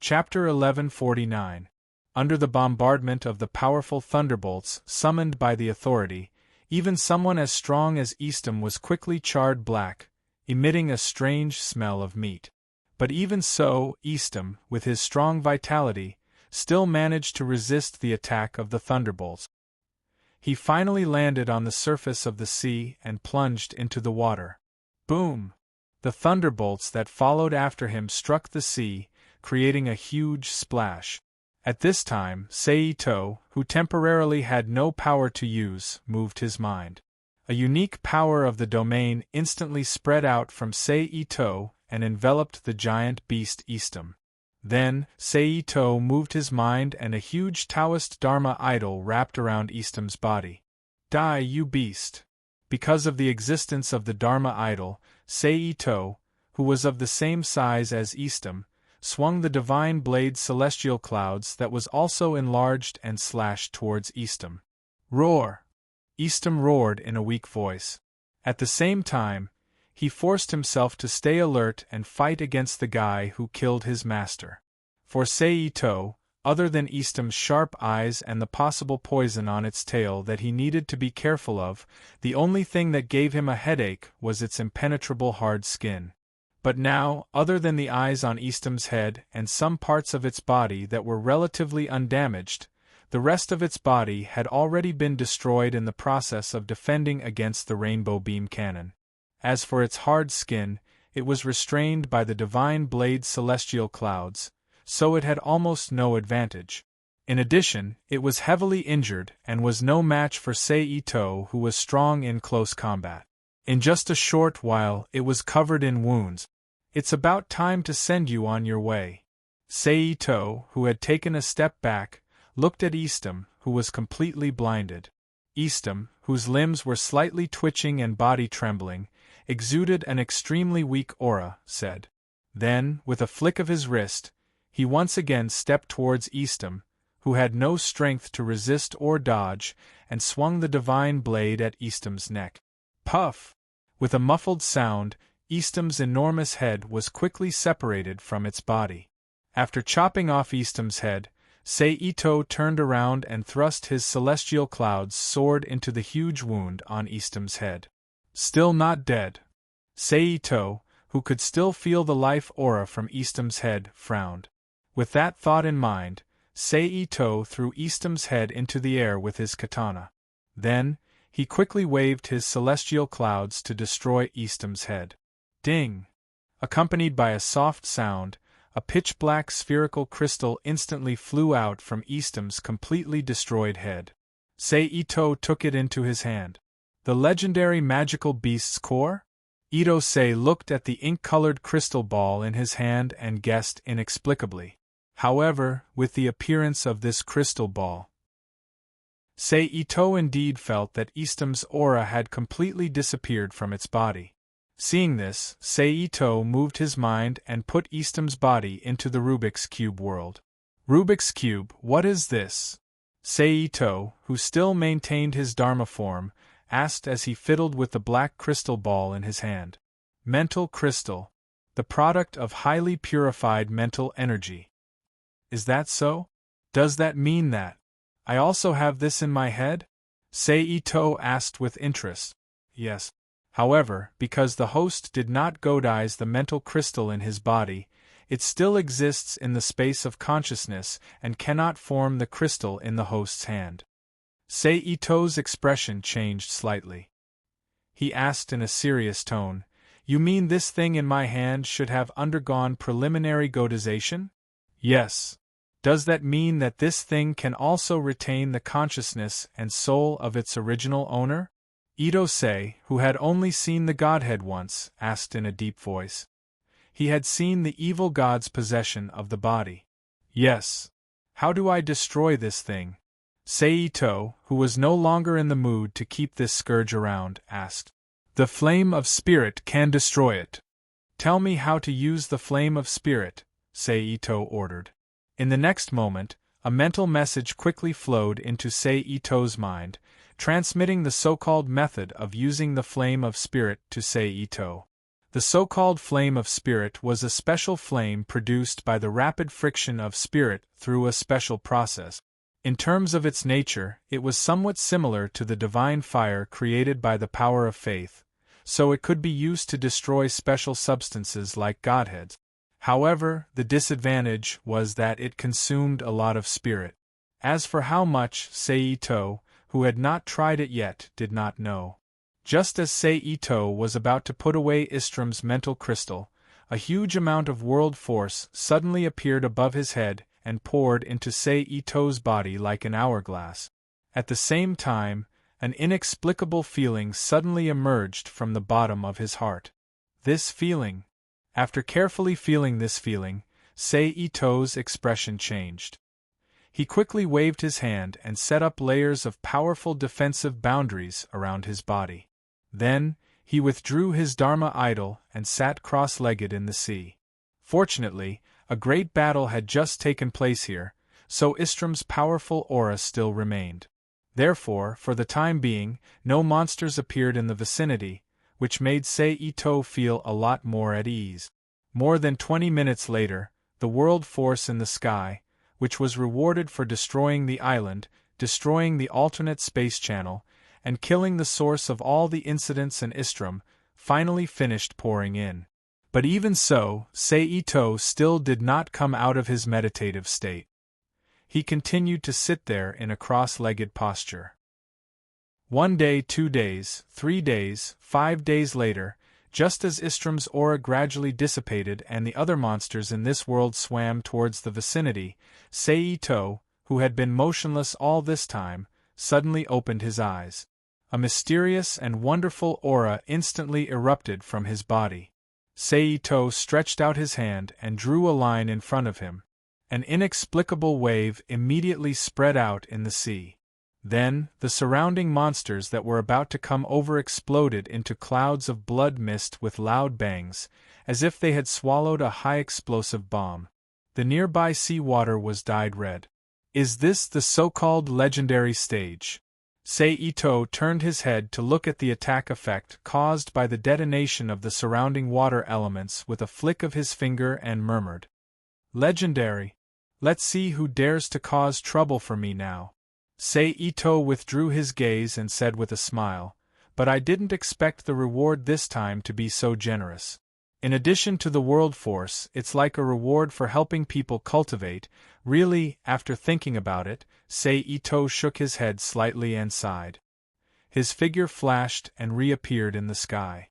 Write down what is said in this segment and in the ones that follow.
Chapter 1149. Under the bombardment of the powerful thunderbolts summoned by the authority, even someone as strong as Eastham was quickly charred black, emitting a strange smell of meat. But even so, Eastham, with his strong vitality, still managed to resist the attack of the thunderbolts. He finally landed on the surface of the sea and plunged into the water. Boom! The thunderbolts that followed after him struck the sea, creating a huge splash. At this time, Seito, who temporarily had no power to use, moved his mind. A unique power of the domain instantly spread out from Seito and enveloped the giant beast Eastham. Then, Seito moved his mind and a huge Taoist Dharma idol wrapped around Eastham's body. Die, you beast! Because of the existence of the Dharma idol, Seito, who was of the same size as Eastham, swung the divine blade celestial clouds that was also enlarged and slashed towards Eastham. Roar! Eastham roared in a weak voice. At the same time, he forced himself to stay alert and fight against the guy who killed his master. For Seito, other than Eastham's sharp eyes and the possible poison on its tail that he needed to be careful of, the only thing that gave him a headache was its impenetrable hard skin. But now, other than the eyes on Eastham's head and some parts of its body that were relatively undamaged, the rest of its body had already been destroyed in the process of defending against the rainbow beam cannon. As for its hard skin, it was restrained by the divine blade celestial clouds, so it had almost no advantage. In addition, it was heavily injured and was no match for Seito, who was strong in close combat. In just a short while it was covered in wounds. It's about time to send you on your way. Seito, who had taken a step back, looked at Eastham, who was completely blinded. Eastham, whose limbs were slightly twitching and body trembling, exuded an extremely weak aura, said. Then, with a flick of his wrist, he once again stepped towards Eastham, who had no strength to resist or dodge, and swung the divine blade at Eastham's neck. Puff! With a muffled sound, Eastham's enormous head was quickly separated from its body. After chopping off Eastham's head, Seito turned around and thrust his celestial clouds sword into the huge wound on Eastham's head. Still not dead. Seito, who could still feel the life aura from Eastham's head, frowned. With that thought in mind, Seito threw Eastham's head into the air with his katana. Then, he quickly waved his celestial clouds to destroy Eastham's head. Ding! Accompanied by a soft sound, a pitch-black spherical crystal instantly flew out from Eastham's completely destroyed head. Seito took it into his hand. The legendary magical beast's core? Ito-sei looked at the ink-colored crystal ball in his hand and guessed inexplicably. However, with the appearance of this crystal ball, Seito indeed felt that Eastham's aura had completely disappeared from its body. Seeing this, Seito moved his mind and put Eastham's body into the Rubik's Cube world. Rubik's Cube, what is this? Seito, who still maintained his Dharma form, asked as he fiddled with the black crystal ball in his hand. Mental crystal. The product of highly purified mental energy. Is that so? Does that mean that I also have this in my head? Seito asked with interest. Yes. However, because the host did not godize the mental crystal in his body, it still exists in the space of consciousness and cannot form the crystal in the host's hand. Seito's expression changed slightly. He asked in a serious tone, "You mean this thing in my hand should have undergone preliminary godization?" "Yes." "Does that mean that this thing can also retain the consciousness and soul of its original owner?" Ito-sei, who had only seen the Godhead once, asked in a deep voice. He had seen the evil god's possession of the body. "Yes." "How do I destroy this thing?" Seito, who was no longer in the mood to keep this scourge around, asked. "The flame of spirit can destroy it." "Tell me how to use the flame of spirit," Seito ordered. In the next moment, a mental message quickly flowed into Seito's mind, transmitting the so-called method of using the flame of spirit to Seito. The so-called flame of spirit was a special flame produced by the rapid friction of spirit through a special process. In terms of its nature, it was somewhat similar to the divine fire created by the power of faith, so it could be used to destroy special substances like Godheads. However, the disadvantage was that it consumed a lot of spirit. As for how much, Seito, who had not tried it yet, did not know. Just as Seito was about to put away Istrom's mental crystal, a huge amount of world force suddenly appeared above his head and poured into Seito's body like an hourglass. At the same time, an inexplicable feeling suddenly emerged from the bottom of his heart. This feeling. After carefully feeling this feeling, Seito's expression changed. He quickly waved his hand and set up layers of powerful defensive boundaries around his body. Then, he withdrew his Dharma idol and sat cross-legged in the sea. Fortunately, a great battle had just taken place here, so Istrom's powerful aura still remained. Therefore, for the time being, no monsters appeared in the vicinity, which made Seito feel a lot more at ease. More than 20 minutes later, the world force in the sky, which was rewarded for destroying the island, destroying the alternate space channel, and killing the source of all the incidents in Istrom, finally finished pouring in. But even so, Seito still did not come out of his meditative state. He continued to sit there in a cross-legged posture. 1 day, 2 days, 3 days, 5 days later, just as Istrom's aura gradually dissipated and the other monsters in this world swam towards the vicinity, Seito, who had been motionless all this time, suddenly opened his eyes. A mysterious and wonderful aura instantly erupted from his body. Seito stretched out his hand and drew a line in front of him. An inexplicable wave immediately spread out in the sea. Then, the surrounding monsters that were about to come over exploded into clouds of blood mist with loud bangs, as if they had swallowed a high-explosive bomb. The nearby sea water was dyed red. Is this the so-called legendary stage? Seito turned his head to look at the attack effect caused by the detonation of the surrounding water elements with a flick of his finger and murmured, "Legendary. Let's see who dares to cause trouble for me now." Seito withdrew his gaze and said with a smile, "But I didn't expect the reward this time to be so generous. In addition to the world force, it's like a reward for helping people cultivate. Really, after thinking about it," Seito shook his head slightly and sighed. His figure flashed and reappeared in the sky.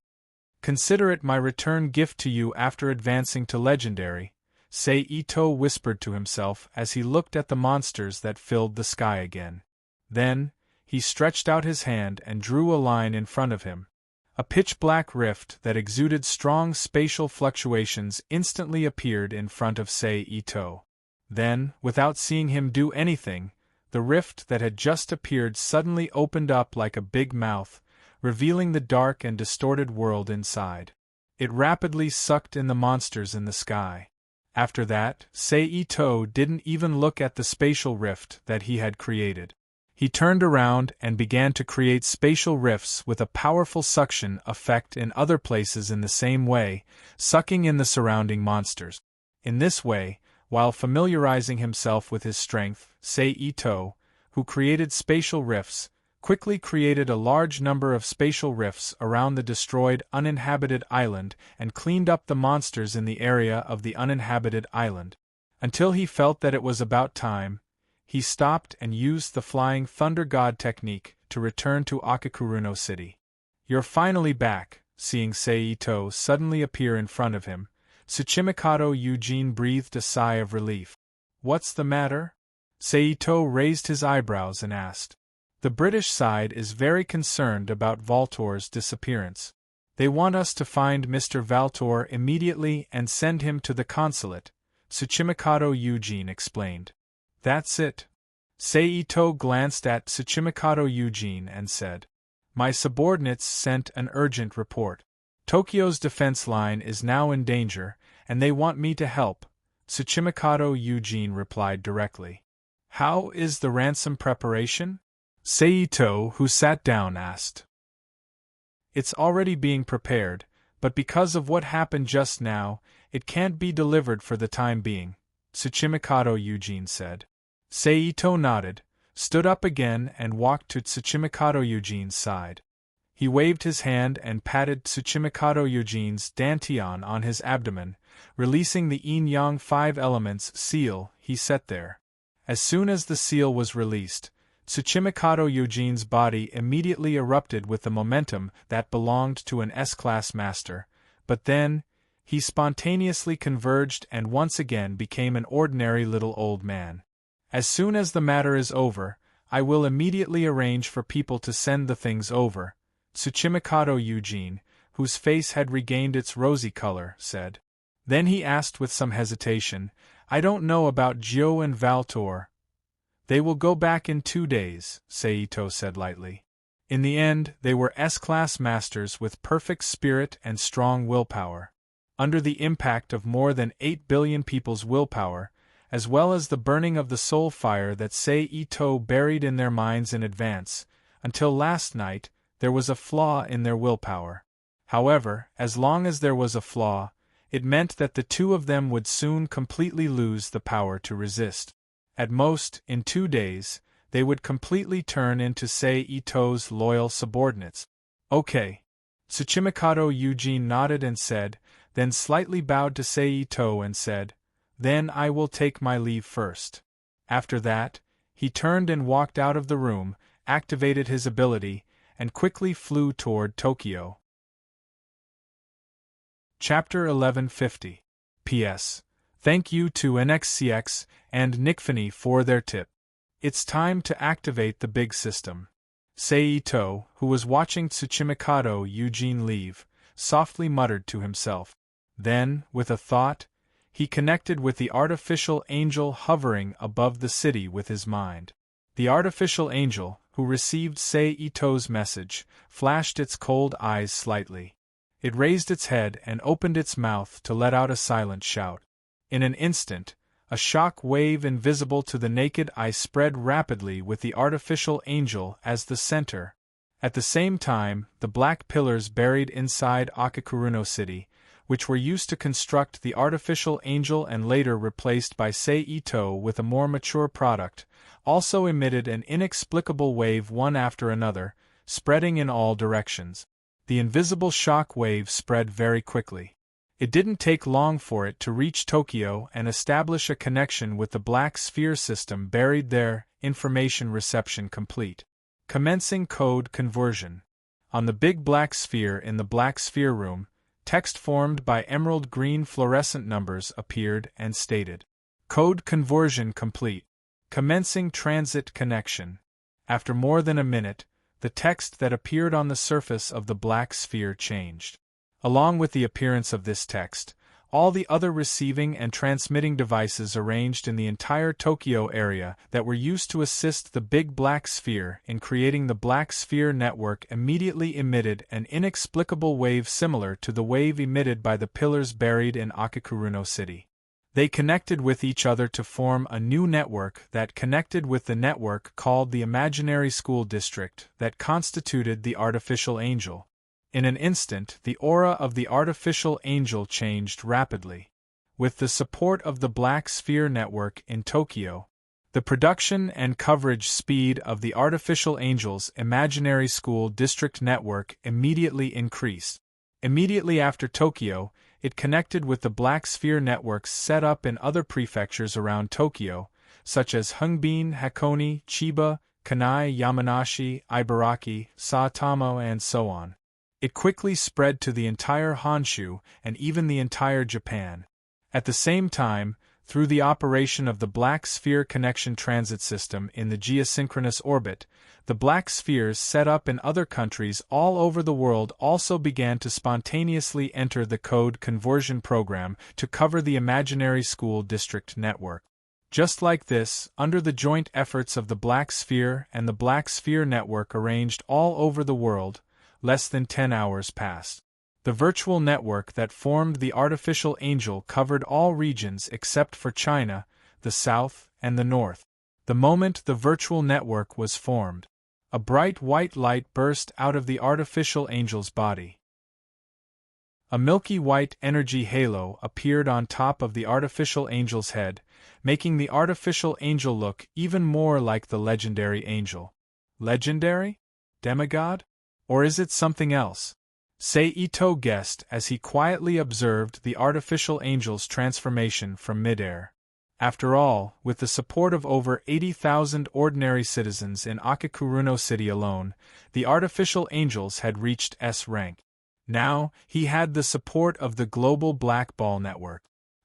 "Consider it my return gift to you after advancing to legendary," Seito whispered to himself as he looked at the monsters that filled the sky again. Then, he stretched out his hand and drew a line in front of him. A pitch-black rift that exuded strong spatial fluctuations instantly appeared in front of Seito. Then, without seeing him do anything, the rift that had just appeared suddenly opened up like a big mouth, revealing the dark and distorted world inside. It rapidly sucked in the monsters in the sky. After that, Seito didn't even look at the spatial rift that he had created. He turned around and began to create spatial rifts with a powerful suction effect in other places in the same way, sucking in the surrounding monsters. In this way, while familiarizing himself with his strength, Seito, who created spatial rifts, quickly created a large number of spatial rifts around the destroyed uninhabited island and cleaned up the monsters in the area of the uninhabited island. Until he felt that it was about time, he stopped and used the Flying Thunder God technique to return to Akakuruno City. "You're finally back," seeing Seito suddenly appear in front of him, Tsuchimikado Eugene breathed a sigh of relief. "What's the matter?" Seito raised his eyebrows and asked. "The British side is very concerned about Valtor's disappearance. They want us to find Mr. Valtor immediately and send him to the consulate," Tsuchimikado Eugene explained. "That's it." Seito glanced at Tsuchimikado Eugene and said, "My subordinates sent an urgent report. Tokyo's defense line is now in danger, and they want me to help," Tsuchimikado Eugene replied directly. "How is the ransom preparation?" Seito, who sat down, asked. "It's already being prepared, But because of what happened just now, it can't be delivered for the time being, Tsuchimikado Eugene said. Seito nodded, stood up again and walked to Tsuchimikado Eugene's side. He waved his hand and patted Tsuchimikado Eugene's dantian on his abdomen, releasing the yin-yang 5 elements seal he set there. As soon as the seal was released, Tsuchimikado Eugene's body immediately erupted with the momentum that belonged to an S-class master, but then, he spontaneously converged and once again became an ordinary little old man. As soon as the matter is over, I will immediately arrange for people to send the things over, Tsuchimikado Eugene, whose face had regained its rosy color, said. Then he asked with some hesitation, I don't know about Gyo and Valtor. They will go back in 2 days, Seito said lightly. In the end, they were S-class masters with perfect spirit and strong willpower. Under the impact of more than 8 billion people's willpower, as well as the burning of the soul fire that Seito buried in their minds in advance, until last night, there was a flaw in their willpower. However, as long as there was a flaw, it meant that the two of them would soon completely lose the power to resist. At most, in 2 days, they would completely turn into Seito's loyal subordinates. Okay. Tsuchimikado Eugene nodded and said, then slightly bowed to Seito and said, Then I will take my leave first. After that, he turned and walked out of the room, activated his ability, and quickly flew toward Tokyo. Chapter 1150. P.S. Thank you to NXCX and Nikfini for their tip. It's time to activate the big system. Seito, who was watching Tsuchimikado Eugene leave, softly muttered to himself. Then, with a thought, he connected with the artificial angel hovering above the city with his mind. The artificial angel, who received Seito's message, flashed its cold eyes slightly. It raised its head and opened its mouth to let out a silent shout. In an instant, a shock wave invisible to the naked eye spread rapidly with the artificial angel as the center. At the same time, the black pillars buried inside Akakuruno City, which were used to construct the artificial angel and later replaced by Seito with a more mature product, also emitted an inexplicable wave one after another, spreading in all directions. The invisible shock wave spread very quickly. It didn't take long for it to reach Tokyo and establish a connection with the black sphere system buried there, information reception complete. Commencing code conversion. On the big black sphere in the black sphere room, text formed by emerald green fluorescent numbers appeared and stated. Code conversion complete. Commencing transit connection. After more than a minute, the text that appeared on the surface of the black sphere changed. Along with the appearance of this text, all the other receiving and transmitting devices arranged in the entire Tokyo area that were used to assist the big black sphere in creating the black sphere network immediately emitted an inexplicable wave similar to the wave emitted by the pillars buried in Akakuruno City. They connected with each other to form a new network that connected with the network called the imaginary school district that constituted the artificial angel. In an instant, the aura of the artificial angel changed rapidly. With the support of the Black Sphere Network in Tokyo, the production and coverage speed of the artificial angel's imaginary school district network immediately increased. Immediately after Tokyo, it connected with the Black Sphere networks set up in other prefectures around Tokyo, such as Hungbin, Hakone, Chiba, Kanai, Yamanashi, Ibaraki, Saitama, and so on. It quickly spread to the entire Honshu and even the entire Japan. At the same time, through the operation of the Black Sphere Connection Transit System in the geosynchronous orbit, the Black Spheres set up in other countries all over the world also began to spontaneously enter the code conversion program to cover the imaginary school district network. Just like this, under the joint efforts of the Black Sphere and the Black Sphere Network arranged all over the world, less than 10 hours passed. The virtual network that formed the artificial angel covered all regions except for China, the South, and the North. The moment the virtual network was formed, a bright white light burst out of the artificial angel's body. A milky white energy halo appeared on top of the artificial angel's head, making the artificial angel look even more like the legendary angel. Legendary? Demigod? Or is it something else? Seito guessed as he quietly observed the artificial angel's transformation from midair. After all, with the support of over 80,000 ordinary citizens in Akikuruno City alone, the artificial angels had reached S rank. Now, he had the support of the global Black Ball network.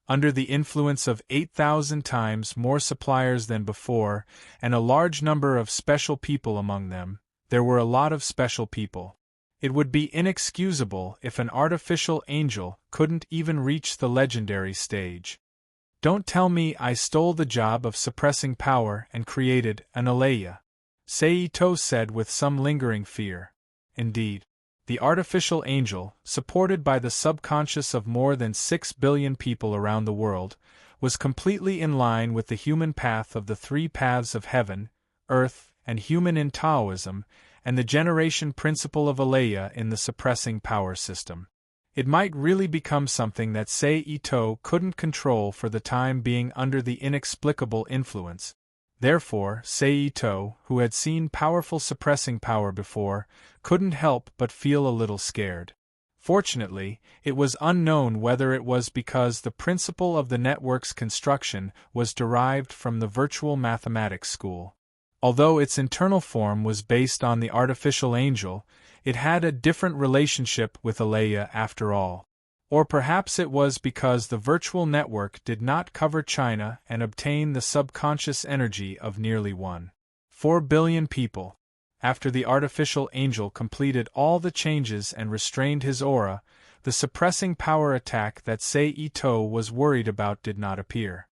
Under the influence of 8,000 times more suppliers than before, and a large number of special people among them, there were a lot of special people. It would be inexcusable if an artificial angel couldn't even reach the legendary stage. Don't tell me I stole the job of suppressing power and created an Alea, Seito said with some lingering fear. Indeed. The artificial angel, supported by the subconscious of more than 6 billion people around the world, was completely in line with the human path of the three paths of heaven, earth, and human in Taoism, and the generation principle of Alea in the suppressing power system. It might really become something that Seito couldn't control for the time being under the inexplicable influence. Therefore, Seito, who had seen powerful suppressing power before, couldn't help but feel a little scared. Fortunately, it was unknown whether it was because the principle of the network's construction was derived from the virtual mathematics school. Although its internal form was based on the artificial angel, it had a different relationship with Alea after all. Or perhaps it was because the virtual network did not cover China and obtain the subconscious energy of nearly 1.4 billion people. After the artificial angel completed all the changes and restrained his aura, the suppressing power attack that Seito was worried about did not appear.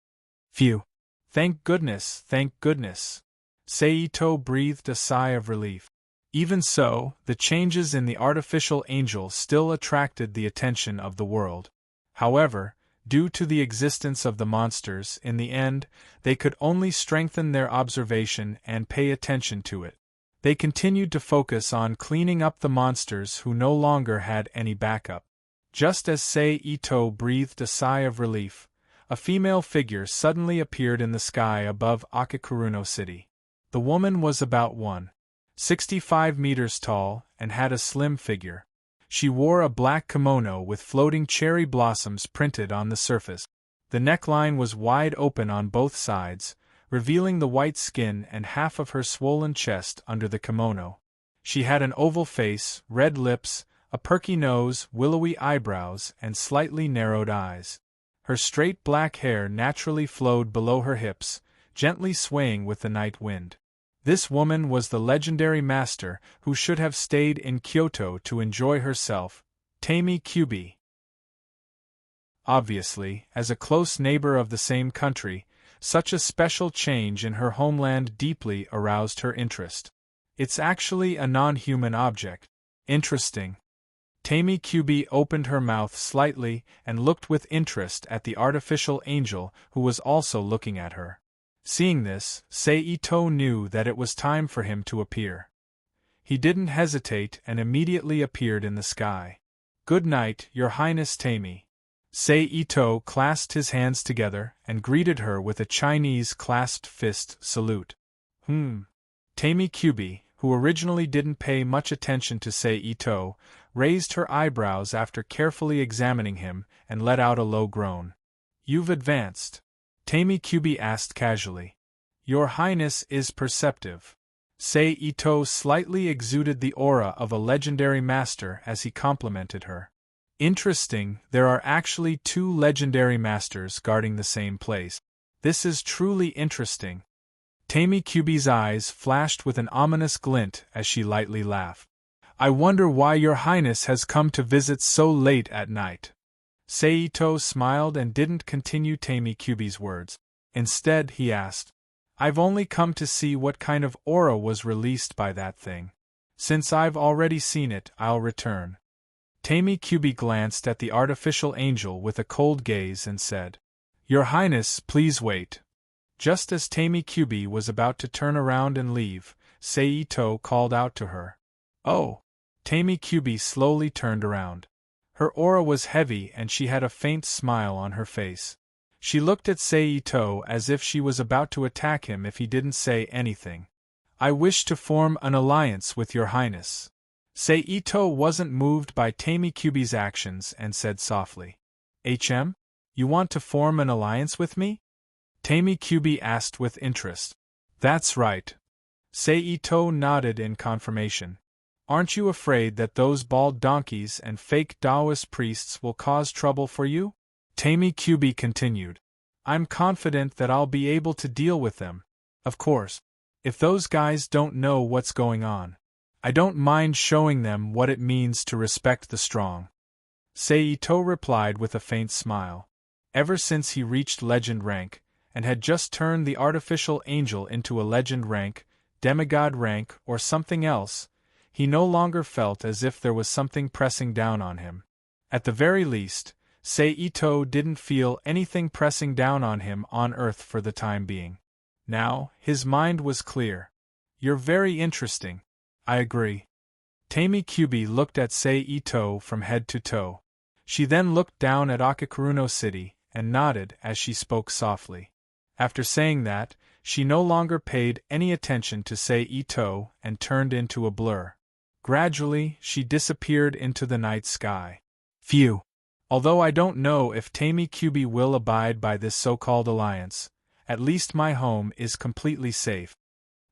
Phew! Thank goodness, thank goodness! Seito breathed a sigh of relief. Even so, the changes in the artificial angel still attracted the attention of the world. However, due to the existence of the monsters, in the end, they could only strengthen their observation and pay attention to it. They continued to focus on cleaning up the monsters who no longer had any backup. Just as Seito breathed a sigh of relief, a female figure suddenly appeared in the sky above Akikuruno City. The woman was about 1.65 meters tall and had a slim figure. She wore a black kimono with floating cherry blossoms printed on the surface. The neckline was wide open on both sides, revealing the white skin and half of her swollen chest under the kimono. She had an oval face, red lips, a perky nose, willowy eyebrows, and slightly narrowed eyes. Her straight black hair naturally flowed below her hips, gently swaying with the night wind. This woman was the legendary master who should have stayed in Kyoto to enjoy herself, Tammy Cubi. Obviously, as a close neighbor of the same country, such a special change in her homeland deeply aroused her interest. It's actually a non-human object. Interesting. Tammy Cubi opened her mouth slightly and looked with interest at the artificial angel who was also looking at her. Seeing this, Seito knew that it was time for him to appear. He didn't hesitate and immediately appeared in the sky. "Good night, Your Highness Tammy." Seito clasped his hands together and greeted her with a Chinese clasped fist salute. Tammy Cubi, who originally didn't pay much attention to Seito, raised her eyebrows after carefully examining him and let out a low groan. "You've advanced?" Tammy Cubi asked casually. "Your Highness is perceptive." Seito slightly exuded the aura of a legendary master as he complimented her. "Interesting, there are actually 2 legendary masters guarding the same place. This is truly interesting." Tammy Cubi's eyes flashed with an ominous glint as she lightly laughed. "I wonder why Your Highness has come to visit so late at night." Seito smiled and didn't continue Tammy Cubi's words. Instead, he asked, "I've only come to see what kind of aura was released by that thing. Since I've already seen it, I'll return." Tammy Cubi glanced at the artificial angel with a cold gaze and said, "Your Highness, please wait." Just as Tammy Cubi was about to turn around and leave, Seito called out to her. "Oh!" Tammy Cubi slowly turned around. Her aura was heavy and she had a faint smile on her face. She looked at Saito as if she was about to attack him if he didn't say anything. I wish to form an alliance with your highness. Saito wasn't moved by Tamikyubi's actions and said softly. HM? You want to form an alliance with me? Tamikyubi asked with interest. That's right. Saito nodded in confirmation. Aren't you afraid that those bald donkeys and fake Taoist priests will cause trouble for you? Tamikyubi continued. I'm confident that I'll be able to deal with them. Of course. If those guys don't know what's going on. I don't mind showing them what it means to respect the strong. Saito replied with a faint smile. Ever since he reached legend rank, and had just turned the artificial angel into a legend rank, demigod rank, or something else, he no longer felt as if there was something pressing down on him. At the very least, Saito didn't feel anything pressing down on him on Earth for the time being. Now, his mind was clear. You're very interesting. I agree. Tamikyubi looked at Saito from head to toe. She then looked down at Akakuruno City and nodded as she spoke softly. After saying that, she no longer paid any attention to Saito and turned into a blur. Gradually, she disappeared into the night sky. Phew! Although I don't know if Tamikyubi will abide by this so-called alliance, at least my home is completely safe.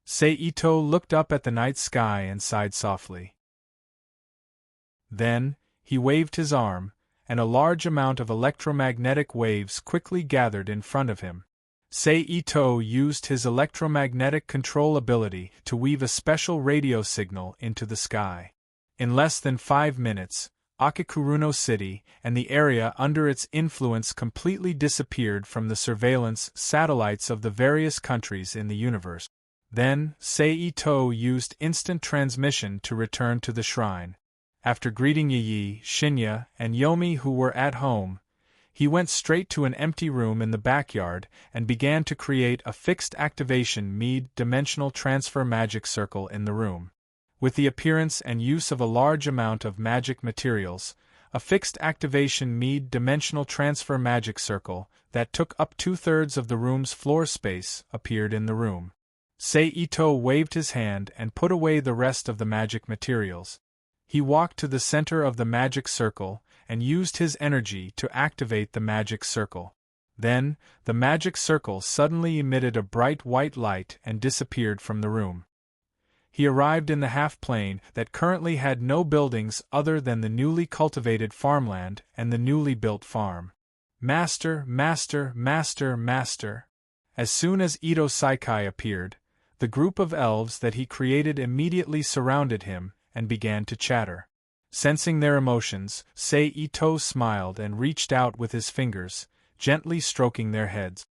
Saito looked up at the night sky and sighed softly. Then, he waved his arm, and a large amount of electromagnetic waves quickly gathered in front of him. Saito used his electromagnetic control ability to weave a special radio signal into the sky. In less than 5 minutes, Akakuruno City and the area under its influence completely disappeared from the surveillance satellites of the various countries in the universe. Then, Saito used instant transmission to return to the shrine. After greeting Yi, Shinya, and Yomi who were at home, he went straight to an empty room in the backyard and began to create a fixed activation mid-dimensional transfer magic circle in the room. With the appearance and use of a large amount of magic materials, a fixed activation mid-dimensional transfer magic circle that took up 2/3 of the room's floor space appeared in the room. Saito waved his hand and put away the rest of the magic materials. He walked to the center of the magic circle and used his energy to activate the magic circle. Then, the magic circle suddenly emitted a bright white light and disappeared from the room. He arrived in the half-plane that currently had no buildings other than the newly cultivated farmland and the newly built farm. Master, master, master, master. As soon as Ito Saikai appeared, the group of elves that he created immediately surrounded him and began to chatter. Sensing their emotions, Saito smiled and reached out with his fingers, gently stroking their heads.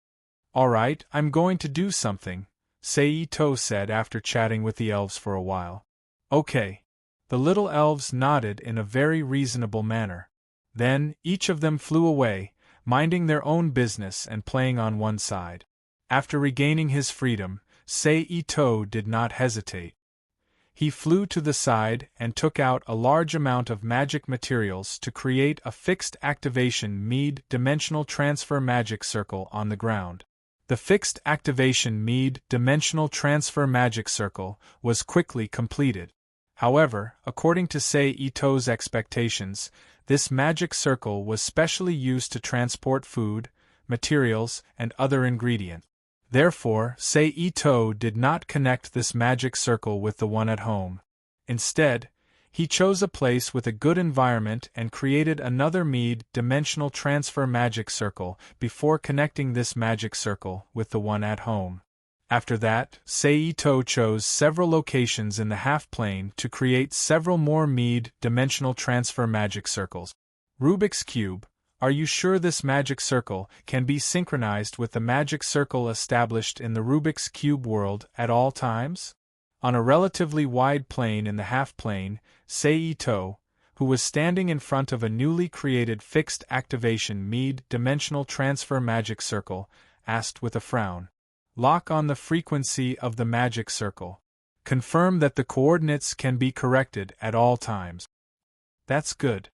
All right, I'm going to do something, Saito said after chatting with the elves for a while. Okay. The little elves nodded in a very reasonable manner. Then, each of them flew away, minding their own business and playing on one side. After regaining his freedom, Saito did not hesitate. He flew to the side and took out a large amount of magic materials to create a fixed activation mid-dimensional transfer magic circle on the ground. The fixed activation mid-dimensional transfer magic circle was quickly completed. However, according to Saito's expectations, this magic circle was specially used to transport food, materials, and other ingredients. Therefore, Saito did not connect this magic circle with the one at home. Instead, he chose a place with a good environment and created another mid-dimensional transfer magic circle before connecting this magic circle with the one at home. After that, Saito chose several locations in the half-plane to create several more mid-dimensional transfer magic circles. Rubik's Cube. Are you sure this magic circle can be synchronized with the magic circle established in the Rubik's Cube world at all times? On a relatively wide plane in the half-plane, Saito, who was standing in front of a newly created fixed activation mid-dimensional transfer magic circle, asked with a frown. Lock on the frequency of the magic circle. Confirm that the coordinates can be corrected at all times. That's good.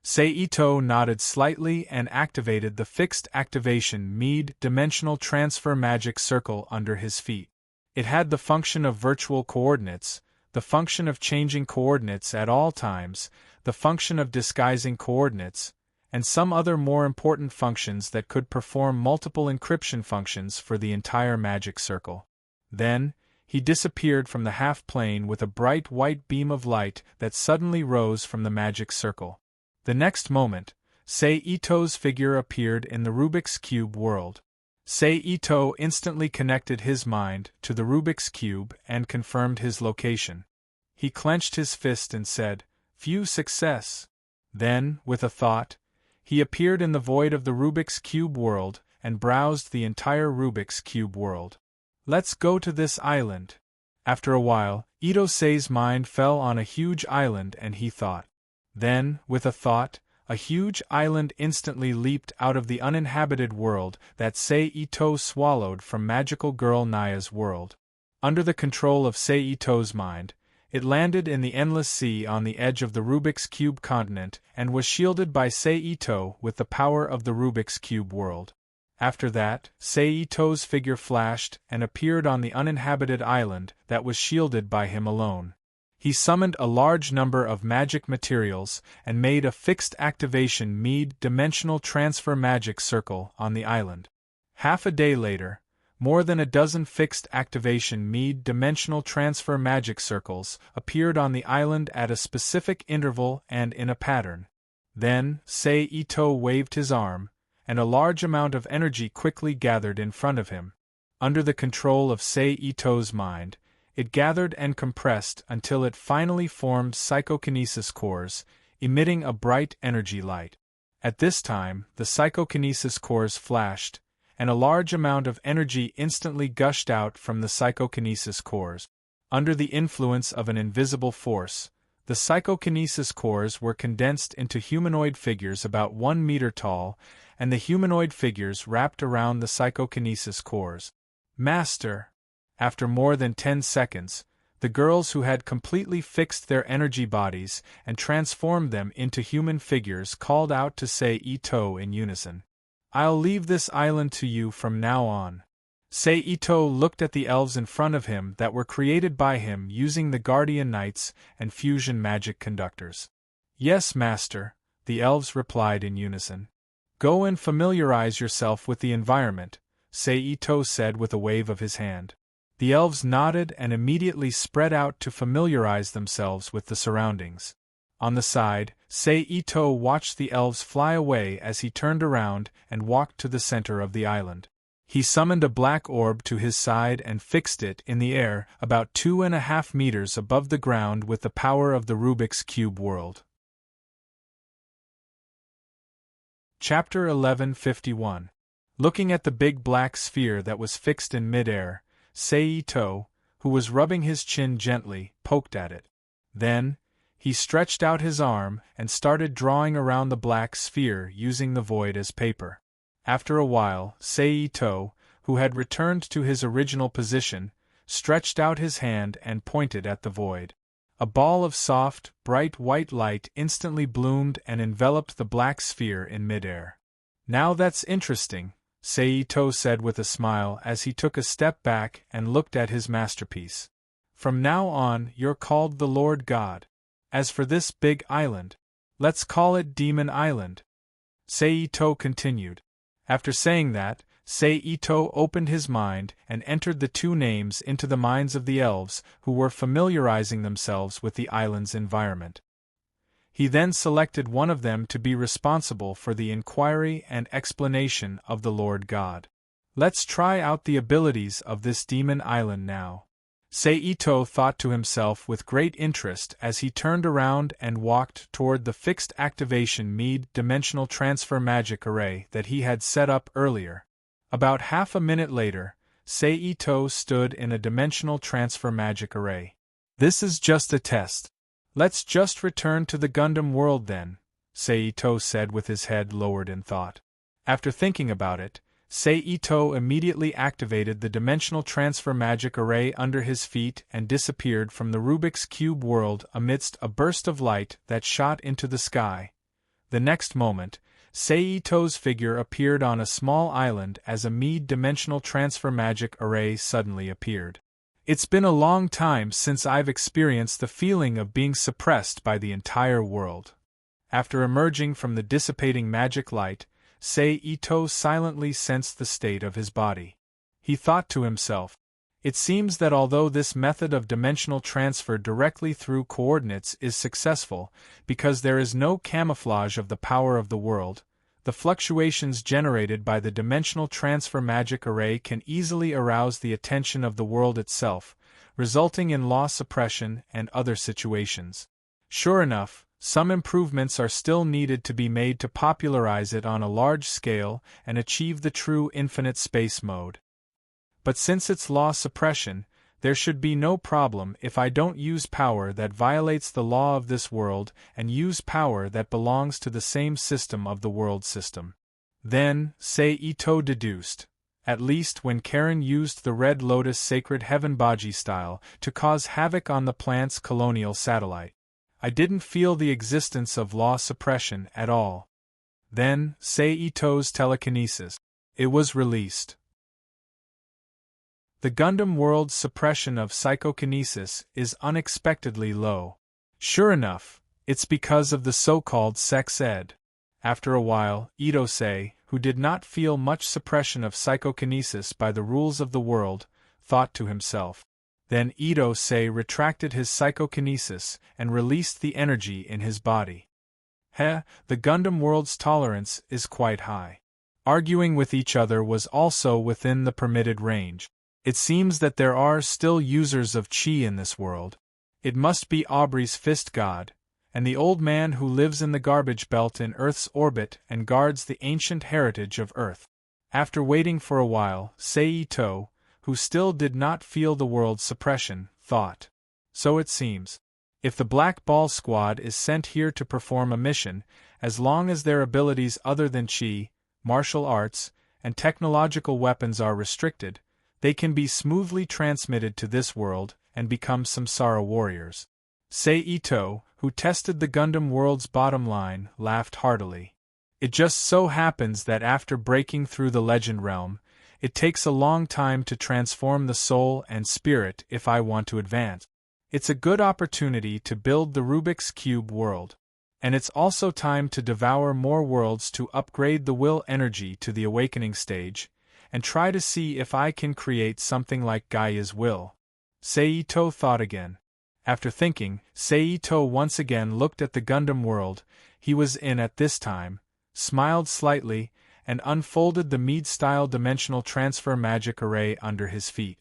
Seito nodded slightly and activated the fixed activation mid-dimensional transfer magic circle under his feet. It had the function of virtual coordinates, the function of changing coordinates at all times, the function of disguising coordinates, and some other more important functions that could perform multiple encryption functions for the entire magic circle. Then, he disappeared from the half-plane with a bright white beam of light that suddenly rose from the magic circle. The next moment, Seito's figure appeared in the Rubik's Cube world. Seito instantly connected his mind to the Rubik's Cube and confirmed his location. He clenched his fist and said, "Phew, success." Then, with a thought, he appeared in the void of the Rubik's Cube world and browsed the entire Rubik's Cube world. "Let's go to this island." After a while, Itosei's mind fell on a huge island and he thought. Then, with a thought, a huge island instantly leaped out of the uninhabited world that Seito swallowed from magical girl Naya's world. Under the control of Seito's mind, it landed in the endless sea on the edge of the Rubik's Cube continent and was shielded by Seito with the power of the Rubik's Cube world. After that, Seito's figure flashed and appeared on the uninhabited island that was shielded by him alone. He summoned a large number of magic materials and made a fixed activation mid-dimensional transfer magic circle on the island. Half a day later, more than a dozen fixed activation mid-dimensional transfer magic circles appeared on the island at a specific interval and in a pattern. Then, Seito waved his arm, and a large amount of energy quickly gathered in front of him. Under the control of Seito's mind, it gathered and compressed until it finally formed psychokinesis cores, emitting a bright energy light. At this time, the psychokinesis cores flashed, and a large amount of energy instantly gushed out from the psychokinesis cores. Under the influence of an invisible force, the psychokinesis cores were condensed into humanoid figures about 1 meter tall, and the humanoid figures wrapped around the psychokinesis cores. "Master!" After more than 10 seconds, the girls who had completely fixed their energy bodies and transformed them into human figures called out to Seito in unison. "I'll leave this island to you from now on." Seito looked at the elves in front of him that were created by him using the Guardian Knights and fusion magic conductors. "Yes, Master," the elves replied in unison. "Go and familiarize yourself with the environment," Seito said with a wave of his hand. The elves nodded and immediately spread out to familiarize themselves with the surroundings. On the side, Seito watched the elves fly away as he turned around and walked to the center of the island. He summoned a black orb to his side and fixed it in the air about 2.5 meters above the ground with the power of the Rubik's Cube world. Chapter 1151. Looking at the big black sphere that was fixed in mid-air, Seito, who was rubbing his chin gently, poked at it. Then, he stretched out his arm and started drawing around the black sphere using the void as paper. After a while, Seito, who had returned to his original position, stretched out his hand and pointed at the void. A ball of soft, bright white light instantly bloomed and enveloped the black sphere in midair. "Now that's interesting," Seito said with a smile as he took a step back and looked at his masterpiece. "From now on, you're called the Lord God. As for this big island, let's call it Demon Island," Seito continued. After saying that, Seito opened his mind and entered the two names into the minds of the elves who were familiarizing themselves with the island's environment. He then selected one of them to be responsible for the inquiry and explanation of the Lord God. "Let's try out the abilities of this demon island now," Seito thought to himself with great interest as he turned around and walked toward the fixed activation mid-dimensional transfer magic array that he had set up earlier. About half a minute later, Seito stood in a dimensional transfer magic array. "This is just a test. Let's just return to the Gundam world then," Seito said with his head lowered in thought. After thinking about it, Seito immediately activated the dimensional transfer magic array under his feet and disappeared from the Rubik's Cube world amidst a burst of light that shot into the sky, The next moment, Seito's figure appeared on a small island as a mid-dimensional transfer magic array suddenly appeared. It's been a long time since I've experienced the feeling of being suppressed by the entire world. After emerging from the dissipating magic light, Seito silently sensed the state of his body. He thought to himself, "It seems that although this method of dimensional transfer directly through coordinates is successful, because there is no camouflage of the power of the world, the fluctuations generated by the dimensional transfer magic array can easily arouse the attention of the world itself, resulting in law suppression and other situations. Sure enough, some improvements are still needed to be made to popularize it on a large scale and achieve the true infinite space mode. But since it's law suppression, there should be no problem if I don't use power that violates the law of this world and use power that belongs to the same system of the world system." Then, Seito deduced, at least when Karen used the Red Lotus Sacred Heaven Baji style to cause havoc on the plant's colonial satellite, I didn't feel the existence of law suppression at all. Then, Seito's telekinesis. It was released. The Gundam world's suppression of psychokinesis is unexpectedly low. Sure enough, it's because of the so-called sex ed. After a while, Itose, who did not feel much suppression of psychokinesis by the rules of the world, thought to himself. Then Itose retracted his psychokinesis and released the energy in his body. The Gundam world's tolerance is quite high. Arguing with each other was also within the permitted range. It seems that there are still users of chi in this world. It must be Aubrey's fist god, and the old man who lives in the garbage belt in Earth's orbit and guards the ancient heritage of Earth. After waiting for a while, Seito, who still did not feel the world's suppression, thought. So it seems. If the Black Ball Squad is sent here to perform a mission, as long as their abilities other than chi, martial arts, and technological weapons are restricted, they can be smoothly transmitted to this world and become Samsara warriors. Seito, who tested the Gundam world's bottom line, laughed heartily. It just so happens that after breaking through the legend realm, it takes a long time to transform the soul and spirit if I want to advance. It's a good opportunity to build the Rubik's Cube world. And it's also time to devour more worlds to upgrade the will energy to the awakening stage, and try to see if I can create something like Gaia's will. Seito thought again. After thinking, Seito once again looked at the Gundam world he was in at this time, smiled slightly, and unfolded the Mead-style dimensional transfer magic array under his feet.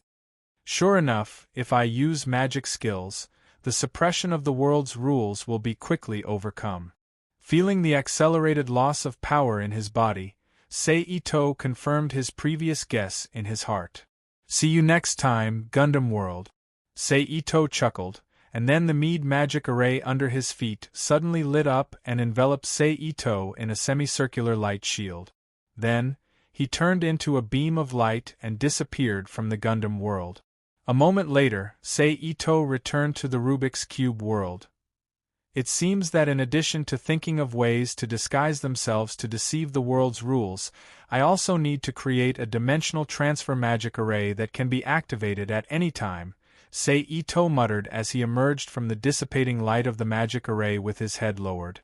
Sure enough, if I use magic skills, the suppression of the world's rules will be quickly overcome. Feeling the accelerated loss of power in his body, Seito confirmed his previous guess in his heart. "See you next time, Gundam World." Seito chuckled, and then the Mead magic array under his feet suddenly lit up and enveloped Seito in a semicircular light shield. Then, he turned into a beam of light and disappeared from the Gundam world. A moment later, Seito returned to the Rubik's Cube world. It seems that in addition to thinking of ways to disguise themselves to deceive the world's rules, I also need to create a dimensional transfer magic array that can be activated at any time, Seito muttered as he emerged from the dissipating light of the magic array with his head lowered.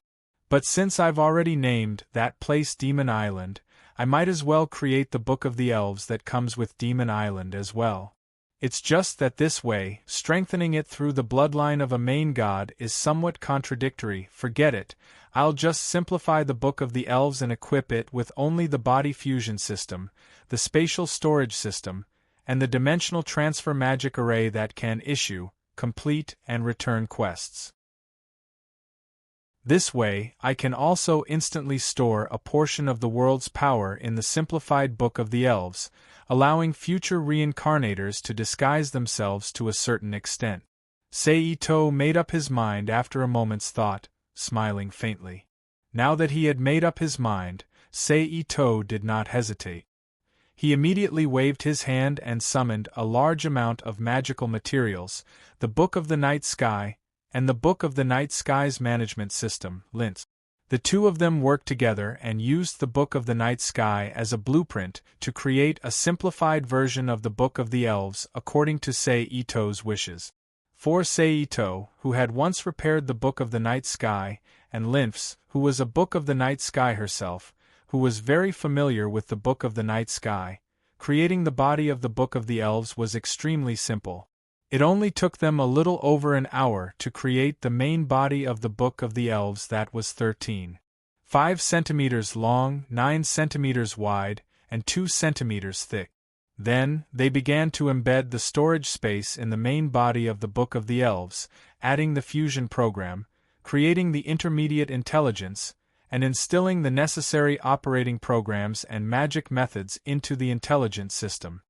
But since I've already named that place Demon Island, I might as well create the Book of the Elves that comes with Demon Island as well. It's just that this way, strengthening it through the bloodline of a main god is somewhat contradictory. Forget it, I'll just simplify the Book of the Elves and equip it with only the body fusion system, the spatial storage system, and the dimensional transfer magic array that can issue, complete, and return quests. This way, I can also instantly store a portion of the world's power in the simplified Book of the Elves, allowing future reincarnators to disguise themselves to a certain extent. Seito made up his mind after a moment's thought, smiling faintly. Now that he had made up his mind, Seito did not hesitate. He immediately waved his hand and summoned a large amount of magical materials, the Book of the Night Sky, and the Book of the Night Sky's Management System, LINS. The two of them worked together and used the Book of the Night Sky as a blueprint to create a simplified version of the Book of the Elves according to Sei Ito's wishes. For Sei Ito, who had once repaired the Book of the Night Sky, and Lynx, who was a Book of the Night Sky herself, who was very familiar with the Book of the Night Sky, creating the body of the Book of the Elves was extremely simple. It only took them a little over an hour to create the main body of the Book of the Elves that was 13.5 centimeters long, 9 centimeters wide, and 2 centimeters thick. Then, they began to embed the storage space in the main body of the Book of the Elves, adding the fusion program, creating the intermediate intelligence, and instilling the necessary operating programs and magic methods into the intelligence system.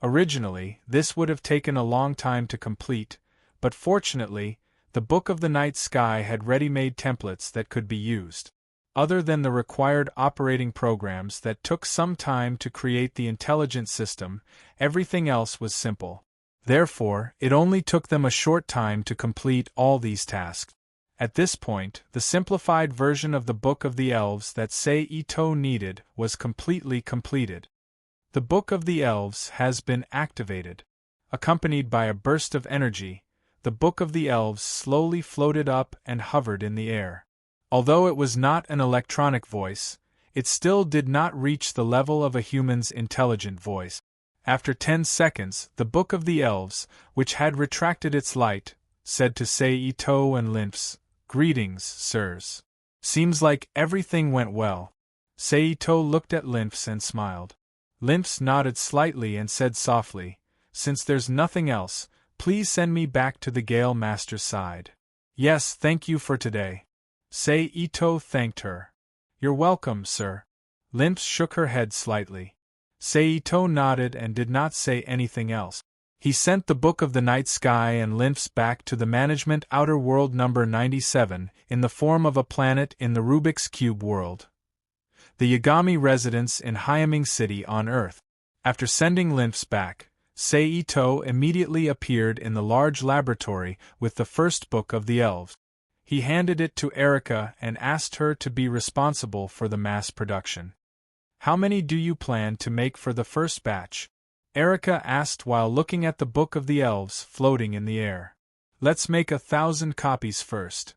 Originally, this would have taken a long time to complete, but fortunately, the Book of the Night Sky had ready-made templates that could be used. Other than the required operating programs that took some time to create the intelligence system, everything else was simple. Therefore, it only took them a short time to complete all these tasks. At this point, the simplified version of the Book of the Elves that Sei Ito needed was completely completed. The Book of the Elves has been activated. Accompanied by a burst of energy, the Book of the Elves slowly floated up and hovered in the air. Although it was not an electronic voice, it still did not reach the level of a human's intelligent voice. After 10 seconds, the Book of the Elves, which had retracted its light, said to Sei Ito and Lynx, "Greetings, sirs. Seems like everything went well." Sei Ito looked at Lynx and smiled. Lynx nodded slightly and said softly, "Since there's nothing else, please send me back to the Gale Master's side." "Yes, thank you for today." Sei Ito thanked her. "You're welcome, sir." Lynx shook her head slightly. Sei Ito nodded and did not say anything else. He sent the Book of the Night Sky and Lynx back to the Management Outer World number 97 in the form of a planet in the Rubik's Cube world, the Yagami residence in Hyaming City on Earth. After sending Lynx back, Sei Ito immediately appeared in the large laboratory with the first Book of the Elves. He handed it to Erica and asked her to be responsible for the mass production. "How many do you plan to make for the first batch?" Erica asked while looking at the Book of the Elves floating in the air. "Let's make 1,000 copies first.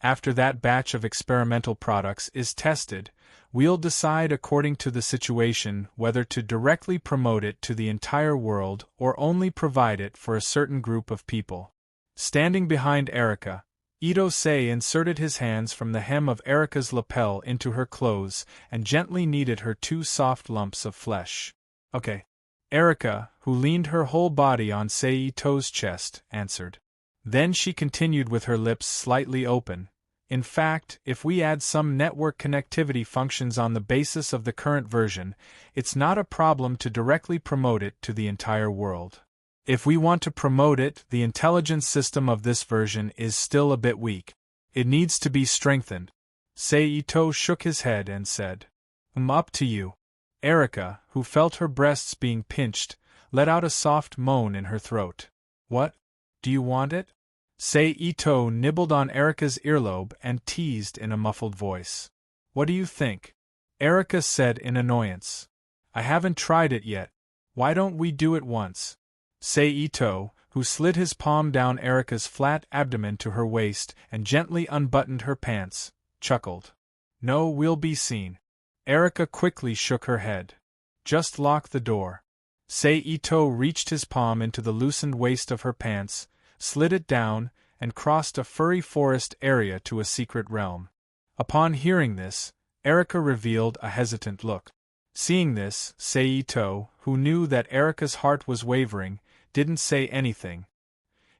After that batch of experimental products is tested, we'll decide according to the situation whether to directly promote it to the entire world or only provide it for a certain group of people." Standing behind Erica, Ito-sei inserted his hands from the hem of Erica's lapel into her clothes and gently kneaded her 2 soft lumps of flesh. "Okay." Erica, who leaned her whole body on Sei Ito's chest, answered. Then she continued with her lips slightly open. "In fact, if we add some network connectivity functions on the basis of the current version, it's not a problem to directly promote it to the entire world. If we want to promote it, the intelligence system of this version is still a bit weak. It needs to be strengthened." Sei Ito shook his head and said, Up to you." Erica, who felt her breasts being pinched, let out a soft moan in her throat. "What? Do you want it?" Sei Ito nibbled on Erica's earlobe and teased in a muffled voice. "What do you think?" Erica said in annoyance. "I haven't tried it yet. Why don't we do it once?" Sei Ito, who slid his palm down Erica's flat abdomen to her waist and gently unbuttoned her pants, chuckled. "No, we'll be seen." Erica quickly shook her head. "Just lock the door." Sei Ito reached his palm into the loosened waist of her pants, slid it down, and crossed a furry forest area to a secret realm. Upon hearing this, Erica revealed a hesitant look. Seeing this, Sei Ito, who knew that Erica's heart was wavering, didn't say anything.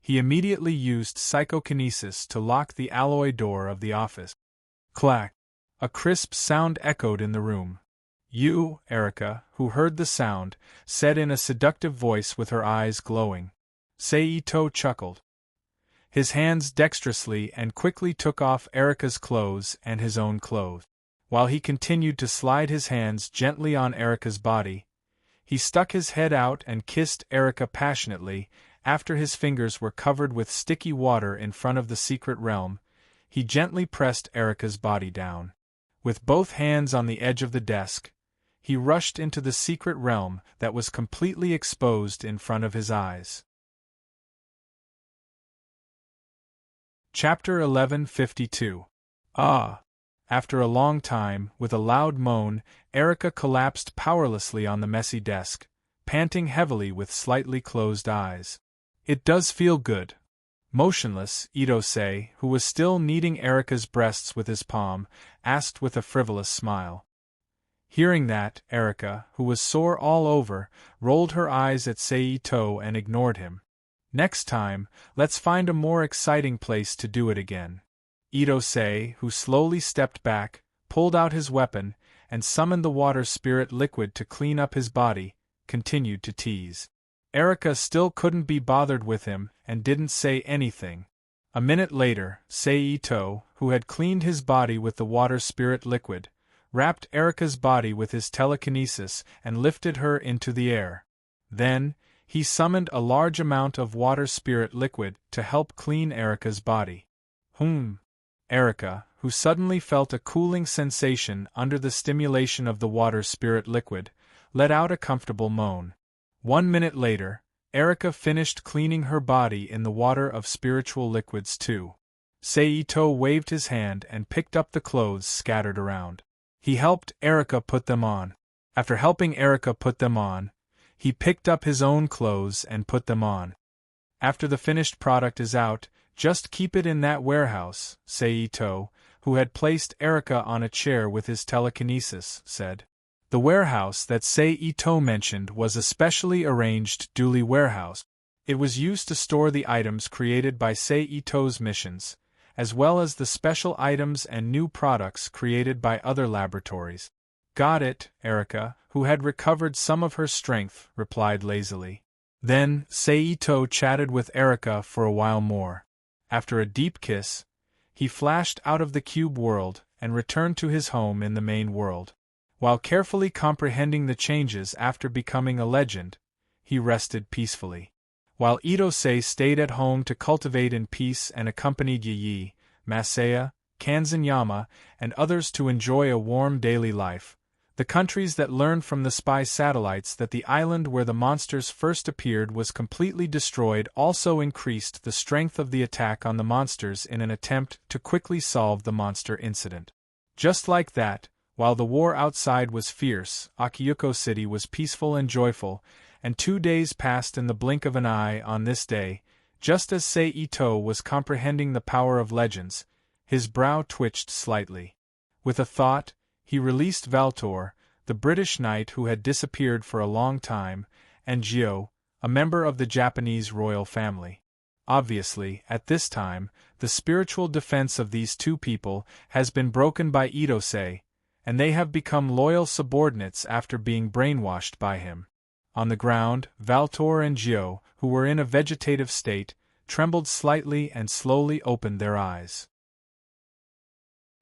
He immediately used psychokinesis to lock the alloy door of the office. Clack! A crisp sound echoed in the room. "You," Erica, who heard the sound, said in a seductive voice with her eyes glowing. Sei Ito chuckled. His hands dexterously and quickly took off Erica's clothes and his own clothes. While he continued to slide his hands gently on Erica's body, he stuck his head out and kissed Erica passionately. After his fingers were covered with sticky water in front of the secret realm, he gently pressed Erika's body down. With both hands on the edge of the desk, he rushed into the secret realm that was completely exposed in front of his eyes. Chapter 1152. Ah! After a long time, with a loud moan, Erika collapsed powerlessly on the messy desk, panting heavily with slightly closed eyes. It does feel good. Motionless, Itose, who was still kneading Erika's breasts with his palm, asked with a frivolous smile. Hearing that, Erika, who was sore all over, rolled her eyes at Seito and ignored him. Next time, let's find a more exciting place to do it again. Itose, who slowly stepped back, pulled out his weapon, and summoned the water spirit liquid to clean up his body, continued to tease. Erika still couldn't be bothered with him and didn't say anything. A minute later, Seito, who had cleaned his body with the water spirit liquid, wrapped Erika's body with his telekinesis and lifted her into the air. Then, he summoned a large amount of water spirit liquid to help clean Erika's body. Erika, who suddenly felt a cooling sensation under the stimulation of the water spirit liquid, let out a comfortable moan. 1 minute later, Erika finished cleaning her body in the water of spiritual liquids too. Seito waved his hand and picked up the clothes scattered around. He helped Erika put them on. After helping Erika put them on, he picked up his own clothes and put them on. After the finished product is out, just keep it in that warehouse, Seito, who had placed Erika on a chair with his telekinesis, said. The warehouse that Seito mentioned was a specially arranged dually warehouse. It was used to store the items created by Seito's missions, as well as the special items and new products created by other laboratories. Got it, Erika, who had recovered some of her strength, replied lazily. Then, Seito chatted with Erika for a while more. After a deep kiss, he flashed out of the cube world and returned to his home in the main world. While carefully comprehending the changes after becoming a legend, he rested peacefully. While Itose stayed at home to cultivate in peace and accompanied Yi, Masaya, Kanzanyama, and others to enjoy a warm daily life, the countries that learned from the spy satellites that the island where the monsters first appeared was completely destroyed also increased the strength of the attack on the monsters in an attempt to quickly solve the monster incident. Just like that, while the war outside was fierce, Akiyuko City was peaceful and joyful, and 2 days passed in the blink of an eye on this day. Just as Seito was comprehending the power of legends, his brow twitched slightly. With a thought, he released Valtor, the British knight who had disappeared for a long time, and Gio, a member of the Japanese royal family. Obviously, at this time, the spiritual defense of these two people has been broken by Itose, and they have become loyal subordinates after being brainwashed by him. On the ground, Valtor and Gio, who were in a vegetative state, trembled slightly and slowly opened their eyes.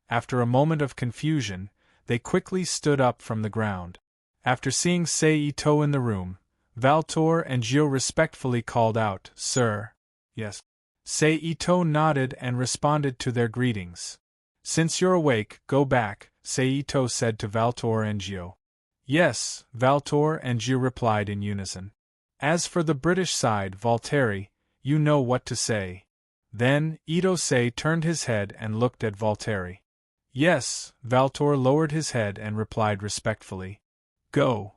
After a moment of confusion, they quickly stood up from the ground. After seeing Seito in the room, Valtor and Gio respectfully called out, "Sir." "Yes." Seito nodded and responded to their greetings. "Since you're awake, go back," Seito said to Valtor and Gio. "Yes," Valtor and Gio replied in unison. "As for the British side, Valtteri, you know what to say." Then, Itose turned his head and looked at Valtteri. "Yes," Valtor lowered his head and replied respectfully. "Go."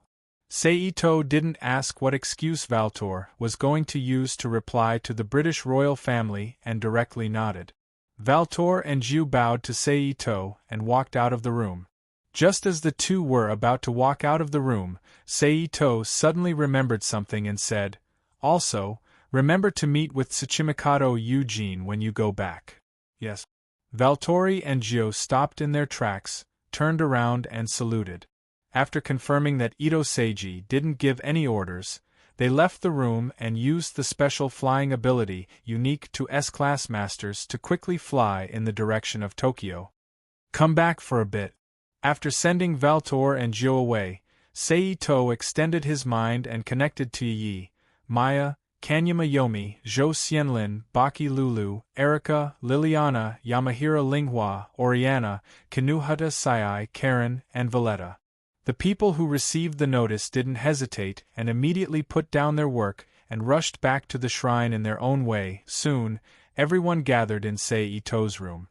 Seito didn't ask what excuse Valtor was going to use to reply to the British royal family and directly nodded. Valtor and Gio bowed to Seito and walked out of the room. Just as the two were about to walk out of the room, Seito suddenly remembered something and said, "Also, remember to meet with Tsuchimikado Eugene when you go back." "Yes." Valtori and Gio stopped in their tracks, turned around and saluted. After confirming that Itoseiji didn't give any orders, they left the room and used the special flying ability unique to S-Class Masters to quickly fly in the direction of Tokyo. "Come back for a bit." After sending Valtor and Gio away, Seito extended his mind and connected to Yi, Maya, Kanyama Yomi, Zhou Xianlin, Baki Lulu, Erika, Liliana, Yamahira Linghua, Oriana, Kinuhata Sai, Karen, and Valletta. The people who received the notice didn't hesitate and immediately put down their work and rushed back to the shrine in their own way. Soon, everyone gathered in Sei Ito's room.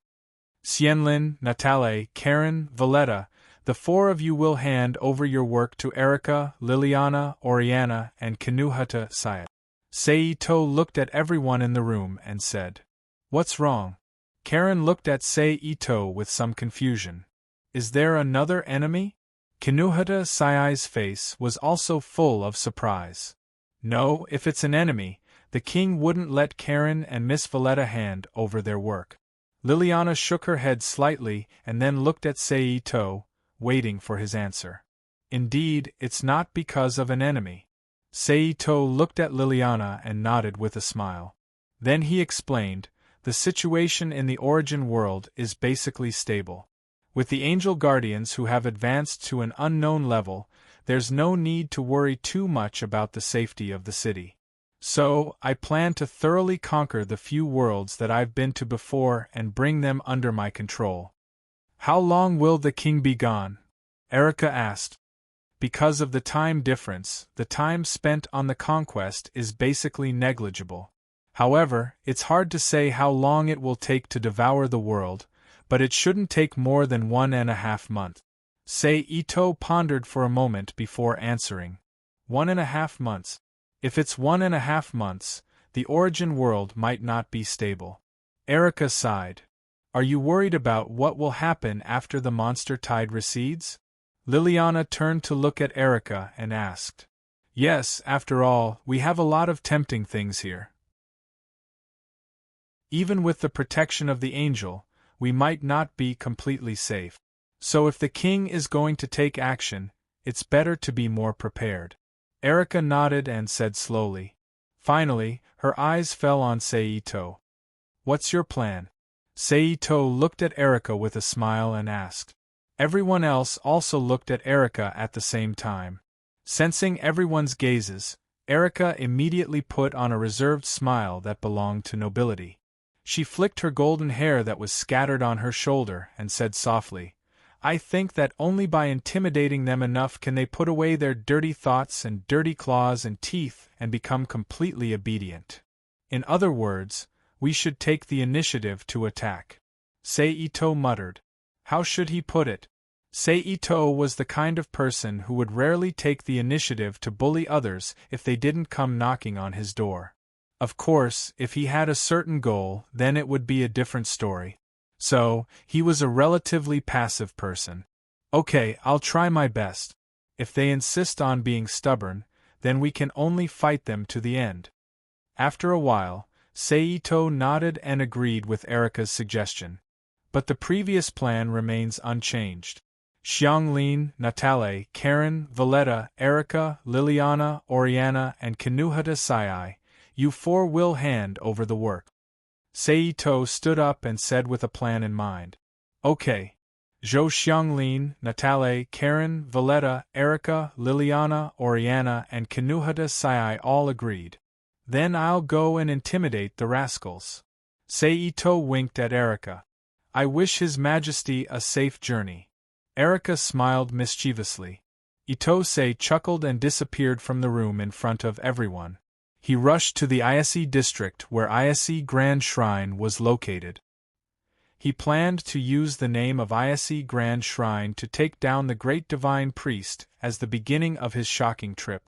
Xianlin, Natale, Karen, Valletta, the four of you will hand over your work to Erika, Liliana, Oriana, and Kinuhata Sai. Sei Ito looked at everyone in the room and said, "What's wrong?" Karen looked at Sei Ito with some confusion. "Is there another enemy?" Kinuhata Sai's face was also full of surprise. "No, if it's an enemy, the king wouldn't let Karen and Miss Valletta hand over their work." Liliana shook her head slightly and then looked at Sei Ito, waiting for his answer. "Indeed, it's not because of an enemy." Sei Ito looked at Liliana and nodded with a smile. Then he explained, "The situation in the origin world is basically stable. With the angel guardians who have advanced to an unknown level, there's no need to worry too much about the safety of the city. So, I plan to thoroughly conquer the few worlds that I've been to before and bring them under my control." "How long will the king be gone?" Erika asked. "Because of the time difference, the time spent on the conquest is basically negligible. However, it's hard to say how long it will take to devour the world, but it shouldn't take more than 1.5 months. Sei Ito pondered for a moment before answering. 1.5 months. If it's 1.5 months, the origin world might not be stable. Erika sighed. "Are you worried about what will happen after the monster tide recedes?" Liliana turned to look at Erika and asked. "Yes, after all, we have a lot of tempting things here. Even with the protection of the angel, we might not be completely safe. So if the king is going to take action, it's better to be more prepared." Erika nodded and said slowly. Finally, her eyes fell on Sei Ito. "What's your plan?" Sei Ito looked at Erika with a smile and asked. Everyone else also looked at Erika at the same time. Sensing everyone's gazes, Erika immediately put on a reserved smile that belonged to nobility. She flicked her golden hair that was scattered on her shoulder and said softly, "I think that only by intimidating them enough can they put away their dirty thoughts and dirty claws and teeth and become completely obedient. In other words, we should take the initiative to attack." Sei Ito muttered. How should he put it? Sei Ito was the kind of person who would rarely take the initiative to bully others if they didn't come knocking on his door. Of course, if he had a certain goal, then it would be a different story. So, he was a relatively passive person. "Okay, I'll try my best. If they insist on being stubborn, then we can only fight them to the end." After a while, Sei Ito nodded and agreed with Erika's suggestion. But the previous plan remains unchanged. Xianglin, Natale, Karen, Valletta, Erika, Liliana, Oriana, and Kinuhata Sai, you four will hand over the work. Sei Ito stood up and said with a plan in mind. "Okay." Zhou Xianglin, Natale, Karen, Valletta, Erika, Liliana, Oriana, and Kinuhata Sai all agreed. "Then I'll go and intimidate the rascals." Sei Ito winked at Erika. "I wish His Majesty a safe journey." Erika smiled mischievously. Ito-sei chuckled and disappeared from the room in front of everyone. He rushed to the Ise district where Ise Grand Shrine was located. He planned to use the name of Ise Grand Shrine to take down the Great Divine Priest as the beginning of his shocking trip.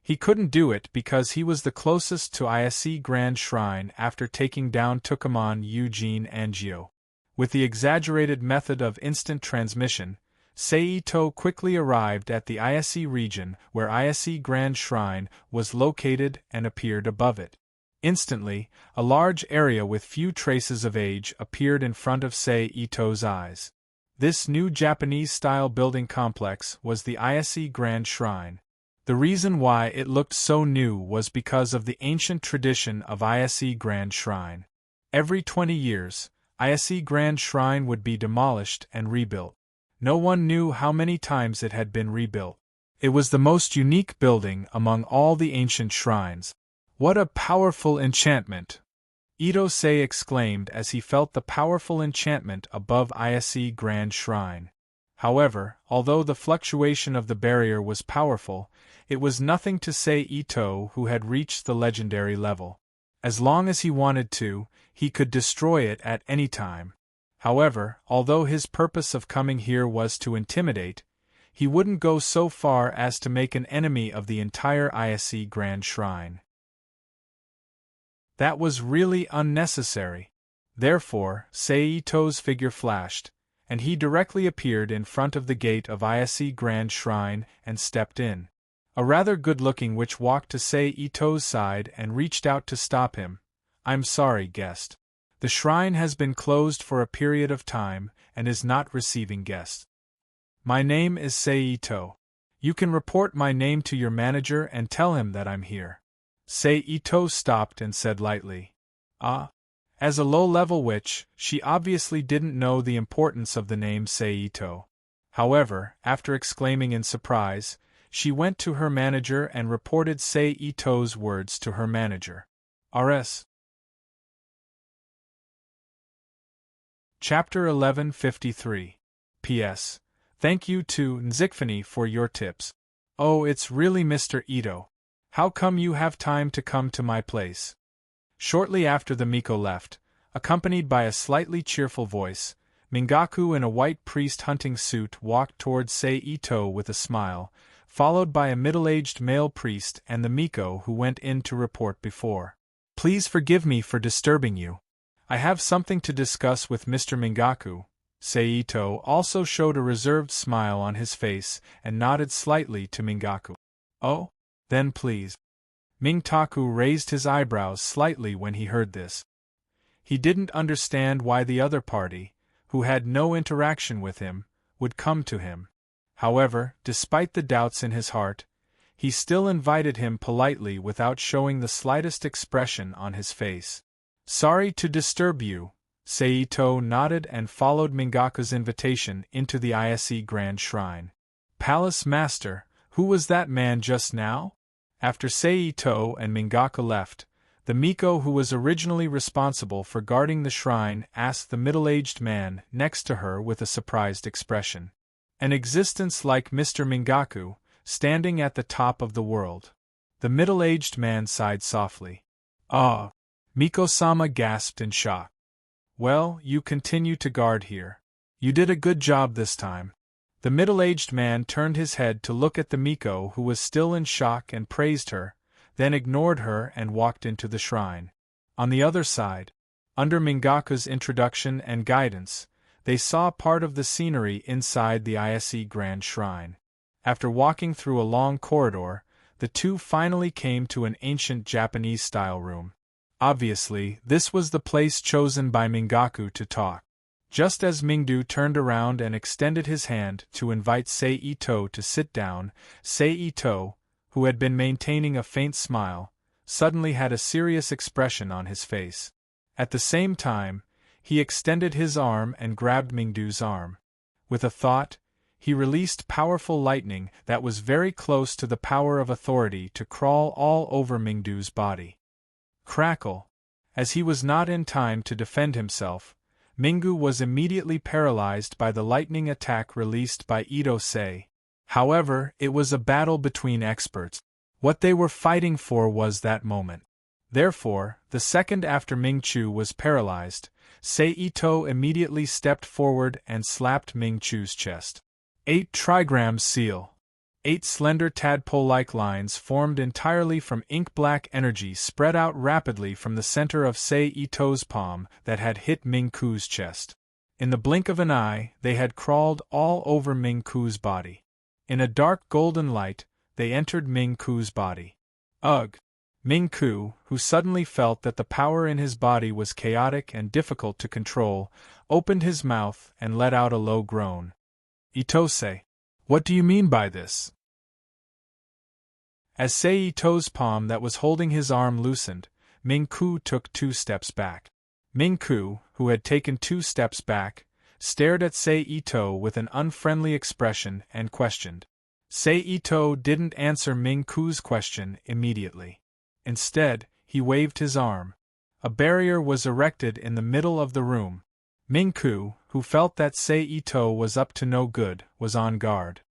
He couldn't do it because he was the closest to Ise Grand Shrine after taking down Tucumon Eugene Angio. With the exaggerated method of instant transmission, Sei Ito quickly arrived at the Ise region where Ise Grand Shrine was located and appeared above it. Instantly, a large area with few traces of age appeared in front of Sei Ito's eyes. This new Japanese-style building complex was the Ise Grand Shrine. The reason why it looked so new was because of the ancient tradition of Ise Grand Shrine. Every 20 years, Ise Grand Shrine would be demolished and rebuilt. No one knew how many times it had been rebuilt. It was the most unique building among all the ancient shrines. What a powerful enchantment! Ito-sei exclaimed as he felt the powerful enchantment above Ise Grand Shrine. However, although the fluctuation of the barrier was powerful, it was nothing to Ito, who had reached the legendary level. As long as he wanted to, he could destroy it at any time. However, although his purpose of coming here was to intimidate, he wouldn't go so far as to make an enemy of the entire Ise Grand Shrine. That was really unnecessary. Therefore, Ito's figure flashed, and he directly appeared in front of the gate of Ise Grand Shrine and stepped in. A rather good-looking witch walked to Ito's side and reached out to stop him. "I'm sorry, guest. The shrine has been closed for a period of time and is not receiving guests. My name is Ito. You can report my name to your manager and tell him that I'm here." Ito stopped and said lightly, "Ah." As a low-level witch, she obviously didn't know the importance of the name Ito. However, after exclaiming in surprise, she went to her manager and reported Ito's words to her manager. Rs. Chapter 1153. P.S. Thank you to Nzikfani for your tips. Oh, it's really Mr. Ito. How come you have time to come to my place? Shortly after the Miko left, accompanied by a slightly cheerful voice, Mingaku in a white priest hunting suit walked towards Ito with a smile, followed by a middle-aged male priest and the Miko who went in to report before. "Please forgive me for disturbing you. I have something to discuss with Mr. Mingaku." Ito also showed a reserved smile on his face and nodded slightly to Mingaku. "Oh? Then please." Mingtaku raised his eyebrows slightly when he heard this. He didn't understand why the other party, who had no interaction with him, would come to him. However, despite the doubts in his heart, he still invited him politely without showing the slightest expression on his face. "Sorry to disturb you." Ito nodded and followed Mingaku's invitation into the Ise Grand Shrine. "Palace Master, who was that man just now?" After Ito and Mingaku left, the Miko who was originally responsible for guarding the shrine asked the middle-aged man next to her with a surprised expression. "An existence like Mr. Mingaku, standing at the top of the world." The middle-aged man sighed softly. "Ah!" Miko-sama gasped in shock. "Well, you continue to guard here. You did a good job this time." The middle-aged man turned his head to look at the Miko who was still in shock and praised her, then ignored her and walked into the shrine. On the other side, under Mingaku's introduction and guidance, they saw part of the scenery inside the Ise Grand Shrine. After walking through a long corridor, the two finally came to an ancient Japanese-style room. Obviously, this was the place chosen by Mingaku to talk. Just as Mingdu turned around and extended his hand to invite Ito to sit down, Ito, who had been maintaining a faint smile, suddenly had a serious expression on his face. At the same time, he extended his arm and grabbed Mingdu's arm. With a thought, he released powerful lightning that was very close to the power of authority to crawl all over Mingdu's body. Crackle! As he was not in time to defend himself, Mingu was immediately paralyzed by the lightning attack released by Ito-sei. However, it was a battle between experts. What they were fighting for was that moment. Therefore, the second after Ming-Chu was paralyzed, Ito immediately stepped forward and slapped Ming-Chu's chest. 8 trigram seal. 8 slender tadpole-like lines formed entirely from ink-black energy spread out rapidly from the center of Ito's palm that had hit Ming-Ku's chest. In the blink of an eye, they had crawled all over Ming-Ku's body. In a dark golden light, they entered Ming-Ku's body. Ugh! Ming-Ku, who suddenly felt that the power in his body was chaotic and difficult to control, opened his mouth and let out a low groan. "Ito-sei, what do you mean by this?" As Ito's palm that was holding his arm loosened, Ming-Ku took 2 steps back. Ming-Ku, who had taken 2 steps back, stared at Ito with an unfriendly expression and questioned. Ito didn't answer Ming-Ku's question immediately. Instead, he waved his arm. A barrier was erected in the middle of the room. Mingku, who felt that Sei-Ito was up to no good, was on guard.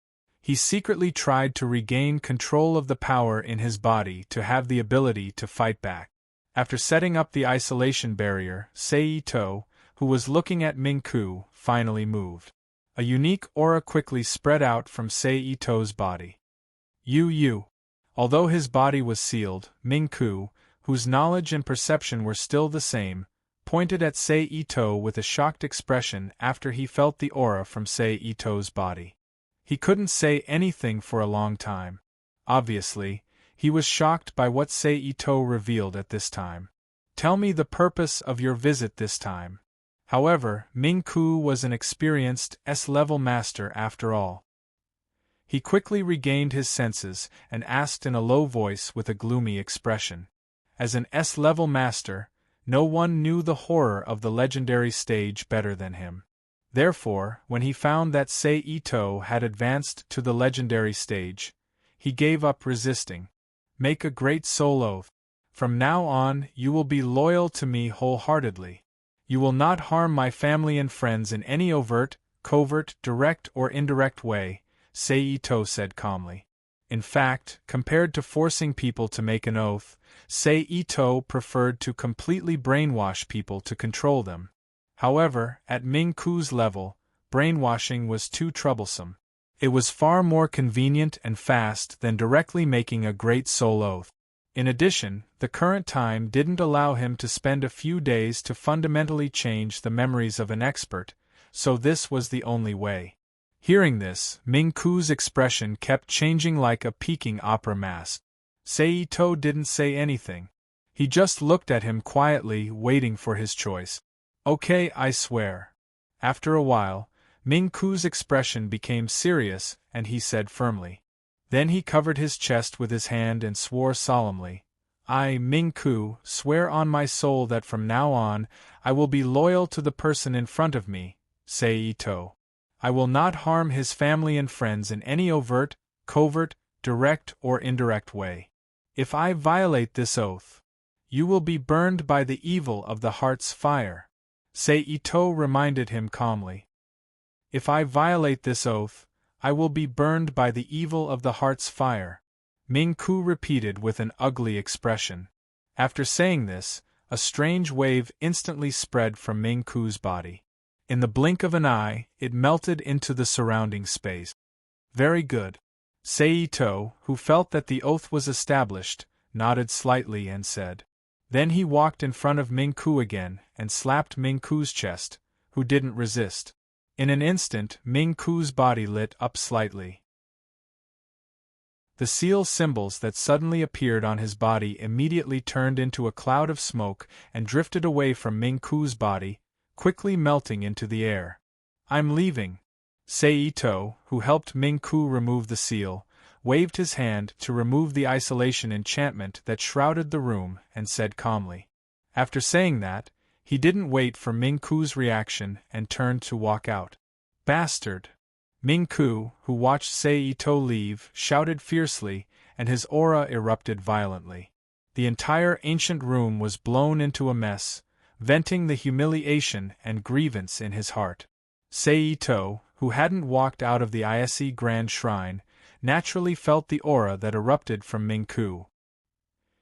He secretly tried to regain control of the power in his body to have the ability to fight back. After setting up the isolation barrier, Sei-Ito, who was looking at Mingku, finally moved. A unique aura quickly spread out from Sei-Ito's body. Although his body was sealed, Mingku, whose knowledge and perception were still the same, pointed at Sei-Ito with a shocked expression after he felt the aura from Sei-Ito's body. He couldn't say anything for a long time. Obviously, he was shocked by what Sei-Ito revealed at this time. "Tell me the purpose of your visit this time." However, Mingku was an experienced S-level master after all. He quickly regained his senses and asked in a low voice with a gloomy expression. As an S-level master, no one knew the horror of the legendary stage better than him. Therefore, when he found that Sei-Ito had advanced to the legendary stage, he gave up resisting. "Make a great soul oath. From now on, you will be loyal to me wholeheartedly. You will not harm my family and friends in any overt, covert, direct or indirect way," Sei-Ito said calmly. In fact, compared to forcing people to make an oath, Sei-Ito preferred to completely brainwash people to control them. However, at Mingku's level, brainwashing was too troublesome. It was far more convenient and fast than directly making a great soul oath. In addition, the current time didn't allow him to spend a few days to fundamentally change the memories of an expert, so this was the only way. Hearing this, Mingku's expression kept changing like a Peking opera mask. Sei-Ito didn't say anything. He just looked at him quietly, waiting for his choice. "Okay, I swear." After a while, Mingku's expression became serious, and he said firmly. Then he covered his chest with his hand and swore solemnly. "I, Mingku, swear on my soul that from now on, I will be loyal to the person in front of me, Sei-Ito. I will not harm his family and friends in any overt, covert, direct or indirect way. If I violate this oath, you will be burned by the evil of the heart's fire," Sei-Ito reminded him calmly. "If I violate this oath, I will be burned by the evil of the heart's fire," Mingku repeated with an ugly expression. After saying this, a strange wave instantly spread from Mingku's body. In the blink of an eye, it melted into the surrounding space. "Very good." Sei-Ito, who felt that the oath was established, nodded slightly and said. Then he walked in front of Mingku again and slapped Mingku's chest, who didn't resist. In an instant, Mingku's body lit up slightly. The seal symbols that suddenly appeared on his body immediately turned into a cloud of smoke and drifted away from Mingku's body, quickly melting into the air. "I'm leaving." Sei-Ito, who helped Mingku remove the seal, waved his hand to remove the isolation enchantment that shrouded the room and said calmly. After saying that, he didn't wait for Mingku's reaction and turned to walk out. "Bastard!" Mingku, who watched Sei-Ito leave, shouted fiercely, and his aura erupted violently. The entire ancient room was blown into a mess, venting the humiliation and grievance in his heart. Sei-Ito, who hadn't walked out of the Ise Grand Shrine, naturally felt the aura that erupted from Mingku.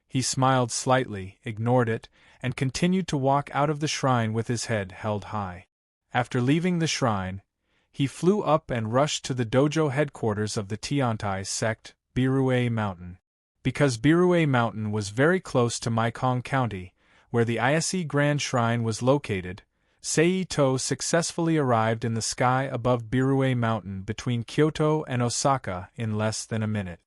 He smiled slightly, ignored it, and continued to walk out of the shrine with his head held high. After leaving the shrine, he flew up and rushed to the dojo headquarters of the Tiantai sect, Birue Mountain. Because Birue Mountain was very close to Mekong County, where the Ise Grand Shrine was located, Sei-Ito successfully arrived in the sky above Birue Mountain between Kyoto and Osaka in less than a minute.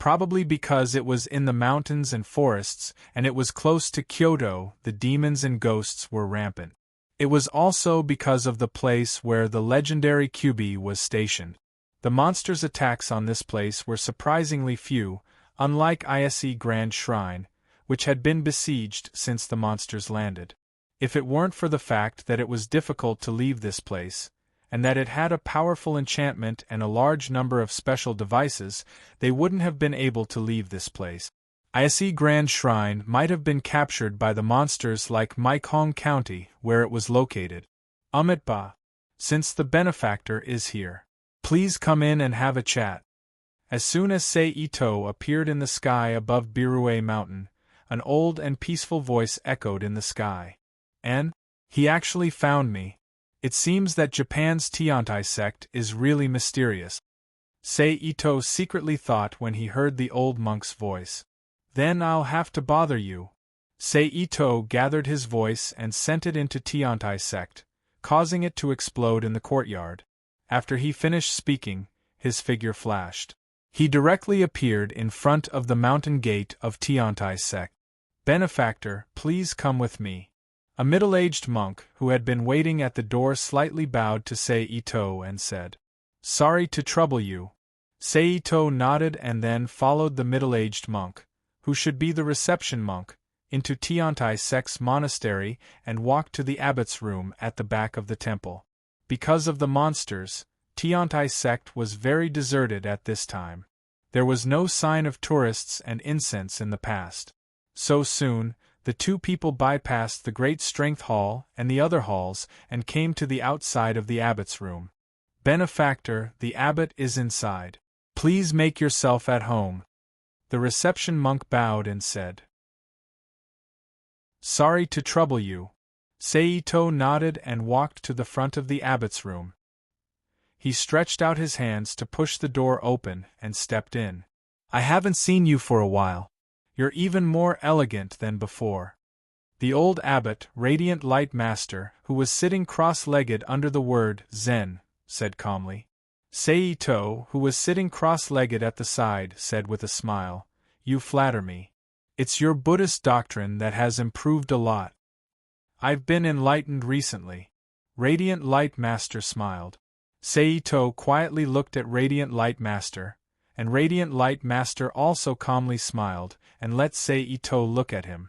Probably because it was in the mountains and forests and it was close to Kyoto, the demons and ghosts were rampant. It was also because of the place where the legendary Kyubi was stationed. The monsters' attacks on this place were surprisingly few, unlike Ise Grand Shrine, which had been besieged since the monsters landed. If it weren't for the fact that it was difficult to leave this place, and that it had a powerful enchantment and a large number of special devices, they wouldn't have been able to leave this place. Iasi Grand Shrine might have been captured by the monsters like Mekong County, where it was located. Ba. Since the benefactor is here, please come in and have a chat. As soon as Sei Ito appeared in the sky above Birue Mountain, an old and peaceful voice echoed in the sky. And he actually found me. It seems that Japan's Tiantai sect is really mysterious. Sei Ito secretly thought when he heard the old monk's voice. Then I'll have to bother you. Sei Ito gathered his voice and sent it into Tiantai sect, causing it to explode in the courtyard. After he finished speaking, his figure flashed. He directly appeared in front of the mountain gate of Tiantai sect. Benefactor, please come with me. A middle-aged monk who had been waiting at the door slightly bowed to Sei Ito and said, Sorry to trouble you. Sei Ito nodded and then followed the middle-aged monk, who should be the reception monk, into Tiantai sect's monastery and walked to the abbot's room at the back of the temple. Because of the monsters, Tiantai sect was very deserted at this time. There was no sign of tourists and incense in the past. So soon, the two people bypassed the Great Strength Hall and the other halls and came to the outside of the abbot's room. Benefactor, the abbot is inside. Please make yourself at home. The reception monk bowed and said, Sorry to trouble you. Sei Ito nodded and walked to the front of the abbot's room. He stretched out his hands to push the door open and stepped in. I haven't seen you for a while. You're even more elegant than before. The old abbot, Radiant Light Master, who was sitting cross-legged under the word Zen, said calmly. Sei Ito, who was sitting cross-legged at the side, said with a smile, You flatter me. It's your Buddhist doctrine that has improved a lot. I've been enlightened recently. Radiant Light Master smiled. Sei Ito quietly looked at Radiant Light Master, and Radiant Light Master also calmly smiled and let Sei Ito look at him.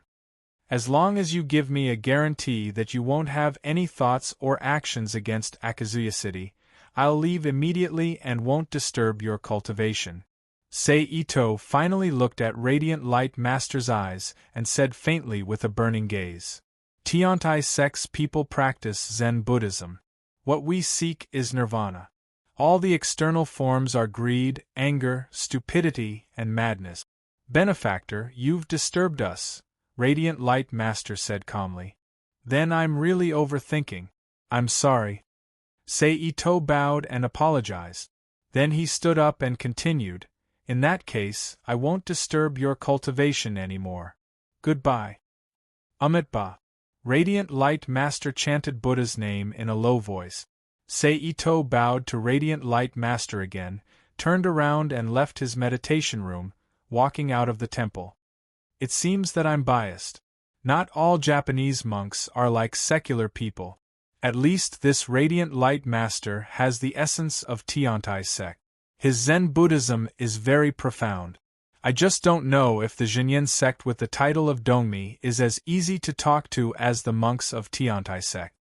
As long as you give me a guarantee that you won't have any thoughts or actions against Akazuya City, I'll leave immediately and won't disturb your cultivation. Sei Ito finally looked at Radiant Light Master's eyes and said faintly with a burning gaze, Tiantai sect's people practice Zen Buddhism. What we seek is nirvana. All the external forms are greed, anger, stupidity, and madness. Benefactor, you've disturbed us, Radiant Light Master said calmly. Then I'm really overthinking. I'm sorry. Sei Ito bowed and apologized. Then he stood up and continued, In that case, I won't disturb your cultivation anymore. Goodbye. Ba. Radiant Light Master chanted Buddha's name in a low voice. Sei Ito bowed to Radiant Light Master again, turned around and left his meditation room, walking out of the temple. It seems that I'm biased. Not all Japanese monks are like secular people. At least this Radiant Light Master has the essence of Tiantai sect. His Zen Buddhism is very profound. I just don't know if the Jinyin sect with the title of Dongmi is as easy to talk to as the monks of Tiantai sect.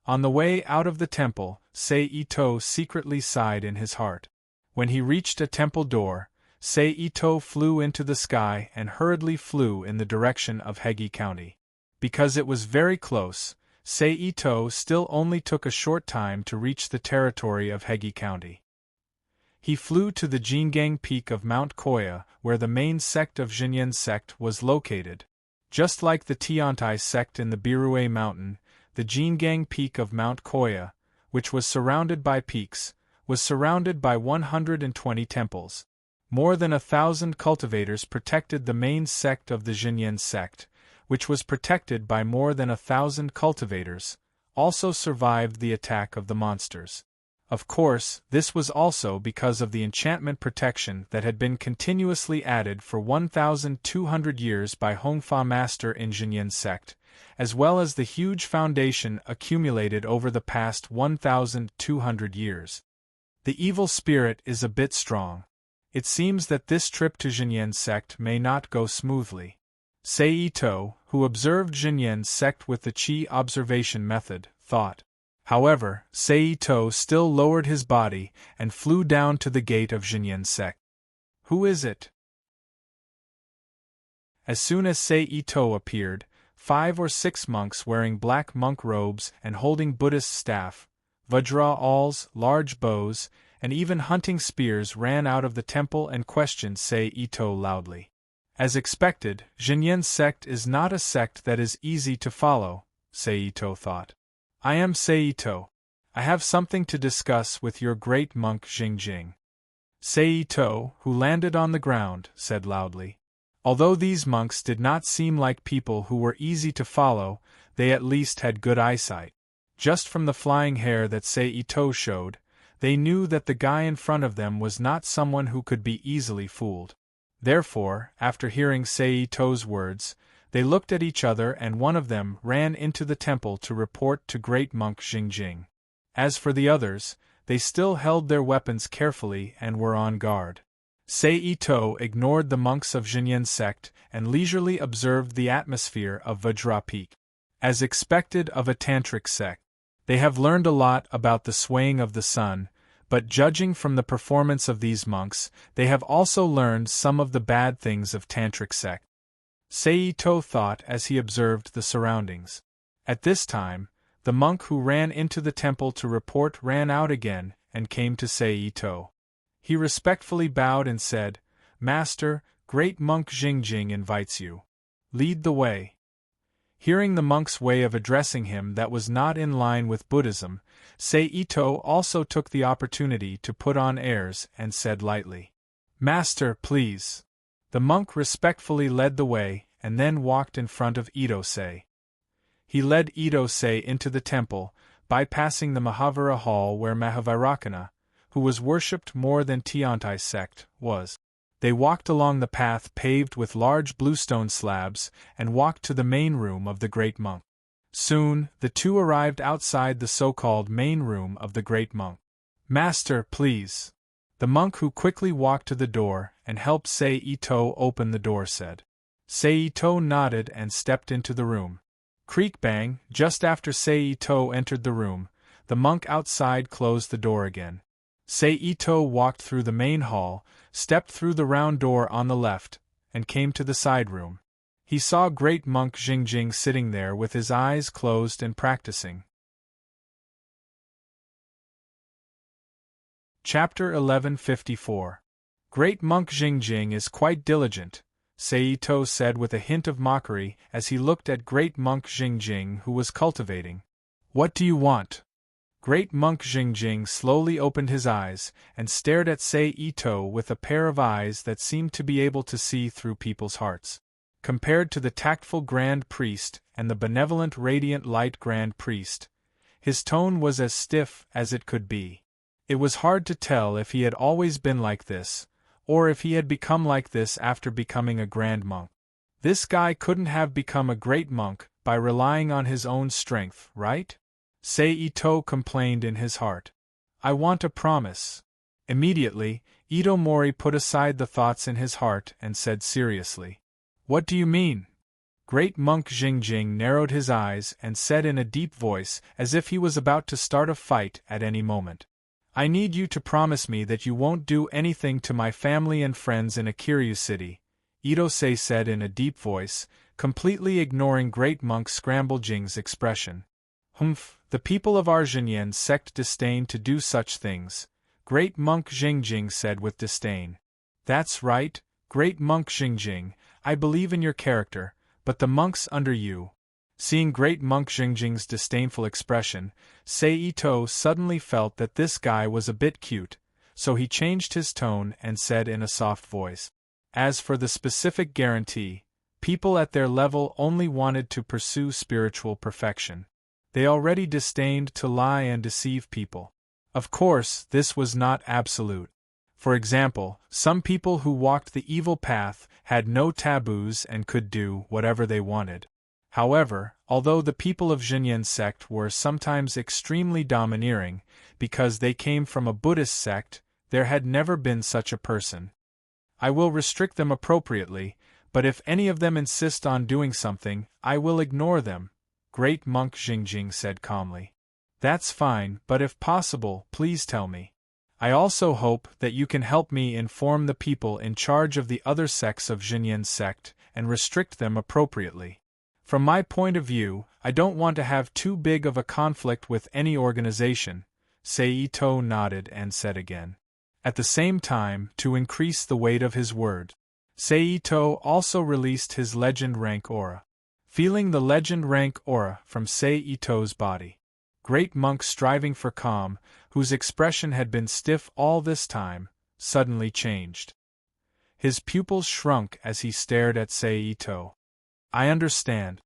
On the way out of the temple, Sei Ito secretly sighed in his heart. When he reached a temple door, Sei Ito flew into the sky and hurriedly flew in the direction of Hegi County. Because it was very close, Sei Ito still only took a short time to reach the territory of Hegi County. He flew to the Jingang Peak of Mount Koya, where the main sect of Jinyin sect was located. Just like the Tiantai sect in the Birue Mountain, the Jingang Peak of Mount Koya, which was surrounded by peaks, was surrounded by 120 temples. More than 1,000 cultivators protected the main sect of the Jinyin sect, which was protected by more than 1,000 cultivators, also survived the attack of the monsters. Of course, this was also because of the enchantment protection that had been continuously added for 1,200 years by Hongfa Master in Jinyin sect, as well as the huge foundation accumulated over the past 1,200 years. The evil spirit is a bit strong. It seems that this trip to Jinyin sect may not go smoothly. Sei Ito, who observed Jinyin sect with the Qi observation method, thought. However, Sei Ito still lowered his body and flew down to the gate of Jinyin sect. Who is it? As soon as Sei Ito appeared, 5 or 6 monks wearing black monk robes and holding Buddhist staff, vajra awls, large bows, and even hunting spears ran out of the temple and questioned Sei Ito loudly. As expected, Jinyen sect is not a sect that is easy to follow, Sei Ito thought. I am Sei Ito. I have something to discuss with your great monk Jingjing. Sei Ito, who landed on the ground, said loudly. Although these monks did not seem like people who were easy to follow, they at least had good eyesight. Just from the flying hair that Sei Ito showed, they knew that the guy in front of them was not someone who could be easily fooled. Therefore, after hearing Sei Ito's words, they looked at each other and one of them ran into the temple to report to Great Monk Jingjing. As for the others, they still held their weapons carefully and were on guard. Sei Ito ignored the monks of Jinyen sect and leisurely observed the atmosphere of Vajra Peak. As expected of a tantric sect, they have learned a lot about the swaying of the sun, but judging from the performance of these monks, they have also learned some of the bad things of tantric sect. Sei Ito thought as he observed the surroundings. At this time, the monk who ran into the temple to report ran out again and came to Sei Ito. He respectfully bowed and said, "Master, Great Monk Jingjing invites you. Lead the way." Hearing the monk's way of addressing him that was not in line with Buddhism, Sei Ito also took the opportunity to put on airs and said lightly, "Master, please." The monk respectfully led the way and then walked in front of Ito-sei. He led Ito-sei into the temple, bypassing the Mahavira hall where Mahavairakana, who was worshipped more than Tiantai sect, was. They walked along the path paved with large bluestone slabs and walked to the main room of the great monk. Soon, the two arrived outside the so-called main room of the great monk. "Master, please." The monk who quickly walked to the door and helped Sei Ito open the door said. Sei Ito nodded and stepped into the room. Creak bang, just after Sei Ito entered the room, the monk outside closed the door again. Sei Ito walked through the main hall, stepped through the round door on the left, and came to the side room. He saw Great Monk Jingjing sitting there with his eyes closed and practicing. Chapter 1154. Great Monk Jingjing is quite diligent, Sei Ito said with a hint of mockery as he looked at Great Monk Jingjing who was cultivating. "What do you want?" Great Monk Jingjing slowly opened his eyes and stared at Sei Ito with a pair of eyes that seemed to be able to see through people's hearts. Compared to the tactful Grand Priest and the benevolent Radiant Light Grand Priest, his tone was as stiff as it could be. It was hard to tell if he had always been like this, or if he had become like this after becoming a Grand Monk. This guy couldn't have become a great monk by relying on his own strength, right? Sei Ito complained in his heart. "I want a promise." Immediately, Ito Mori put aside the thoughts in his heart and said seriously, "What do you mean?" Great Monk Jingjing narrowed his eyes and said in a deep voice as if he was about to start a fight at any moment. "I need you to promise me that you won't do anything to my family and friends in Akiryu City," Ito-sei said in a deep voice, completely ignoring Great Monk Scramble-jing's expression. "Humph, the people of our Jinyen sect disdain to do such things," Great Monk Jingjing said with disdain. "That's right, Great Monk Jingjing, I believe in your character, but the monks under you." Seeing Great Monk Jingjing's disdainful expression, Sei Ito suddenly felt that this guy was a bit cute, so he changed his tone and said in a soft voice, "As for the specific guarantee, people at their level only wanted to pursue spiritual perfection. They already disdained to lie and deceive people. Of course, this was not absolute. For example, some people who walked the evil path had no taboos and could do whatever they wanted. However, although the people of Jinyen sect were sometimes extremely domineering, because they came from a Buddhist sect, there had never been such a person. I will restrict them appropriately, but if any of them insist on doing something, I will ignore them," Great Monk Jingjing said calmly. "That's fine, but if possible, please tell me. I also hope that you can help me inform the people in charge of the other sects of Jinyen sect and restrict them appropriately. From my point of view, I don't want to have too big of a conflict with any organization, Seito nodded and said again. At the same time, to increase the weight of his word, Seito also released his legend rank aura. Feeling the legend rank aura from Seito's body, Great Monk, striving for calm, whose expression had been stiff all this time, suddenly changed. His pupils shrunk as he stared at Seito. I understand.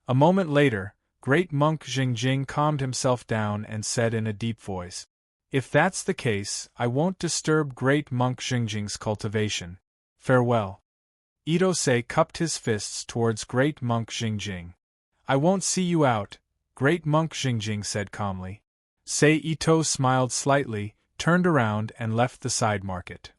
A moment later, Great Monk Jingjing calmed himself down and said in a deep voice, if that's the case, I won't disturb Great Monk Jingjing's cultivation. Farewell. Itose cupped his fists towards Great Monk Jingjing. I won't see you out, Great Monk Jingjing said calmly. Seito smiled slightly, turned around and left the side market.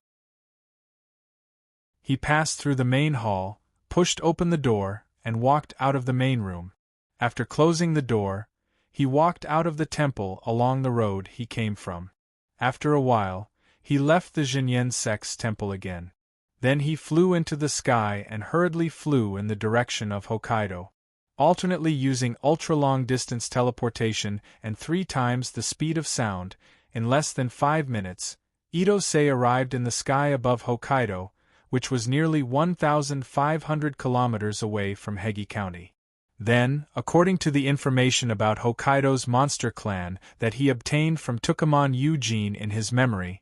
He passed through the main hall, pushed open the door, and walked out of the main room. After closing the door, he walked out of the temple along the road he came from. After a while, he left the Jinyen Sex temple again. Then he flew into the sky and hurriedly flew in the direction of Hokkaido. Alternately using ultra-long-distance teleportation and 3 times the speed of sound, in less than 5 minutes, Itose arrived in the sky above Hokkaido, which was nearly 1,500 kilometers away from Hegi County. Then, according to the information about Hokkaido's monster clan that he obtained from Tukumon Eugene in his memory,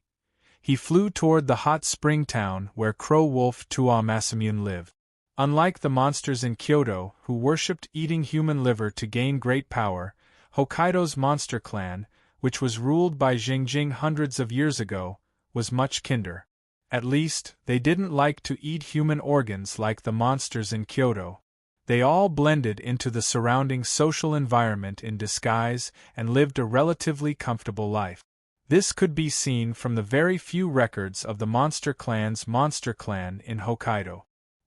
he flew toward the hot spring town where Crow Wolf Tua Masamune lived. Unlike the monsters in Kyoto, who worshipped eating human liver to gain great power, Hokkaido's monster clan, which was ruled by Jingjing hundreds of years ago, was much kinder. At least, they didn't like to eat human organs like the monsters in Kyoto. They all blended into the surrounding social environment in disguise and lived a relatively comfortable life. This could be seen from the very few records of the Monster Clan's Monster Clan in Hokkaido.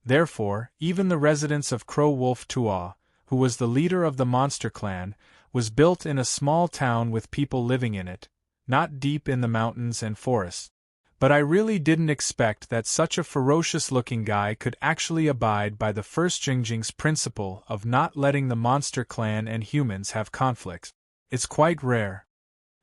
Therefore, even the residence of Crow Wolf Tua, who was the leader of the Monster Clan, was built in a small town with people living in it, not deep in the mountains and forests. But I really didn't expect that such a ferocious-looking guy could actually abide by the first Jingjing's principle of not letting the Monster Clan and humans have conflicts. It's quite rare.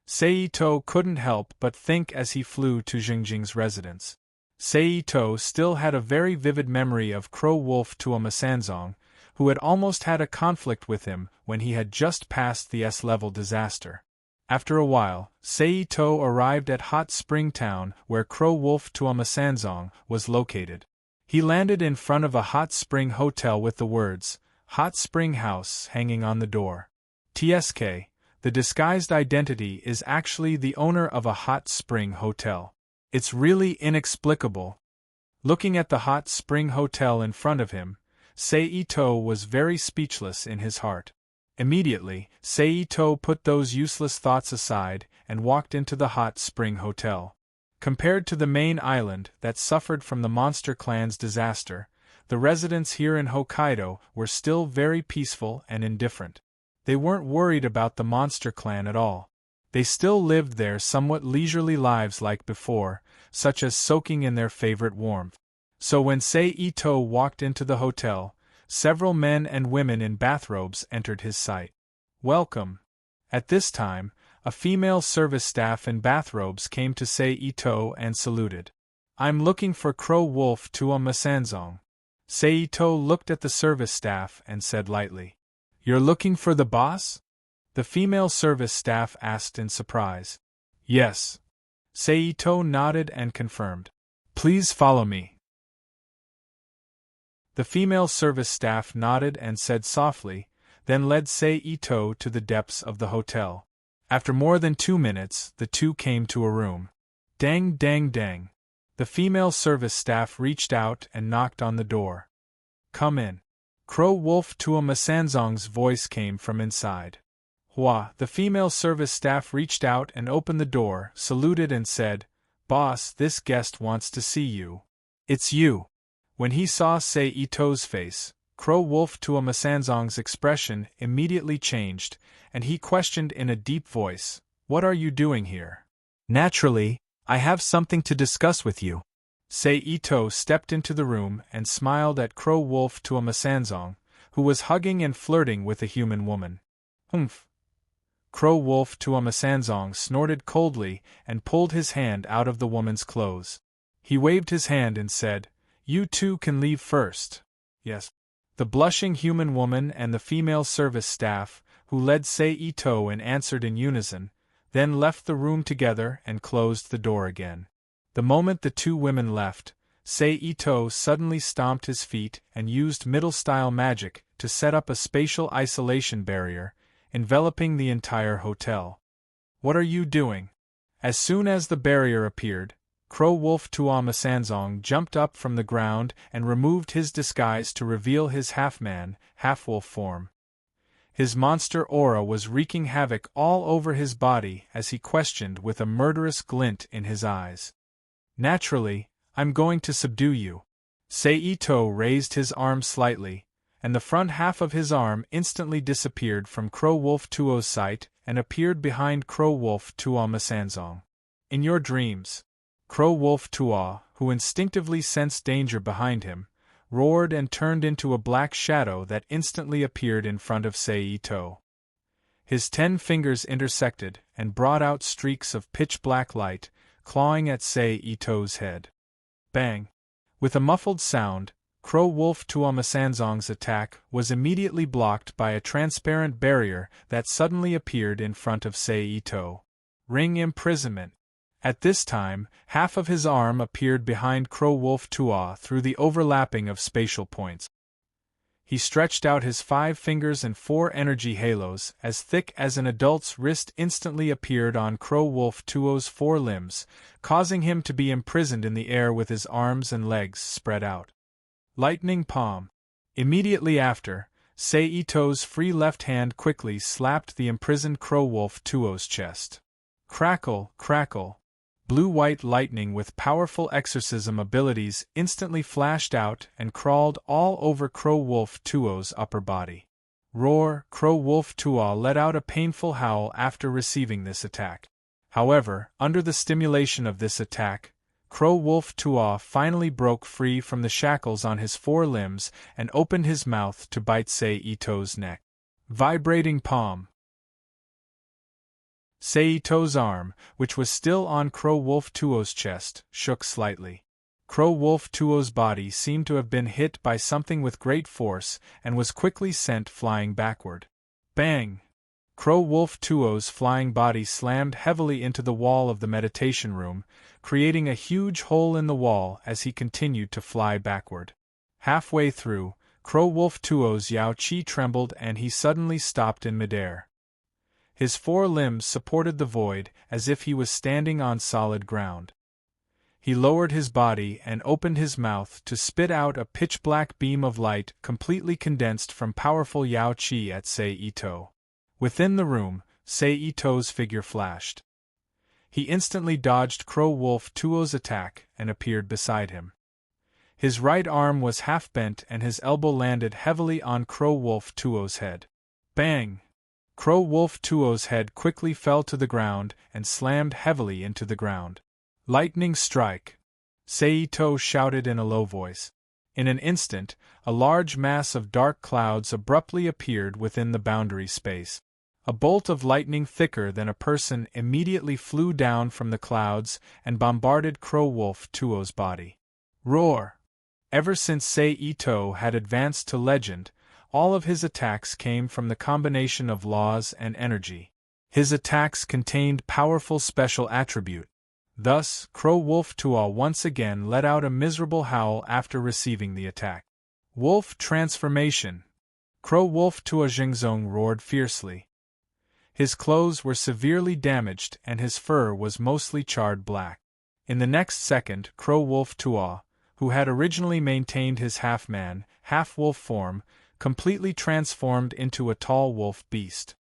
Seito couldn't help but think as he flew to Jingjing's residence. Seito still had a very vivid memory of Crow Wolf Tua Masanzong, who had almost had a conflict with him when he had just passed the S-level disaster. After a while, Seito arrived at Hot Spring Town where Crow Wolf Tua Masanzong was located. He landed in front of a hot spring hotel with the words, Hot Spring House, hanging on the door. TSK, the disguised identity is actually the owner of a hot spring hotel. It's really inexplicable. Looking at the hot spring hotel in front of him, Seito was very speechless in his heart. Immediately, Seito put those useless thoughts aside and walked into the hot spring hotel. Compared to the main island that suffered from the Monster Clan's disaster, the residents here in Hokkaido were still very peaceful and indifferent. They weren't worried about the Monster Clan at all. They still lived their somewhat leisurely lives like before, such as soaking in their favorite warmth. So when Seito walked into the hotel, several men and women in bathrobes entered his sight. Welcome. At this time, a female service staff in bathrobes came to Seito and saluted. I'm looking for Crow Wolf Tua Masanzong. Seito looked at the service staff and said lightly, You're looking for the boss? The female service staff asked in surprise. Yes. Seito nodded and confirmed. Please follow me. The female service staff nodded and said softly, then led Seito to the depths of the hotel. After more than 2 minutes, the two came to a room. Dang dang dang. The female service staff reached out and knocked on the door. Come in. Crow Wolf Tua Masanzong's voice came from inside. Hua, the female service staff reached out and opened the door, saluted and said, Boss, this guest wants to see you. It's you. When he saw Seito's face, Crow Wolf Tua Masanzong's expression immediately changed, and he questioned in a deep voice, What are you doing here? Naturally, I have something to discuss with you. Ito stepped into the room and smiled at Crow Wolf Tuamasanzong, who was hugging and flirting with a human woman. Humph! Crow Wolf Tuamasanzong snorted coldly and pulled his hand out of the woman's clothes. He waved his hand and said, "You two can leave first." Yes. The blushing human woman and the female service staff, who led Ito and answered in unison, then left the room together and closed the door again. The moment the two women left, Ito suddenly stomped his feet and used middle-style magic to set up a spatial isolation barrier, enveloping the entire hotel. "What are you doing?" As soon as the barrier appeared, Crow Wolf Tuamasanzong jumped up from the ground and removed his disguise to reveal his half-man, half-wolf form. His monster aura was wreaking havoc all over his body as he questioned with a murderous glint in his eyes. "Naturally, I'm going to subdue you." Ito raised his arm slightly, and the front half of his arm instantly disappeared from Crow Wolf Tuo's sight and appeared behind Crow Wolf Tuamasanzong. In your dreams, Crow Wolf Tuo, who instinctively sensed danger behind him, roared and turned into a black shadow that instantly appeared in front of Ito. His 10 fingers intersected and brought out streaks of pitch-black light, clawing at Ito's head. Bang! With a muffled sound, Crow Wolf Tuamasanzong's attack was immediately blocked by a transparent barrier that suddenly appeared in front of Ito. Ring imprisonment. At this time, half of his arm appeared behind Crow Wolf Tuo through the overlapping of spatial points. He stretched out his 5 fingers and 4 energy halos, as thick as an adult's wrist, instantly appeared on Crow Wolf Tuo's 4 limbs, causing him to be imprisoned in the air with his arms and legs spread out. Lightning palm. Immediately after, Ito's free left hand quickly slapped the imprisoned Crow Wolf Tuo's chest. Crackle, crackle. Blue-white lightning with powerful exorcism abilities instantly flashed out and crawled all over Crow Wolf Tuo's upper body. Roar! Crow Wolf Tuo let out a painful howl after receiving this attack. However, under the stimulation of this attack, Crow Wolf Tuo finally broke free from the shackles on his 4 limbs and opened his mouth to bite Ito's neck. Vibrating palm. Ito's arm, which was still on Crow Wolf Tuo's chest, shook slightly. Crow Wolf Tuo's body seemed to have been hit by something with great force and was quickly sent flying backward. Bang! Crow Wolf Tuo's flying body slammed heavily into the wall of the meditation room, creating a huge hole in the wall as he continued to fly backward. Halfway through, Crow Wolf Tuo's Yao Qi trembled and he suddenly stopped in midair. His 4 limbs supported the void as if he was standing on solid ground. He lowered his body and opened his mouth to spit out a pitch-black beam of light completely condensed from powerful Yao Qi at Ito. Within the room, Ito's figure flashed. He instantly dodged Crow Wolf Tuo's attack and appeared beside him. His right arm was half bent and his elbow landed heavily on Crow Wolf Tuo's head. Bang! Crow Wolf Tuo's head quickly fell to the ground and slammed heavily into the ground. Lightning strike! Ito shouted in a low voice. In an instant, a large mass of dark clouds abruptly appeared within the boundary space. A bolt of lightning thicker than a person immediately flew down from the clouds and bombarded Crow Wolf Tuo's body. Roar! Ever since Ito had advanced to legend, all of his attacks came from the combination of laws and energy. His attacks contained powerful special attribute. Thus, Crow Wolf Tuo once again let out a miserable howl after receiving the attack. Wolf transformation! Crow Wolf Tuo Jingzong roared fiercely. His clothes were severely damaged and his fur was mostly charred black. In the next second, Crow Wolf Tuo, who had originally maintained his half-man, half-wolf form, completely transformed into a tall wolf beast.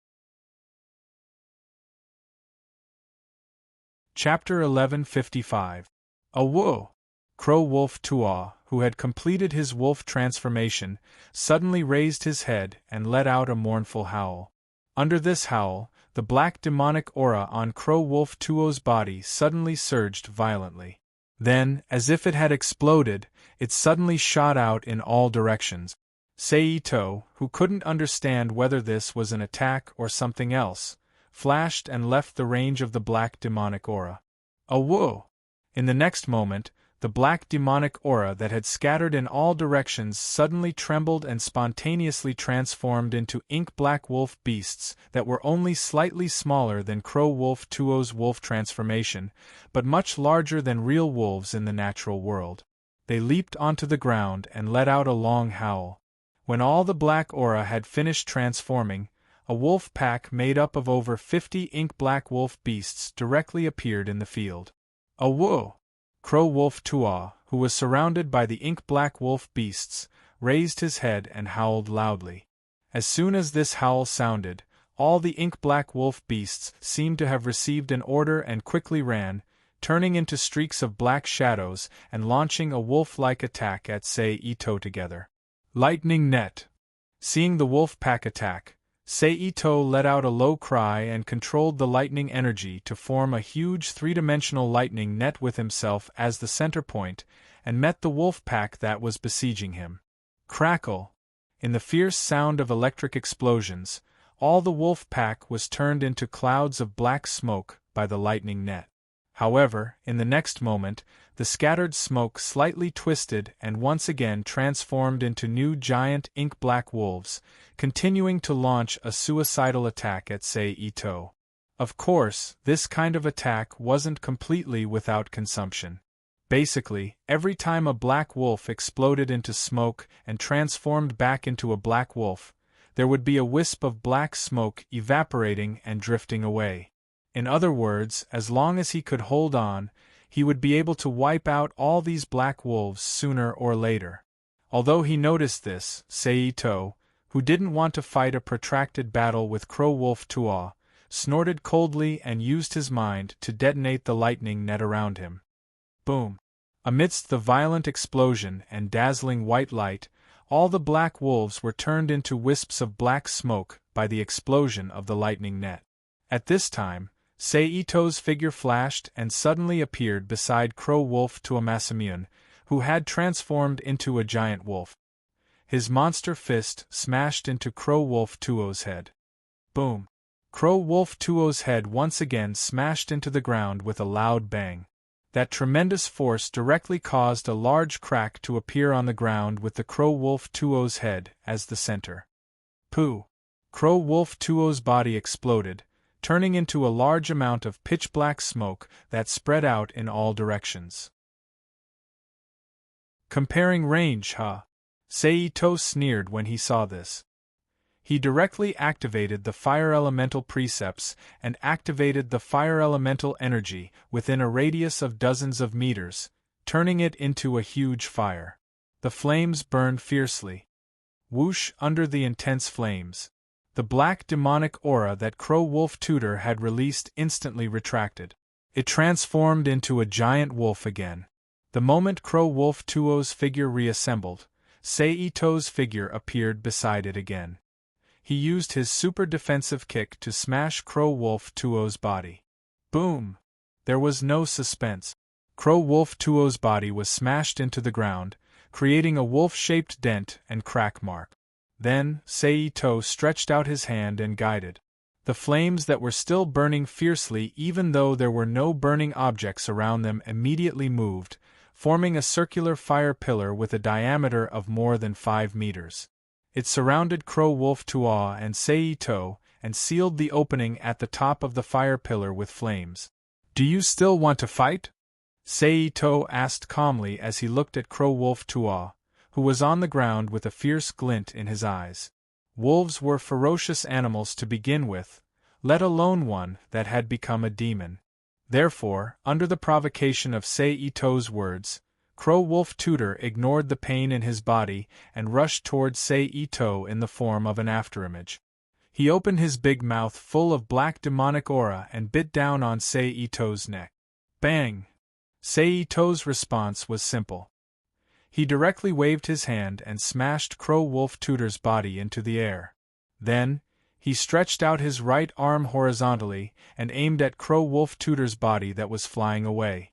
Chapter 1155. Awoo! Crow Wolf Tuo, who had completed his wolf transformation, suddenly raised his head and let out a mournful howl. Under this howl, the black demonic aura on Crow Wolf Tuo's body suddenly surged violently. Then, as if it had exploded, it suddenly shot out in all directions. Seito, who couldn't understand whether this was an attack or something else, flashed and left the range of the black demonic aura. Whoa! In the next moment, the black demonic aura that had scattered in all directions suddenly trembled and spontaneously transformed into ink-black wolf beasts that were only slightly smaller than Crow Wolf Tuo's wolf transformation, but much larger than real wolves in the natural world. They leaped onto the ground and let out a long howl. When all the black aura had finished transforming, a wolf pack made up of over 50 ink-black wolf beasts directly appeared in the field. Whoa! Crow Wolf Tuo, who was surrounded by the ink-black wolf beasts, raised his head and howled loudly. As soon as this howl sounded, all the ink-black wolf beasts seemed to have received an order and quickly ran, turning into streaks of black shadows and launching a wolf-like attack at Seito together. Lightning Net. Seeing the wolf pack attack, Seito let out a low cry and controlled the lightning energy to form a huge three-dimensional lightning net with himself as the center point, and met the wolf pack that was besieging him. Crackle! In the fierce sound of electric explosions, all the wolf pack was turned into clouds of black smoke by the lightning net. However, in the next moment, the scattered smoke slightly twisted and once again transformed into new giant ink-black wolves, continuing to launch a suicidal attack at Seito. Of course, this kind of attack wasn't completely without consumption. Basically, every time a black wolf exploded into smoke and transformed back into a black wolf, there would be a wisp of black smoke evaporating and drifting away. In other words, as long as he could hold on, he would be able to wipe out all these black wolves sooner or later. Although he noticed this, Seito, who didn't want to fight a protracted battle with Crow Wolf Tuo, snorted coldly and used his mind to detonate the lightning net around him. Boom! Amidst the violent explosion and dazzling white light, all the black wolves were turned into wisps of black smoke by the explosion of the lightning net. At this time, Seito's figure flashed and suddenly appeared beside Crow Wolf Tuomasamune, who had transformed into a giant wolf. His monster fist smashed into Crow Wolf Tuo's head. Boom! Crow Wolf Tuo's head once again smashed into the ground with a loud bang. That tremendous force directly caused a large crack to appear on the ground with the Crow Wolf Tuo's head as the center. Pooh! Crow Wolf Tuo's body exploded, turning into a large amount of pitch-black smoke that spread out in all directions. Comparing range, huh? Seito sneered when he saw this. He directly activated the fire elemental precepts and activated the fire elemental energy within a radius of dozens of meters, turning it into a huge fire. The flames burned fiercely. Whoosh! Under the intense flames, the black demonic aura that Crow Wolf Tutor had released instantly retracted. It transformed into a giant wolf again. The moment Crow Wolf Tuo's figure reassembled, Seito's figure appeared beside it again. He used his super defensive kick to smash Crow Wolf Tuo's body. Boom! There was no suspense. Crow Wolf Tuo's body was smashed into the ground, creating a wolf-shaped dent and crack mark. Then, Seito stretched out his hand and guided. The flames that were still burning fiercely even though there were no burning objects around them immediately moved, forming a circular fire pillar with a diameter of more than 5 meters. It surrounded Crow Wolf Tuo and Seito and sealed the opening at the top of the fire pillar with flames. "Do you still want to fight?" Seito asked calmly as he looked at Crow Wolf Tuo, who was on the ground with a fierce glint in his eyes. Wolves were ferocious animals to begin with, let alone one that had become a demon. Therefore, under the provocation of Seito's words, Crow Wolf Tutor ignored the pain in his body and rushed toward Seito in the form of an afterimage. He opened his big mouth full of black demonic aura and bit down on Seito's neck. Bang! Seito's response was simple. He directly waved his hand and smashed Crow Wolf Tutor's body into the air. Then, he stretched out his right arm horizontally and aimed at Crow Wolf Tutor's body that was flying away.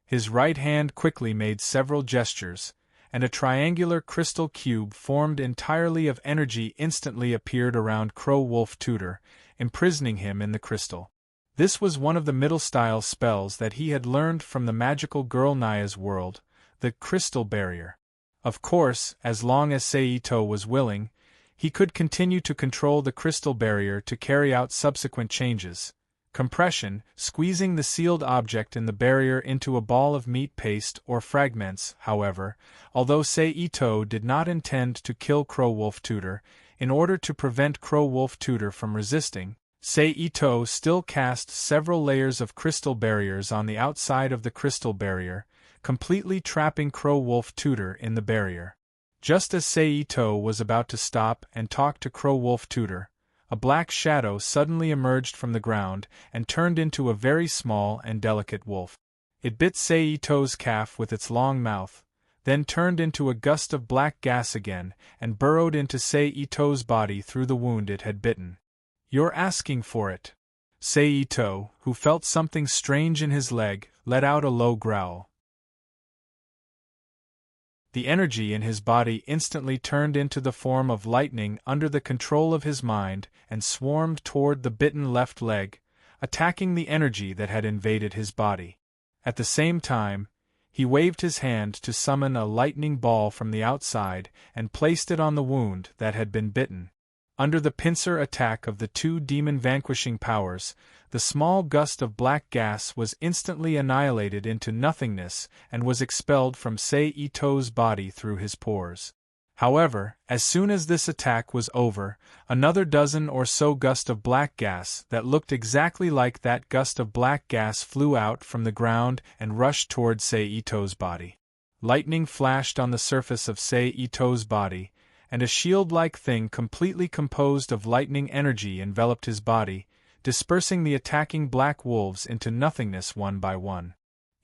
His right hand quickly made several gestures, and a triangular crystal cube formed entirely of energy instantly appeared around Crow-Wolf Tutor, imprisoning him in the crystal. This was one of the middle-style spells that he had learned from the magical girl Naya's world, the Crystal Barrier. Of course, as long as Saito was willing, he could continue to control the crystal barrier to carry out subsequent changes. Compression, squeezing the sealed object in the barrier into a ball of meat paste or fragments, however, although Saito did not intend to kill Crow-Wolf Tutor, in order to prevent Crow-Wolf Tutor from resisting, Saito still cast several layers of crystal barriers on the outside of the crystal barrier, completely trapping Crow-Wolf Tutor in the barrier. Just as Saito was about to stop and talk to Crow-Wolf Tutor, a black shadow suddenly emerged from the ground and turned into a very small and delicate wolf. It bit Saito's calf with its long mouth, then turned into a gust of black gas again and burrowed into Saito's body through the wound it had bitten. "You're asking for it." Saito, who felt something strange in his leg, let out a low growl. The energy in his body instantly turned into the form of lightning under the control of his mind and swarmed toward the bitten left leg, attacking the energy that had invaded his body. At the same time, he waved his hand to summon a lightning ball from the outside and placed it on the wound that had been bitten. Under the pincer attack of the two demon-vanquishing powers, the small gust of black gas was instantly annihilated into nothingness and was expelled from Saito's body through his pores. However, as soon as this attack was over, another dozen or so gust of black gas that looked exactly like that gust of black gas flew out from the ground and rushed toward Saito's body. Lightning flashed on the surface of Saito's body, and a shield-like thing completely composed of lightning energy enveloped his body, dispersing the attacking black wolves into nothingness one by one.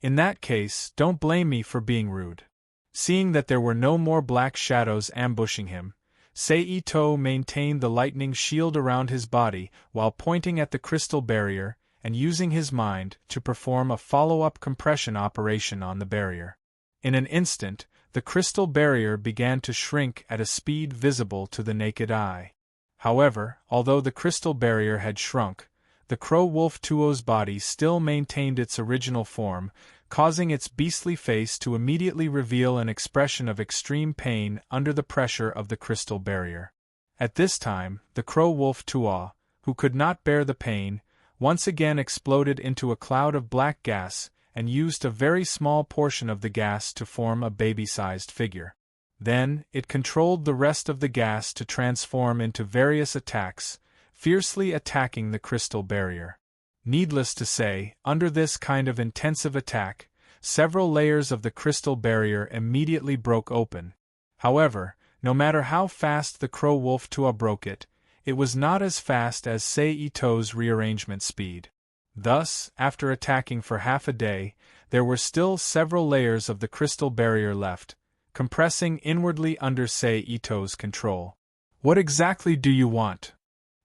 In that case, don't blame me for being rude. Seeing that there were no more black shadows ambushing him, Saito maintained the lightning shield around his body while pointing at the crystal barrier and using his mind to perform a follow-up compression operation on the barrier. In an instant, the crystal barrier began to shrink at a speed visible to the naked eye. However, although the crystal barrier had shrunk, the Crow-Wolf Tuo's body still maintained its original form, causing its beastly face to immediately reveal an expression of extreme pain under the pressure of the crystal barrier. At this time, the Crow-Wolf Tuo, who could not bear the pain, once again exploded into a cloud of black gas, and used a very small portion of the gas to form a baby-sized figure. Then, it controlled the rest of the gas to transform into various attacks, fiercely attacking the crystal barrier. Needless to say, under this kind of intensive attack, several layers of the crystal barrier immediately broke open. However, no matter how fast the Crow-Wolf Tuo broke it, it was not as fast as Saito's rearrangement speed. Thus, after attacking for half a day, there were still several layers of the crystal barrier left, compressing inwardly under Saito's control. "What exactly do you want?"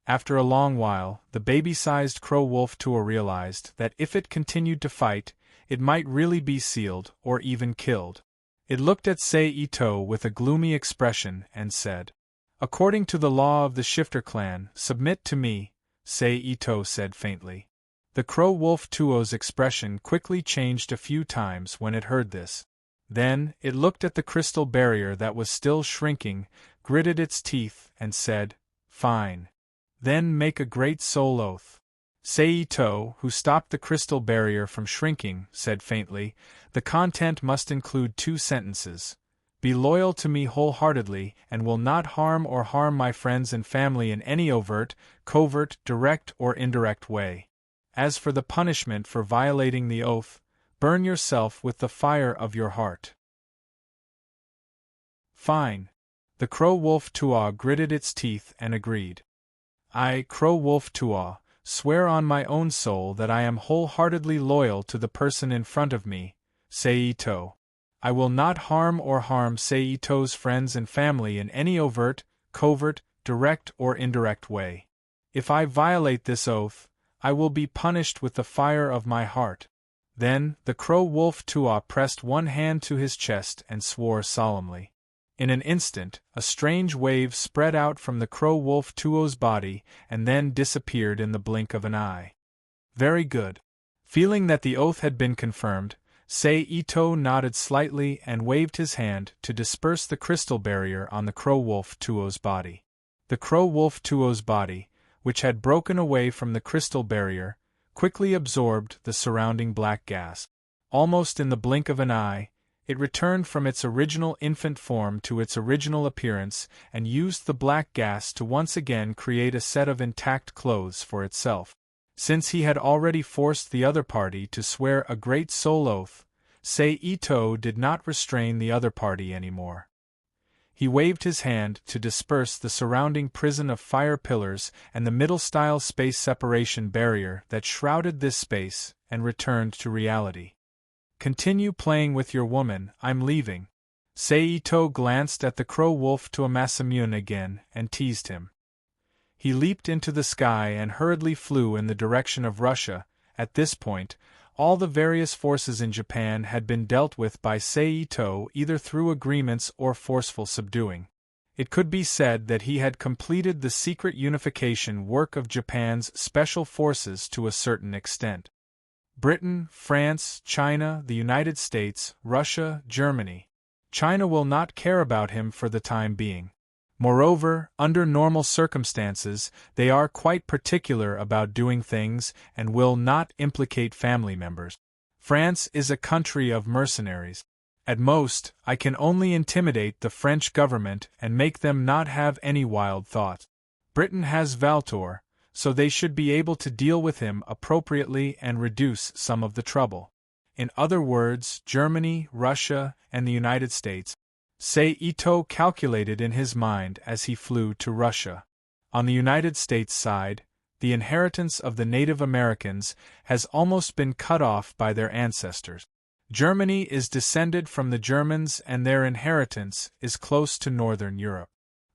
After a long while, the baby-sized Crow-Wolf Tuo realized that if it continued to fight, it might really be sealed or even killed. It looked at Saito with a gloomy expression and said, "According to the law of the Shifter clan, submit to me," Saito said faintly. The Crow-Wolf Tuo's expression quickly changed a few times when it heard this. Then, it looked at the crystal barrier that was still shrinking, gritted its teeth, and said, "Fine. Then make a great soul oath." Saito, who stopped the crystal barrier from shrinking, said faintly, "The content must include 2 sentences. Be loyal to me wholeheartedly and will not harm or harm my friends and family in any overt, covert, direct or indirect way. As for the punishment for violating the oath, burn yourself with the fire of your heart." "Fine." The Crow-Wolf Tuo gritted its teeth and agreed. "I, Crow-Wolf Tuo, swear on my own soul that I am wholeheartedly loyal to the person in front of me, Saito. I will not harm or harm Saito's friends and family in any overt, covert, direct or indirect way. If I violate this oath, I will be punished with the fire of my heart." Then, the crow-wolf Tuo pressed one hand to his chest and swore solemnly. In an instant, a strange wave spread out from the crow-wolf Tuo's body and then disappeared in the blink of an eye. Very good. Feeling that the oath had been confirmed, Ito nodded slightly and waved his hand to disperse the crystal barrier on the crow-wolf Tuo's body. The crow-wolf Tuo's body, which had broken away from the crystal barrier, quickly absorbed the surrounding black gas. Almost in the blink of an eye, it returned from its original infant form to its original appearance and used the black gas to once again create a set of intact clothes for itself. Since he had already forced the other party to swear a great soul oath, Ito did not restrain the other party anymore. He waved his hand to disperse the surrounding prison of fire pillars and the middle-style space separation barrier that shrouded this space, and returned to reality. "Continue playing with your woman, I'm leaving." Ito glanced at the crow-wolf to Masamune again and teased him. He leaped into the sky and hurriedly flew in the direction of Russia. At this point, all the various forces in Japan had been dealt with by Ito either through agreements or forceful subduing. It could be said that he had completed the secret unification work of Japan's special forces to a certain extent. Britain, France, China, the United States, Russia, Germany. China will not care about him for the time being. Moreover, under normal circumstances, they are quite particular about doing things and will not implicate family members. France is a country of mercenaries. At most, I can only intimidate the French government and make them not have any wild thoughts. Britain has Valtor, so they should be able to deal with him appropriately and reduce some of the trouble. In other words, Germany, Russia, and the United States. Ito calculated in his mind as he flew to Russia. On the United States side, the inheritance of the Native Americans has almost been cut off by their ancestors. Germany is descended from the Germans and their inheritance is close to Northern Europe.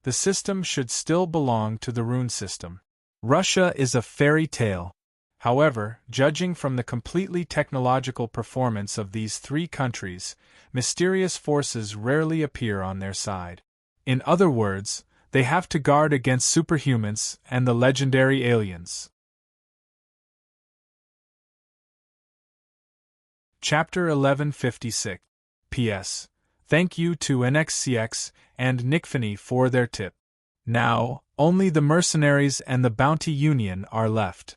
The system should still belong to the rune system. Russia is a fairy tale. However, judging from the completely technological performance of these three countries, mysterious forces rarely appear on their side. In other words, they have to guard against superhumans and the legendary aliens. Chapter 1156. P.S. Thank you to NXCX and Nikfini for their tip. Now, only the mercenaries and the bounty union are left.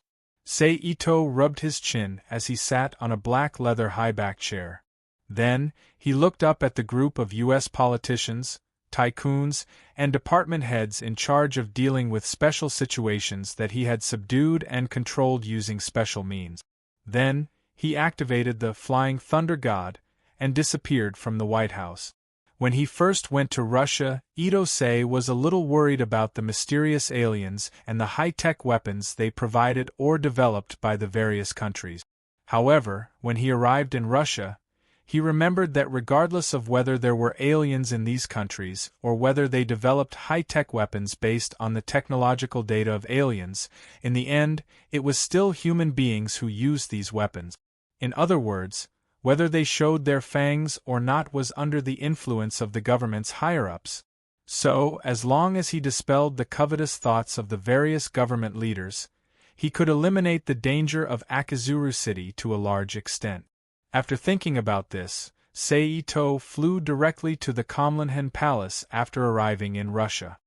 Ito rubbed his chin as he sat on a black leather high-back chair. Then, he looked up at the group of U.S. politicians, tycoons, and department heads in charge of dealing with special situations that he had subdued and controlled using special means. Then, he activated the Flying Thunder God and disappeared from the White House. When he first went to Russia, Ito was a little worried about the mysterious aliens and the high-tech weapons they provided or developed by the various countries. However, when he arrived in Russia, he remembered that regardless of whether there were aliens in these countries or whether they developed high-tech weapons based on the technological data of aliens, in the end, it was still human beings who used these weapons. In other words, whether they showed their fangs or not was under the influence of the government's higher-ups. So, as long as he dispelled the covetous thoughts of the various government leaders, he could eliminate the danger of Akizuru City to a large extent. After thinking about this, Ito flew directly to the Komlinhen Palace after arriving in Russia.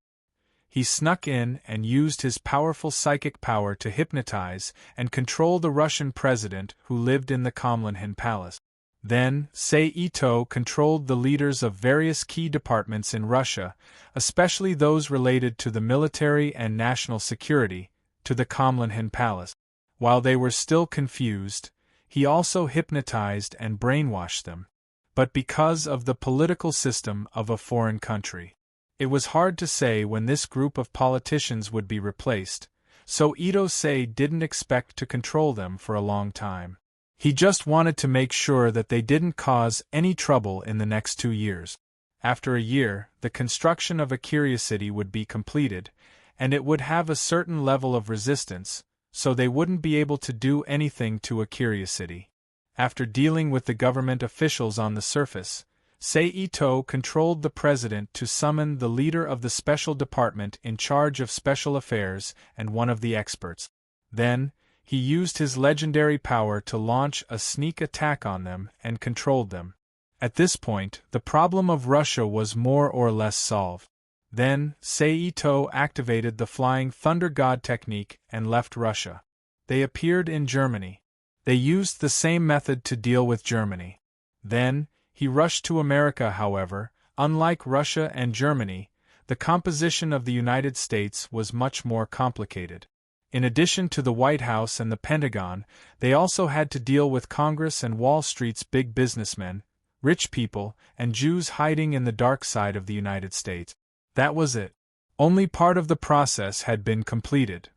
He snuck in and used his powerful psychic power to hypnotize and control the Russian president who lived in the Komlinhen Palace. Then, Ito controlled the leaders of various key departments in Russia, especially those related to the military and national security, to the Komlinhen Palace. While they were still confused, he also hypnotized and brainwashed them. But because of the political system of a foreign country, it was hard to say when this group of politicians would be replaced, so Ito didn't expect to control them for a long time. He just wanted to make sure that they didn't cause any trouble in the next 2 years. After a year, the construction of Akira City would be completed, and it would have a certain level of resistance, so they wouldn't be able to do anything to Akira City. After dealing with the government officials on the surface, Seito controlled the president to summon the leader of the special department in charge of special affairs and one of the experts. Then, he used his legendary power to launch a sneak attack on them and controlled them. At this point, the problem of Russia was more or less solved. Then, Seito activated the Flying Thunder God technique and left Russia. They appeared in Germany. They used the same method to deal with Germany. Then, he rushed to America. However, unlike Russia and Germany, the composition of the United States was much more complicated. In addition to the White House and the Pentagon, they also had to deal with Congress and Wall Street's big businessmen, rich people, and Jews hiding in the dark side of the United States. That was it. Only part of the process had been completed.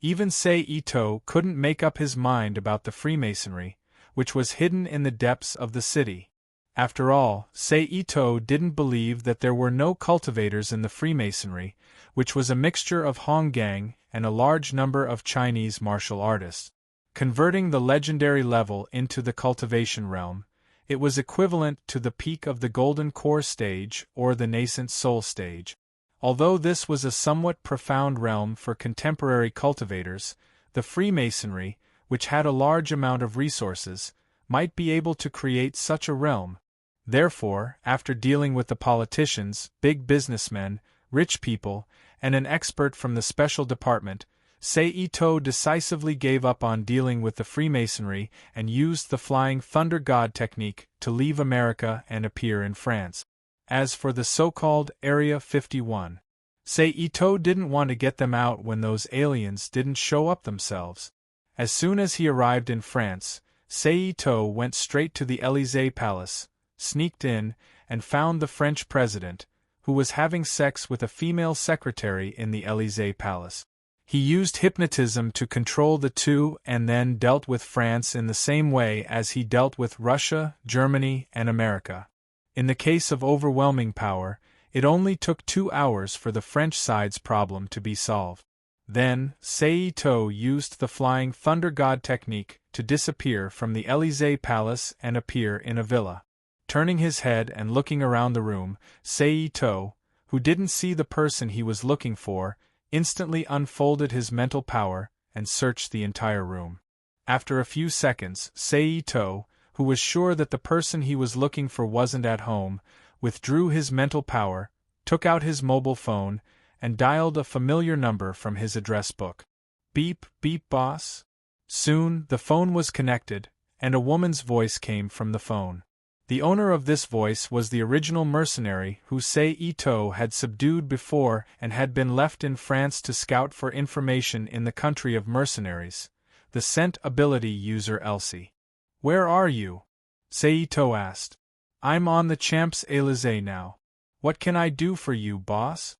Even Seito couldn't make up his mind about the Freemasonry, which was hidden in the depths of the city. After all, Seito didn't believe that there were no cultivators in the Freemasonry, which was a mixture of Honggang and a large number of Chinese martial artists. Converting the legendary level into the cultivation realm, it was equivalent to the peak of the Golden Core stage or the nascent soul stage. Although this was a somewhat profound realm for contemporary cultivators, the Freemasonry, which had a large amount of resources, might be able to create such a realm. Therefore, after dealing with the politicians, big businessmen, rich people, and an expert from the special department, Seito decisively gave up on dealing with the Freemasonry and used the Flying Thunder God technique to leave America and appear in France. As for the so-called Area 51, Seito didn't want to get them out when those aliens didn't show up themselves. As soon as he arrived in France, Seito went straight to the Élysée Palace, sneaked in, and found the French president, who was having sex with a female secretary in the Élysée Palace. He used hypnotism to control the two and then dealt with France in the same way as he dealt with Russia, Germany, and America. In the case of overwhelming power, it only took 2 hours for the French side's problem to be solved. Then, Seito used the Flying Thunder God technique to disappear from the Élysée Palace and appear in a villa. Turning his head and looking around the room, Seito, who didn't see the person he was looking for, instantly unfolded his mental power and searched the entire room. After a few seconds, Seito, who was sure that the person he was looking for wasn't at home, withdrew his mental power, took out his mobile phone, and dialed a familiar number from his address book. Beep, beep, boss. Soon, the phone was connected, and a woman's voice came from the phone. The owner of this voice was the original mercenary who Seito had subdued before and had been left in France to scout for information in the country of mercenaries, the scent ability user Elsie. "Where are you?" Seito asked. "I'm on the Champs-Élysées now. What can I do for you, boss?"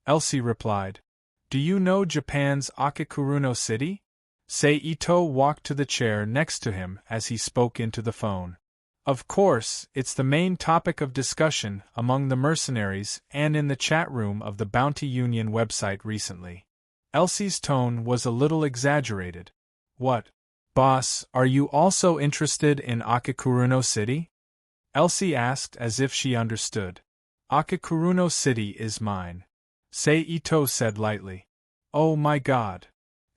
Elsie replied. "Do you know Japan's Akikuruno city?" Seito walked to the chair next to him as he spoke into the phone. "Of course, it's the main topic of discussion among the mercenaries and in the chat room of the Bounty Union website recently." Elsie's tone was a little exaggerated. "What? Boss, are you also interested in Akikuruno City?" Elsie asked as if she understood. "Akikuruno City is mine," Seito said lightly. "Oh my God!"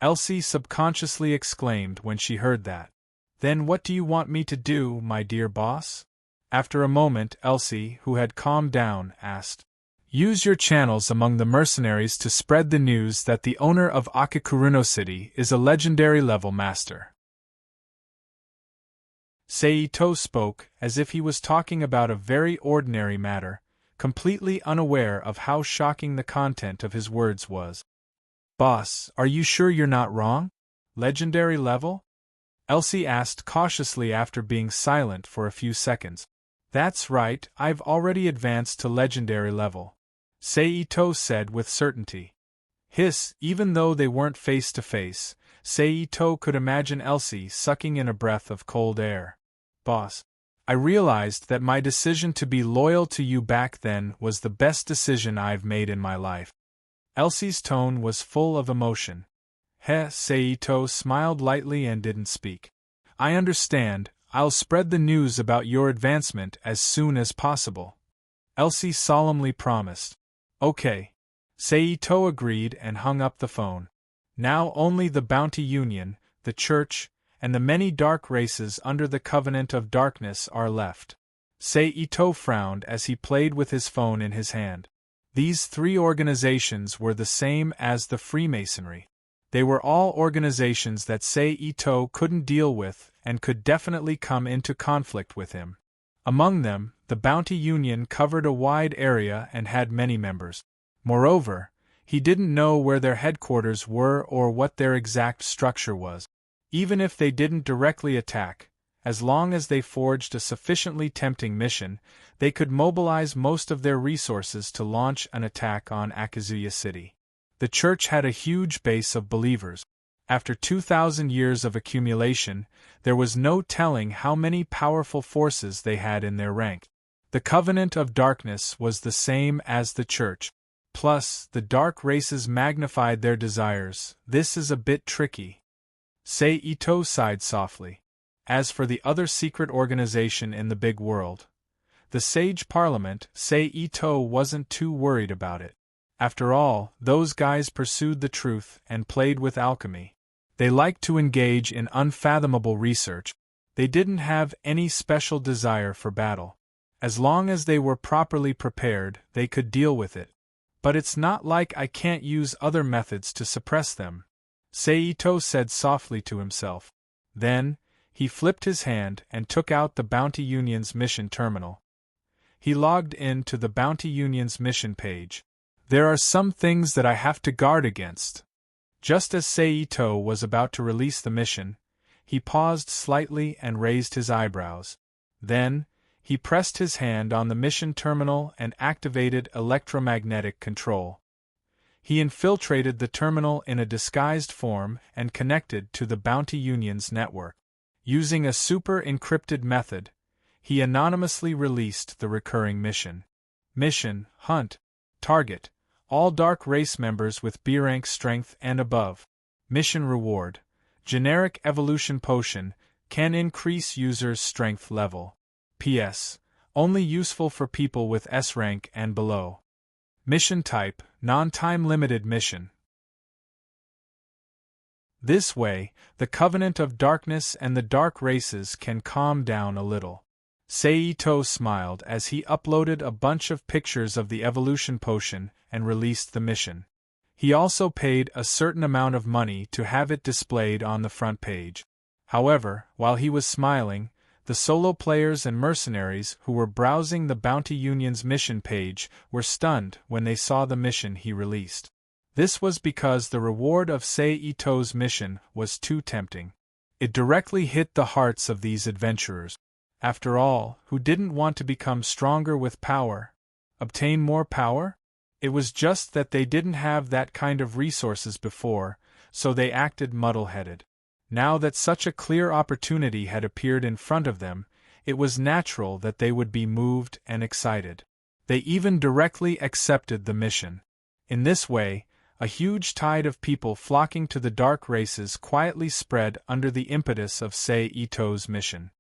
Elsie subconsciously exclaimed when she heard that. "Then what do you want me to do, my dear boss?" After a moment, Elsie, who had calmed down, asked, "Use your channels among the mercenaries to spread the news that the owner of Akikuruno City is a legendary level master." Seito spoke as if he was talking about a very ordinary matter, completely unaware of how shocking the content of his words was. "Boss, are you sure you're not wrong? Legendary level?" Elsie asked cautiously after being silent for a few seconds. "That's right, I've already advanced to legendary level," Seito said with certainty. Even though they weren't face to face, Seito could imagine Elsie sucking in a breath of cold air. "Boss, I realized that my decision to be loyal to you back then was the best decision I've made in my life." Elsie's tone was full of emotion. Seito smiled lightly and didn't speak. I understand, I'll spread the news about your advancement as soon as possible. Elsie solemnly promised. Okay. Seito agreed and hung up the phone. Now only the Bounty Union, the Church, and the many dark races under the Covenant of Darkness are left. Seito frowned as he played with his phone in his hand. These three organizations were the same as the Freemasonry. They were all organizations that Seito couldn't deal with and could definitely come into conflict with him. Among them, the Bounty Union covered a wide area and had many members. Moreover, he didn't know where their headquarters were or what their exact structure was. Even if they didn't directly attack, as long as they forged a sufficiently tempting mission, they could mobilize most of their resources to launch an attack on Akazuya City. The Church had a huge base of believers. After 2,000 years of accumulation, there was no telling how many powerful forces they had in their rank. The Covenant of Darkness was the same as the Church. Plus, the dark races magnified their desires. This is a bit tricky. Seito sighed softly. As for the other secret organization in the big world, the Sage Parliament, Seito wasn't too worried about it. After all, those guys pursued the truth and played with alchemy. They liked to engage in unfathomable research. They didn't have any special desire for battle. As long as they were properly prepared, they could deal with it. But it's not like I can't use other methods to suppress them, Seito said softly to himself. Then, he flipped his hand and took out the Bounty Union's mission terminal. He logged in to the Bounty Union's mission page. There are some things that I have to guard against. Just as Seito was about to release the mission, he paused slightly and raised his eyebrows. Then, he pressed his hand on the mission terminal and activated electromagnetic control. He infiltrated the terminal in a disguised form and connected to the Bounty Union's network. Using a super-encrypted method, he anonymously released the recurring mission. Mission, Hunt. Target, all dark race members with B rank strength and above. Mission reward, generic evolution potion, can increase user's strength level. P.S. Only useful for people with S rank and below. Mission type, non-time limited mission. This way, the Covenant of Darkness and the dark races can calm down a little. Seito smiled as he uploaded a bunch of pictures of the evolution potion and released the mission. He also paid a certain amount of money to have it displayed on the front page. However, while he was smiling, the solo players and mercenaries who were browsing the Bounty Union's mission page were stunned when they saw the mission he released. This was because the reward of Seito's mission was too tempting. It directly hit the hearts of these adventurers. After all, who didn't want to become stronger with power? Obtain more power? It was just that they didn't have that kind of resources before, so they acted muddle-headed. Now that such a clear opportunity had appeared in front of them, it was natural that they would be moved and excited. They even directly accepted the mission. In this way, a huge tide of people flocking to the dark races quietly spread under the impetus of Seito's mission.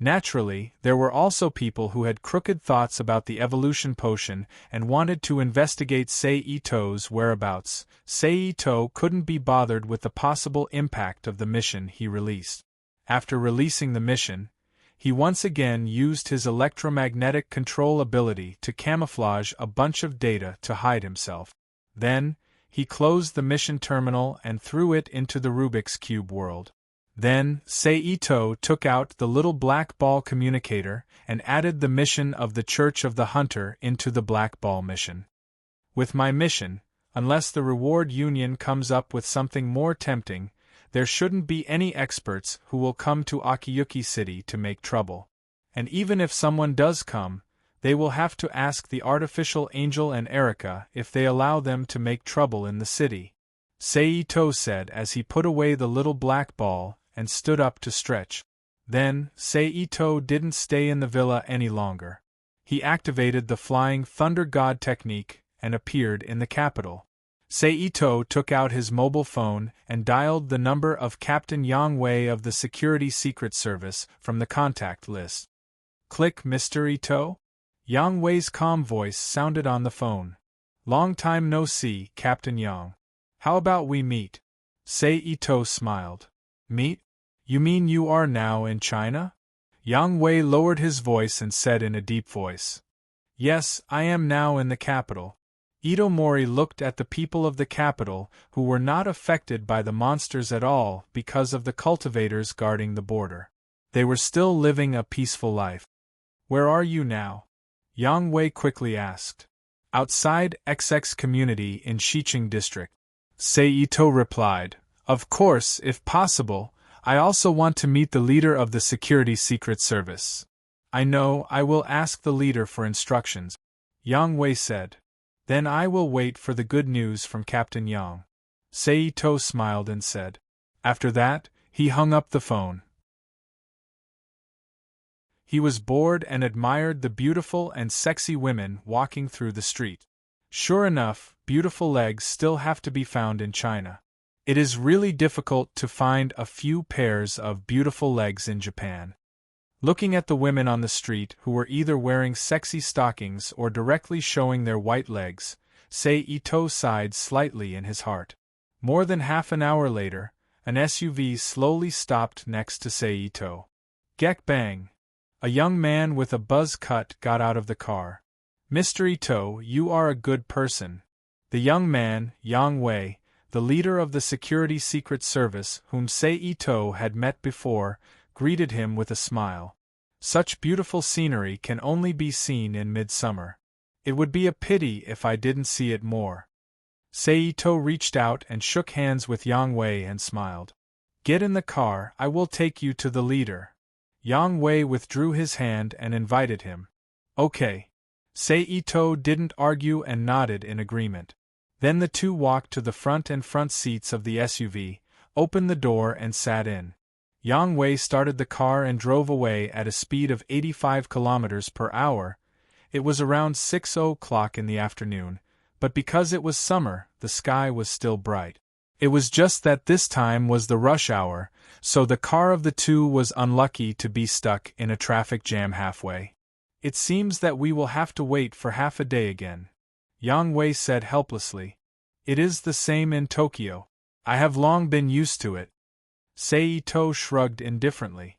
Naturally, there were also people who had crooked thoughts about the evolution potion and wanted to investigate Seito's whereabouts. Seito couldn't be bothered with the possible impact of the mission he released. After releasing the mission, he once again used his electromagnetic control ability to camouflage a bunch of data to hide himself. Then, he closed the mission terminal and threw it into the Rubik's Cube world. Then, Seito took out the little black ball communicator and added the mission of the Church of the Hunter into the black ball mission. With my mission, unless the reward union comes up with something more tempting, there shouldn't be any experts who will come to Akiyuki City to make trouble. And even if someone does come, they will have to ask the artificial angel and Erika if they allow them to make trouble in the city, Seito said as he put away the little black ball and stood up to stretch. Then, Seito didn't stay in the villa any longer. He activated the Flying Thunder God technique and appeared in the capital. Seito took out his mobile phone and dialed the number of Captain Yang Wei of the Security Secret Service from the contact list. Click, Mr. Ito? Yang Wei's calm voice sounded on the phone. Long time no see, Captain Yang. How about we meet? Seito smiled. Meet? You mean you are now in China? Yang Wei lowered his voice and said in a deep voice. Yes, I am now in the capital. Ito Mori looked at the people of the capital, who were not affected by the monsters at all because of the cultivators guarding the border. They were still living a peaceful life. Where are you now? Yang Wei quickly asked. Outside XX community in Xiqing district. Seito replied. Of course, if possible, I also want to meet the leader of the Security Secret Service. I know, I will ask the leader for instructions. Yang Wei said. Then I will wait for the good news from Captain Yang. Seito smiled and said. After that, he hung up the phone. He was bored and admired the beautiful and sexy women walking through the street. Sure enough, beautiful legs still have to be found in China. It is really difficult to find a few pairs of beautiful legs in Japan. Looking at the women on the street who were either wearing sexy stockings or directly showing their white legs, Seito sighed slightly in his heart. More than half an hour later, an SUV slowly stopped next to Seito. Gek bang! A young man with a buzz cut got out of the car. Mr. Ito, you are a good person. The young man, Yang Wei, the leader of the Security Secret Service whom Seito had met before, greeted him with a smile. Such beautiful scenery can only be seen in midsummer. It would be a pity if I didn't see it more. Seito reached out and shook hands with Yang Wei and smiled. Get in the car, I will take you to the leader. Yang Wei withdrew his hand and invited him. Okay. Seito didn't argue and nodded in agreement. Then the two walked to the front seats of the SUV, opened the door and sat in. Yang Wei started the car and drove away at a speed of 85 kilometers per hour. It was around 6 o'clock in the afternoon, but because it was summer, the sky was still bright. It was just that this time was the rush hour, so the car of the two was unlucky to be stuck in a traffic jam halfway. It seems that we will have to wait for half a day again. Yang Wei said helplessly. It is the same in Tokyo. I have long been used to it. Seito shrugged indifferently.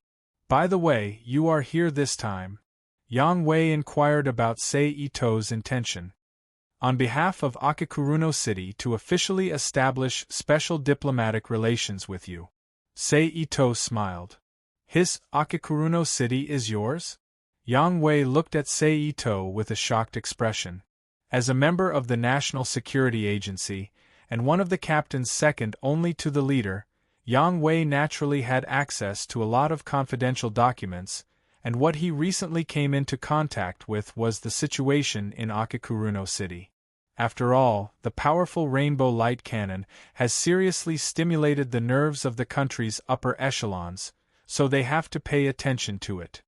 By the way, you are here this time. Yang Wei inquired about Seito's intention. On behalf of Akikuruno City to officially establish special diplomatic relations with you. Seito smiled. His Akikuruno City is yours? Yang Wei looked at Seito with a shocked expression. As a member of the National Security Agency, and one of the captains second only to the leader, Yang Wei naturally had access to a lot of confidential documents, and what he recently came into contact with was the situation in Akikuruno City. After all, the powerful rainbow light cannon has seriously stimulated the nerves of the country's upper echelons, so they have to pay attention to it.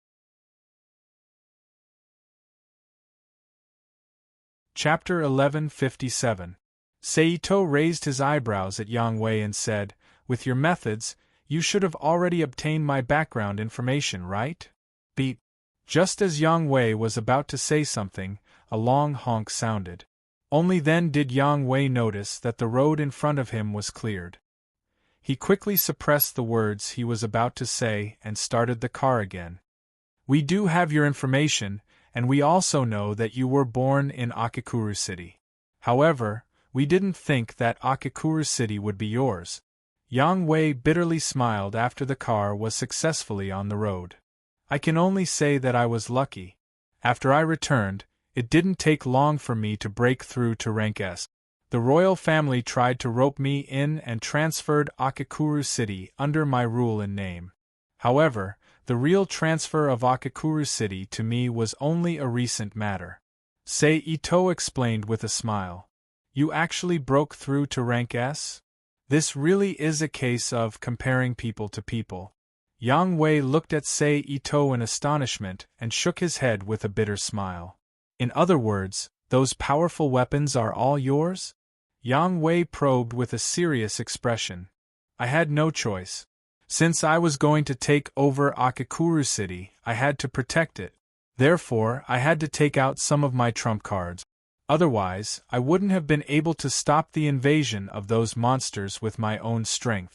Chapter 1157. Seito raised his eyebrows at Yang Wei and said, With your methods, you should have already obtained my background information, right? Beep. Just as Yang Wei was about to say something, a long honk sounded. Only then did Yang Wei notice that the road in front of him was cleared. He quickly suppressed the words he was about to say and started the car again. We do have your information, and we also know that you were born in Akikuru City. However, we didn't think that Akikuru City would be yours. Yang Wei bitterly smiled after the car was successfully on the road. I can only say that I was lucky. After I returned, it didn't take long for me to break through to rank S. The royal family tried to rope me in and transferred Akikuru City under my rule and name. However, the real transfer of Akikuru City to me was only a recent matter. Seito explained with a smile. You actually broke through to rank S? This really is a case of comparing people to people. Yang Wei looked at Seito in astonishment and shook his head with a bitter smile. In other words, those powerful weapons are all yours? Yang Wei probed with a serious expression. I had no choice. Since I was going to take over Akakuru City, I had to protect it. Therefore, I had to take out some of my trump cards. Otherwise, I wouldn't have been able to stop the invasion of those monsters with my own strength.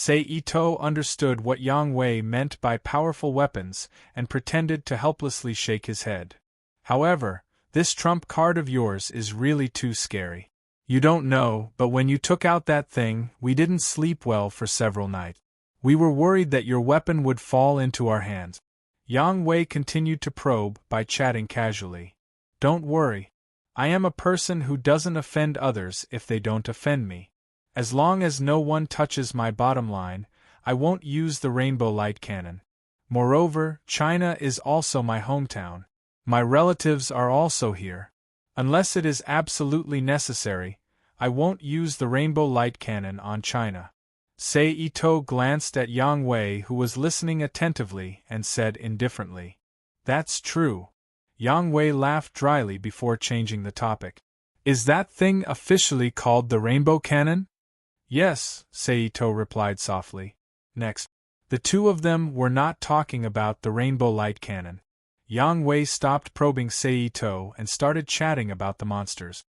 Ito understood what Yang Wei meant by powerful weapons and pretended to helplessly shake his head. However, this trump card of yours is really too scary. You don't know, but when you took out that thing, we didn't sleep well for several nights. We were worried that your weapon would fall into our hands. Yang Wei continued to probe by chatting casually. Don't worry. I am a person who doesn't offend others if they don't offend me. As long as no one touches my bottom line, I won't use the rainbow light cannon. Moreover, China is also my hometown. My relatives are also here. Unless it is absolutely necessary, I won't use the rainbow light cannon on China. Ito glanced at Yang Wei, who was listening attentively, and said indifferently, That's true. Yang Wei laughed dryly before changing the topic. Is that thing officially called the rainbow cannon? Yes, Ito replied softly. Next, the two of them were not talking about the rainbow light cannon. Yang Wei stopped probing Ito and started chatting about the monsters.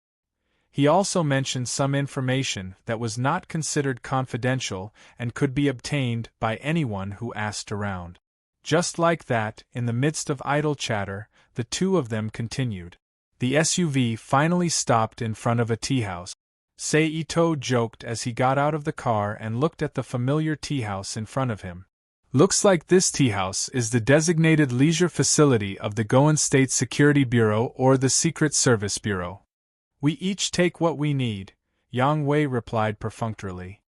He also mentioned some information that was not considered confidential and could be obtained by anyone who asked around. Just like that, in the midst of idle chatter, the two of them continued. The SUV finally stopped in front of a tea house. Ito joked as he got out of the car and looked at the familiar tea house in front of him. Looks like this tea house is the designated leisure facility of the Goan State Security Bureau or the Secret Service Bureau. We each take what we need, Yang Wei replied perfunctorily.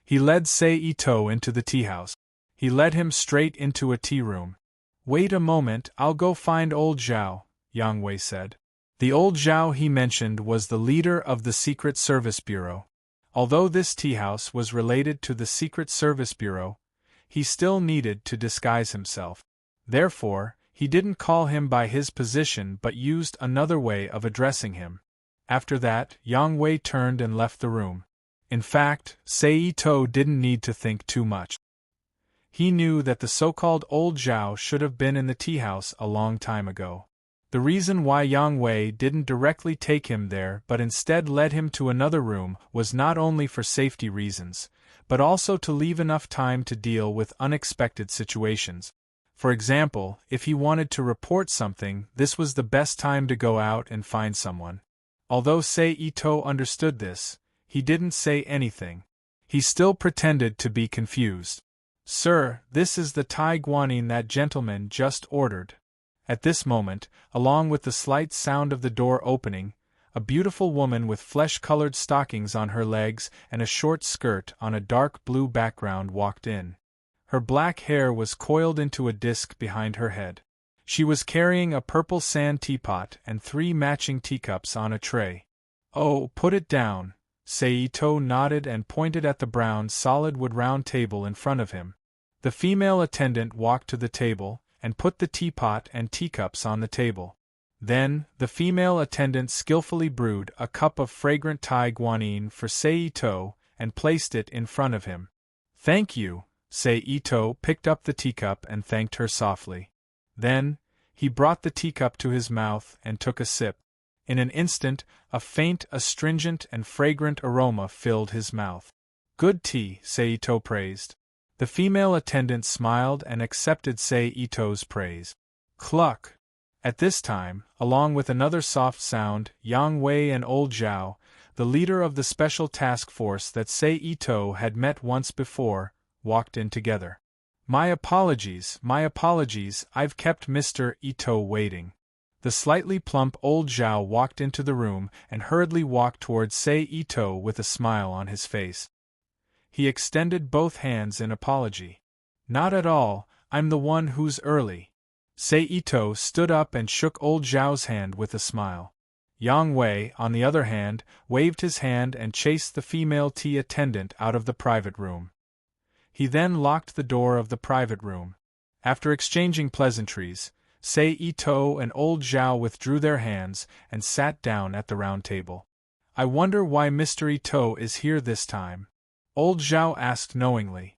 He led Ito into the tea house. He led him straight into a tea room. Wait a moment, I'll go find old Zhao, Yang Wei said. The old Zhao he mentioned was the leader of the Secret Service Bureau. Although this tea house was related to the Secret Service Bureau, he still needed to disguise himself. Therefore, he didn't call him by his position but used another way of addressing him. After that, Yang Wei turned and left the room. In fact, Ito didn't need to think too much. He knew that the so-called old Zhao should have been in the tea house a long time ago. The reason why Yang Wei didn't directly take him there but instead led him to another room was not only for safety reasons, but also to leave enough time to deal with unexpected situations. For example, if he wanted to report something, this was the best time to go out and find someone. Although Ito understood this, he didn't say anything. He still pretended to be confused. Sir, this is the Tai Guanyin that gentleman just ordered. At this moment, along with the slight sound of the door opening, a beautiful woman with flesh-colored stockings on her legs and a short skirt on a dark blue background walked in. Her black hair was coiled into a disc behind her head. She was carrying a purple sand teapot and 3 matching teacups on a tray. Oh, put it down. Ito nodded and pointed at the brown solid wood round table in front of him. The female attendant walked to the table and put the teapot and teacups on the table. Then, the female attendant skillfully brewed a cup of fragrant Tai Guanyin for Ito and placed it in front of him. Thank you. Ito picked up the teacup and thanked her softly. Then, he brought the teacup to his mouth and took a sip. In an instant, a faint, astringent and fragrant aroma filled his mouth. Good tea, Ito praised. The female attendant smiled and accepted Ito's praise. Cluck! At this time, along with another soft sound, Yang Wei and old Zhao, the leader of the special task force that Ito had met once before, walked in together. My apologies, I've kept Mr. Ito waiting. The slightly plump old Zhao walked into the room and hurriedly walked towards Ito with a smile on his face. He extended both hands in apology. Not at all, I'm the one who's early. Ito stood up and shook old Zhao's hand with a smile. Yang Wei, on the other hand, waved his hand and chased the female tea attendant out of the private room. He then locked the door of the private room. After exchanging pleasantries, Sei Ito and old Zhao withdrew their hands and sat down at the round table. I wonder why Mr. Ito is here this time? Old Zhao asked knowingly.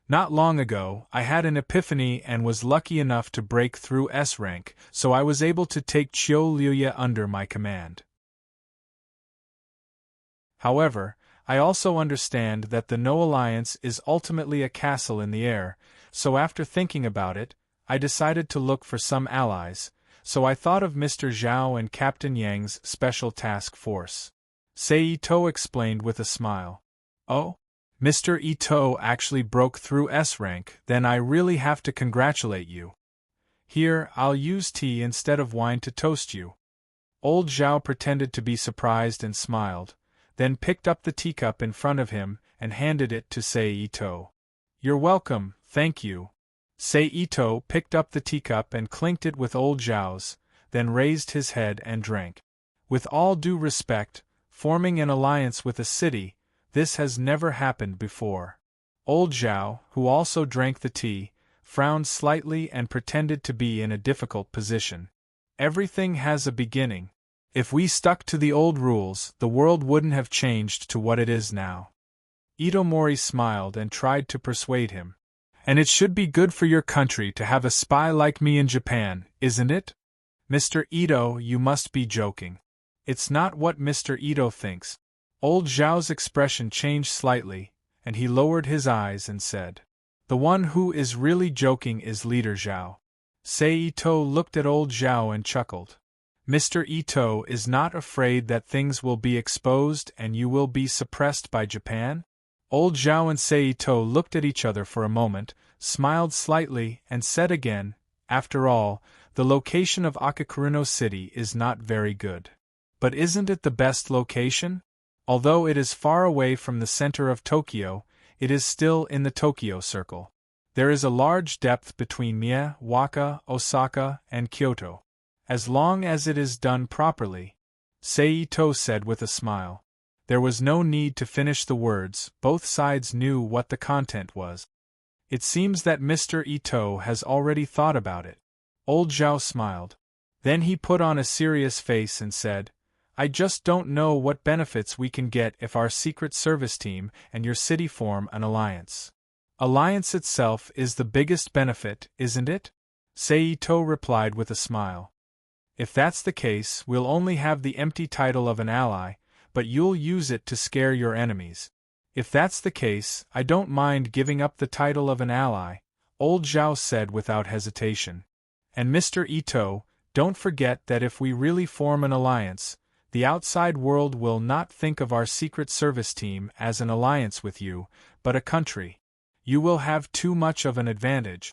Not long ago, I had an epiphany and was lucky enough to break through S rank, so I was able to take Qiu Liuya under my command. However, I also understand that the No Alliance is ultimately a castle in the air, so after thinking about it, I decided to look for some allies, so I thought of Mr. Zhao and Captain Yang's special task force. Sei Ito explained with a smile. Oh? Mr. Ito actually broke through S rank, then I really have to congratulate you. Here, I'll use tea instead of wine to toast you. Old Zhao pretended to be surprised and smiled, then picked up the teacup in front of him and handed it to Sei Ito. You're welcome, thank you. Sei Ito picked up the teacup and clinked it with old Zhao's, then raised his head and drank. With all due respect, forming an alliance with a city, this has never happened before. Old Zhao, who also drank the tea, frowned slightly and pretended to be in a difficult position. Everything has a beginning. If we stuck to the old rules, the world wouldn't have changed to what it is now. Itomori smiled and tried to persuade him. And it should be good for your country to have a spy like me in Japan, isn't it? Mr. Ito, you must be joking. It's not what Mr. Ito thinks. Old Zhao's expression changed slightly, and he lowered his eyes and said, The one who is really joking is Leader Zhao. Sei Ito looked at old Zhao and chuckled. Mr. Ito is not afraid that things will be exposed and you will be suppressed by Japan? Old Zhao and Sei Ito looked at each other for a moment, smiled slightly, and said again, After all, the location of Akakuruno City is not very good. But isn't it the best location? Although it is far away from the center of Tokyo, it is still in the Tokyo circle. There is a large depth between Mie, Waka, Osaka, and Kyoto. As long as it is done properly, Sei Ito said with a smile. There was no need to finish the words, both sides knew what the content was. It seems that Mr. Ito has already thought about it. Old Zhao smiled. Then he put on a serious face and said, I just don't know what benefits we can get if our Secret Service team and your city form an alliance. Alliance itself is the biggest benefit, isn't it? Sei Ito replied with a smile. If that's the case, we'll only have the empty title of an ally, but you'll use it to scare your enemies. If that's the case, I don't mind giving up the title of an ally, old Zhao said without hesitation. And Mr. Ito, don't forget that if we really form an alliance, the outside world will not think of our Secret Service team as an alliance with you, but a country. You will have too much of an advantage.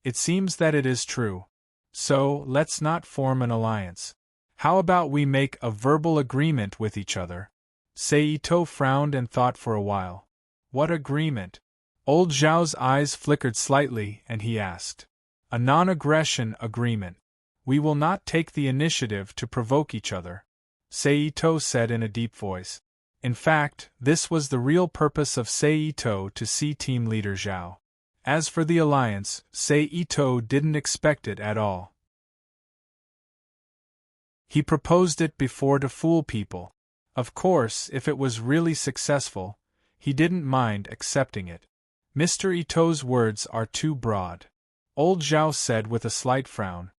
It seems that it is true. So, let's not form an alliance. How about we make a verbal agreement with each other? Sei Ito frowned and thought for a while. What agreement? Old Zhao's eyes flickered slightly and he asked. A non-aggression agreement. We will not take the initiative to provoke each other. Sei Ito said in a deep voice. In fact, this was the real purpose of Sei Ito to see Team Leader Zhao. As for the alliance, Sei Ito didn't expect it at all. He proposed it before to fool people. Of course, if it was really successful, he didn't mind accepting it. Mr. Ito's words are too broad. Old Zhao said with a slight frown.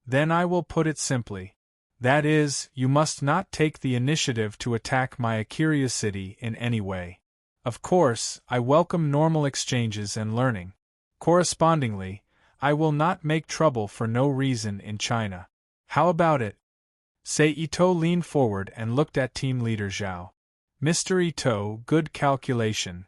Then I will put it simply. That is, you must not take the initiative to attack my Akira city in any way. Of course, I welcome normal exchanges and learning. Correspondingly, I will not make trouble for no reason in China. How about it? Sei Ito leaned forward and looked at Team Leader Zhao. Mr. Ito, good calculation.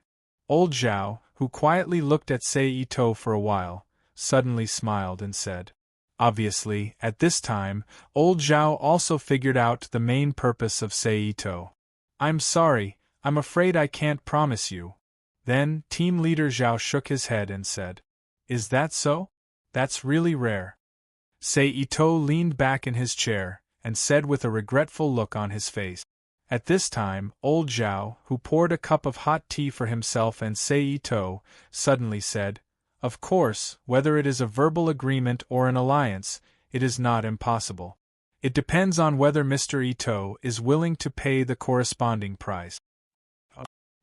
Old Zhao, who quietly looked at Sei Ito for a while, suddenly smiled and said. Obviously, at this time, old Zhao also figured out the main purpose of Sei Ito. I'm sorry, I'm afraid I can't promise you. Then, Team Leader Zhao shook his head and said. Is that so? That's really rare. Sei Ito leaned back in his chair, and said with a regretful look on his face. At this time, old Zhao, who poured a cup of hot tea for himself and Sei Ito, suddenly said, Of course, whether it is a verbal agreement or an alliance, it is not impossible. It depends on whether Mr. Ito is willing to pay the corresponding price.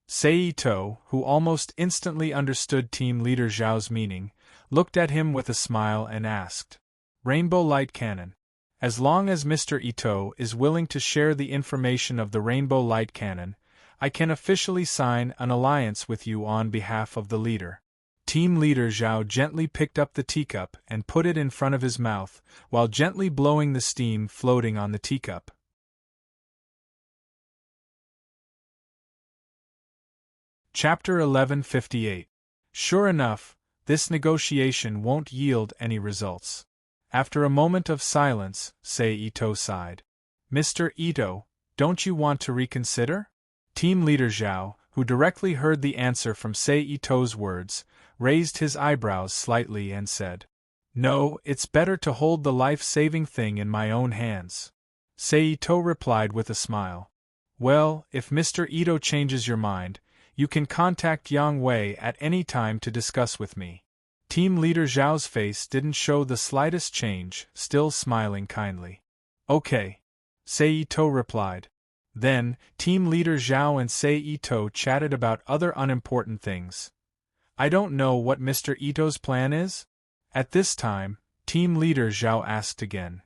Sei Ito, who almost instantly understood Team Leader Zhao's meaning, looked at him with a smile and asked, Rainbow Light Cannon. As long as Mr. Ito is willing to share the information of the Rainbow Light Cannon, I can officially sign an alliance with you on behalf of the leader. Team Leader Zhao gently picked up the teacup and put it in front of his mouth, while gently blowing the steam floating on the teacup. Chapter 1158. Sure enough, this negotiation won't yield any results. After a moment of silence, Sei Ito sighed. Mr. Ito, don't you want to reconsider? Team Leader Zhao, who directly heard the answer from Sei Ito's words, raised his eyebrows slightly and said, No, it's better to hold the life-saving thing in my own hands. Sei Ito replied with a smile. Well, if Mr. Ito changes your mind, you can contact Yang Wei at any time to discuss with me. Team Leader Zhao's face didn't show the slightest change, still smiling kindly. Okay. Sei Ito replied. Then, Team Leader Zhao and Sei Ito chatted about other unimportant things. I don't know what Mr. Ito's plan is? At this time, Team Leader Zhao asked again.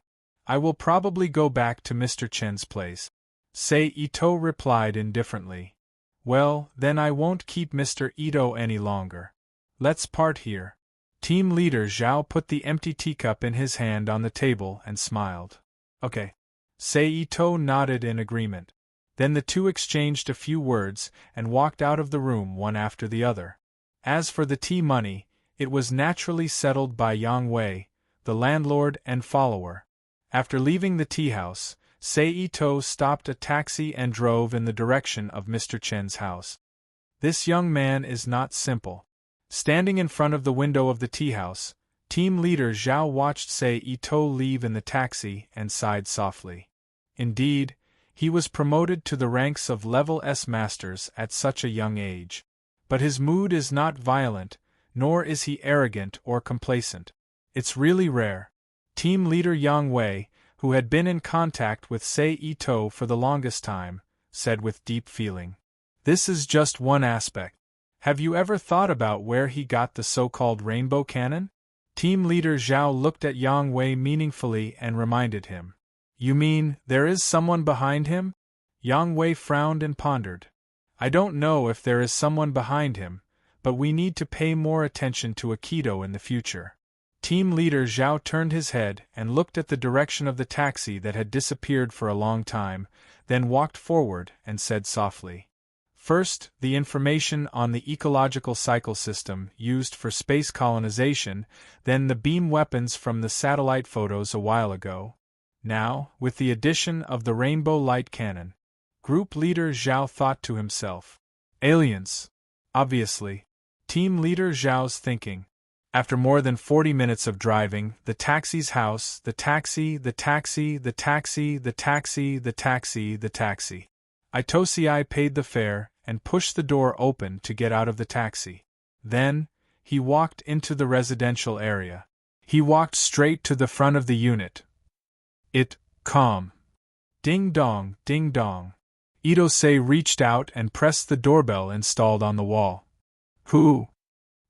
I will probably go back to Mr. Chen's place. Sei Ito replied indifferently. Well, then I won't keep Mr. Ito any longer. Let's part here. Team Leader Zhao put the empty teacup in his hand on the table and smiled. Okay. Sei Ito nodded in agreement. Then the two exchanged a few words and walked out of the room one after the other. As for the tea money, it was naturally settled by Yang Wei, the landlord and follower. After leaving the tea house, Sei Ito stopped a taxi and drove in the direction of Mr. Chen's house. This young man is not simple. Standing in front of the window of the tea house, Team Leader Zhao watched Sei Ito leave in the taxi and sighed softly. Indeed, he was promoted to the ranks of Level S Masters at such a young age. But his mood is not violent, nor is he arrogant or complacent. It's really rare. Team Leader Yang Wei, who had been in contact with Sei Ito for the longest time, said with deep feeling. This is just one aspect. Have you ever thought about where he got the so-called rainbow cannon? Team Leader Zhao looked at Yang Wei meaningfully and reminded him. You mean, there is someone behind him? Yang Wei frowned and pondered. I don't know if there is someone behind him, but we need to pay more attention to Aikido in the future. Team Leader Zhao turned his head and looked at the direction of the taxi that had disappeared for a long time, then walked forward and said softly. First, the information on the ecological cycle system used for space colonization, then the beam weapons from the satellite photos a while ago. Now, with the addition of the rainbow light cannon. Group Leader Zhao thought to himself. Aliens. Obviously. Team Leader Zhao's thinking. After more than 40 minutes of driving, the taxi's house, the taxi, the taxi, the taxi, the taxi, the taxi, the taxi. Itosei paid the fare and pushed the door open to get out of the taxi. Then, he walked into the residential area. He walked straight to the front of the unit. Calm. Ding dong, ding dong. Itosei reached out and pressed the doorbell installed on the wall. Who?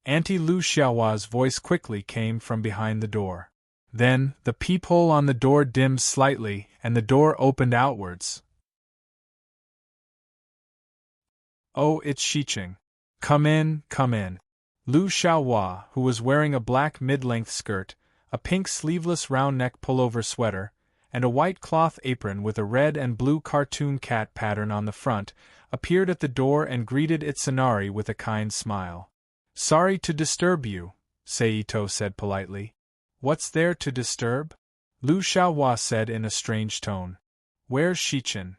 Auntie Lu Xiaohua's voice quickly came from behind the door. Then, the peephole on the door dimmed slightly and the door opened outwards. Oh, it's Shiqing. Come in, come in. Lu Xiaohua, who was wearing a black mid-length skirt, a pink sleeveless round-neck pullover sweater, and a white cloth apron with a red and blue cartoon cat pattern on the front, appeared at the door and greeted Itsunari with a kind smile. Sorry to disturb you, Sei Ito said politely. What's there to disturb? Lu Xiaohua said in a strange tone. Where's Shiqin?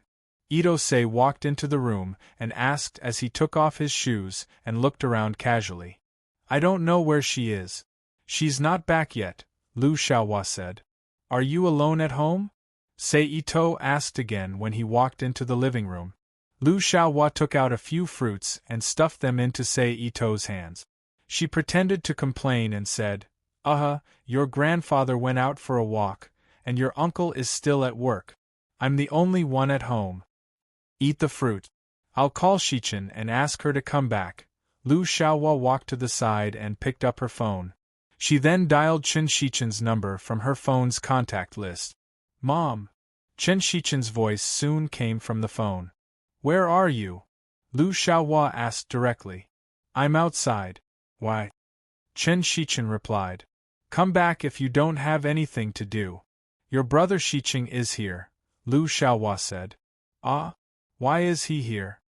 Itosei walked into the room and asked as he took off his shoes and looked around casually. I don't know where she is. She's not back yet, Lu Xiaohua said. Are you alone at home? Sei Ito asked again when he walked into the living room. Lu Xiaohua took out a few fruits and stuffed them into Sei Ito's hands. She pretended to complain and said, your grandfather went out for a walk, and your uncle is still at work. I'm the only one at home. Eat the fruit. I'll call Shichin and ask her to come back. Lu Xiaohua walked to the side and picked up her phone. She then dialed Chen Shichin's number from her phone's contact list. Mom! Chen Shichin's voice soon came from the phone. Where are you? Lu Xiaohua asked directly. I'm outside. Why? Chen Shichin replied. Come back if you don't have anything to do. Your brother Shiching is here, Lu Xiaohua said. Ah? Why is he here?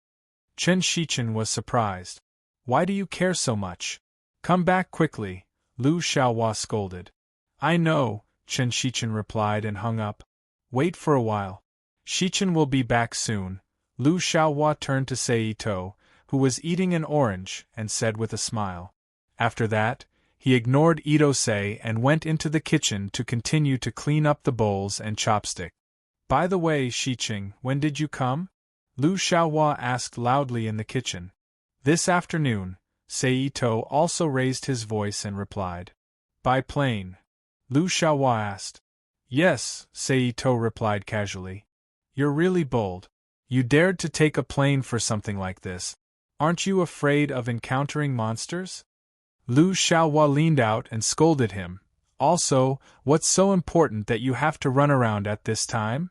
Chen Shichin was surprised. Why do you care so much? Come back quickly, Lu Xiaohua scolded. I know, Chen Shichin replied and hung up. Wait for a while. Shichin will be back soon. Lu Xiaohua turned to Seito, who was eating an orange, and said with a smile. After that, he ignored Ito-sei and went into the kitchen to continue to clean up the bowls and chopstick. By the way, Shiching, when did you come? Lu Xiaohua asked loudly in the kitchen. This afternoon. Seito also raised his voice and replied. By plane? Lu Xiaohua asked. Yes, Seito replied casually. You're really bold. You dared to take a plane for something like this. Aren't you afraid of encountering monsters? Lu Xiaohua leaned out and scolded him. Also, what's so important that you have to run around at this time?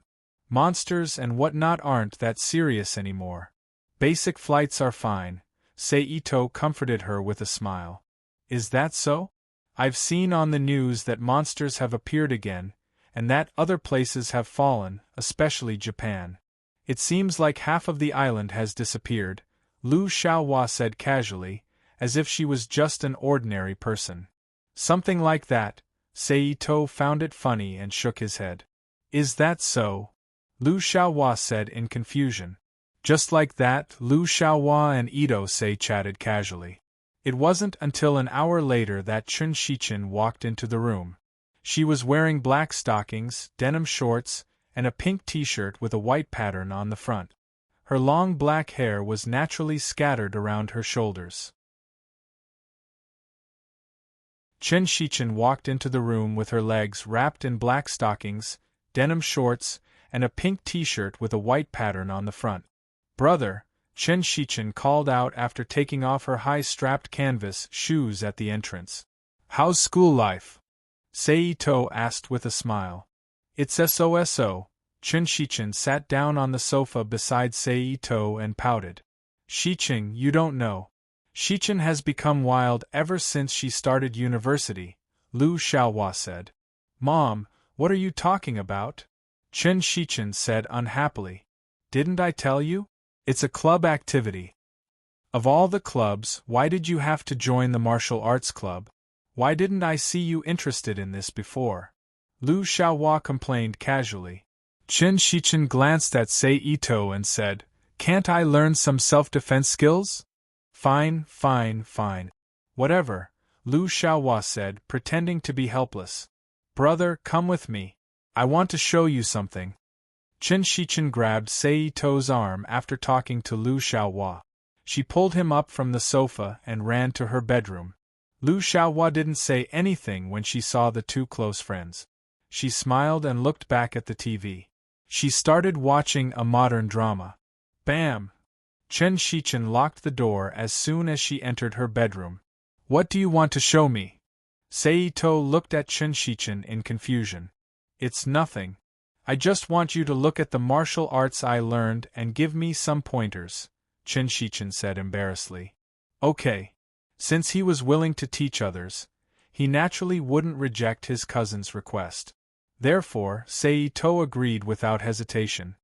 Monsters and whatnot aren't that serious anymore. Basic flights are fine. Seito comforted her with a smile. Is that so? I've seen on the news that monsters have appeared again, and that other places have fallen, especially Japan. It seems like half of the island has disappeared, Lu Xiaohua said casually, as if she was just an ordinary person. Something like that. Seito found it funny and shook his head. Is that so? Lu Xiaohua said in confusion. Just like that, Lu Xiaohua and Ito-sei chatted casually. It wasn't until an hour later that Chen Shichin walked into the room. She was wearing black stockings, denim shorts, and a pink t-shirt with a white pattern on the front. Her long black hair was naturally scattered around her shoulders. Chen Shichin walked into the room with her legs wrapped in black stockings, denim shorts, and a pink t-shirt with a white pattern on the front. Brother, Chen Shichin called out after taking off her high-strapped canvas shoes at the entrance. How's school life? Seito asked with a smile. It's so. Chen Shichin sat down on the sofa beside Seito and pouted. Shiching, you don't know. Shichin has become wild ever since she started university, Lu Xiaohua said. Mom, what are you talking about? Chen Shichin said unhappily. Didn't I tell you? It's a club activity. Of all the clubs, why did you have to join the martial arts club? Why didn't I see you interested in this before? Lu Xiaohua complained casually. Chen Shichin glanced at Seito and said, Can't I learn some self-defense skills? Fine. Whatever, Lu Xiaohua said, pretending to be helpless. Brother, come with me. I want to show you something. Chen Shichin grabbed Seito's arm after talking to Lu Xiaohua. She pulled him up from the sofa and ran to her bedroom. Lu Xiaohua didn't say anything when she saw the two close friends. She smiled and looked back at the TV. She started watching a modern drama. Bam! Chen Shichin locked the door as soon as she entered her bedroom. What do you want to show me? Seito looked at Chen Shichin in confusion. It's nothing. I just want you to look at the martial arts I learned and give me some pointers, Chen Shichin said embarrassedly. Okay. Since he was willing to teach others, he naturally wouldn't reject his cousin's request. Therefore, Seito agreed without hesitation.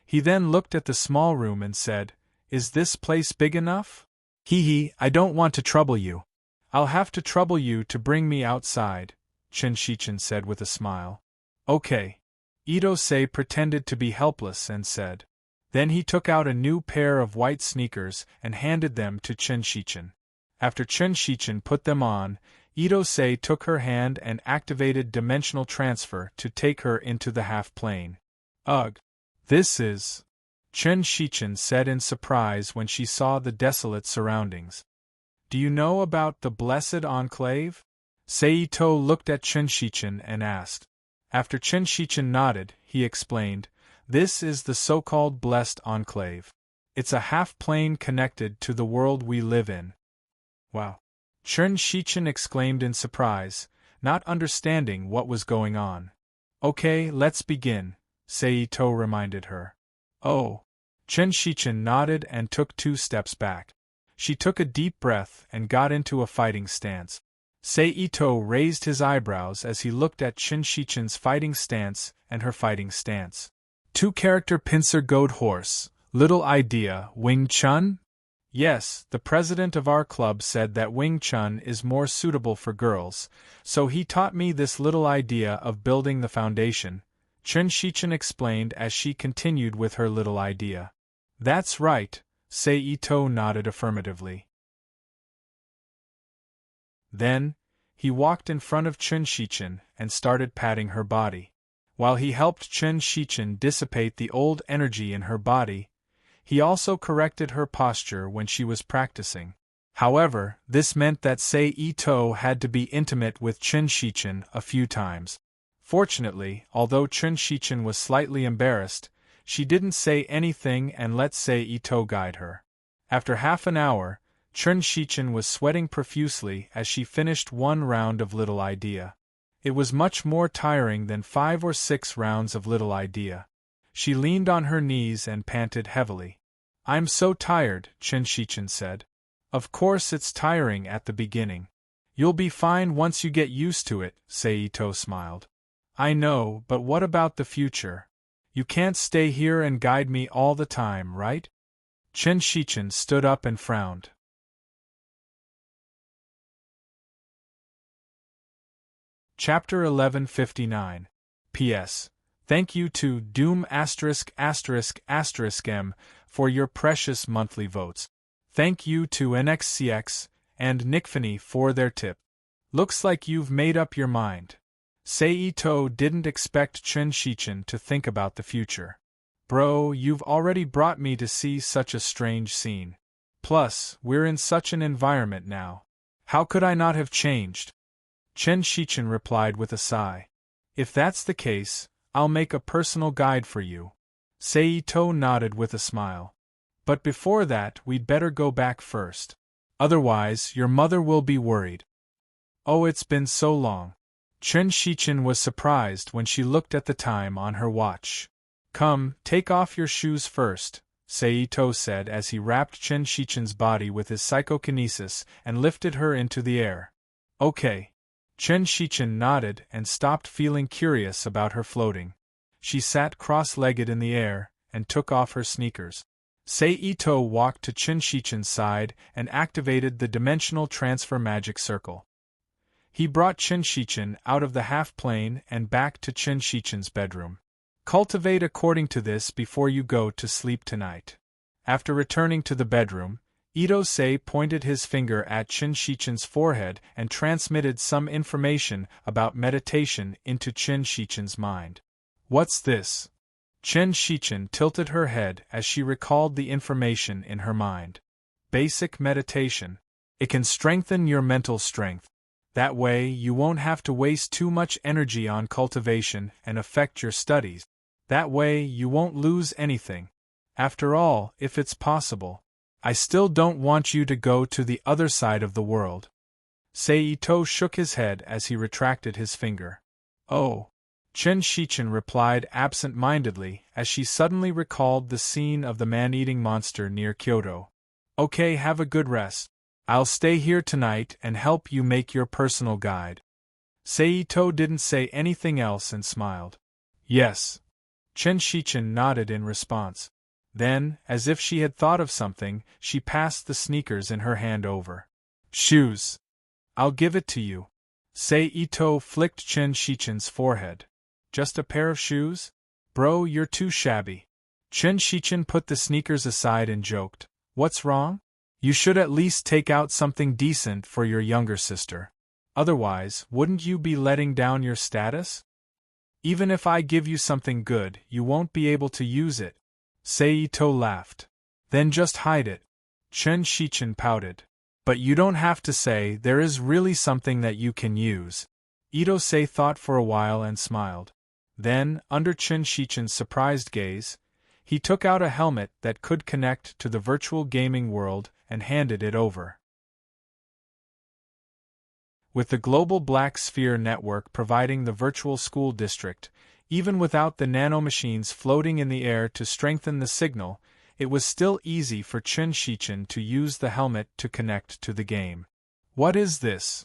He then looked at the small room and said, Is this place big enough? I don't want to trouble you. I'll have to trouble you to bring me outside, Chen Shichin said with a smile. Okay. Ito-sei pretended to be helpless and said. Then he took out a new pair of white sneakers and handed them to Chen Shichin. After Chen Shichin put them on, Ito-sei took her hand and activated dimensional transfer to take her into the half-plane. Ugh! This is... Chen Shichin said in surprise when she saw the desolate surroundings. Do you know about the Blessed Enclave? Seito looked at Chen Shichen and asked. After Chen Shichen nodded, he explained, "This is the so-called Blessed Enclave. It's a half-plane connected to the world we live in." Wow! Chen Shichen exclaimed in surprise, not understanding what was going on. "Okay, let's begin," Seito reminded her. "Oh." Chen Shichen nodded and took 2 steps back. She took a deep breath and got into a fighting stance. Seito raised his eyebrows as he looked at Chen Shichen's fighting stance and her fighting stance. 2-character pincer goad horse, little idea, Wing Chun? Yes, the president of our club said that Wing Chun is more suitable for girls, so he taught me this little idea of building the foundation, Chen Shichen explained as she continued with her little idea. That's right, Seito nodded affirmatively. Then, he walked in front of Chen Shichen and started patting her body. While he helped Chen Shichen dissipate the old energy in her body, he also corrected her posture when she was practicing. However, this meant that Seito had to be intimate with Chen Shichen a few times. Fortunately, although Chen Shichen was slightly embarrassed, she didn't say anything and let Seito guide her. After half an hour, Chen Shichen was sweating profusely as she finished 1 round of Little Idea. It was much more tiring than 5 or 6 rounds of Little Idea. She leaned on her knees and panted heavily. "I'm so tired," Chen Shichen said. "Of course it's tiring at the beginning. You'll be fine once you get used to it," Seito smiled. "I know, but what about the future? You can't stay here and guide me all the time, right?" Chen Shichen stood up and frowned. Chapter 1159. P.S. Thank you to Doom ******* M for your precious monthly votes. Thank you to NXCX and Nickfany for their tip. Looks like you've made up your mind. Seito didn't expect Chen Shichen to think about the future. Bro, you've already brought me to see such a strange scene. Plus, we're in such an environment now. How could I not have changed? Chen Shichen replied with a sigh. If that's the case, I'll make a personal guide for you. Seito nodded with a smile. But before that, we'd better go back first. Otherwise, your mother will be worried. Oh, it's been so long. Chen Shichen was surprised when she looked at the time on her watch. Come, take off your shoes first, Seito said as he wrapped Chen Shichen's body with his psychokinesis and lifted her into the air. Okay. Chen Shichen nodded and stopped feeling curious about her floating. She sat cross-legged in the air and took off her sneakers. Seito walked to Chen Shichen's side and activated the dimensional transfer magic circle. He brought Chen Shichen out of the half-plane and back to Chen Shichen's bedroom. Cultivate according to this before you go to sleep tonight. After returning to the bedroom, Ito-sei pointed his finger at Chen Shichen's forehead and transmitted some information about meditation into Chen Shichen's mind. What's this? Chen Shichen tilted her head as she recalled the information in her mind. Basic meditation. It can strengthen your mental strength. That way, you won't have to waste too much energy on cultivation and affect your studies. That way, you won't lose anything. After all, if it's possible, I still don't want you to go to the other side of the world. Seito shook his head as he retracted his finger. Oh. Chen Shichen replied absent-mindedly as she suddenly recalled the scene of the man-eating monster near Kyoto. Okay, have a good rest. I'll stay here tonight and help you make your personal guide. Seito didn't say anything else and smiled. Yes. Chen Shichen nodded in response. Then, as if she had thought of something, she passed the sneakers in her hand over. Shoes. I'll give it to you. Seito flicked Chen Shichen's forehead. Just a pair of shoes? Bro, you're too shabby. Chen Shichen put the sneakers aside and joked. What's wrong? You should at least take out something decent for your younger sister. Otherwise, wouldn't you be letting down your status? Even if I give you something good, you won't be able to use it. Seito laughed. Then just hide it. Chen Shichen pouted. But you don't have to say, there is really something that you can use. Ito-say thought for a while and smiled. Then, under Chen Shichen's surprised gaze, he took out a helmet that could connect to the virtual gaming world and handed it over. With the global Black Sphere network providing the virtual school district, even without the nanomachines floating in the air to strengthen the signal, it was still easy for Chen Shichen to use the helmet to connect to the game. What is this?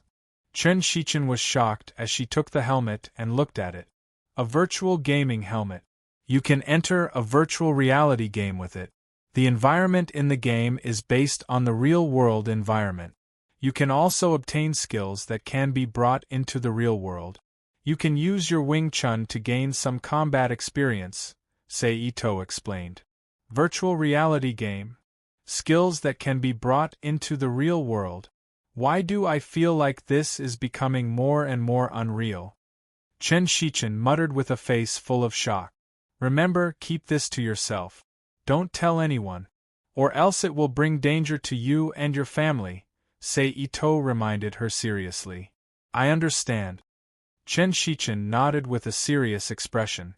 Chen Shichen was shocked as she took the helmet and looked at it. A virtual gaming helmet. You can enter a virtual reality game with it. The environment in the game is based on the real-world environment. You can also obtain skills that can be brought into the real world. You can use your Wing Chun to gain some combat experience, Sei Ito explained. Virtual reality game. Skills that can be brought into the real world. Why do I feel like this is becoming more and more unreal? Chen Shichen muttered with a face full of shock. Remember, keep this to yourself. Don't tell anyone. Or else it will bring danger to you and your family, Sei Ito reminded her seriously. I understand. Chen Shichen nodded with a serious expression.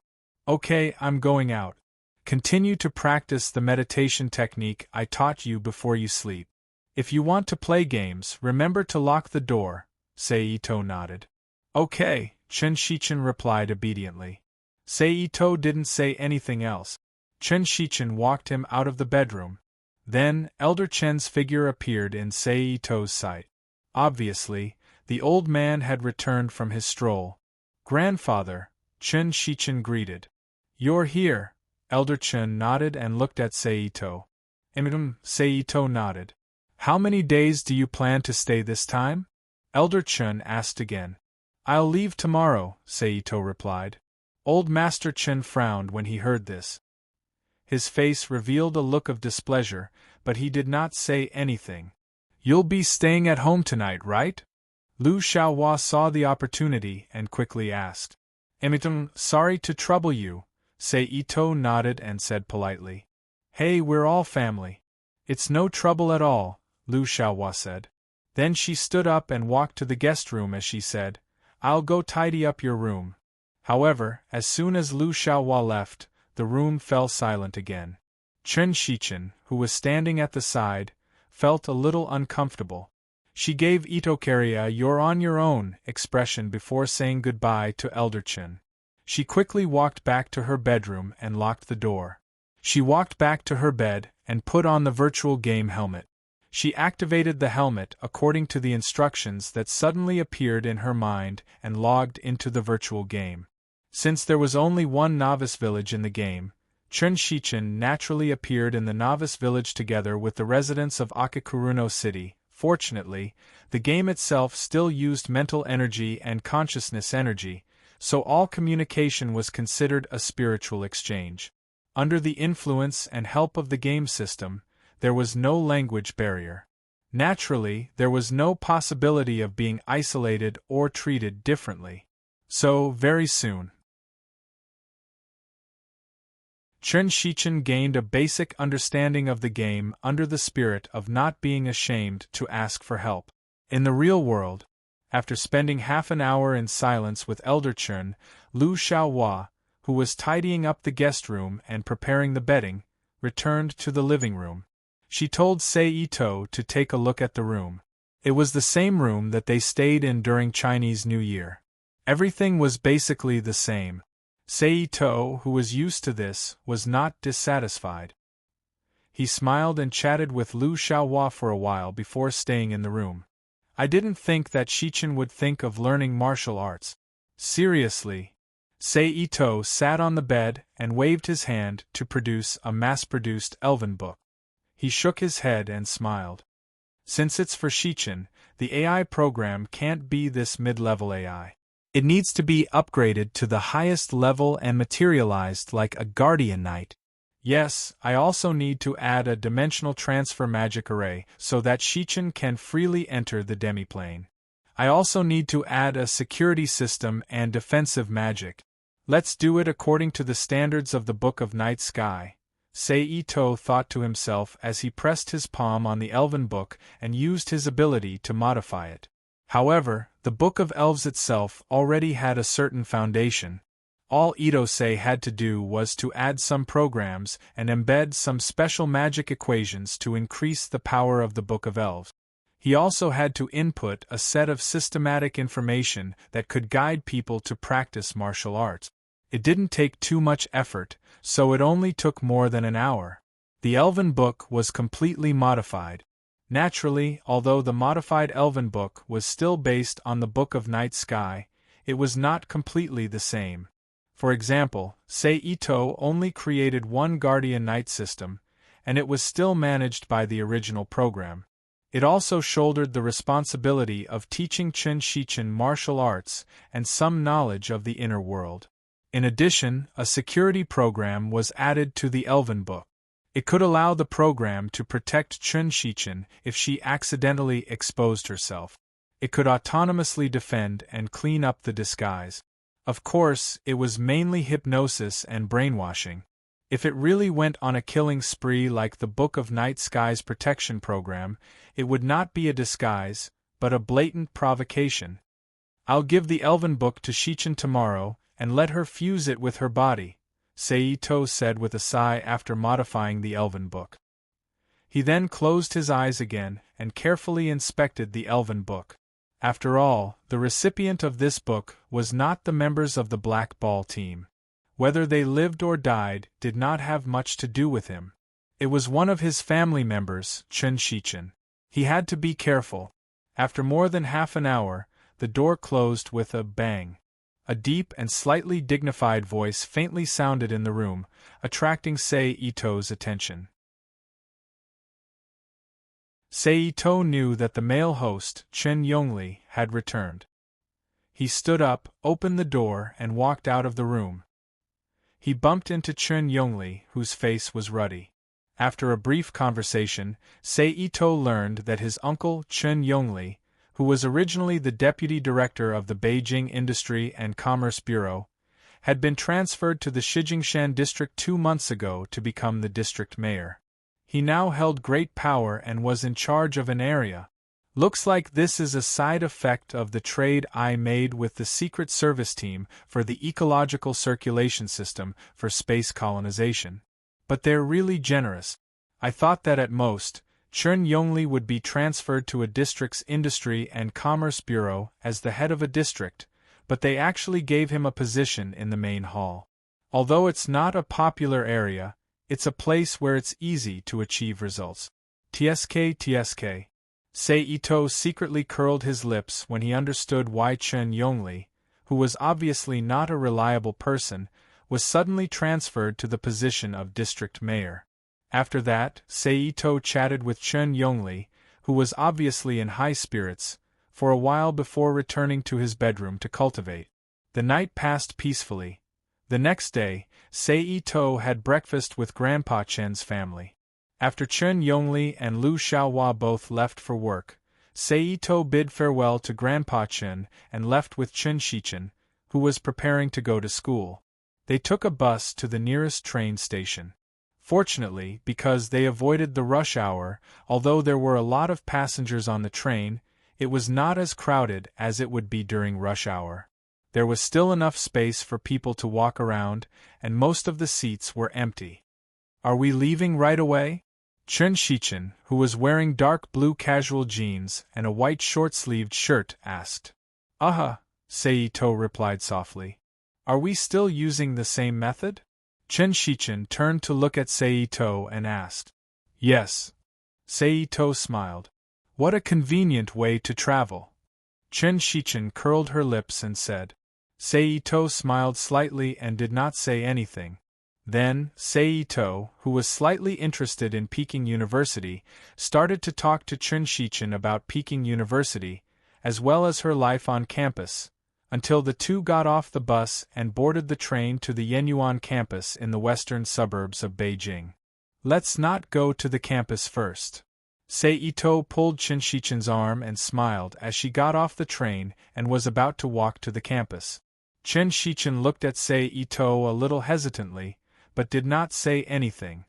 Okay, I'm going out. Continue to practice the meditation technique I taught you before you sleep. If you want to play games, remember to lock the door, Sei Ito nodded. Okay, Chen Shichen replied obediently. Sei Ito didn't say anything else. Chen Shichen walked him out of the bedroom. Then, Elder Chen's figure appeared in Sei Ito's sight. Obviously, the old man had returned from his stroll. Grandfather, Chen Shichen greeted. You're here. Elder Chen nodded and looked at Sei Ito. Sei Ito nodded. How many days do you plan to stay this time? Elder Chen asked again. I'll leave tomorrow, Sei Ito replied. Old Master Chen frowned when he heard this. His face revealed a look of displeasure, but he did not say anything. You'll be staying at home tonight, right? Lu Xiaohua saw the opportunity and quickly asked. Sorry to trouble you, Sei Ito nodded and said politely. Hey, we're all family. It's no trouble at all, Lu Xiaohua said. Then she stood up and walked to the guest room as she said, I'll go tidy up your room. However, as soon as Lu Xiaohua left, the room fell silent again. Chen Shichen, who was standing at the side, felt a little uncomfortable. She gave Ito-Kari a "you're on your own" expression before saying goodbye to Elder Chen. She quickly walked back to her bedroom and locked the door. She walked back to her bed and put on the virtual game helmet. She activated the helmet according to the instructions that suddenly appeared in her mind and logged into the virtual game. Since there was only one novice village in the game, Chen Shichen naturally appeared in the novice village together with the residents of Akikuruno City. Fortunately, the game itself still used mental energy and consciousness energy, so all communication was considered a spiritual exchange. Under the influence and help of the game system, there was no language barrier. Naturally, there was no possibility of being isolated or treated differently. So, very soon, Chen Shichen gained a basic understanding of the game under the spirit of not being ashamed to ask for help. In the real world, after spending half an hour in silence with Elder Chen, Lu Xiaohua, who was tidying up the guest room and preparing the bedding, returned to the living room. She told Sei Ito to take a look at the room. It was the same room that they stayed in during Chinese New Year. Everything was basically the same. Sei Ito, who was used to this, was not dissatisfied. He smiled and chatted with Lu Xiaohua for a while before staying in the room. I didn't think that Shichen would think of learning martial arts. Seriously. Sei Ito sat on the bed and waved his hand to produce a mass-produced elven book. He shook his head and smiled. Since it's for Shichen, the AI program can't be this mid-level AI. It needs to be upgraded to the highest level and materialized like a guardian knight. Yes, I also need to add a dimensional transfer magic array so that Shichen can freely enter the demiplane. I also need to add a security system and defensive magic. Let's do it according to the standards of the Book of Night Sky, Seito thought to himself as he pressed his palm on the elven book and used his ability to modify it. However, the Book of Elves itself already had a certain foundation. All Itose had to do was to add some programs and embed some special magic equations to increase the power of the Book of Elves. He also had to input a set of systematic information that could guide people to practice martial arts. It didn't take too much effort, so it only took more than an hour. The Elven Book was completely modified. Naturally, although the modified Elven Book was still based on the Book of Night Sky, it was not completely the same. For example, Seito only created one Guardian Knight system, and it was still managed by the original program. It also shouldered the responsibility of teaching Qin Shichin martial arts and some knowledge of the inner world. In addition, a security program was added to the Elven Book. It could allow the program to protect Qin Shichin if she accidentally exposed herself. It could autonomously defend and clean up the disguise. Of course, it was mainly hypnosis and brainwashing. If it really went on a killing spree like the Book of Night Sky's protection program, it would not be a disguise, but a blatant provocation. "I'll give the Elven Book to Shichin tomorrow, and let her fuse it with her body," Seito said with a sigh after modifying the Elven Book. He then closed his eyes again and carefully inspected the Elven Book. After all, the recipient of this book was not the members of the Black Ball team. Whether they lived or died did not have much to do with him. It was one of his family members, Qin Shichin. He had to be careful. After more than half an hour, the door closed with a bang. A deep and slightly dignified voice faintly sounded in the room, attracting Seito's attention. Seito knew that the male host, Chen Yongli, had returned. He stood up, opened the door, and walked out of the room. He bumped into Chen Yongli, whose face was ruddy. After a brief conversation, Seito learned that his uncle, Chen Yongli, who was originally the deputy director of the Beijing Industry and Commerce Bureau, had been transferred to the Shijingshan district 2 months ago to become the district mayor. He now held great power and was in charge of an area. Looks like this is a side effect of the trade I made with the Secret Service team for the ecological circulation system for space colonization. But they're really generous. I thought that at most, Chen Yongli would be transferred to a district's Industry and Commerce Bureau as the head of a district, but they actually gave him a position in the main hall. Although it's not a popular area, it's a place where it's easy to achieve results. TSK. Seito secretly curled his lips when he understood why Chen Yongli, who was obviously not a reliable person, was suddenly transferred to the position of district mayor. After that, Seito chatted with Chen Yongli, who was obviously in high spirits, for a while before returning to his bedroom to cultivate. The night passed peacefully. The next day, Seito had breakfast with Grandpa Chen's family. After Chen Yongli and Lu Xiaohua both left for work, Seito bid farewell to Grandpa Chen and left with Qin Shichin, who was preparing to go to school. They took a bus to the nearest train station. Fortunately, because they avoided the rush hour, although there were a lot of passengers on the train, it was not as crowded as it would be during rush hour. There was still enough space for people to walk around, and most of the seats were empty. "Are we leaving right away?" Qin Shichin, who was wearing dark blue casual jeans and a white short-sleeved shirt, asked. Seito replied softly. "Are we still using the same method?" Qin Shichin turned to look at Seito and asked. "Yes." Seito smiled. "What a convenient way to travel." Qin Shichin curled her lips and said. Seito smiled slightly and did not say anything. Then, Seito, who was slightly interested in Peking University, started to talk to Qin Shichin about Peking University, as well as her life on campus, until the two got off the bus and boarded the train to the Yenyuan campus in the western suburbs of Beijing. "Let's not go to the campus first." Seito pulled Qin Shichin's arm and smiled as she got off the train and was about to walk to the campus. Qin Shichin looked at Seito a little hesitantly, but did not say anything.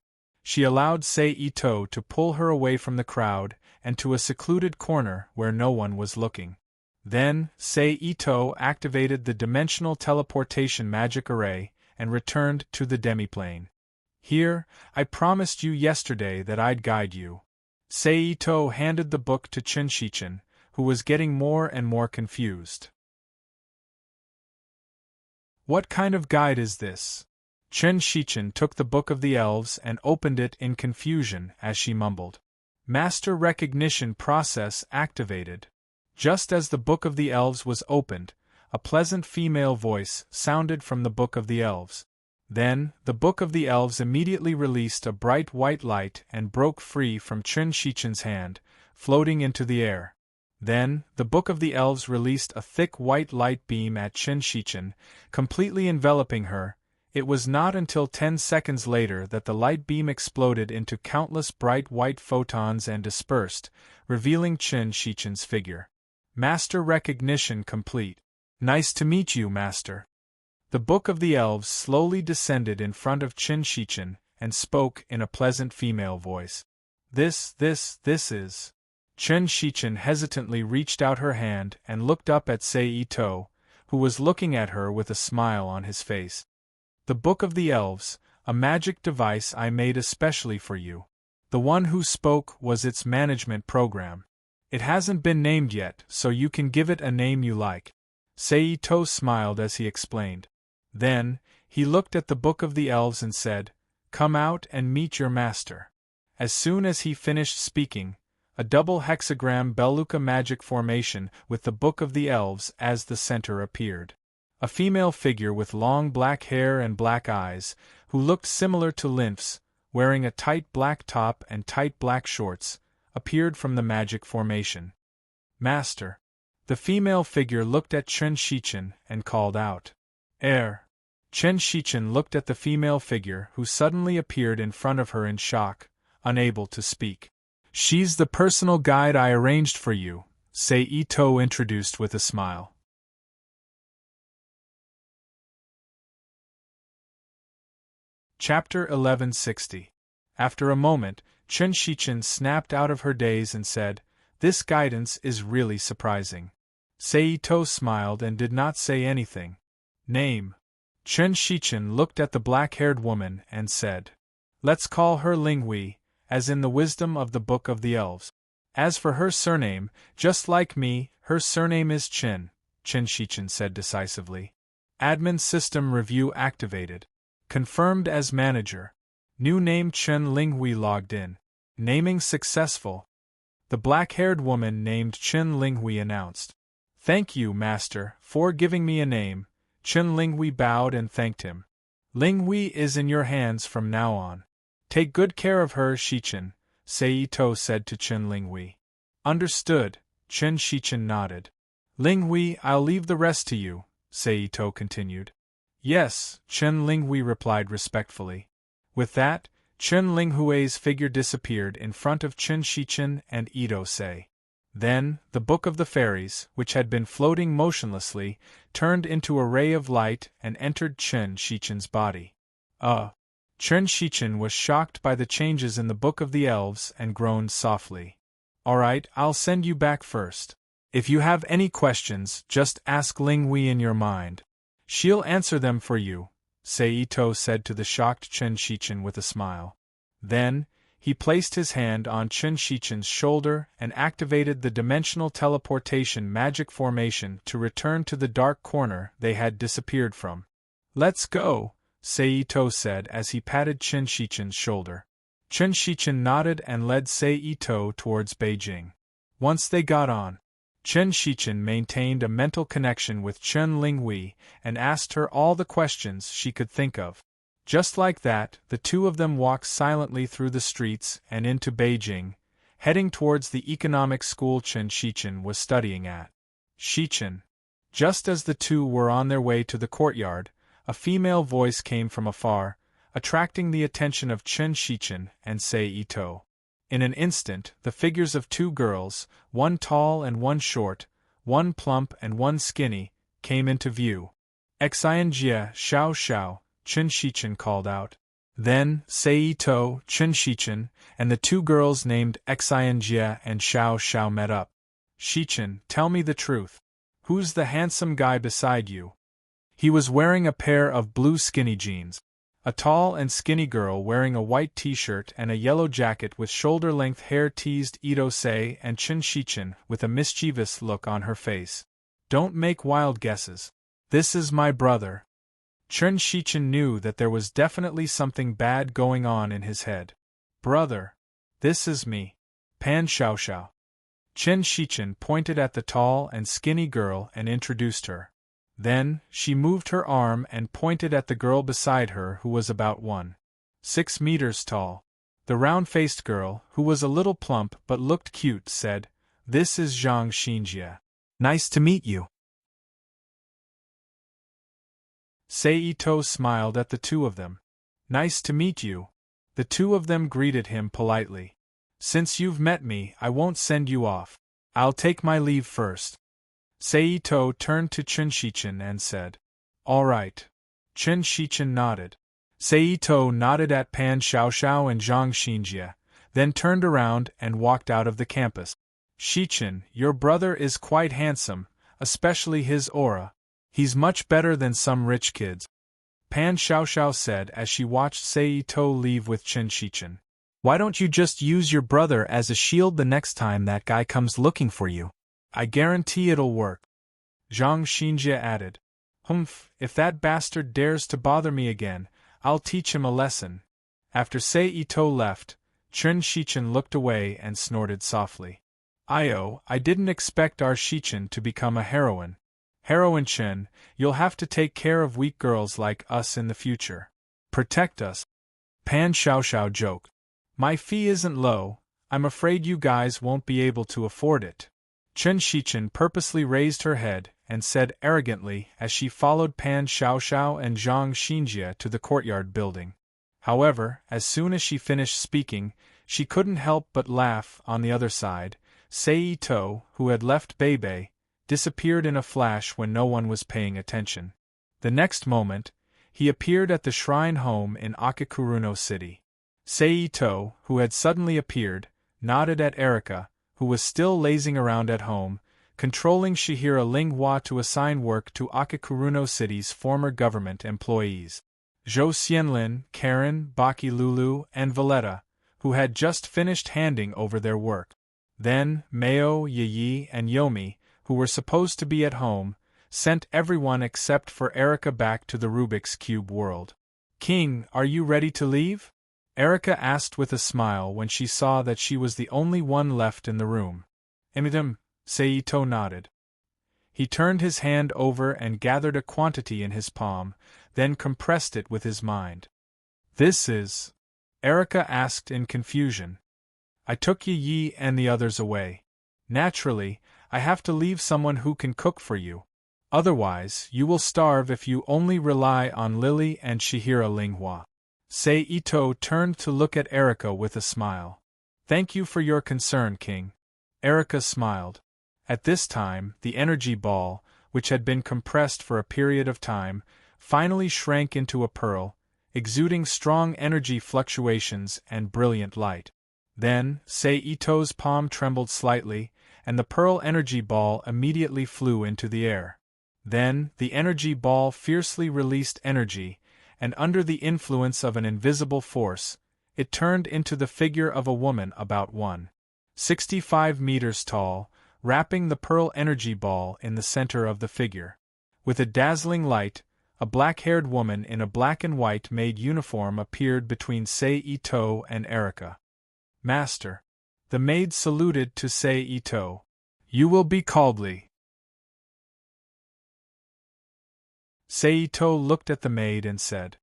She allowed Sei Ito to pull her away from the crowd and to a secluded corner where no one was looking. Then, Sei Ito activated the dimensional teleportation magic array and returned to the demiplane. Here, I promised you yesterday that I'd guide you. Sei Ito handed the book to Shichen, who was getting more and more confused. What kind of guide is this? Shichen took the Book of the Elves and opened it in confusion as she mumbled. Master recognition process activated. Just as the Book of the Elves was opened, a pleasant female voice sounded from the Book of the Elves. Then, the Book of the Elves immediately released a bright white light and broke free from Shichen's hand, floating into the air. Then, the Book of the Elves released a thick white light beam at Shichen, completely enveloping her. It was not until 10 seconds later that the light beam exploded into countless bright white photons and dispersed, revealing Shichen's figure. Master recognition complete. Nice to meet you, Master. The Book of the Elves slowly descended in front of Shichen and spoke in a pleasant female voice. This is. Shichen hesitantly reached out her hand and looked up at Sei Ito, who was looking at her with a smile on his face. The Book of the Elves, a magic device I made especially for you. The one who spoke was its management program. It hasn't been named yet, so you can give it a name you like. Sei Ito smiled as he explained. Then, he looked at the Book of the Elves and said, "Come out and meet your master." As soon as he finished speaking, a double hexagram Belluca magic formation with the Book of the Elves as the center appeared. A female figure with long black hair and black eyes, who looked similar to nymphs, wearing a tight black top and tight black shorts, appeared from the magic formation. Master. The female figure looked at Shichen and called out, Shichen looked at the female figure who suddenly appeared in front of her in shock, unable to speak. She's the personal guide I arranged for you, Sei Ito introduced with a smile. Chapter 1160. After a moment, Shichen snapped out of her daze and said, "This guidance is really surprising." Sei Ito smiled and did not say anything. Name. Shichen looked at the black-haired woman and said, "Let's call her Linghui, as in the wisdom of the Book of the Elves. As for her surname, just like me, her surname is Shichen said decisively. Admin system review activated. Confirmed as manager. New name Linghui logged in. Naming successful. The black-haired woman named Linghui announced. Thank you, Master, for giving me a name. Linghui bowed and thanked him. Linghui is in your hands from now on. Take good care of her, Shichen, Sei Ito said to Linghui. Understood, Shichen nodded. Linghui, I'll leave the rest to you, Sei Ito continued. Yes, Linghui replied respectfully. With that, Linghui's figure disappeared in front of Shichen and Ito Sei. Then, the Book of the Fairies, which had been floating motionlessly, turned into a ray of light and entered Shichen's body. Shichen was shocked by the changes in the Book of the Elves and groaned softly. Alright, I'll send you back first. If you have any questions, just ask Linghui in your mind. She'll answer them for you, Sei Ito said to the shocked Shichen with a smile. Then, he placed his hand on Shichen's shoulder and activated the dimensional teleportation magic formation to return to the dark corner they had disappeared from. Let's go, Sei Ito said as he patted Shichen's shoulder. Shichen nodded and led Sei Ito towards Beijing. Once they got on, Shichen maintained a mental connection with Linghui and asked her all the questions she could think of. Just like that, the two of them walked silently through the streets and into Beijing, heading towards the economics school Shichen was studying at. Shichen. Just as the two were on their way to the courtyard, a female voice came from afar, attracting the attention of Shichen and Sei Ito. In an instant, the figures of two girls, one tall and one short, one plump and one skinny, came into view. Xinjia Xiao Xiao, Shichen called out. Then, Seito, Chun-Shichen, and the two girls named Xinjie and Xiao Xiao met up. Shichen, tell me the truth. Who's the handsome guy beside you? He was wearing a pair of blue skinny jeans. A tall and skinny girl wearing a white t-shirt and a yellow jacket with shoulder-length hair teased Ito-sei and Chun-Shichen with a mischievous look on her face. Don't make wild guesses. This is my brother. Chun-Shichen knew that there was definitely something bad going on in his head. Brother. This is me. Pan Xiaoxiao. Chun-Shichen pointed at the tall and skinny girl and introduced her. Then, she moved her arm and pointed at the girl beside her who was about 1.6 meters tall. The round-faced girl, who was a little plump but looked cute, said, "This is Zhang Xinjie. Nice to meet you." Seito smiled at the two of them. "Nice to meet you." The two of them greeted him politely. "Since you've met me, I won't send you off. I'll take my leave first." Seito turned to Chun-Shichen and said, "All right." Chun-Shichen nodded. Seito nodded at Pan Xiaoxiao and Zhang Xinjie, then turned around and walked out of the campus. "Shichen, your brother is quite handsome, especially his aura. He's much better than some rich kids," Pan Xiaoxiao said as she watched Seito leave with Chun-Shichen. "Why don't you just use your brother as a shield the next time that guy comes looking for you? I guarantee it'll work," Zhang Xinjie added. "Humph, if that bastard dares to bother me again, I'll teach him a lesson." After Seito left, Chun-Shichen looked away and snorted softly. I didn't expect our Shichen to become a heroine. Heroine Chen, you'll have to take care of weak girls like us in the future. Protect us. Pan Xiaoxiao joked. "My fee isn't low, I'm afraid you guys won't be able to afford it." Chun-Shichen purposely raised her head and said arrogantly as she followed Pan Xiaoxiao and Zhang Xinjie to the courtyard building. However, as soon as she finished speaking, she couldn't help but laugh. On the other side, Seito, who had left Beibei, disappeared in a flash when no one was paying attention. The next moment, he appeared at the shrine home in Akakuruno City. Seito, who had suddenly appeared, nodded at Erika, who was still lazing around at home, controlling Shihira Linghua to assign work to Akakuruno City's former government employees. Zhou Xianlin, Karen, Baki Lulu, and Valletta, who had just finished handing over their work. Then, Mao, Yi, and Yomi, who were supposed to be at home, sent everyone except for Erika back to the Rubik's Cube world. "King, are you ready to leave?" Erika asked with a smile when she saw that she was the only one left in the room. Seito nodded. He turned his hand over and gathered a quantity in his palm, then compressed it with his mind. "This is?" Erika asked in confusion. "I took Yi and the others away. Naturally, I have to leave someone who can cook for you. Otherwise, you will starve if you only rely on Lily and Shihira Linghua." Seito turned to look at Erika with a smile. "Thank you for your concern, King." Erika smiled. At this time, the energy ball, which had been compressed for a period of time, finally shrank into a pearl, exuding strong energy fluctuations and brilliant light. Then, Seito's palm trembled slightly, and the pearl energy ball immediately flew into the air. Then, the energy ball fiercely released energy, and under the influence of an invisible force, it turned into the figure of a woman about 1.65 meters tall, wrapping the pearl energy ball in the center of the figure. With a dazzling light, a black-haired woman in a black and white maid uniform appeared between Seito and Erika. "Master." The maid saluted to Seito. "You will be called Li." Seito looked at the maid and said,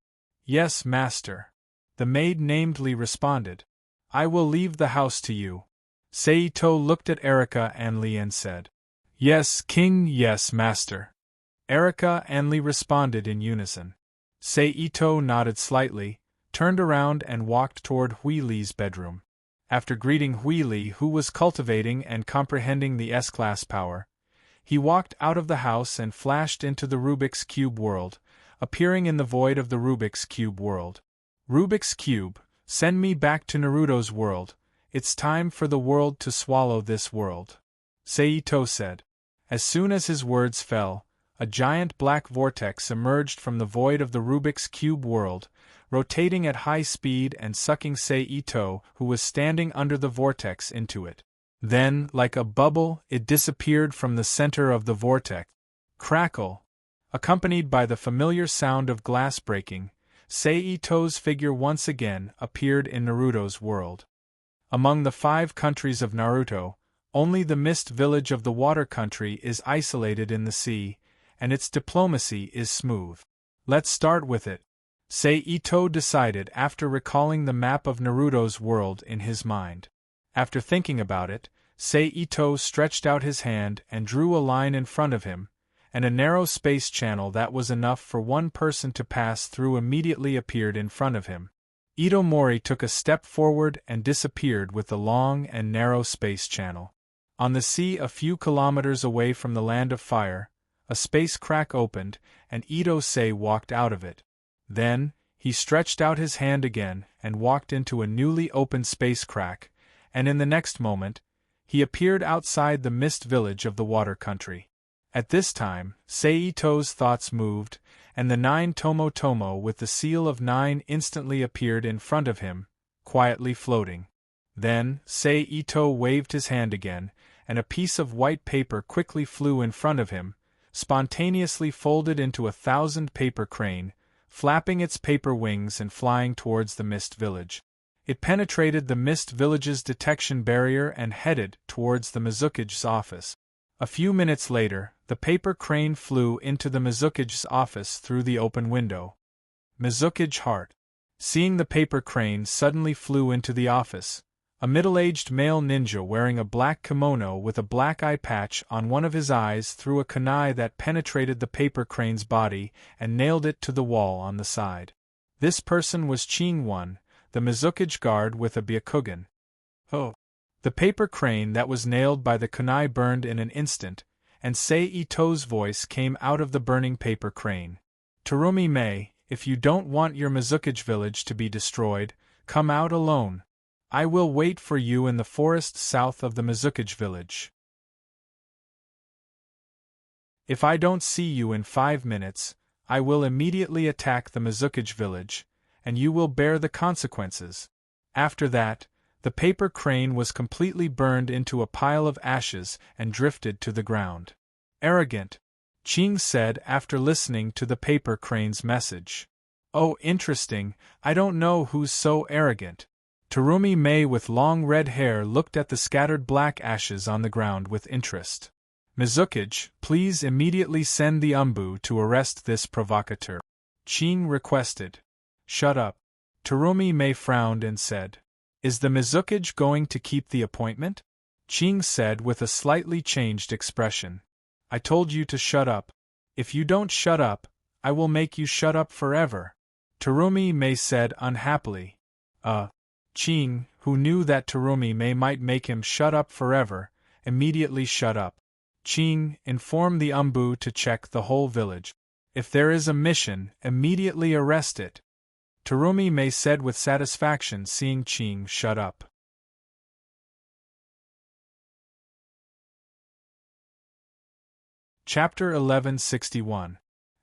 "Yes, master." The maid named Li responded, "I will leave the house to you." Seito looked at Erika and Li and said, "Yes, King, yes, master." Erika and Li responded in unison. Seito nodded slightly, turned around and walked toward Hui Li's bedroom. After greeting Hui Li, who was cultivating and comprehending the S-class power, he walked out of the house and flashed into the Rubik's Cube world, appearing in the void of the Rubik's Cube world. Rubik's Cube, send me back to Naruto's world. It's time for the world to swallow this world. Seito said. As soon as his words fell, a giant black vortex emerged from the void of the Rubik's Cube world, rotating at high speed and sucking Seito, who was standing under the vortex, into it. Then, like a bubble, it disappeared from the center of the vortex. Crackle! Accompanied by the familiar sound of glass breaking, Seito's figure once again appeared in Naruto's world. Among the 5 countries of Naruto, only the mist village of the water country is isolated in the sea, and its diplomacy is smooth. Let's start with it, Seito decided after recalling the map of Naruto's world in his mind. After thinking about it, Seito stretched out his hand and drew a line in front of him, and a narrow space channel that was enough for one person to pass through immediately appeared in front of him. Itomori took a step forward and disappeared with the long and narrow space channel. On the sea a few kilometers away from the Land of Fire, a space crack opened, and Ito-sei walked out of it. Then, he stretched out his hand again and walked into a newly opened space crack, and in the next moment, he appeared outside the mist village of the water country. At this time, Seito's thoughts moved, and the 9 Tomo with the seal of 9 instantly appeared in front of him, quietly floating. Then, Seito waved his hand again, and a piece of white paper quickly flew in front of him, spontaneously folded into 1,000 paper crane, flapping its paper wings and flying towards the mist village. It penetrated the mist village's detection barrier and headed towards the Mizukige's office. A few minutes later, the paper crane flew into the Mizukige's office through the open window. Mizukige Heart. Seeing the paper crane suddenly flew into the office, a middle-aged male ninja wearing a black kimono with a black eye patch on one of his eyes threw a kunai that penetrated the paper crane's body and nailed it to the wall on the side. This person was Ching-won, the Mizukige guard with a Byakugan. Oh! The paper crane that was nailed by the kunai burned in an instant, and Seito's voice came out of the burning paper crane. Terumi Mei, if you don't want your Mizukige village to be destroyed, come out alone. I will wait for you in the forest south of the Mizukige village. If I don't see you in 5 minutes, I will immediately attack the Mizukige village, and you will bear the consequences. After that, the paper crane was completely burned into a pile of ashes and drifted to the ground. Arrogant, Ching said after listening to the paper crane's message. Oh, interesting, I don't know who's so arrogant. Terumi Mei with long red hair looked at the scattered black ashes on the ground with interest. Mizukige, please immediately send the Umbu to arrest this provocateur. Ching requested. Shut up. Terumi Mei frowned and said. Is the Mizukige going to keep the appointment? Ching said with a slightly changed expression. I told you to shut up. If you don't shut up, I will make you shut up forever. Terumi Mei said unhappily. Ching, who knew that Terumi Mei might make him shut up forever, immediately shut up. Ching, inform the Umbu to check the whole village. If there is a mission, immediately arrest it. Terumi Mei said with satisfaction seeing Ching shut up. Chapter 1161.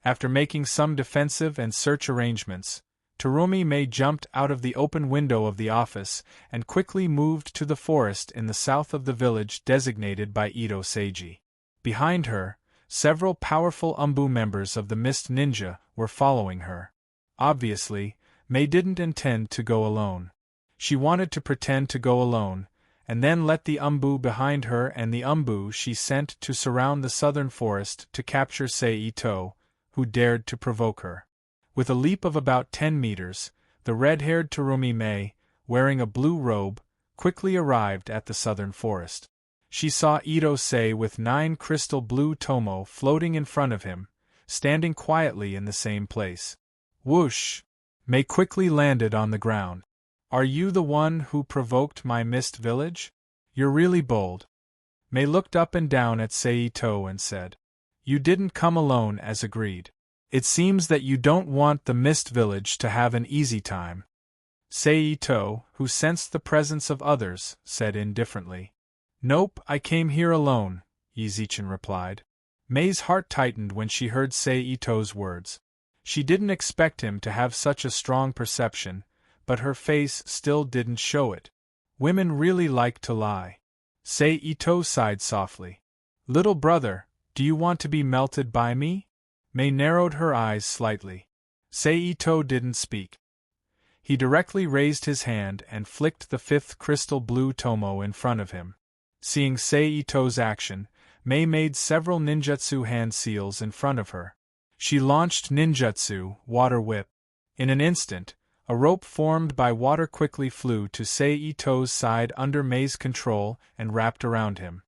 After making some defensive and search arrangements, Terumi Mei jumped out of the open window of the office and quickly moved to the forest in the south of the village designated by Ito Seiji. Behind her, several powerful Umbu members of the Mist Ninja were following her. Obviously, Mei didn't intend to go alone. She wanted to pretend to go alone, and then let the Umbu behind her and the Umbu she sent to surround the southern forest to capture Seito, who dared to provoke her. With a leap of about 10 meters, the red-haired Terumi Mei, wearing a blue robe, quickly arrived at the southern forest. She saw Ito-sei with 9 crystal blue tomo floating in front of him, standing quietly in the same place. Whoosh! Mei quickly landed on the ground. Are you the one who provoked my mist village? You're really bold. Mei looked up and down at Seito and said. You didn't come alone as agreed. It seems that you don't want the mist village to have an easy time. Seito, who sensed the presence of others, said indifferently. Nope, I came here alone, Yizichin replied. Mei's heart tightened when she heard Seito's words. She didn't expect him to have such a strong perception, but her face still didn't show it. Women really like to lie. Seito sighed softly. Little brother, do you want to be melted by me? Mei narrowed her eyes slightly. Seito didn't speak. He directly raised his hand and flicked the 5th crystal blue tomo in front of him. Seeing Seito's action, Mei made several ninjutsu hand seals in front of her. She launched ninjutsu, water whip. In an instant, a rope formed by water quickly flew to Seito's side under Mei's control and wrapped around him.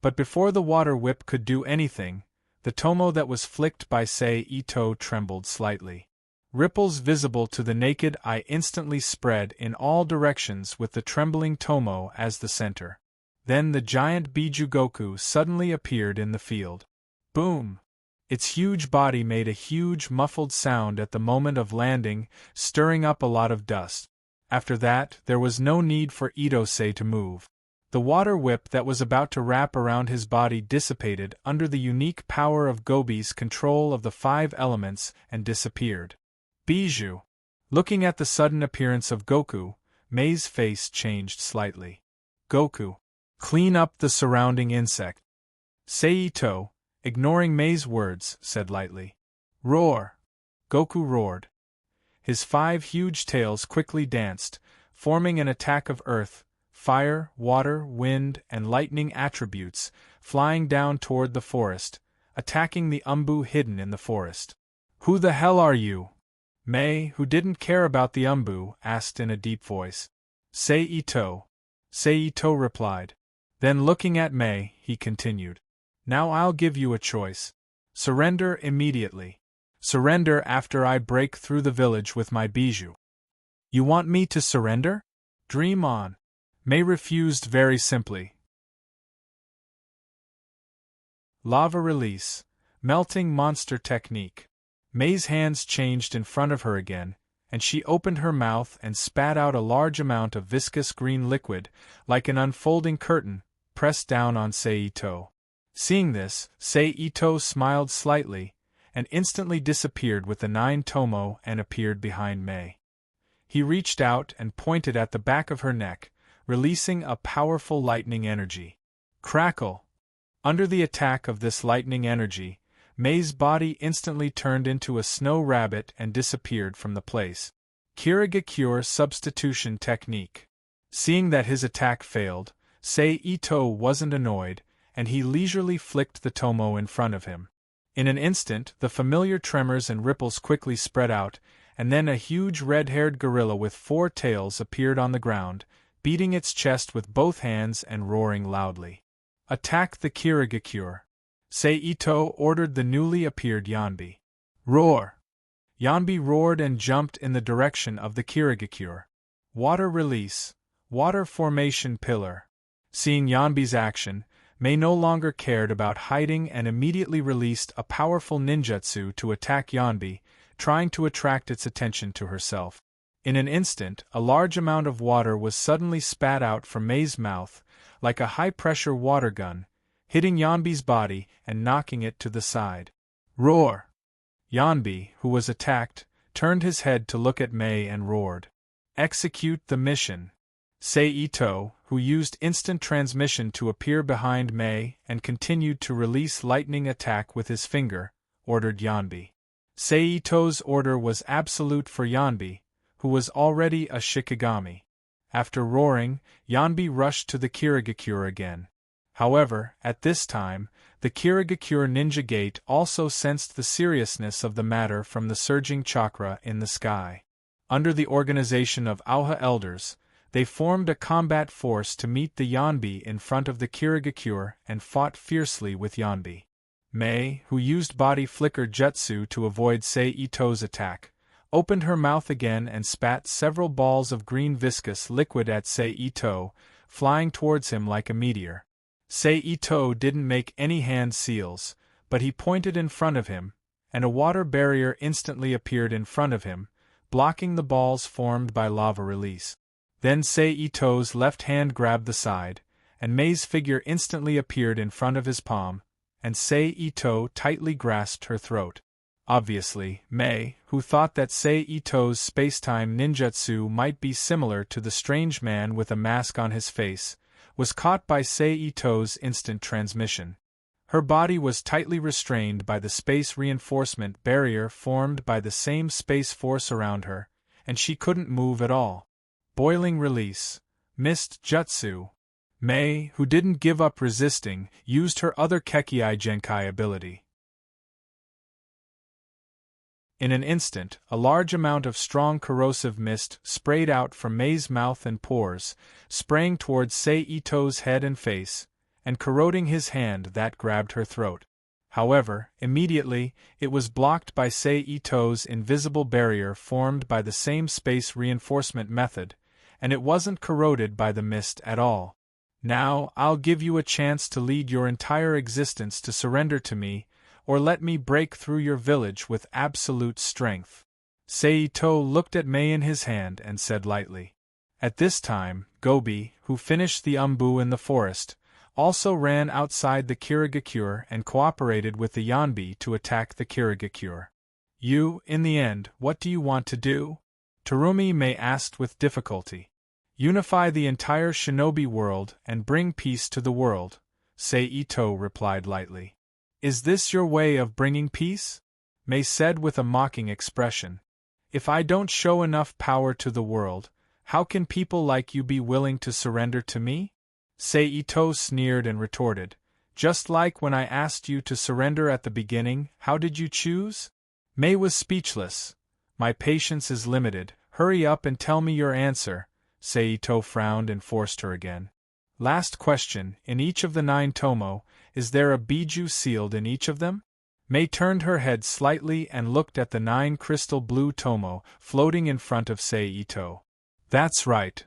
But before the water whip could do anything, the tomo that was flicked by Seito trembled slightly. Ripples visible to the naked eye instantly spread in all directions with the trembling tomo as the center. Then the giant Biju Goku suddenly appeared in the field. Boom! Its huge body made a huge muffled sound at the moment of landing, stirring up a lot of dust. After that, there was no need for Itose to move. The water whip that was about to wrap around his body dissipated under the unique power of Gobi's control of the 5 elements and disappeared. Biju. Looking at the sudden appearance of Goku, Mei's face changed slightly. Goku. Clean up the surrounding insect. Seito, ignoring Mei's words, said lightly. Roar! Goku roared. His 5 huge tails quickly danced, forming an attack of earth, fire, water, wind, and lightning attributes, flying down toward the forest, attacking the Umbu hidden in the forest. Who the hell are you? Mei, who didn't care about the Umbu, asked in a deep voice. Seito. Seito replied. Then looking at Mei, he continued. Now I'll give you a choice. Surrender immediately. Surrender after I break through the village with my Biju. You want me to surrender? Dream on. Mei refused very simply. Lava release. Melting monster technique. Mei's hands changed in front of her again, and she opened her mouth and spat out a large amount of viscous green liquid, like an unfolding curtain, pressed down on Seito. Seeing this, Seito smiled slightly, and instantly disappeared with the 9 tomo and appeared behind Mei. He reached out and pointed at the back of her neck, releasing a powerful lightning energy. Crackle! Under the attack of this lightning energy, Mei's body instantly turned into a snow rabbit and disappeared from the place. Kirigakure substitution technique. Seeing that his attack failed, Seito wasn't annoyed, and he leisurely flicked the tomo in front of him. In an instant, the familiar tremors and ripples quickly spread out, and then a huge red-haired gorilla with 4 tails appeared on the ground, beating its chest with both hands and roaring loudly. Attack the Kirigakure. Seito ordered the newly appeared Yanbi. Roar! Yanbi roared and jumped in the direction of the Kirigakure. Water release. Water formation pillar. Seeing Yanbi's action, Mei no longer cared about hiding and immediately released a powerful ninjutsu to attack Yanbi, trying to attract its attention to herself. In an instant, a large amount of water was suddenly spat out from Mei's mouth, like a high-pressure water gun, hitting Yanbi's body and knocking it to the side. Roar! Yanbi, who was attacked, turned his head to look at Mei and roared. Execute the mission. Seito, who used instant transmission to appear behind Mei and continued to release lightning attack with his finger, ordered Yanbi. Seito's order was absolute for Yanbi, who was already a Shikigami. After roaring, Yanbi rushed to the Kirigakure again. However, at this time, the Kirigakure Ninja Gate also sensed the seriousness of the matter from the surging chakra in the sky. Under the organization of Auha elders, they formed a combat force to meet the Yanbi in front of the Kirigakure and fought fiercely with Yanbi. Mei, who used body flicker jutsu to avoid Seito's attack, opened her mouth again and spat several balls of green viscous liquid at Seito, flying towards him like a meteor. Seito didn't make any hand seals, but he pointed in front of him, and a water barrier instantly appeared in front of him, blocking the balls formed by lava release. Then Sei Ito's left hand grabbed the side, and Mei's figure instantly appeared in front of his palm, and Sei Ito tightly grasped her throat. Obviously, Mei, who thought that Sei Ito's spacetime ninjutsu might be similar to the strange man with a mask on his face, was caught by Sei Ito's instant transmission. Her body was tightly restrained by the space reinforcement barrier formed by the same space force around her, and she couldn't move at all. Boiling release. Mist jutsu. Mei, who didn't give up resisting, used her other Kekkei Genkai ability. In an instant, a large amount of strong corrosive mist sprayed out from Mei's mouth and pores, spraying towards Sei Ito's head and face, and corroding his hand that grabbed her throat. However, immediately, it was blocked by Sei Ito's invisible barrier formed by the same space reinforcement method, and it wasn't corroded by the mist at all. Now, I'll give you a chance to lead your entire existence to surrender to me, or let me break through your village with absolute strength. Sei Ito looked at Mei in his hand and said lightly. At this time, Gobi, who finished the umbu in the forest, also ran outside the Kirigakure and cooperated with the Yanbi to attack the Kirigakure. You, in the end, what do you want to do? Terumi Mei asked with difficulty. Unify the entire shinobi world and bring peace to the world, Sei Ito replied lightly. Is this your way of bringing peace? Mei said with a mocking expression. If I don't show enough power to the world, how can people like you be willing to surrender to me? Sei Ito sneered and retorted. Just like when I asked you to surrender at the beginning, how did you choose? Mei was speechless. My patience is limited, hurry up and tell me your answer. Sei Ito frowned and forced her again. Last question, in each of the 9 tomo, is there a biju sealed in each of them? Mei turned her head slightly and looked at the 9 crystal blue tomo floating in front of Sei Ito. That's right.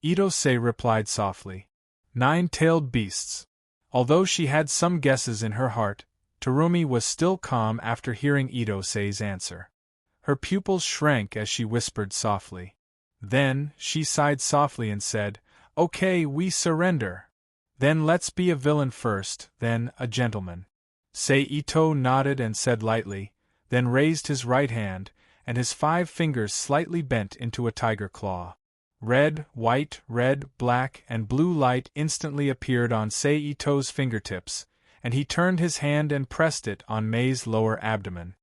Ito-sei replied softly. 9-tailed beasts. Although she had some guesses in her heart, Terumi was still calm after hearing Ito-sei's answer. Her pupils shrank as she whispered softly. Then, she sighed softly and said, Okay, we surrender. Then let's be a villain first, then a gentleman. Sei Ito nodded and said lightly, then raised his right hand, and his 5 fingers slightly bent into a tiger claw. Red, black, and blue light instantly appeared on Sei Ito's fingertips, and he turned his hand and pressed it on Mei's lower abdomen.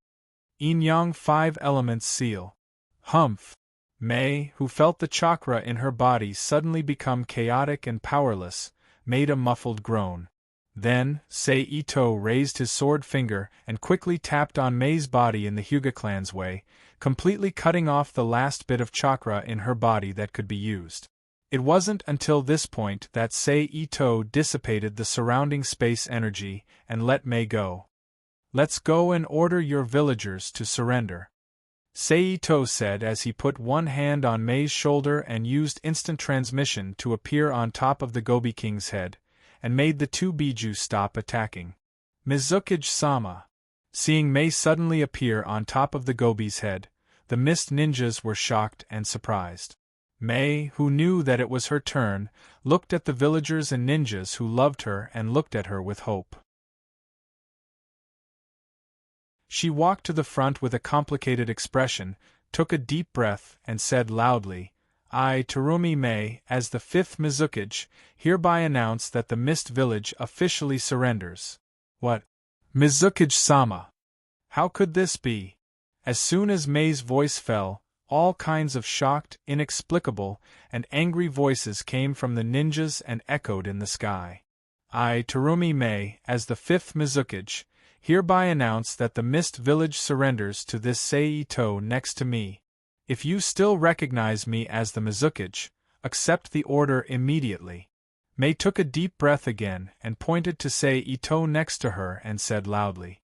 Yin-yang 5 elements seal. Humph! Mei, who felt the chakra in her body suddenly become chaotic and powerless, made a muffled groan. Then, Sei Ito raised his sword finger and quickly tapped on Mei's body in the Hyuga clan's way, completely cutting off the last bit of chakra in her body that could be used. It wasn't until this point that Sei Ito dissipated the surrounding space energy and let Mei go. Let's go and order your villagers to surrender. Sei Ito said as he put one hand on Mei's shoulder and used instant transmission to appear on top of the Gobi King's head, and made the 2 biju stop attacking. Mizukage-sama. Seeing Mei suddenly appear on top of the Gobi's head, the mist ninjas were shocked and surprised. Mei, who knew that it was her turn, looked at the villagers and ninjas who loved her and looked at her with hope. She walked to the front with a complicated expression, took a deep breath, and said loudly, I, Terumi Mei, as the 5th Mizukage, hereby announce that the Mist Village officially surrenders. What? Mizukage-sama! How could this be? As soon as Mei's voice fell, all kinds of shocked, inexplicable, and angry voices came from the ninjas and echoed in the sky. I, Terumi Mei, as the 5th Mizukage, hereby announce that the Mist Village surrenders to this Sei Ito next to me. If you still recognize me as the Mizukage, accept the order immediately. Mei took a deep breath again and pointed to Sei Ito next to her and said loudly.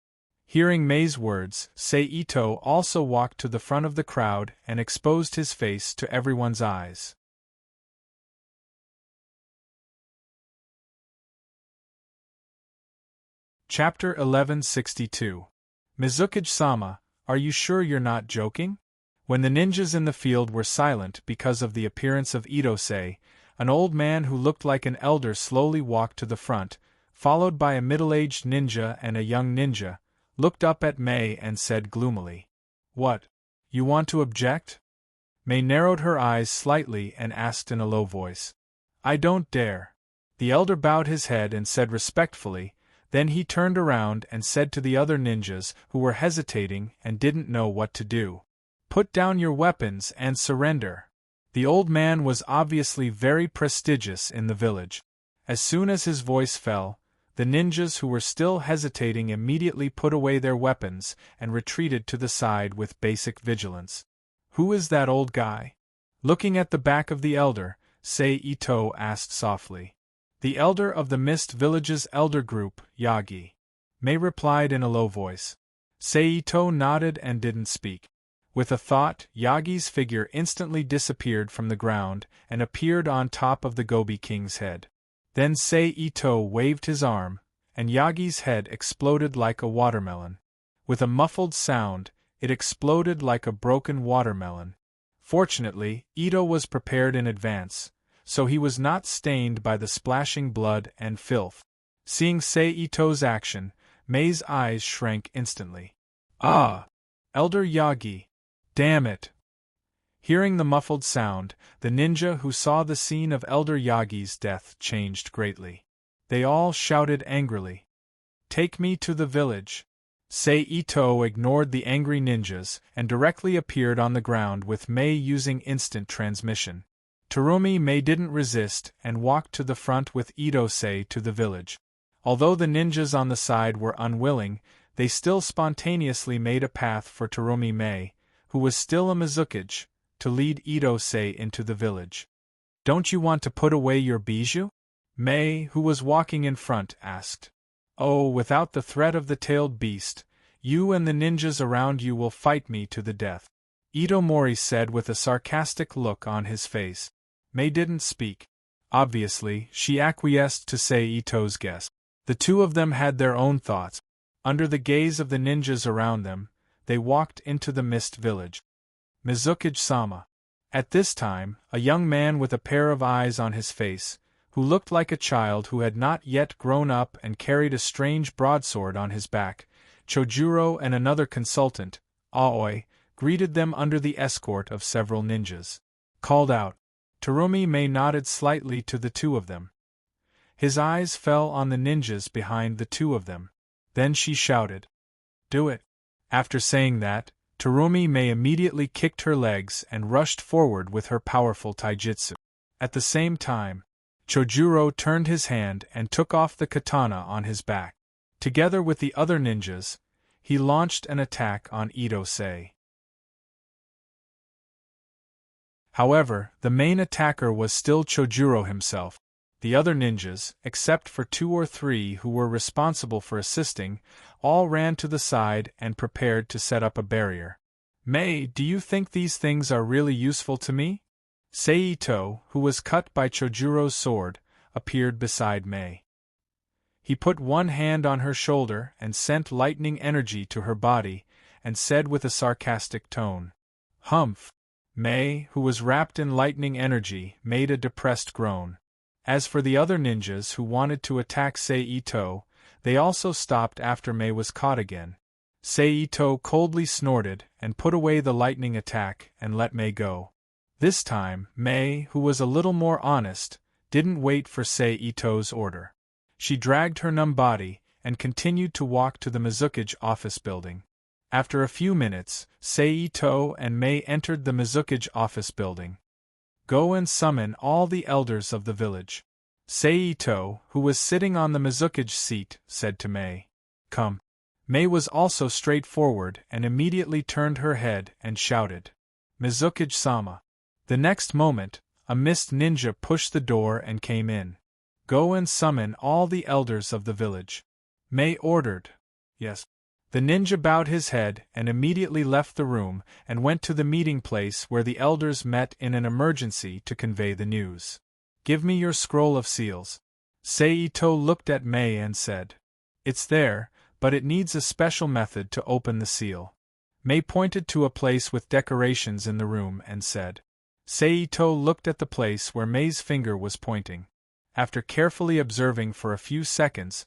Hearing Mei's words, Sei Ito also walked to the front of the crowd and exposed his face to everyone's eyes. Chapter 1162. Mizukage-sama, are you sure you're not joking? When the ninjas in the field were silent because of the appearance of Itose, an old man who looked like an elder slowly walked to the front, followed by a middle-aged ninja and a young ninja, looked up at Mei and said gloomily, "What? You want to object?" Mei narrowed her eyes slightly and asked in a low voice, "I don't dare." The elder bowed his head and said respectfully, then he turned around and said to the other ninjas who were hesitating and didn't know what to do, "Put down your weapons and surrender." The old man was obviously very prestigious in the village. As soon as his voice fell, the ninjas who were still hesitating immediately put away their weapons and retreated to the side with basic vigilance. "Who is that old guy?" Looking at the back of the elder, Sei-Ito asked softly. "The elder of the Mist Village's elder group, Yagi." Mei replied in a low voice. Sei-Ito nodded and didn't speak. With a thought, Yagi's figure instantly disappeared from the ground and appeared on top of the Gobi King's head. Then Sei-Ito waved his arm, and Yagi's head exploded like a watermelon. With a muffled sound, it exploded like a broken watermelon. Fortunately, Ito was prepared in advance, so he was not stained by the splashing blood and filth. Seeing Sei-Ito's action, Mei's eyes shrank instantly. "Ah! Elder Yagi! Damn it!" Hearing the muffled sound, the ninja who saw the scene of Elder Yagi's death changed greatly. They all shouted angrily, "Take me to the village!" Sei-Ito ignored the angry ninjas and directly appeared on the ground with Mei using instant transmission. Terumi Mei didn't resist and walked to the front with Itose to the village. Although the ninjas on the side were unwilling, they still spontaneously made a path for Terumi Mei, who was still a Mizukage, to lead Itose into the village. "Don't you want to put away your bijou?" Mei, who was walking in front, asked. "Oh, without the threat of the tailed beast, you and the ninjas around you will fight me to the death," Itomori said with a sarcastic look on his face. Mei didn't speak. Obviously, she acquiesced to Sei-Ito's guess. The two of them had their own thoughts. Under the gaze of the ninjas around them, they walked into the Mist Village. Mizukage-sama. At this time, a young man with a pair of eyes on his face, who looked like a child who had not yet grown up and carried a strange broadsword on his back, Chojuro and another consultant, Aoi, greeted them under the escort of several ninjas. Called out. Terumi Mei nodded slightly to the two of them. His eyes fell on the ninjas behind the two of them. Then she shouted, "Do it!" After saying that, Terumi Mei immediately kicked her legs and rushed forward with her powerful taijutsu. At the same time, Chojuro turned his hand and took off the katana on his back. Together with the other ninjas, he launched an attack on Itose. However, the main attacker was still Chojuro himself. The other ninjas, except for 2 or 3 who were responsible for assisting, all ran to the side and prepared to set up a barrier. "Mei, do you think these things are really useful to me?" Sei-Ito, who was cut by Chojuro's sword, appeared beside Mei. He put one hand on her shoulder and sent lightning energy to her body, and said with a sarcastic tone, "Humph!" Mei, who was wrapped in lightning energy, made a depressed groan. As for the other ninjas who wanted to attack Sei-Ito, they also stopped after Mei was caught again. Sei-Ito coldly snorted and put away the lightning attack and let Mei go. This time, Mei, who was a little more honest, didn't wait for Sei-Ito's order. She dragged her numb body and continued to walk to the Mizukage office building. After a few minutes, Sei-Ito and Mei entered the Mizukage office building. "Go and summon all the elders of the village." Sei-Ito, who was sitting on the Mizukage seat, said to Mei, "Come." Mei was also straightforward and immediately turned her head and shouted, "Mizukage-sama." The next moment, a mist ninja pushed the door and came in. "Go and summon all the elders of the village." Mei ordered. "Yes." The ninja bowed his head and immediately left the room and went to the meeting place where the elders met in an emergency to convey the news. "Give me your scroll of seals." Sei-Ito looked at Mei and said, "It's there, but it needs a special method to open the seal." Mei pointed to a place with decorations in the room and said. Seito looked at the place where Mei's finger was pointing. After carefully observing for a few seconds,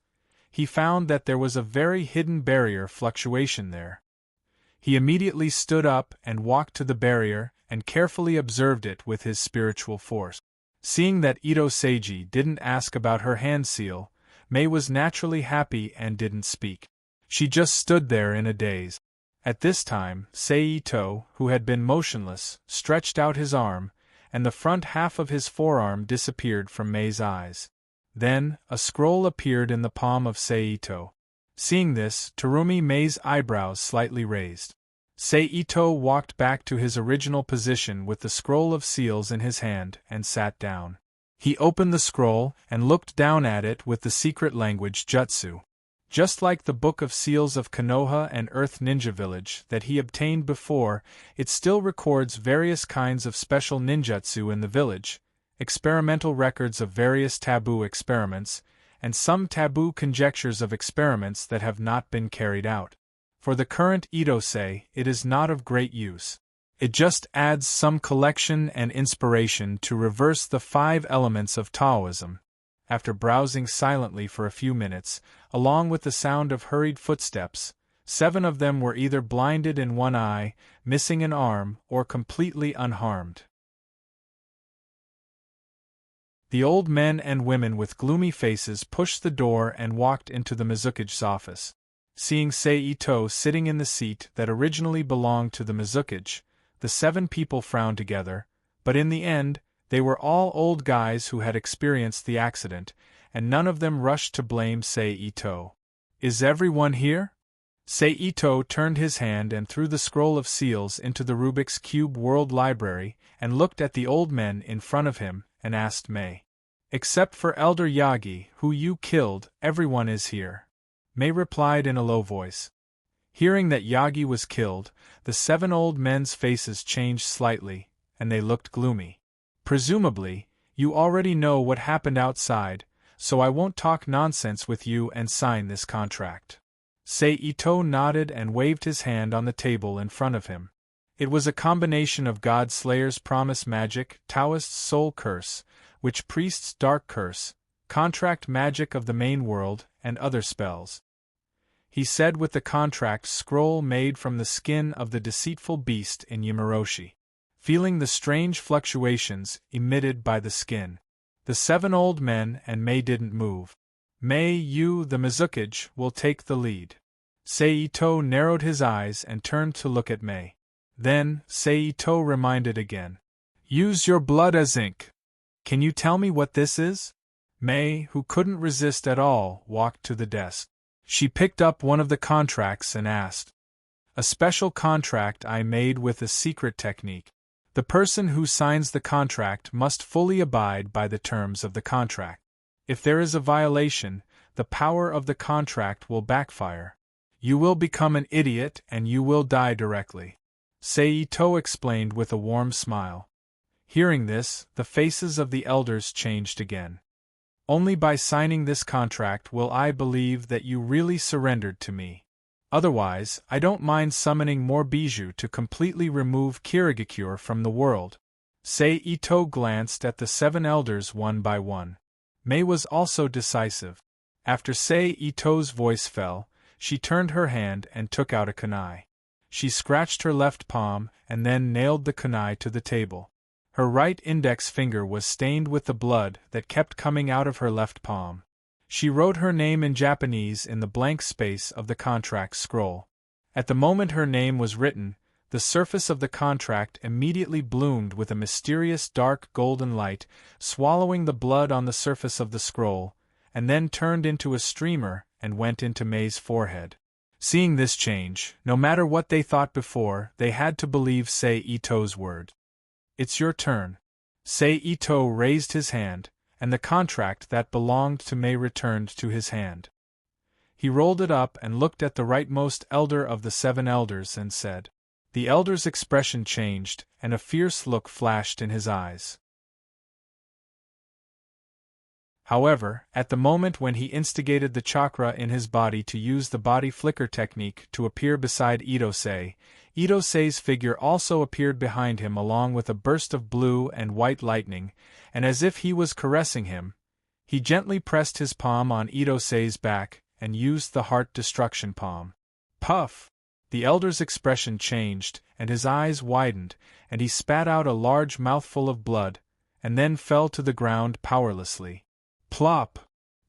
he found that there was a very hidden barrier fluctuation there. He immediately stood up and walked to the barrier and carefully observed it with his spiritual force. Seeing that Ito Seiji didn't ask about her hand seal, Mei was naturally happy and didn't speak. She just stood there in a daze. At this time, Seito, who had been motionless, stretched out his arm, and the front half of his forearm disappeared from Mei's eyes. Then, a scroll appeared in the palm of Seito. Seeing this, Terumi Mei's eyebrows slightly raised. Seito walked back to his original position with the scroll of seals in his hand and sat down. He opened the scroll and looked down at it with the secret language jutsu. Just like the Book of Seals of Konoha and Earth Ninja Village that he obtained before, it still records various kinds of special ninjutsu in the village, experimental records of various taboo experiments, and some taboo conjectures of experiments that have not been carried out. For the current Itosei, it is not of great use. It just adds some collection and inspiration to reverse the 5 elements of Taoism. After browsing silently for a few minutes, along with the sound of hurried footsteps, 7 of them were either blinded in one eye, missing an arm, or completely unharmed. The old men and women with gloomy faces pushed the door and walked into the Mizuki's office. Seeing Seito sitting in the seat that originally belonged to the Mizuki, the 7 people frowned together, but in the end, they were all old guys who had experienced the accident, and none of them rushed to blame Seito. Is everyone here? Seito turned his hand and threw the scroll of seals into the Rubik's Cube World Library and looked at the old men in front of him and asked Mei. Except for Elder Yagi, who you killed, everyone is here. Mei replied in a low voice. Hearing that Yagi was killed, the 7 old men's faces changed slightly, and they looked gloomy. Presumably, you already know what happened outside, so I won't talk nonsense with you and sign this contract. Seito nodded and waved his hand on the table in front of him. It was a combination of God Slayer's Promise Magic, Taoist's Soul Curse, Witch Priest's Dark Curse, Contract Magic of the Main World, and other spells. He said with the contract scroll made from the skin of the deceitful beast in Yamaroshi. Feeling the strange fluctuations emitted by the skin, the 7 old men and Mei didn't move. Mei, you, the Mizuki, will take the lead. Seito narrowed his eyes and turned to look at Mei. Then, Seito reminded again. Use your blood as ink. Can you tell me what this is? Mei, who couldn't resist at all, walked to the desk. She picked up one of the contracts and asked. A special contract I made with a secret technique. The person who signs the contract must fully abide by the terms of the contract. If there is a violation, the power of the contract will backfire. You will become an idiot and you will die directly. Seito explained with a warm smile. Hearing this, the faces of the elders changed again. Only by signing this contract will I believe that you really surrendered to me. Otherwise, I don't mind summoning more bijou to completely remove Kirigakure from the world. Seito glanced at the 7 elders one by one. Mei was also decisive. After Seito's voice fell, she turned her hand and took out a kunai. She scratched her left palm and then nailed the kunai to the table. Her right index finger was stained with the blood that kept coming out of her left palm. She wrote her name in Japanese in the blank space of the contract scroll. At the moment her name was written, the surface of the contract immediately bloomed with a mysterious dark golden light, swallowing the blood on the surface of the scroll, and then turned into a streamer and went into Mei's forehead. Seeing this change, no matter what they thought before, they had to believe Seito's word. It's your turn. Seito raised his hand, and the contract that belonged to Mei returned to his hand. He rolled it up and looked at the rightmost elder of the 7 elders and said. The elder's expression changed, and a fierce look flashed in his eyes. However, at the moment when he instigated the chakra in his body to use the body flicker technique to appear beside Itosei, Itosei's figure also appeared behind him along with a burst of blue and white lightning, and as if he was caressing him, he gently pressed his palm on Itosei's back and used the heart destruction palm. Puff! The elder's expression changed, and his eyes widened, and he spat out a large mouthful of blood, and then fell to the ground powerlessly. Plop!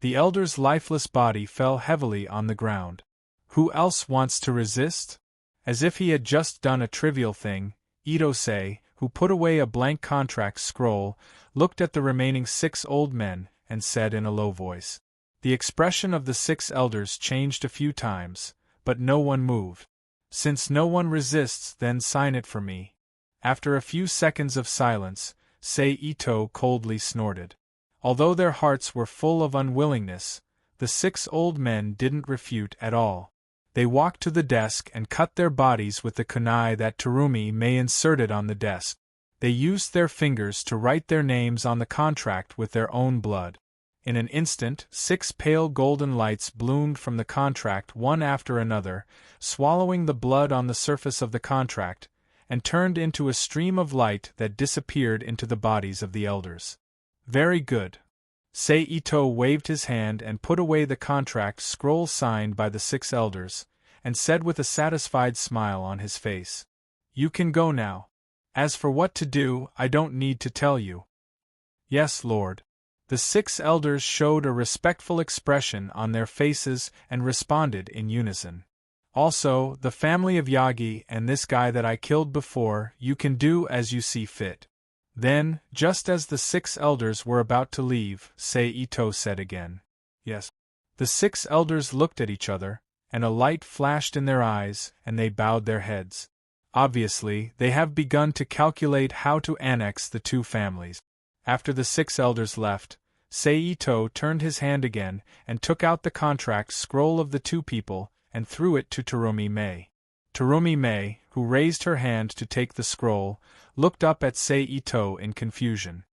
The elder's lifeless body fell heavily on the ground. Who else wants to resist? As if he had just done a trivial thing, Itosei, who put away a blank contract scroll, looked at the remaining 6 old men, and said in a low voice. The expression of the 6 elders changed a few times, but no one moved. Since no one resists, then sign it for me. After a few seconds of silence, Ito coldly snorted. Although their hearts were full of unwillingness, the 6 old men didn't refute at all. They walked to the desk and cut their bodies with the kunai that Terumi Mei inserted on the desk. They used their fingers to write their names on the contract with their own blood. In an instant, 6 pale golden lights bloomed from the contract one after another, swallowing the blood on the surface of the contract, and turned into a stream of light that disappeared into the bodies of the elders. Very good. Ito waved his hand and put away the contract scroll signed by the 6 elders, and said with a satisfied smile on his face, "You can go now. As for what to do, I don't need to tell you." "Yes, Lord." The 6 elders showed a respectful expression on their faces and responded in unison. "Also, the family of Yagi and this guy that I killed before, you can do as you see fit." Then, just as the 6 elders were about to leave, Ito said again, "Yes." The 6 elders looked at each other, and a light flashed in their eyes, and they bowed their heads. Obviously, they have begun to calculate how to annex the 2 families. After the 6 elders left, Ito turned his hand again and took out the contract scroll of the 2 people and threw it to Terumi Mei. Terumi Mei, who raised her hand to take the scroll, looked up at Ito in confusion.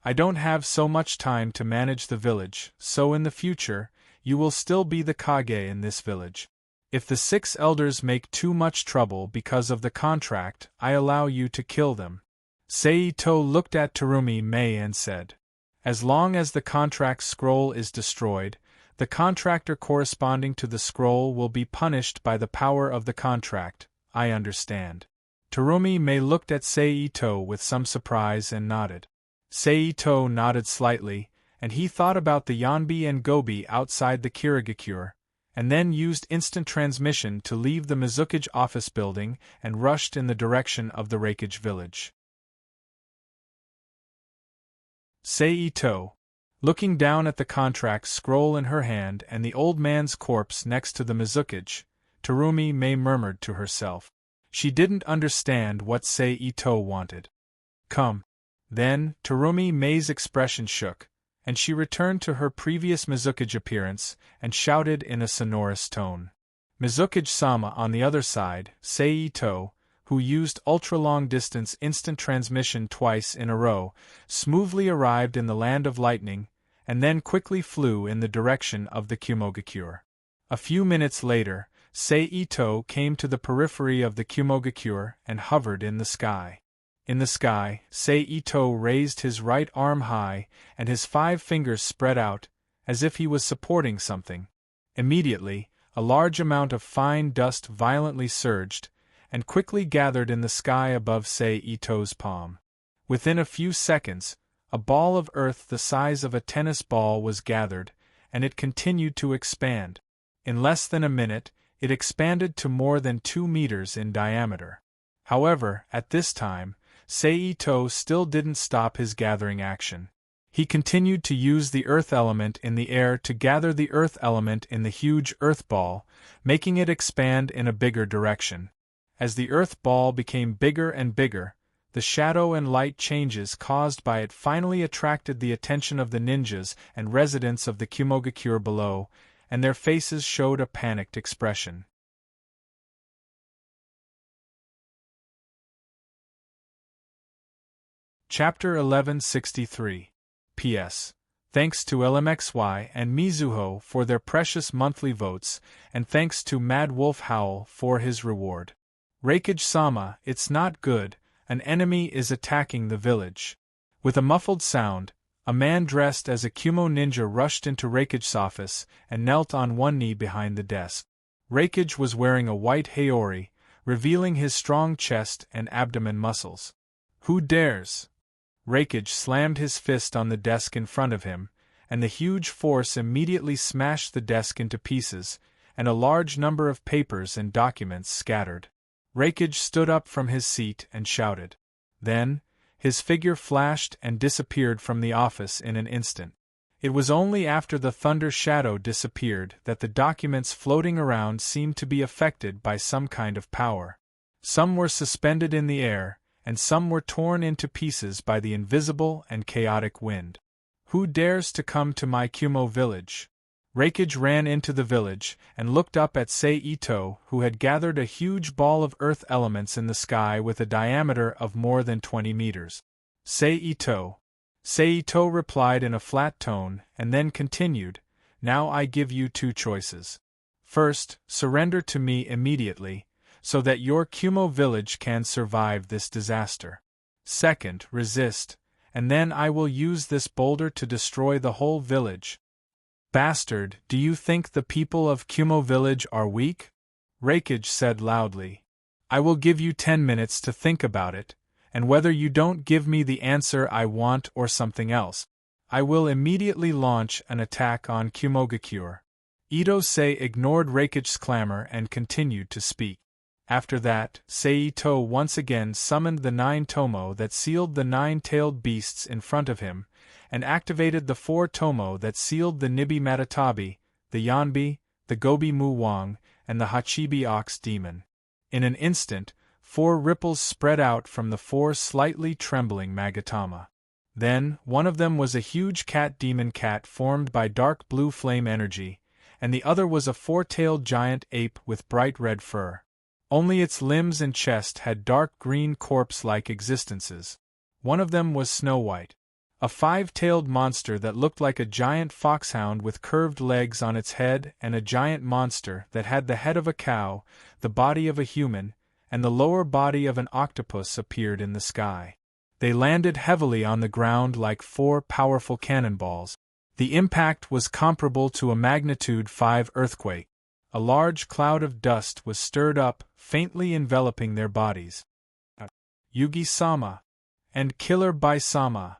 "I don't have so much time to manage the village, so in the future, you will still be the Kage in this village. If the 6 elders make too much trouble because of the contract, I allow you to kill them." Ito looked at Terumi Mei and said, "As long as the contract scroll is destroyed, the contractor corresponding to the scroll will be punished by the power of the contract, I understand." Terumi Mei looked at Ito with some surprise and nodded. Ito nodded slightly, and he thought about the Yanbi and Gobi outside the Kirigakure, and then used instant transmission to leave the Mizukage office building and rushed in the direction of the Reikage village. Ito, looking down at the contract scroll in her hand and the old man's corpse next to the Mizukage, Terumi Mei murmured to herself. She didn't understand what Ito wanted. "Come." Then, Terumi Mei's expression shook, and she returned to her previous Mizukage appearance and shouted in a sonorous tone. Mizukage-sama on the other side, Ito, who used ultra-long-distance instant transmission twice in a row, smoothly arrived in the Land of Lightning, and then quickly flew in the direction of the Kumogakure. A few minutes later, Ito came to the periphery of the Kumogakure and hovered in the sky. In the sky, Ito raised his right arm high, and his 5 fingers spread out, as if he was supporting something. Immediately, a large amount of fine dust violently surged, and quickly gathered in the sky above Ito's palm. Within a few seconds, a ball of earth the size of a tennis ball was gathered, and it continued to expand. In less than a minute, it expanded to more than 2 meters in diameter. However, at this time, Ito still didn't stop his gathering action. He continued to use the earth element in the air to gather the earth element in the huge earth ball, making it expand in a bigger direction. As the earth ball became bigger and bigger, the shadow and light changes caused by it finally attracted the attention of the ninjas and residents of the Kumogakure below, and their faces showed a panicked expression. Chapter 1163. P.S. Thanks to LMXY and Mizuho for their precious monthly votes, and thanks to Mad Wolf Howl for his reward. Reikage-sama, it's not good, an enemy is attacking the village. With a muffled sound, a man dressed as a Kumo ninja rushed into Reikage's office and knelt on one knee behind the desk. Reikage was wearing a white haori, revealing his strong chest and abdomen muscles. Who dares? Reikage slammed his fist on the desk in front of him, and the huge force immediately smashed the desk into pieces, and a large number of papers and documents scattered. Reikage stood up from his seat and shouted. Then, his figure flashed and disappeared from the office in an instant. It was only after the thunder shadow disappeared that the documents floating around seemed to be affected by some kind of power. Some were suspended in the air, and some were torn into pieces by the invisible and chaotic wind. Who dares to come to my Kumo village? Reikage ran into the village and looked up at Sei-Ito, who had gathered a huge ball of earth elements in the sky with a diameter of more than 20 meters. Sei-Ito. Sei-Ito replied in a flat tone and then continued, Now I give you two choices. First, surrender to me immediately, so that your Kumo village can survive this disaster. Second, resist, and then I will use this boulder to destroy the whole village. Bastard, do you think the people of Kumo village are weak? Reikage said loudly. I will give you 10 minutes to think about it, and whether you don't give me the answer I want or something else, I will immediately launch an attack on Kumogakure. Ito-sei ignored Reikage's clamor and continued to speak. After that, Sei-Ito once again summoned the 9 tomo that sealed the 9-tailed beasts in front of him, and activated the 4 tomo that sealed the Nibi Matatabi, the Yanbi, the Gobi Muwang, and the Hachibi Ox Demon. In an instant, 4 ripples spread out from the 4 slightly trembling Magatama. Then, one of them was a huge cat demon cat formed by dark blue flame energy, and the other was a 4-tailed giant ape with bright red fur. Only its limbs and chest had dark green corpse-like existences. One of them was Snow White, a 5-tailed monster that looked like a giant foxhound with curved legs on its head, and a giant monster that had the head of a cow, the body of a human, and the lower body of an octopus appeared in the sky. They landed heavily on the ground like 4 powerful cannonballs. The impact was comparable to a magnitude 5 earthquake. A large cloud of dust was stirred up, faintly enveloping their bodies. Yugi-sama and Killer Bai-sama.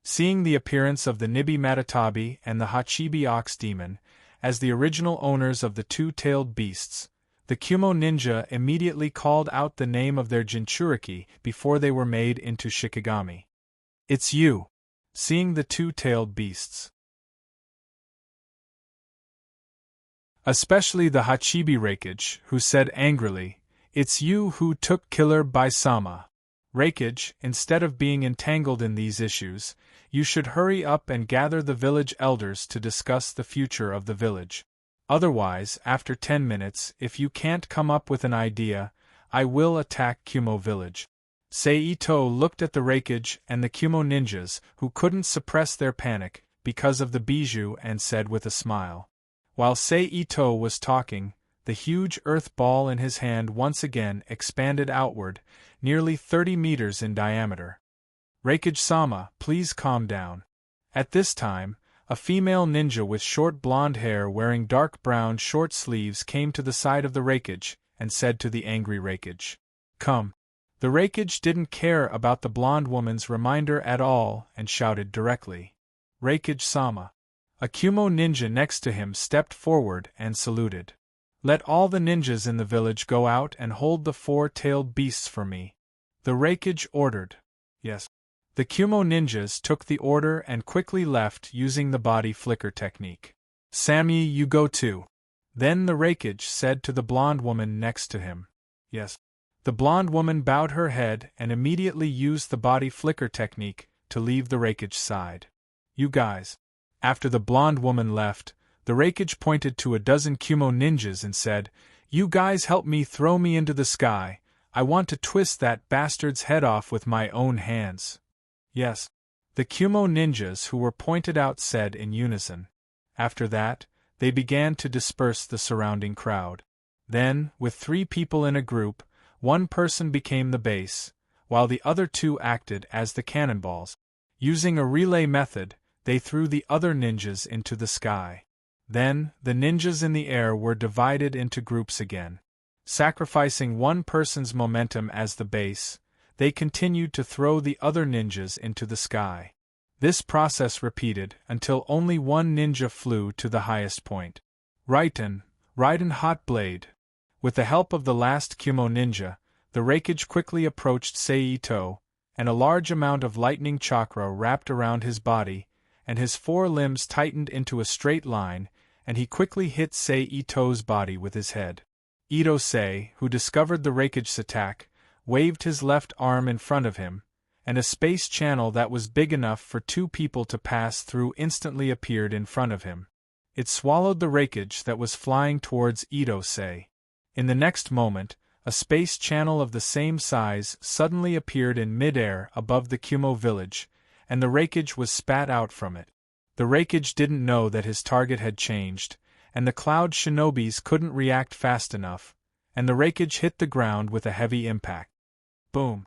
Seeing the appearance of the Nibi Matatabi and the Hachibi Ox Demon, as the original owners of the 2-tailed beasts, the Kumo ninja immediately called out the name of their Jinchuriki before they were made into Shikigami. It's you. Seeing the 2-tailed beasts, especially the Hachibi Reikage, who said angrily, It's you who took Killer Bai-sama. Reikage, instead of being entangled in these issues, you should hurry up and gather the village elders to discuss the future of the village. Otherwise, after 10 minutes, if you can't come up with an idea, I will attack Kumo village. Sei-Ito looked at the Reikage and the Kumo ninjas, who couldn't suppress their panic because of the bijou, and said with a smile. While Sei-Ito was talking, the huge earth ball in his hand once again expanded outward, nearly 30 meters in diameter. Reikage-sama, please calm down. At this time, a female ninja with short blonde hair wearing dark brown short sleeves came to the side of the Reikage and said to the angry Reikage, Come. The Reikage didn't care about the blonde woman's reminder at all and shouted directly, Reikage-sama. A Kumo ninja next to him stepped forward and saluted. Let all the ninjas in the village go out and hold the 4-tailed beasts for me. The Reikage ordered. Yes. The Kumo ninjas took the order and quickly left using the body flicker technique. Sammy, you go too. Then the Reikage said to the blonde woman next to him. Yes. The blonde woman bowed her head and immediately used the body flicker technique to leave the Reikage's side. You guys. After the blonde woman left, the Reikage pointed to a dozen Kumo ninjas and said, You guys help me throw me into the sky. I want to twist that bastard's head off with my own hands. Yes. The Kumo ninjas who were pointed out said in unison. After that, they began to disperse the surrounding crowd. Then, with 3 people in a group, One person became the base, while the other two acted as the cannonballs. Using a relay method, they threw the other ninjas into the sky. Then, the ninjas in the air were divided into groups again. Sacrificing one person's momentum as the base, they continued to throw the other ninjas into the sky. This process repeated until only one ninja flew to the highest point. Raiden Hot Blade. With the help of the last Kumo ninja, the Raikage quickly approached Seito, and a large amount of lightning chakra wrapped around his body, and his four limbs tightened into a straight line, and he quickly hit Seito's body with his head. Ito Sei, who discovered the Raikage's attack, waved his left arm in front of him, and a space channel that was big enough for two people to pass through instantly appeared in front of him. It swallowed the Raikage that was flying towards Ito Sei. In the next moment, a space channel of the same size suddenly appeared in mid-air above the Kumo village, and the Raikage was spat out from it. The Raikage didn't know that his target had changed, and the Cloud Shinobis couldn't react fast enough, and the Raikage hit the ground with a heavy impact. Boom!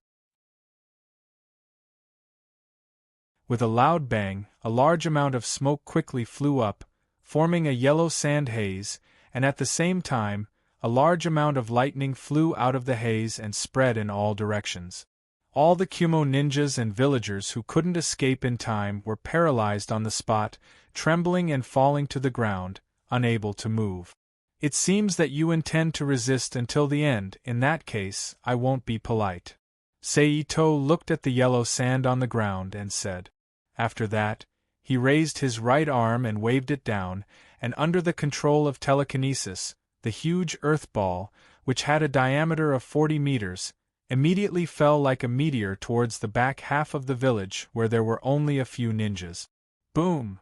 With a loud bang, a large amount of smoke quickly flew up, forming a yellow sand haze, and at the same time, a large amount of lightning flew out of the haze and spread in all directions. All the Kumo ninjas and villagers who couldn't escape in time were paralyzed on the spot, trembling and falling to the ground, unable to move. It seems that you intend to resist until the end. In that case, I won't be polite. Seito looked at the yellow sand on the ground and said. After that, he raised his right arm and waved it down, and under the control of telekinesis, the huge earth ball, which had a diameter of 40 meters, immediately fell like a meteor towards the back half of the village where there were only a few ninjas. Boom!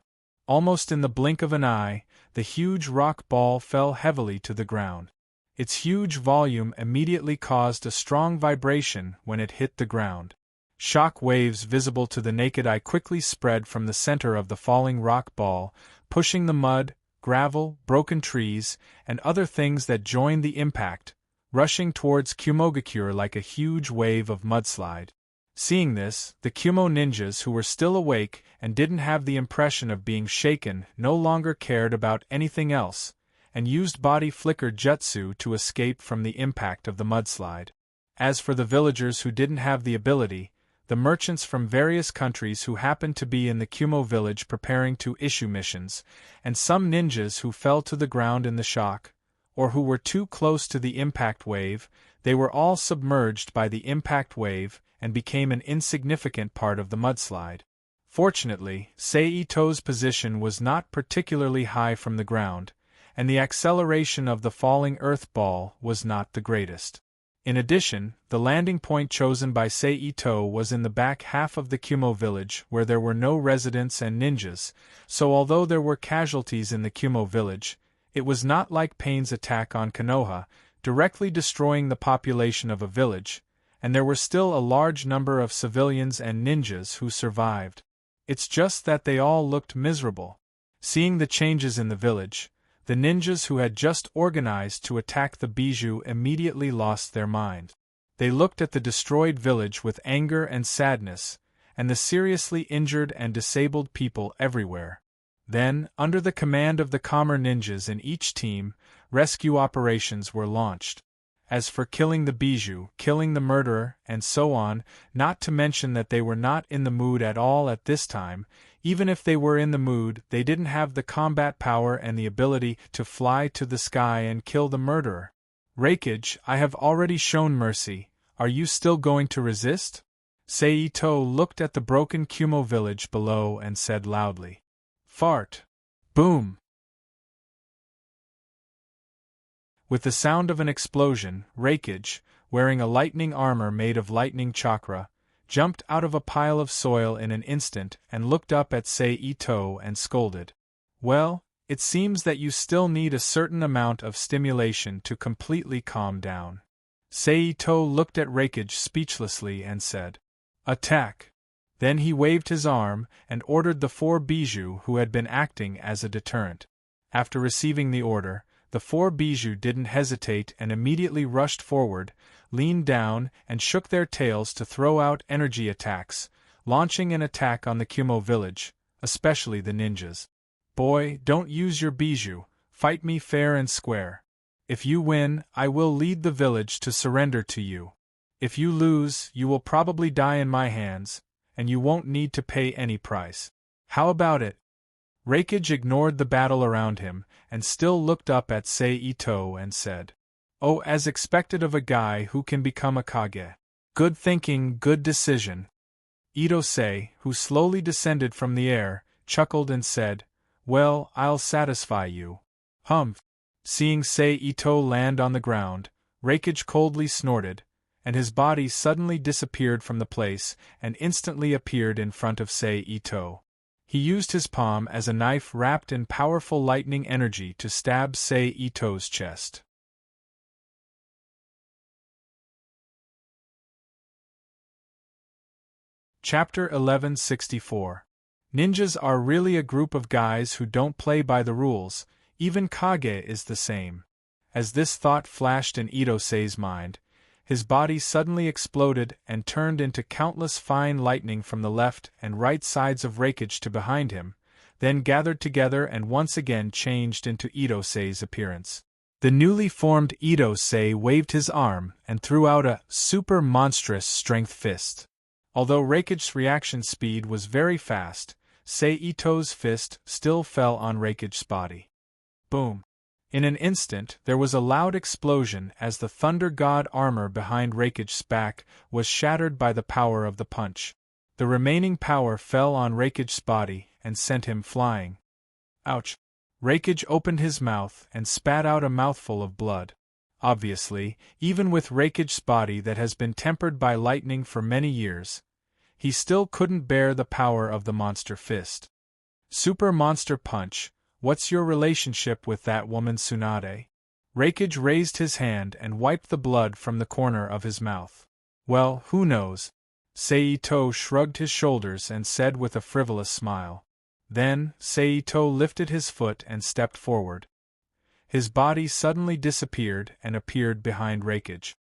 Almost in the blink of an eye, the huge rock ball fell heavily to the ground. Its huge volume immediately caused a strong vibration when it hit the ground. Shock waves visible to the naked eye quickly spread from the center of the falling rock ball, pushing the mud, gravel, broken trees, and other things that joined the impact, rushing towards Kumogakure like a huge wave of mudslide. Seeing this, the Kumo ninjas who were still awake and didn't have the impression of being shaken no longer cared about anything else, and used body flicker jutsu to escape from the impact of the mudslide. As for the villagers who didn't have the ability, the merchants from various countries who happened to be in the Kumo village preparing to issue missions, and some ninjas who fell to the ground in the shock, or who were too close to the impact wave, they were all submerged by the impact wave and became an insignificant part of the mudslide. Fortunately, Seito's position was not particularly high from the ground, and the acceleration of the falling earth ball was not the greatest. In addition, the landing point chosen by Seito was in the back half of the Kumo village where there were no residents and ninjas, so although there were casualties in the Kumo village, it was not like Pain's attack on Konoha, directly destroying the population of a village, and there were still a large number of civilians and ninjas who survived. It's just that they all looked miserable. Seeing the changes in the village, the ninjas who had just organized to attack the Bijou immediately lost their mind. They looked at the destroyed village with anger and sadness, and the seriously injured and disabled people everywhere. Then, under the command of the calmer ninjas in each team, rescue operations were launched. As for killing the Bijou, killing the murderer, and so on, not to mention that they were not in the mood at all at this time. Even if they were in the mood, they didn't have the combat power and the ability to fly to the sky and kill the murderer. Raikage, I have already shown mercy. Are you still going to resist? Seito looked at the broken Kumo village below and said loudly. Fart. Boom. With the sound of an explosion, Raikage, wearing a lightning armor made of lightning chakra, jumped out of a pile of soil in an instant and looked up at Seito and scolded. Well, it seems that you still need a certain amount of stimulation to completely calm down. Seito looked at Raikage speechlessly and said, Attack! Then he waved his arm and ordered the 4 Bijou who had been acting as a deterrent. After receiving the order, The four bijou didn't hesitate and immediately rushed forward, leaned down, and shook their tails to throw out energy attacks, launching an attack on the Kumo village, especially the ninjas. Boy, don't use your bijou, fight me fair and square. If you win, I will lead the village to surrender to you. If you lose, you will probably die in my hands, and you won't need to pay any price. How about it? Reikage ignored the battle around him, and still looked up at Sei Ito and said, "Oh, as expected of a guy who can become a Kage. Good thinking, good decision." Ito Sei, who slowly descended from the air, chuckled and said, "Well, I'll satisfy you." Humph! Seeing Sei Ito land on the ground, Reikage coldly snorted, and his body suddenly disappeared from the place and instantly appeared in front of Sei Ito. He used his palm as a knife wrapped in powerful lightning energy to stab Sei Ito's chest. Chapter 1164. Ninjas are really a group of guys who don't play by the rules, even Kage is the same. As this thought flashed in Ito Sei's mind, his body suddenly exploded and turned into countless fine lightning from the left and right sides of Reikage to behind him, then gathered together and once again changed into Ito Sei's appearance. The newly formed Ito Sei waved his arm and threw out a super monstrous strength fist. Although Reikage's reaction speed was very fast, Sei Ito's fist still fell on Reikage's body. Boom! In an instant, there was a loud explosion as the Thunder God armor behind Reikage's back was shattered by the power of the punch. The remaining power fell on Reikage's body and sent him flying. Ouch! Reikage opened his mouth and spat out a mouthful of blood. Obviously, even with Reikage's body that has been tempered by lightning for many years, he still couldn't bear the power of the monster fist. Super Monster Punch, what's your relationship with that woman Tsunade? Reikage raised his hand and wiped the blood from the corner of his mouth. Well, who knows? Sei Ito shrugged his shoulders and said with a frivolous smile. Then, Sei Ito lifted his foot and stepped forward. His body suddenly disappeared and appeared behind Reikage.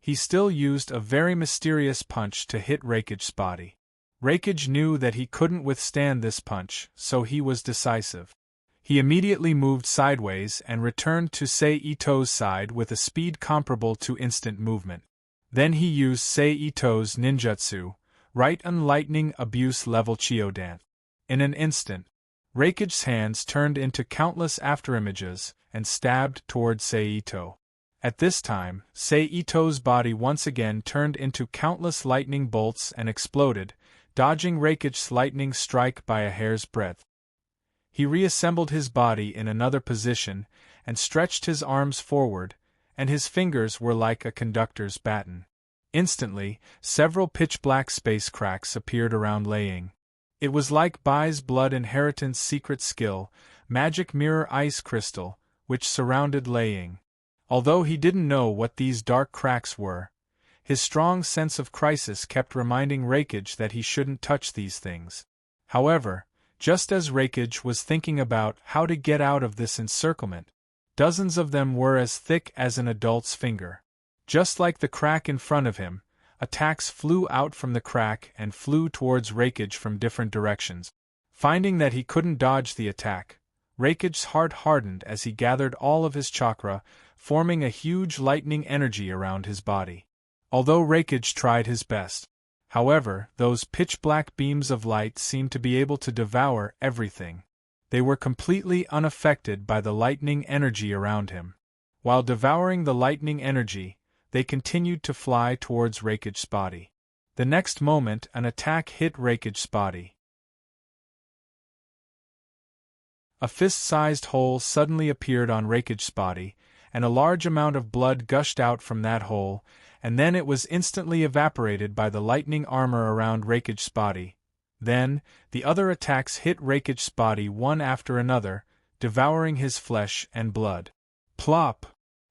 He still used a very mysterious punch to hit Reikage's body. Reikage knew that he couldn't withstand this punch, so he was decisive. He immediately moved sideways and returned to Sei Ito's side with a speed comparable to instant movement. Then he used Sei Ito's ninjutsu, right unlightning abuse level Chiodan. In an instant, Reikage's hands turned into countless afterimages and stabbed toward Sei Ito. At this time, Sei Ito's body once again turned into countless lightning bolts and exploded, dodging Reikage's lightning strike by a hair's breadth. He reassembled his body in another position and stretched his arms forward, and his fingers were like a conductor's baton. Instantly, several pitch-black space cracks appeared around Lei Ying. It was like Bai's blood inheritance secret skill, magic mirror ice crystal, which surrounded Lei Ying. Although he didn't know what these dark cracks were, his strong sense of crisis kept reminding Reikage that he shouldn't touch these things. However, just as Reikage was thinking about how to get out of this encirclement, dozens of them were as thick as an adult's finger. Just like the crack in front of him, attacks flew out from the crack and flew towards Reikage from different directions. Finding that he couldn't dodge the attack, Reikage's heart hardened as he gathered all of his chakra, forming a huge lightning energy around his body. Although Reikage tried his best, however, those pitch-black beams of light seemed to be able to devour everything. They were completely unaffected by the lightning energy around him. While devouring the lightning energy, they continued to fly towards Reikage's body. The next moment, an attack hit Reikage's body. A fist-sized hole suddenly appeared on Reikage's body, and a large amount of blood gushed out from that hole, and then it was instantly evaporated by the lightning armor around Reikage's body. Then, the other attacks hit Reikage's body one after another, devouring his flesh and blood. Plop!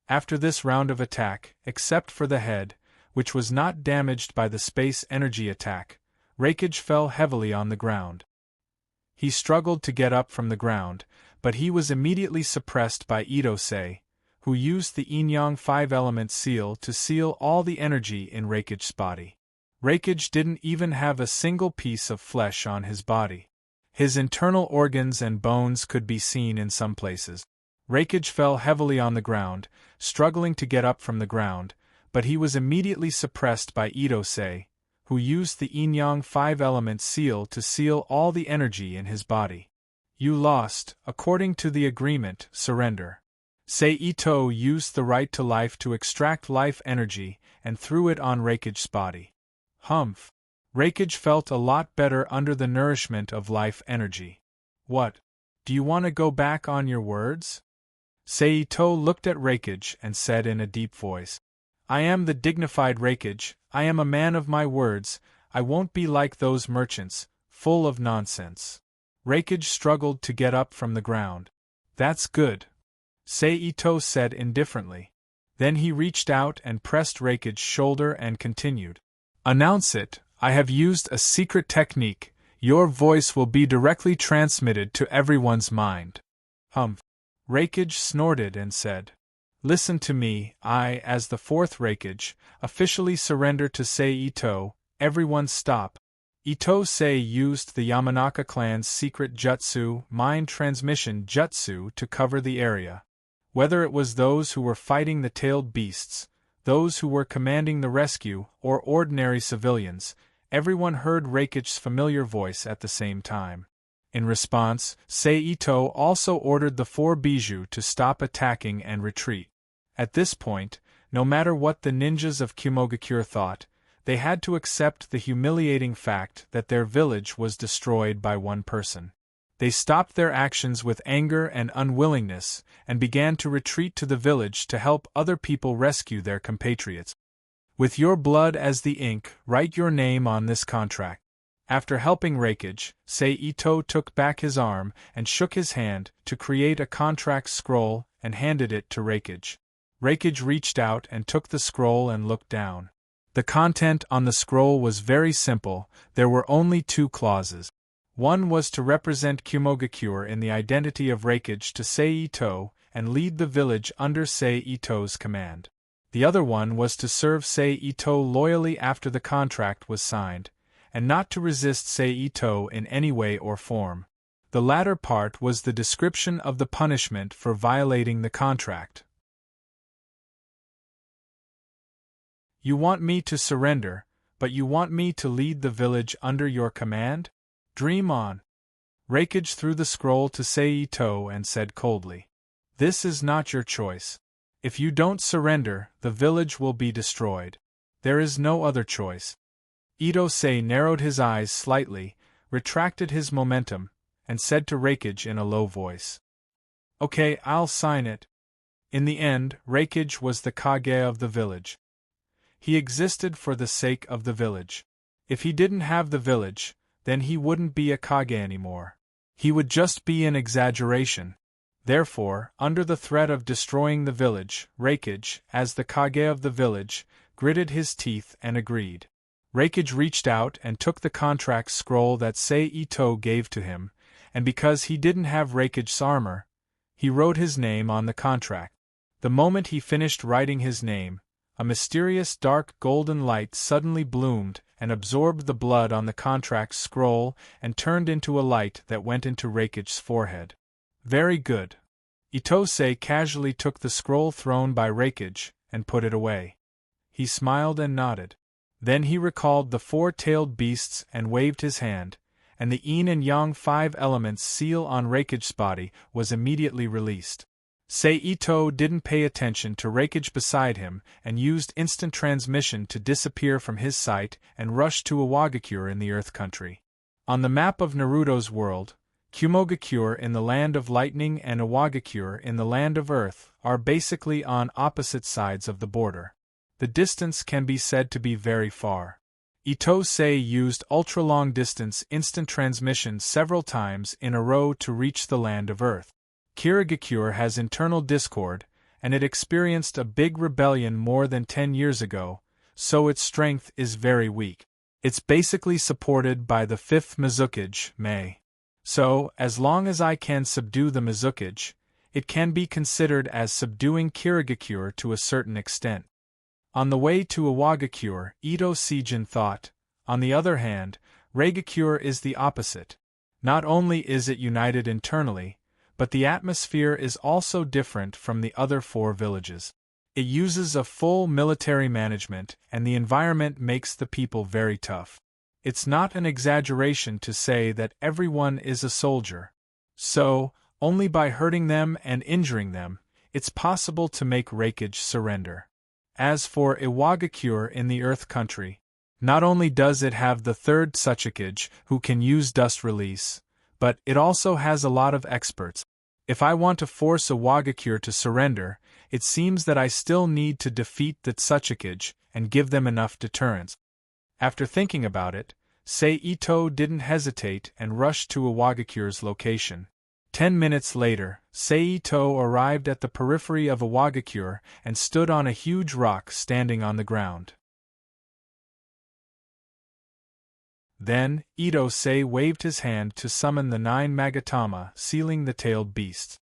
After this round of attack, except for the head, which was not damaged by the space energy attack, Reikage fell heavily on the ground. He struggled to get up from the ground, but he was immediately suppressed by Ito Sei, who used the yin-yang 5-element seal to seal all the energy in Raikage's body. Raikage didn't even have a single piece of flesh on his body. His internal organs and bones could be seen in some places. Raikage fell heavily on the ground, struggling to get up from the ground, but he was immediately suppressed by Itosei, who used the yin-yang 5-element seal to seal all the energy in his body. You lost, according to the agreement, surrender. Ito used the right to life to extract life energy and threw it on Raikage's body. Humph. Raikage felt a lot better under the nourishment of life energy. What? Do you want to go back on your words? Ito looked at Raikage and said in a deep voice, I am the dignified Raikage, I am a man of my words, I won't be like those merchants, full of nonsense. Raikage struggled to get up from the ground. That's good. Ito said indifferently. Then he reached out and pressed Raikage's shoulder and continued. Announce it, I have used a secret technique, your voice will be directly transmitted to everyone's mind. Humph. Raikage snorted and said, Listen to me, I, as the fourth Raikage, officially surrender to Ito, everyone stop. Itosei used the Yamanaka clan's secret jutsu, mind transmission jutsu, to cover the area. Whether it was those who were fighting the tailed beasts, those who were commanding the rescue, or ordinary civilians, everyone heard Raikage's familiar voice at the same time. In response, Ito also ordered the 4 Bijou to stop attacking and retreat. At this point, no matter what the ninjas of Kumogakure thought, they had to accept the humiliating fact that their village was destroyed by one person. They stopped their actions with anger and unwillingness, and began to retreat to the village to help other people rescue their compatriots. With your blood as the ink, write your name on this contract. After helping Raikage, Ito took back his arm and shook his hand to create a contract scroll and handed it to Raikage. Raikage reached out and took the scroll and looked down. The content on the scroll was very simple, there were only 2 clauses. One was to represent Kumogakure in the identity of Raikage to Ito and lead the village under Ito's command. The other one was to serve Ito loyally after the contract was signed, and not to resist Ito in any way or form. The latter part was the description of the punishment for violating the contract. You want me to surrender, but you want me to lead the village under your command? Dream on. Raikage threw the scroll to Ito and said coldly, This is not your choice. If you don't surrender, the village will be destroyed. There is no other choice. Itosei narrowed his eyes slightly, retracted his momentum, and said to Raikage in a low voice, Okay, I'll sign it. In the end, Raikage was the Kage of the village. He existed for the sake of the village. If he didn't have the village, then he wouldn't be a Kage anymore. He would just be an exaggeration. Therefore, under the threat of destroying the village, Raikage, as the Kage of the village, gritted his teeth and agreed. Raikage reached out and took the contract scroll that Ito gave to him, and because he didn't have Raikage's armor, he wrote his name on the contract. The moment he finished writing his name, a mysterious dark golden light suddenly bloomed and absorbed the blood on the contract scroll and turned into a light that went into Raikage's forehead. Very good. Itosei casually took the scroll thrown by Raikage and put it away. He smiled and nodded. Then he recalled the 4-tailed beasts and waved his hand, and the yin and yang 5 elements seal on Raikage's body was immediately released. Ito didn't pay attention to Raikage beside him and used instant transmission to disappear from his sight and rush to Iwagakure in the Earth Country. On the map of Naruto's world, Kumogakure in the Land of Lightning and Iwagakure in the Land of Earth are basically on opposite sides of the border. The distance can be said to be very far. Itosei used ultra-long-distance instant transmission several times in a row to reach the Land of Earth. Kirigakure has internal discord, and it experienced a big rebellion more than 10 years ago, so its strength is very weak. It's basically supported by the 5th Mizukage, Mei. So, as long as I can subdue the Mizukage, it can be considered as subduing Kirigakure to a certain extent. On the way to Iwagakure, Ito Seijin thought, on the other hand, Reigakure is the opposite. Not only is it united internally, but the atmosphere is also different from the other 4 villages. It uses a full military management, and the environment makes the people very tough. It's not an exaggeration to say that everyone is a soldier. So, only by hurting them and injuring them, it's possible to make Reikage surrender. As for Iwagakure in the Earth Country, not only does it have the 3rd Tsuchikage who can use dust release, but it also has a lot of experts. If I want to force Iwagakure to surrender, it seems that I still need to defeat the Tsuchikage and give them enough deterrence. After thinking about it, Ito didn't hesitate and rushed to Iwagakure's location. 10 minutes later, Ito arrived at the periphery of Iwagakure and stood on a huge rock standing on the ground. Then, Ito waved his hand to summon the 9 Magatama, sealing the tailed beasts.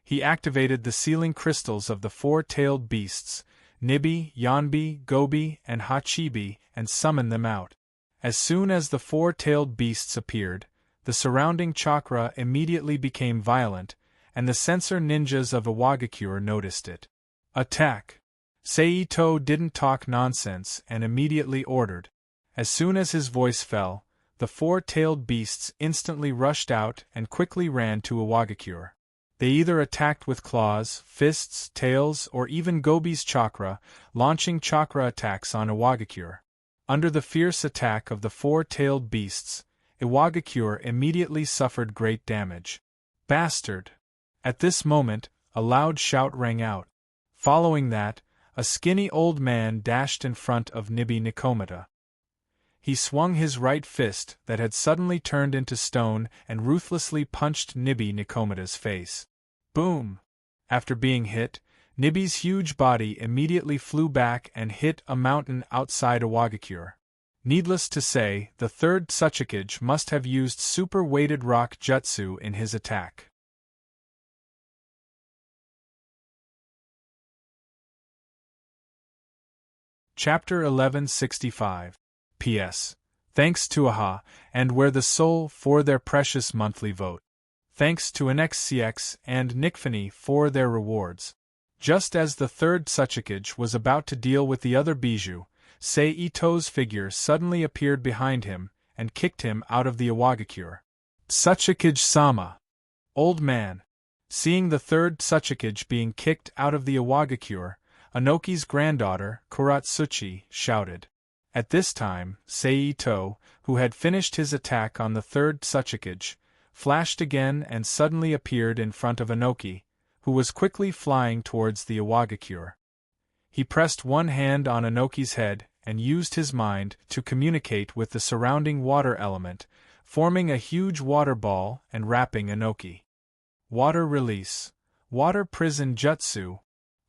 He activated the sealing crystals of the 4 tailed beasts, Nibi, Yanbi, Gobi, and Hachibi, and summoned them out. As soon as the 4 tailed beasts appeared, the surrounding chakra immediately became violent, and the sensor ninjas of Iwagakure noticed it. Attack! Ito didn't talk nonsense and immediately ordered. As soon as his voice fell, the 4 tailed beasts instantly rushed out and quickly ran to Iwagakure. They either attacked with claws, fists, tails, or even Gobi's chakra, launching chakra attacks on Iwagakure. Under the fierce attack of the 4 tailed beasts, Iwagakure immediately suffered great damage. Bastard! At this moment, a loud shout rang out. Following that, a skinny old man dashed in front of Nibi Nikomata. He swung his right fist that had suddenly turned into stone and ruthlessly punched Nibi Nikomata's face. Boom! After being hit, Nibi's huge body immediately flew back and hit a mountain outside Iwagakure. Needless to say, the 3rd Tsuchikage must have used super-weighted rock jutsu in his attack. Chapter 1165. P.S. Thanks to AHA, and Where the Soul for their precious monthly vote. Thanks to NXCX and Nikfini for their rewards. Just as the 3rd Tsuchikage was about to deal with the other Bijou, Ito's figure suddenly appeared behind him and kicked him out of the Iwagakure. Tsuchikage-sama! Old man! Seeing the 3rd Tsuchikage being kicked out of the Iwagakure, Anoki's granddaughter, Kuratsuchi, shouted. At this time, Ito, who had finished his attack on the 3rd Tsuchikage, flashed again and suddenly appeared in front of Anoki, who was quickly flying towards the Iwagakure. He pressed one hand on Anoki's head and used his mind to communicate with the surrounding water element, forming a huge water ball and wrapping Anoki. Water release. Water prison jutsu.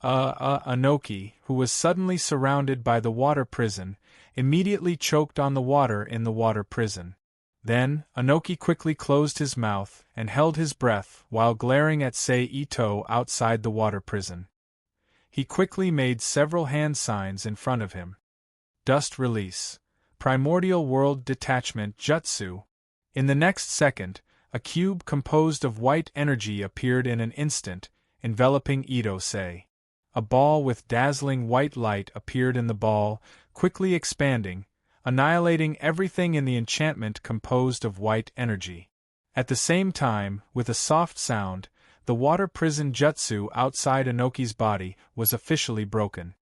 Anoki, who was suddenly surrounded by the water prison, immediately choked on the water in the water prison. Then, Anoki quickly closed his mouth and held his breath while glaring at Ito outside the water prison. He quickly made several hand signs in front of him. Dust release. Primordial world detachment jutsu. In the next second, a cube composed of white energy appeared in an instant, enveloping Ito. A ball with dazzling white light appeared in the ball, quickly expanding, annihilating everything in the enchantment composed of white energy. At the same time, with a soft sound, the water prison jutsu outside Anoki's body was officially broken.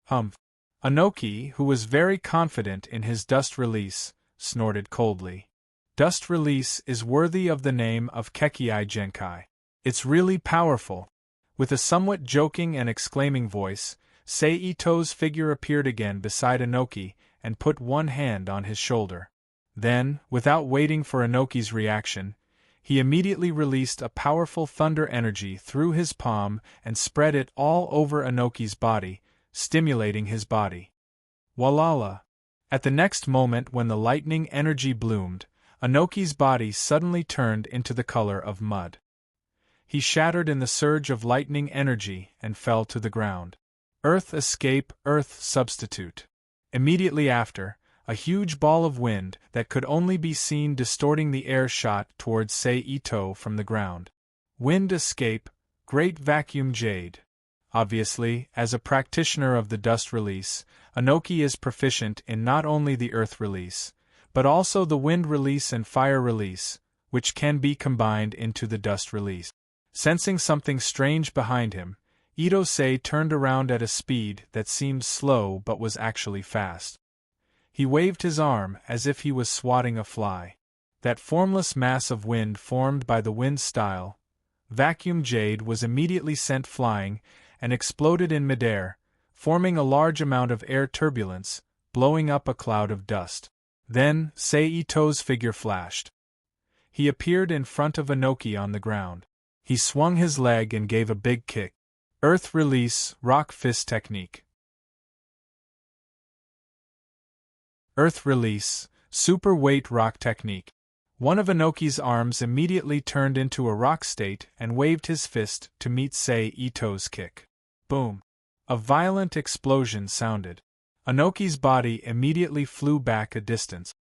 Humph! Anoki, who was very confident in his dust release, snorted coldly. Dust release is worthy of the name of Kekkei Genkai. It's really powerful. With a somewhat joking and exclaiming voice, Ito's figure appeared again beside Anoki and put one hand on his shoulder. Then, without waiting for Anoki's reaction, he immediately released a powerful thunder energy through his palm and spread it all over Anoki's body, stimulating his body. Walala! At the next moment when the lightning energy bloomed, Anoki's body suddenly turned into the color of mud. He shattered in the surge of lightning energy and fell to the ground. Earth escape, earth substitute. Immediately after, a huge ball of wind that could only be seen distorting the air shot towards Sei-Ito from the ground. Wind escape, great vacuum jade. Obviously, as a practitioner of the dust release, Anoki is proficient in not only the earth release, but also the wind release and fire release, which can be combined into the dust release. Sensing something strange behind him, Ito-sei turned around at a speed that seemed slow but was actually fast. He waved his arm as if he was swatting a fly. That formless mass of wind formed by the wind style, vacuum jade, was immediately sent flying and exploded in midair, forming a large amount of air turbulence, blowing up a cloud of dust. Then, Sei-Ito's figure flashed. He appeared in front of Anoki on the ground. He swung his leg and gave a big kick. Earth release, rock fist technique. Earth release, super weight rock technique. One of Anoki's arms immediately turned into a rock state and waved his fist to meet Sei-Ito's kick. Boom! A violent explosion sounded. Anoki's body immediately flew back a distance.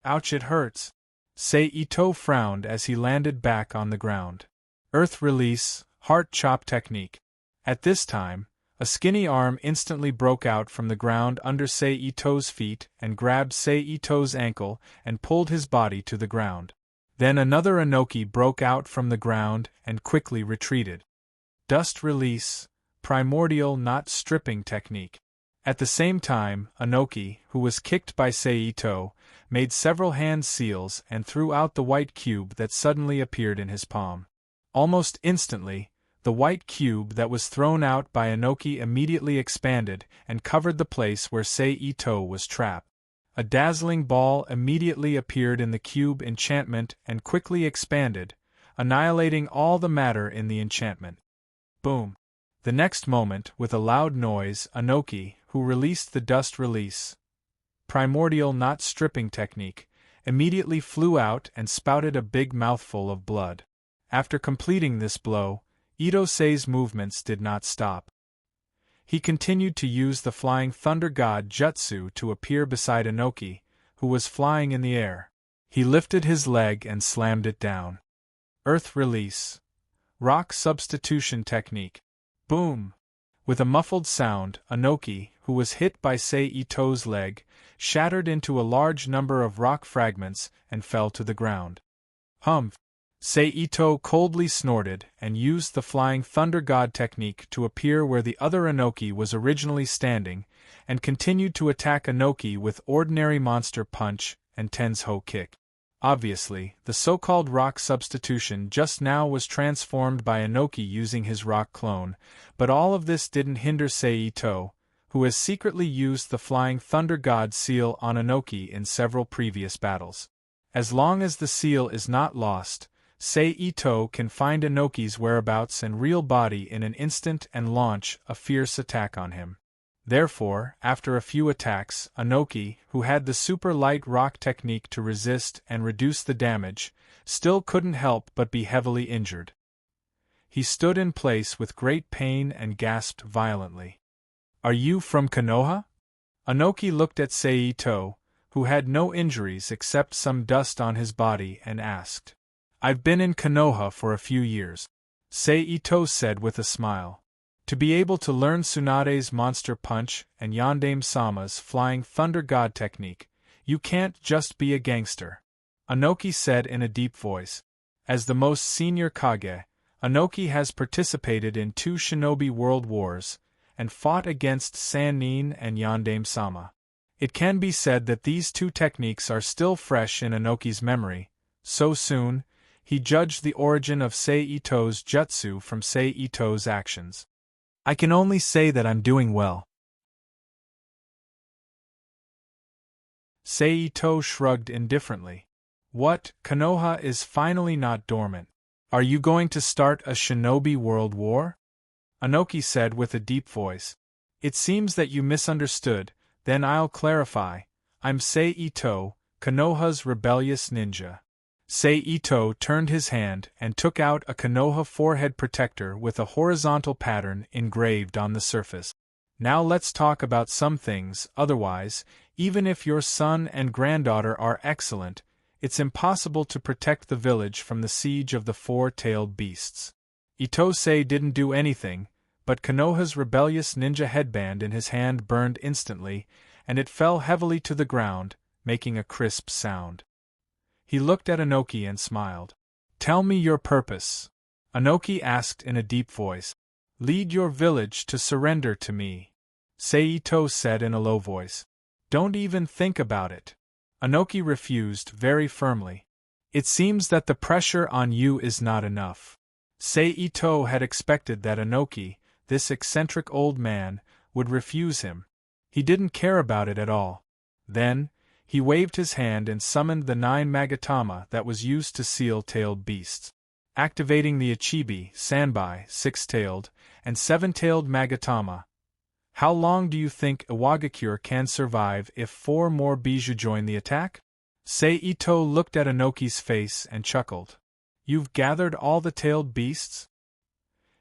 Ouch, it hurts. Sei-Ito frowned as he landed back on the ground. Earth release, heart chop technique. At this time, a skinny arm instantly broke out from the ground under Sei-Ito's feet and grabbed Sei-Ito's ankle and pulled his body to the ground. Then another Anoki broke out from the ground and quickly retreated. Dust release, primordial knot stripping technique. At the same time, Anoki, who was kicked by Sei-Ito, made several hand seals and threw out the white cube that suddenly appeared in his palm. Almost instantly, the white cube that was thrown out by Anoki immediately expanded and covered the place where Sei-Ito was trapped. A dazzling ball immediately appeared in the cube enchantment and quickly expanded, annihilating all the matter in the enchantment. Boom! The next moment, with a loud noise, Anoki, who released the dust release, primordial knot stripping technique, immediately flew out and spouted a big mouthful of blood. After completing this blow, Ito-sei's movements did not stop. He continued to use the Flying Thunder God Jutsu to appear beside Anoki, who was flying in the air. He lifted his leg and slammed it down. Earth release, rock substitution technique. Boom! With a muffled sound, Anoki, who was hit by Sei-Ito's leg, shattered into a large number of rock fragments and fell to the ground. Humph! Sei-Ito coldly snorted and used the Flying Thunder God technique to appear where the other Anoki was originally standing, and continued to attack Anoki with ordinary monster punch and Tensho kick. Obviously, the so-called rock substitution just now was transformed by Anoki using his rock clone, but all of this didn't hinder Sei-Ito, who has secretly used the Flying Thunder God seal on Anoki in several previous battles. As long as the seal is not lost, Sei-Ito can find Anoki's whereabouts and real body in an instant and launch a fierce attack on him. Therefore, after a few attacks, Anoki, who had the super light rock technique to resist and reduce the damage, still couldn't help but be heavily injured. He stood in place with great pain and gasped violently. "Are you from Konoha?" Anoki looked at Sei-Ito, who had no injuries except some dust on his body, and asked. "I've been in Konoha for a few years," Sei-Ito said with a smile. "To be able to learn Tsunade's Monster Punch and Yandame-sama's Flying Thunder God technique, you can't just be a gangster," Anoki said in a deep voice. As the most senior Kage, Anoki has participated in 2 shinobi world wars, and fought against Sannin and Yandame-sama. It can be said that these 2 techniques are still fresh in Anoki's memory. So soon, he judged the origin of Sei-Ito's jutsu from Sei-Ito's actions. "I can only say that I'm doing well." Sei-Ito shrugged indifferently. "What, Konoha is finally not dormant. Are you going to start a shinobi world war?" Anoki said with a deep voice. "It seems that you misunderstood, then I'll clarify. I'm Sei-Ito, Konoha's rebellious ninja." Ito turned his hand and took out a Konoha forehead protector with a horizontal pattern engraved on the surface. Now let's talk about some things, otherwise, even if your son and granddaughter are excellent, it's impossible to protect the village from the siege of the four-tailed beasts. Itose didn't do anything, but Konoha's rebellious ninja headband in his hand burned instantly, and it fell heavily to the ground, making a crisp sound. He looked at Anoki and smiled. "Tell me your purpose," Anoki asked in a deep voice. "Lead your village to surrender to me," Ito said in a low voice. "Don't even think about it." Anoki refused very firmly. "It seems that the pressure on you is not enough." Ito had expected that Anoki, this eccentric old man, would refuse him. He didn't care about it at all. Then, he waved his hand and summoned the 9 Magatama that was used to seal tailed beasts. Activating the Ichibi, Sanbai, 6-tailed, and 7-tailed Magatama. "How long do you think Iwagakure can survive if 4 more Bijou join the attack?" Ito looked at Anoki's face and chuckled. "You've gathered all the tailed beasts?"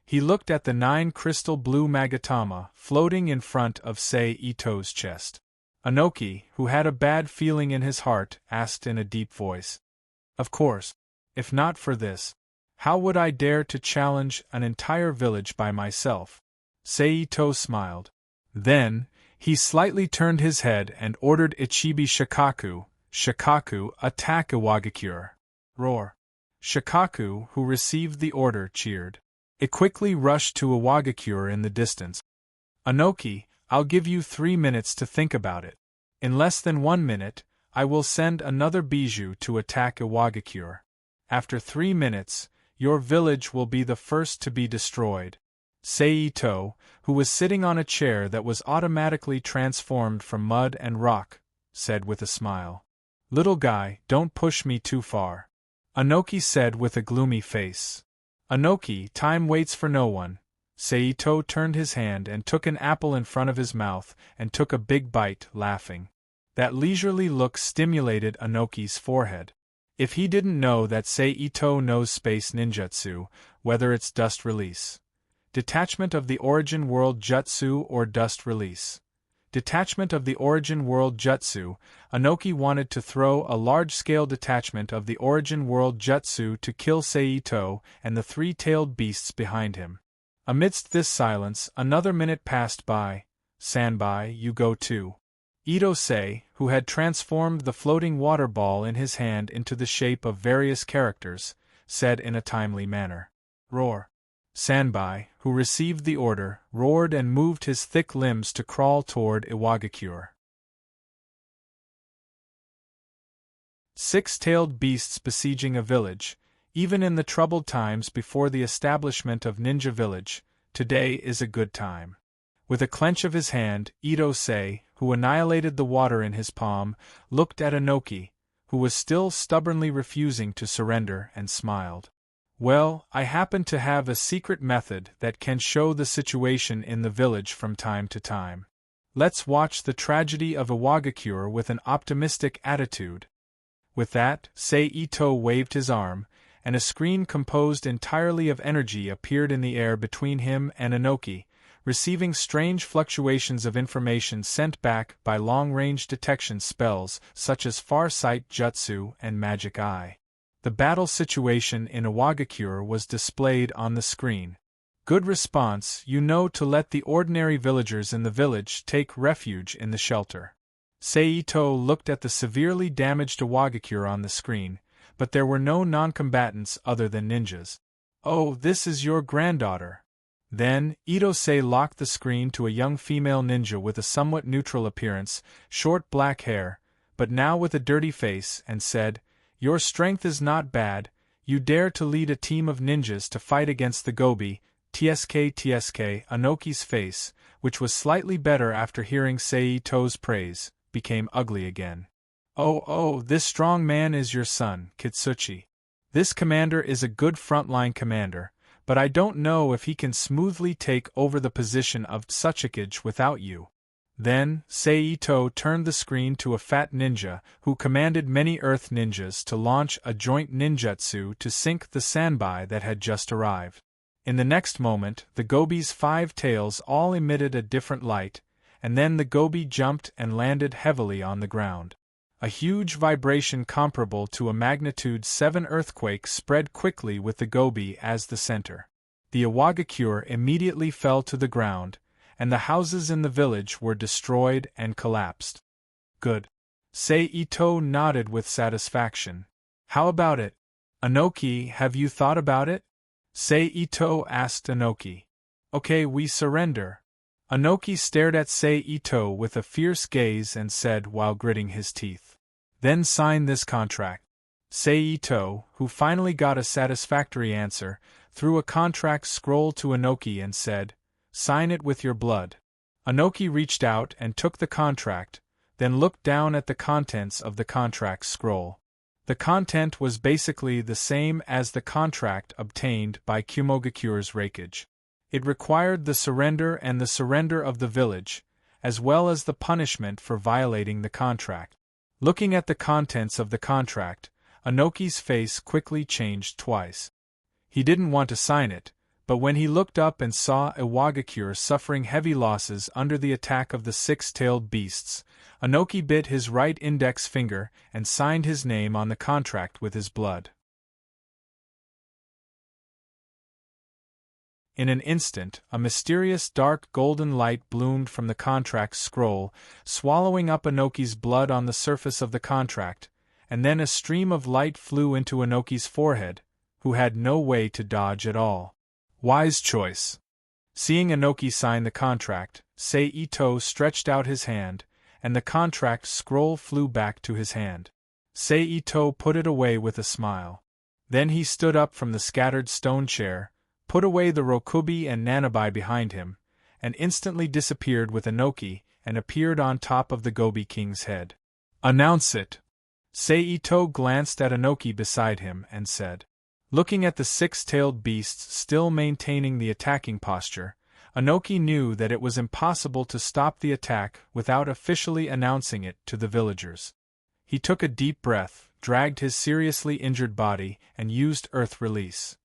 He looked at the 9 crystal blue Magatama floating in front of Ito's chest. Anoki, who had a bad feeling in his heart, asked in a deep voice. "Of course. If not for this, how would I dare to challenge an entire village by myself?" Ito smiled. Then, he slightly turned his head and ordered Ichibi Shikaku, attack Iwagakure. Roar. Shikaku, who received the order, cheered. It quickly rushed to Iwagakure in the distance. "Anoki, I'll give you 3 minutes to think about it. In less than 1 minute, I will send another Bijou to attack Iwagakure. After 3 minutes, your village will be the first to be destroyed." Ito, who was sitting on a chair that was automatically transformed from mud and rock, said with a smile. "Little guy, don't push me too far," Anoki said with a gloomy face. "Anoki, time waits for no one." Ito turned his hand and took an apple in front of his mouth and took a big bite, laughing. That leisurely look stimulated Anoki's forehead. If he didn't know that Ito knows space ninjutsu, whether it's dust release, detachment of the origin world jutsu, or dust release, detachment of the origin world jutsu, Anoki wanted to throw a large-scale detachment of the origin world jutsu to kill Ito and the 3-tailed beasts behind him. Amidst this silence, another minute passed by. "Sanbai, you go too." Itose, who had transformed the floating water ball in his hand into the shape of various characters, said in a timely manner. "Roar." Sanbai, who received the order, roared and moved his thick limbs to crawl toward Iwagakure. 6-tailed beasts besieging a village, even in the troubled times before the establishment of Ninja Village, today is a good time. With a clench of his hand, Itose, who annihilated the water in his palm, looked at Anoki, who was still stubbornly refusing to surrender, and smiled. "Well, I happen to have a secret method that can show the situation in the village from time to time. Let's watch the tragedy of Iwagakure with an optimistic attitude." With that, Ito waved his arm, and a screen composed entirely of energy appeared in the air between him and Anoki, receiving strange fluctuations of information sent back by long-range detection spells such as Farsight Jutsu and Magic Eye. The battle situation in Iwagakure was displayed on the screen. "Good response, you know, to let the ordinary villagers in the village take refuge in the shelter." Ito looked at the severely damaged Iwagakure on the screen, but there were no non-combatants other than ninjas. "Oh, this is your granddaughter." Then, Itose locked the screen to a young female ninja with a somewhat neutral appearance, short black hair, but now with a dirty face, and said, "Your strength is not bad, you dare to lead a team of ninjas to fight against the Gobi, TSK. Anoki's face, which was slightly better after hearing Ito's praise, became ugly again. Oh, this strong man is your son, Kitsuchi. This commander is a good frontline commander, but I don't know if he can smoothly take over the position of Tsuchikage without you." Then, Seito turned the screen to a fat ninja who commanded many Earth ninjas to launch a joint ninjutsu to sink the sandbai that had just arrived. In the next moment, the gobi's 5 tails all emitted a different light, and then the gobi jumped and landed heavily on the ground. A huge vibration comparable to a magnitude 7 earthquake spread quickly with the gobi as the center. The Iwagakure immediately fell to the ground, and the houses in the village were destroyed and collapsed. Good. Seito nodded with satisfaction. How about it? Anoki, have you thought about it? Seito asked Anoki. Okay, we surrender. Anoki stared at Seito with a fierce gaze and said while gritting his teeth. Then sign this contract. Seito, who finally got a satisfactory answer, threw a contract scroll to Anoki and said, Sign it with your blood. Anoki reached out and took the contract, then looked down at the contents of the contract scroll. The content was basically the same as the contract obtained by Kumogakure's Reikage. It required the surrender of the village, as well as the punishment for violating the contract. Looking at the contents of the contract, Anoki's face quickly changed twice. He didn't want to sign it, but when he looked up and saw Iwagakure suffering heavy losses under the attack of the 6-tailed beasts, Anoki bit his right index finger and signed his name on the contract with his blood. In an instant, a mysterious dark golden light bloomed from the contract scroll, swallowing up Anoki's blood on the surface of the contract, and then a stream of light flew into Anoki's forehead, who had no way to dodge at all. Wise choice. Seeing Anoki sign the contract, Seito stretched out his hand, and the contract scroll flew back to his hand. Seito put it away with a smile. Then he stood up from the scattered stone chair, put away the rokubi and nanabai behind him, and instantly disappeared with Anoki and appeared on top of the Gobi King's head. Announce it. Seito glanced at Anoki beside him and said. Looking at the 6-tailed beasts still maintaining the attacking posture, Anoki knew that it was impossible to stop the attack without officially announcing it to the villagers. He took a deep breath, dragged his seriously injured body, and used Earth Release.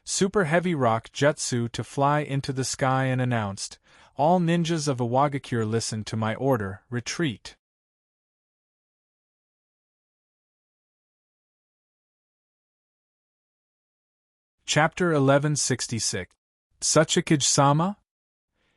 Super Heavy Rock Jutsu to fly into the sky and announced, All ninjas of Iwagakure listen to my order, retreat. Chapter 1166. Tsuchikage-sama?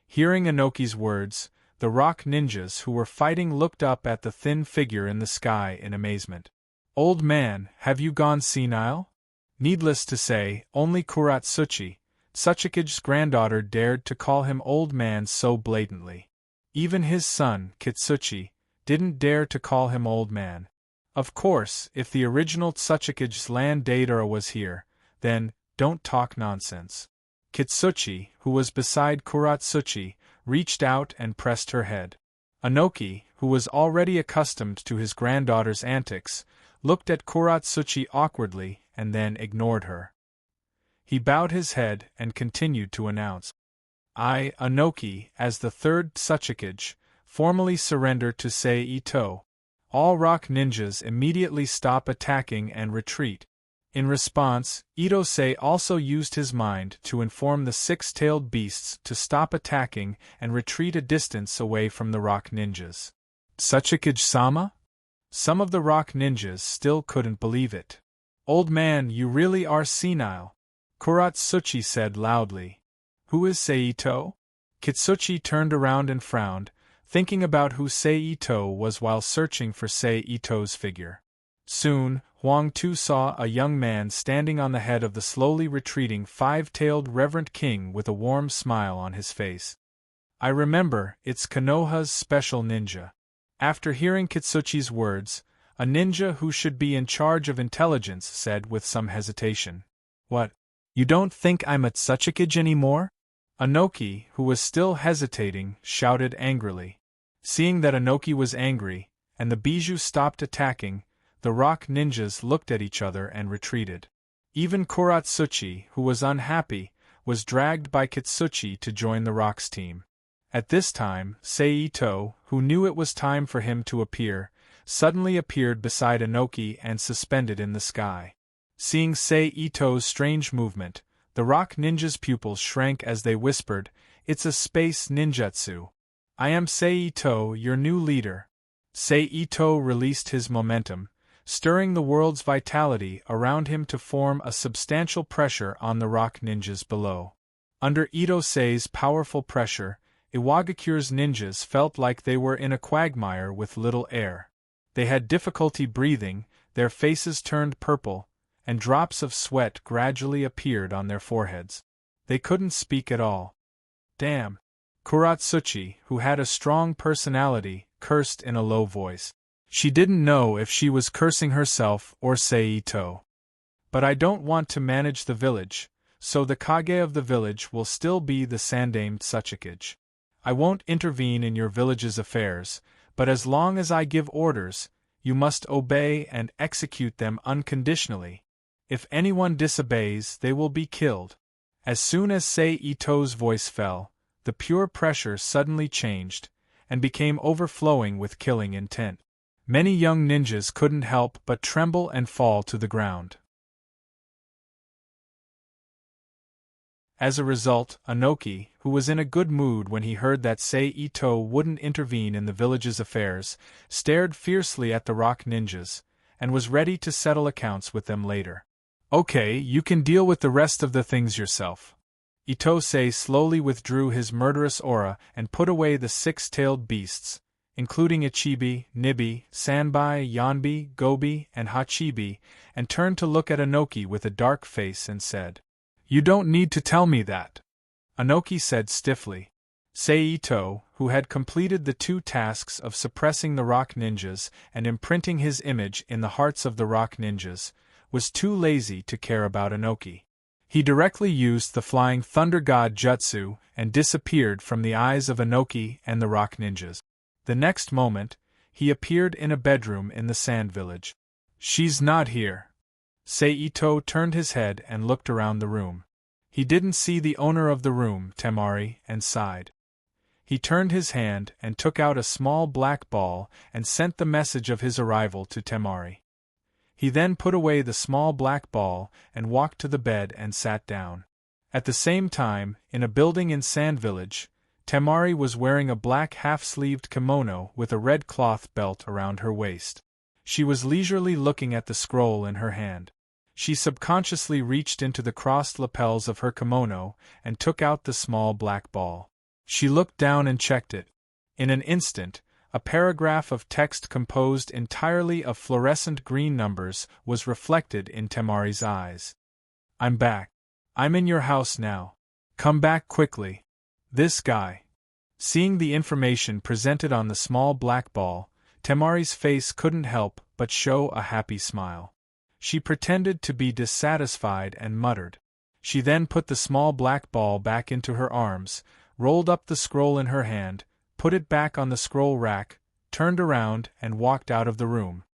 Hearing Anoki's words, the rock ninjas who were fighting looked up at the thin figure in the sky in amazement. Old man, have you gone senile? Needless to say, only Kuratsuchi, Tsuchikage's granddaughter, dared to call him old man so blatantly. Even his son, Kitsuchi, didn't dare to call him old man. Of course, if the original Tsuchikage's land Deidara was here, then, don't talk nonsense. Kitsuchi, who was beside Kuratsuchi, reached out and pressed her head. Anoki, who was already accustomed to his granddaughter's antics, looked at Kuratsuchi awkwardly and then ignored her. He bowed his head and continued to announce, I, Anoki, as the third Tsuchikage, formally surrender to Seito. All rock ninjas immediately stop attacking and retreat. In response, Itose also used his mind to inform the 6-tailed beasts to stop attacking and retreat a distance away from the rock ninjas. Tsuchikage-sama? Some of the rock ninjas still couldn't believe it. Old man, you really are senile, Kuratsuchi said loudly. Who is Seito? Kitsuchi turned around and frowned, thinking about who Seito was while searching for Seito's figure. Soon, Huang Tu saw a young man standing on the head of the slowly retreating 5-tailed reverend king with a warm smile on his face. I remember, it's Konoha's special ninja. After hearing Kitsuchi's words, a ninja who should be in charge of intelligence said with some hesitation. What? You don't think I'm a Tsuchikage anymore? Anoki, who was still hesitating, shouted angrily. Seeing that Anoki was angry, and the Bijou stopped attacking, the rock ninjas looked at each other and retreated. Even Kuratsuchi, who was unhappy, was dragged by Kitsuchi to join the rock's team. At this time, Seito, who knew it was time for him to appear, suddenly appeared beside Inoki and suspended in the sky. Seeing Seito's strange movement, the rock ninja's pupils shrank as they whispered, "It's a space ninjutsu. I am Seito, your new leader." Seito released his momentum, stirring the world's vitality around him to form a substantial pressure on the rock ninjas below. Under Ito-Sei's powerful pressure, Iwagakure's ninjas felt like they were in a quagmire with little air. They had difficulty breathing, their faces turned purple, and drops of sweat gradually appeared on their foreheads. They couldn't speak at all. "Damn!" Kuratsuchi, who had a strong personality, cursed in a low voice. She didn't know if she was cursing herself or Seito. "But I don't want to manage the village, so the Kage of the village will still be the Sandaime Tsuchikage. I won't intervene in your village's affairs, but as long as I give orders, you must obey and execute them unconditionally. If anyone disobeys, they will be killed." As soon as Seito's voice fell, the pure pressure suddenly changed, and became overflowing with killing intent. Many young ninjas couldn't help but tremble and fall to the ground. As a result, Inoki, who was in a good mood when he heard that Seito wouldn't intervene in the village's affairs, stared fiercely at the rock ninjas, and was ready to settle accounts with them later. "Okay, you can deal with the rest of the things yourself." Ito-sei slowly withdrew his murderous aura and put away the six-tailed beasts, including Ichibi, Nibi, Sanbai, Yanbi, Gobi, and Hachibi, and turned to look at Inoki with a dark face and said, "You don't need to tell me that." Inoki said stiffly. Seito, who had completed the two tasks of suppressing the rock ninjas and imprinting his image in the hearts of the rock ninjas, was too lazy to care about Inoki. He directly used the Flying Thunder God Jutsu and disappeared from the eyes of Inoki and the rock ninjas. The next moment, he appeared in a bedroom in the Sand Village. "She's not here." Seito turned his head and looked around the room. He didn't see the owner of the room, Temari, and sighed. He turned his hand and took out a small black ball and sent the message of his arrival to Temari. He then put away the small black ball and walked to the bed and sat down. At the same time, in a building in Sand Village, Temari was wearing a black half-sleeved kimono with a red cloth belt around her waist. She was leisurely looking at the scroll in her hand. She subconsciously reached into the crossed lapels of her kimono and took out the small black ball. She looked down and checked it. In an instant, a paragraph of text composed entirely of fluorescent green numbers was reflected in Temari's eyes. "I'm back. I'm in your house now. Come back quickly. This guy." Seeing the information presented on the small black ball, Temari's face couldn't help but show a happy smile. She pretended to be dissatisfied and muttered. She then put the small black ball back into her arms, rolled up the scroll in her hand, put it back on the scroll rack, turned around and walked out of the room.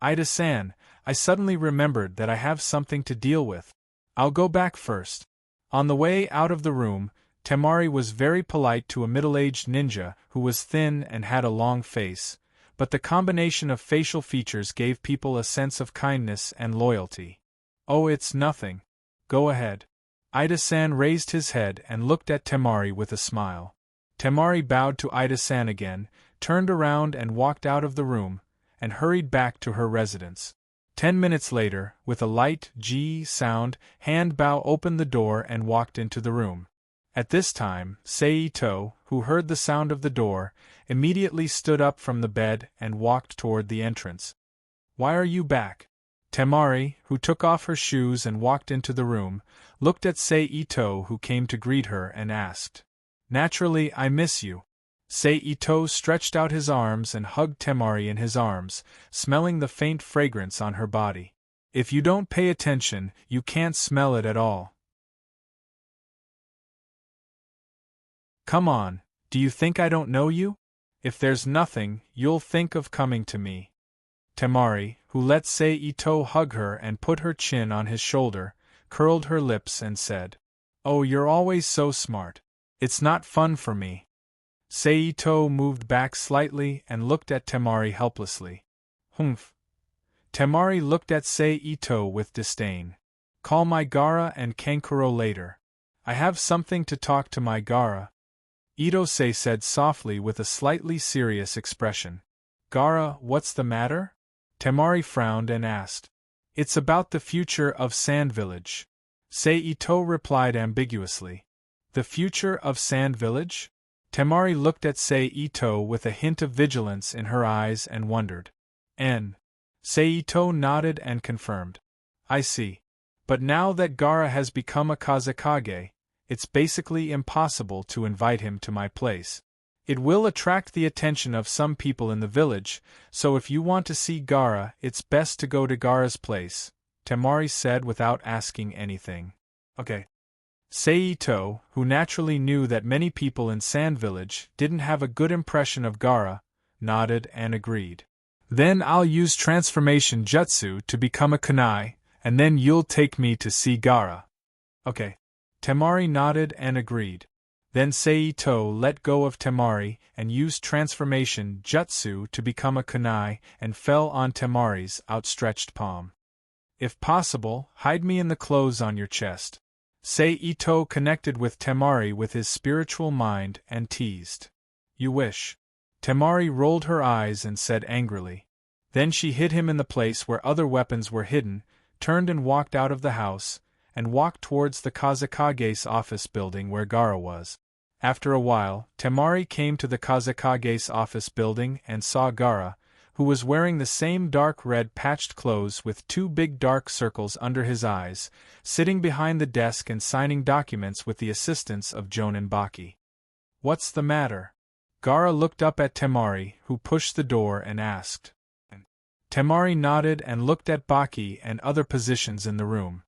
"Ida-san, I suddenly remembered that I have something to deal with. I'll go back first." On the way out of the room, Temari was very polite to a middle-aged ninja who was thin and had a long face, but the combination of facial features gave people a sense of kindness and loyalty. "Oh, it's nothing. Go ahead." Ida-san raised his head and looked at Temari with a smile. Temari bowed to Ida-san again, turned around and walked out of the room, and hurried back to her residence. 10 minutes later, with a light G sound, Handbao opened the door and walked into the room. At this time, Seito, who heard the sound of the door, immediately stood up from the bed and walked toward the entrance. "Why are you back?" Temari, who took off her shoes and walked into the room, looked at Seito, who came to greet her, and asked. "Naturally, I miss you." Seito stretched out his arms and hugged Temari in his arms, smelling the faint fragrance on her body. "If you don't pay attention, you can't smell it at all. Come on, do you think I don't know you? If there's nothing, you'll think of coming to me." Temari, who let Seito hug her and put her chin on his shoulder, curled her lips and said, "Oh, you're always so smart. It's not fun for me." Seito moved back slightly and looked at Temari helplessly. Humph. Temari looked at Seito with disdain. Call my Gaara and Kankuro later. I have something to talk to my Gaara. Itose said softly with a slightly serious expression. Gaara, what's the matter? Temari frowned and asked. It's about the future of Sand Village. Seito replied ambiguously. The future of Sand Village? Temari looked at Seito with a hint of vigilance in her eyes and wondered. Seito nodded and confirmed. I see. But now that Gaara has become a Kazekage, it's basically impossible to invite him to my place. It will attract the attention of some people in the village, so if you want to see Gaara, it's best to go to Gaara's place, Temari said without asking anything. Okay. Seito, who naturally knew that many people in Sand Village didn't have a good impression of Gaara, nodded and agreed. Then I'll use transformation jutsu to become a kunai, and then you'll take me to see Gaara. Okay. Temari nodded and agreed. Then Seito let go of Temari and used transformation jutsu to become a kunai and fell on Temari's outstretched palm. If possible, hide me in the clothes on your chest. Seito connected with Temari with his spiritual mind and teased. You wish. Temari rolled her eyes and said angrily. Then she hid him in the place where other weapons were hidden, turned and walked out of the house, and walked towards the Kazekage's office building where Gaara was. After a while, Temari came to the Kazekage's office building and saw Gaara, who was wearing the same dark red patched clothes with two big dark circles under his eyes, sitting behind the desk and signing documents with the assistance of Jonin Baki. What's the matter? Gaara looked up at Temari, who pushed the door and asked. Temari nodded and looked at Baki and other positions in the room.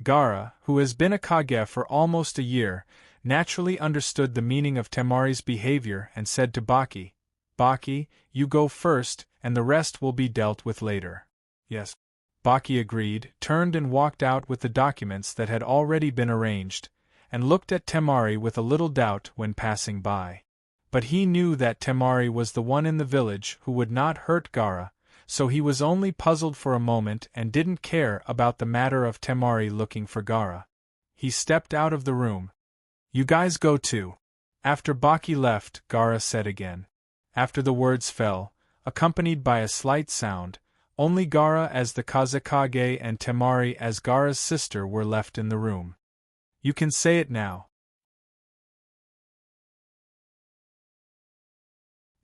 Gaara, who has been a Kage for almost a year, naturally understood the meaning of Temari's behavior and said to Baki, Baki, you go first, and the rest will be dealt with later. Yes. Baki agreed, turned and walked out with the documents that had already been arranged, and looked at Temari with a little doubt when passing by. But he knew that Temari was the one in the village who would not hurt Gaara, so he was only puzzled for a moment and didn't care about the matter of Temari looking for Gaara. He stepped out of the room. You guys go too. After Baki left, Gaara said again. After the words fell, accompanied by a slight sound, only Gaara as the Kazekage and Temari as Gaara's sister were left in the room. You can say it now.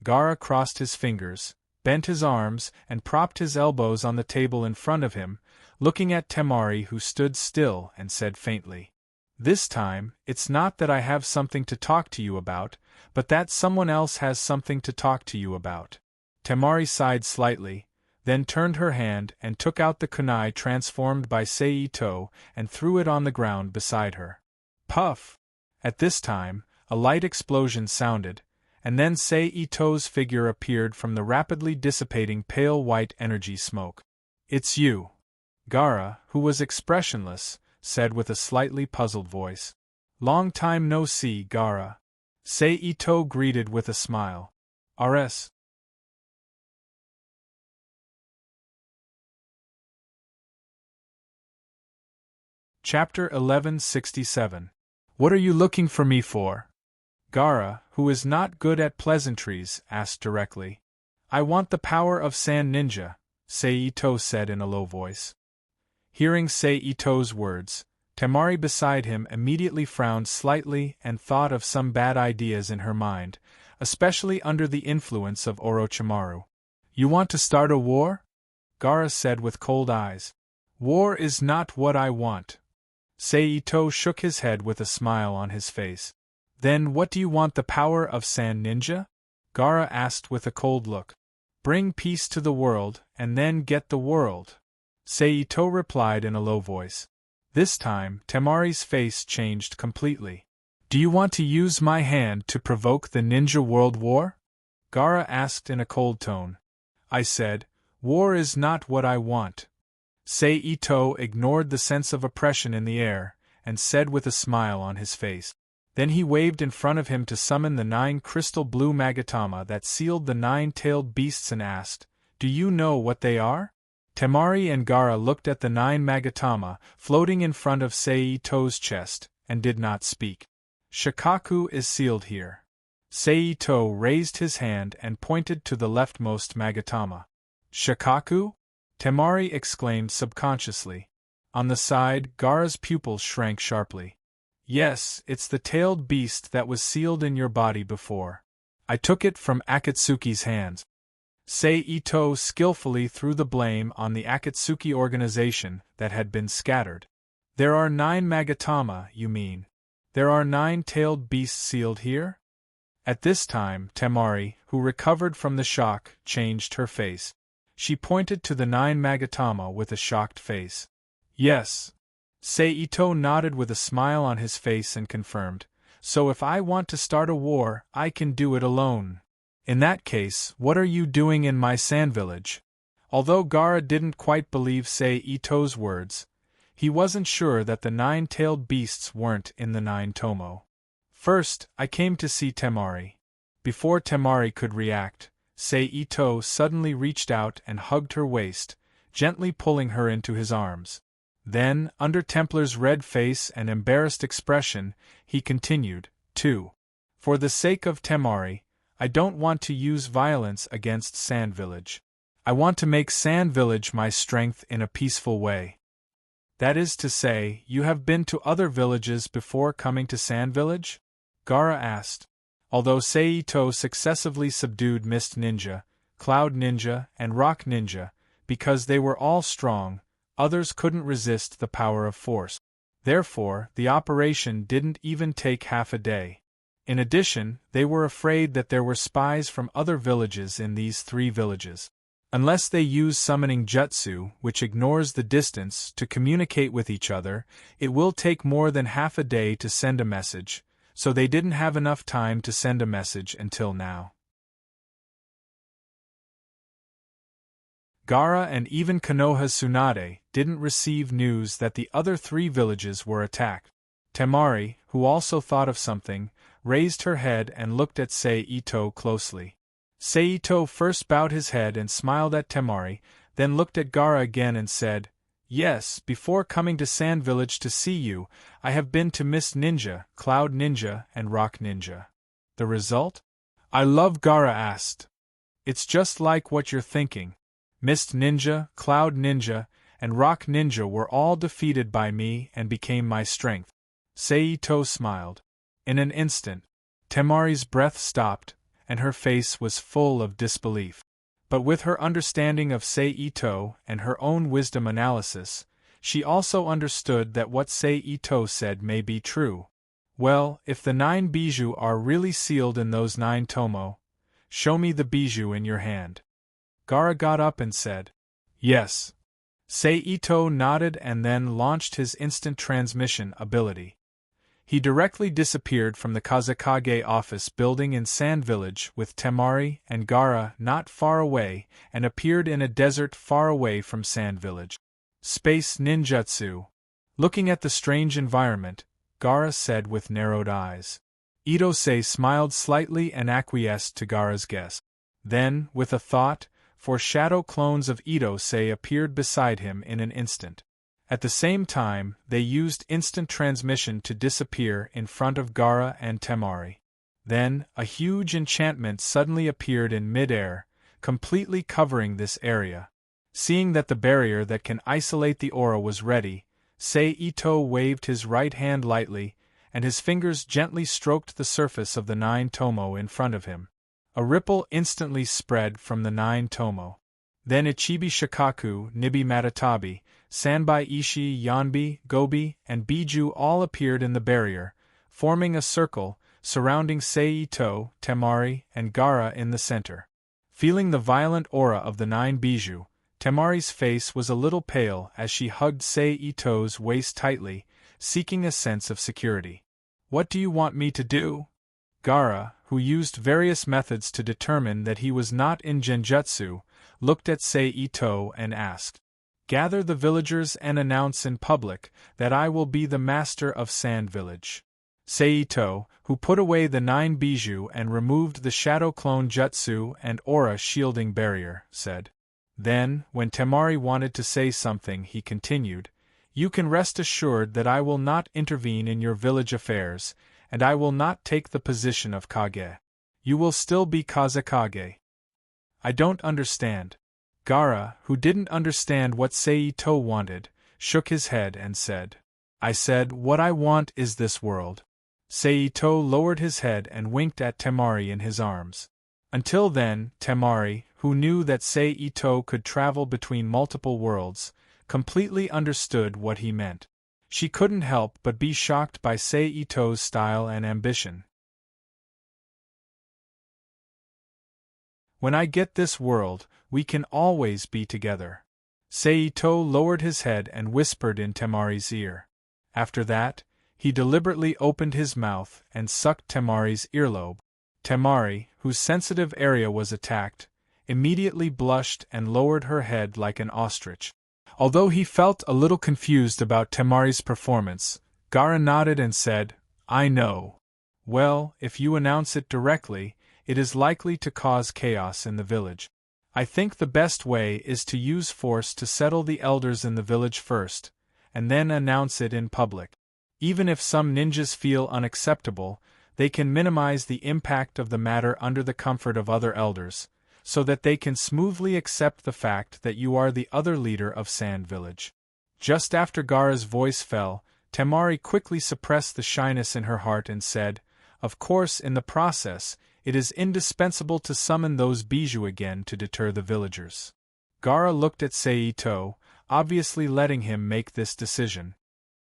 Gaara crossed his fingers, bent his arms, and propped his elbows on the table in front of him, looking at Temari, who stood still, and said faintly, This time, it's not that I have something to talk to you about, but that someone else has something to talk to you about. Temari sighed slightly, then turned her hand and took out the kunai transformed by Seito and threw it on the ground beside her. Puff! At this time, a light explosion sounded, and then Seito's figure appeared from the rapidly dissipating pale white energy smoke. It's you. Gaara, who was expressionless, said with a slightly puzzled voice. Long time no see, Gaara. Seito greeted with a smile. RS. Chapter 1167. What are you looking for me for? Gaara, who is not good at pleasantries, asked directly. I want the power of Sand Ninja, Seito said in a low voice. Hearing Seito's words, Temari beside him immediately frowned slightly and thought of some bad ideas in her mind, especially under the influence of Orochimaru. You want to start a war? Gaara said with cold eyes. War is not what I want. Seito shook his head with a smile on his face. Then what do you want the power of Sand Ninja? Gaara asked with a cold look. Bring peace to the world, and then get the world. Seito replied in a low voice. This time, Temari's face changed completely. Do you want to use my hand to provoke the ninja world war? Gaara asked in a cold tone. I said, war is not what I want. Seito ignored the sense of oppression in the air, and said with a smile on his face. Then he waved in front of him to summon the 9 crystal blue magatama that sealed the 9-tailed beasts and asked, "Do you know what they are?" Temari and Gaara looked at the 9 magatama floating in front of Seito's chest, and did not speak. "Shikaku is sealed here." Seito raised his hand and pointed to the leftmost magatama. "Shikaku?" Temari exclaimed subconsciously. On the side, Gaara's pupils shrank sharply. "Yes, it's the tailed beast that was sealed in your body before. I took it from Akatsuki's hands." Seito skillfully threw the blame on the Akatsuki organization that had been scattered. "There are 9 magatama, you mean? There are 9 tailed beasts sealed here?" At this time, Temari, who recovered from the shock, changed her face. She pointed to the 9 magatama with a shocked face. "Yes." Seito nodded with a smile on his face and confirmed, "So if I want to start a war, I can do it alone. In that case, what are you doing in my sand village?" Although Gaara didn't quite believe Seito's words, he wasn't sure that the 9-tailed beasts weren't in the 9 tomo. "First, I came to see Temari." Before Temari could react, Seito suddenly reached out and hugged her waist, gently pulling her into his arms. Then, under Templar's red face and embarrassed expression, he continued, "2. For the sake of Temari, I don't want to use violence against Sand Village. I want to make Sand Village my strength in a peaceful way." "That is to say, you have been to other villages before coming to Sand Village?" Gaara asked. Although Seito successively subdued Mist Ninja, Cloud Ninja, and Rock Ninja, because they were all strong, others couldn't resist the power of force. Therefore, the operation didn't even take half a day. In addition, they were afraid that there were spies from other villages in these 3 villages. Unless they use summoning jutsu, which ignores the distance, to communicate with each other, it will take more than half a day to send a message, so they didn't have enough time to send a message until now. Gaara and even Konoha Tsunade didn't receive news that the other 3 villages were attacked. Temari, who also thought of something, raised her head and looked at Seito closely. Seito first bowed his head and smiled at Temari, then looked at Gaara again and said, "Yes, before coming to Sand Village to see you, I have been to Mist Ninja, Cloud Ninja, and Rock Ninja." "The result?" "I love," Gaara asked. "It's just like what you're thinking. Mist Ninja, Cloud Ninja, and Rock Ninja were all defeated by me and became my strength." Seito smiled. In an instant, Temari's breath stopped, and her face was full of disbelief. But with her understanding of Seito and her own wisdom analysis, she also understood that what Seito said may be true. "Well, if the 9 bijou are really sealed in those 9 tomo, show me the bijou in your hand." Gaara got up and said, "Yes." Seito nodded and then launched his instant transmission ability. He directly disappeared from the Kazekage office building in Sand Village with Temari and Gaara not far away and appeared in a desert far away from Sand Village. "Space ninjutsu." Looking at the strange environment, Gaara said with narrowed eyes. Itose smiled slightly and acquiesced to Gaara's guess. Then, with a thought, 4 shadow clones of Itose appeared beside him in an instant. At the same time, they used instant transmission to disappear in front of Gaara and Temari. Then, a huge enchantment suddenly appeared in mid-air, completely covering this area. Seeing that the barrier that can isolate the aura was ready, Seito waved his right hand lightly, and his fingers gently stroked the surface of the 9 tomo in front of him. A ripple instantly spread from the 9 tomo. Then Ichibi Shikaku, Nibi Matatabi, Sanbai Ishii, Yanbi, Gobi, and Biju all appeared in the barrier, forming a circle, surrounding Seito, Temari, and Gaara in the center. Feeling the violent aura of the 9 bijou, Temari's face was a little pale as she hugged Seito's waist tightly, seeking a sense of security. "What do you want me to do?" Gaara, who used various methods to determine that he was not in genjutsu, looked at Seito and asked. "Gather the villagers and announce in public that I will be the master of Sand Village." Seito, who put away the 9 bijou and removed the shadow clone jutsu and aura shielding barrier, said. Then, when Temari wanted to say something, he continued, "You can rest assured that I will not intervene in your village affairs, and I will not take the position of Kage. You will still be Kazekage." "I don't understand." Gaara, who didn't understand what Seito wanted, shook his head and said, "I said what I want is this world." Seito lowered his head and winked at Temari in his arms. Until then, Temari, who knew that Seito could travel between multiple worlds, completely understood what he meant. She couldn't help but be shocked by Seito's style and ambition. "When I get this world, we can always be together." Seito lowered his head and whispered in Temari's ear. After that, he deliberately opened his mouth and sucked Temari's earlobe. Temari, whose sensitive area was attacked, immediately blushed and lowered her head like an ostrich. Although he felt a little confused about Temari's performance, Gaara nodded and said, "I know. Well, if you announce it directly, it is likely to cause chaos in the village. I think the best way is to use force to settle the elders in the village first, and then announce it in public. Even if some ninjas feel unacceptable, they can minimize the impact of the matter under the comfort of other elders, so that they can smoothly accept the fact that you are the other leader of Sand Village." Just after Gaara's voice fell, Temari quickly suppressed the shyness in her heart and said, "Of course, in the process, it is indispensable to summon those bijou again to deter the villagers." Gaara looked at Seito, obviously letting him make this decision.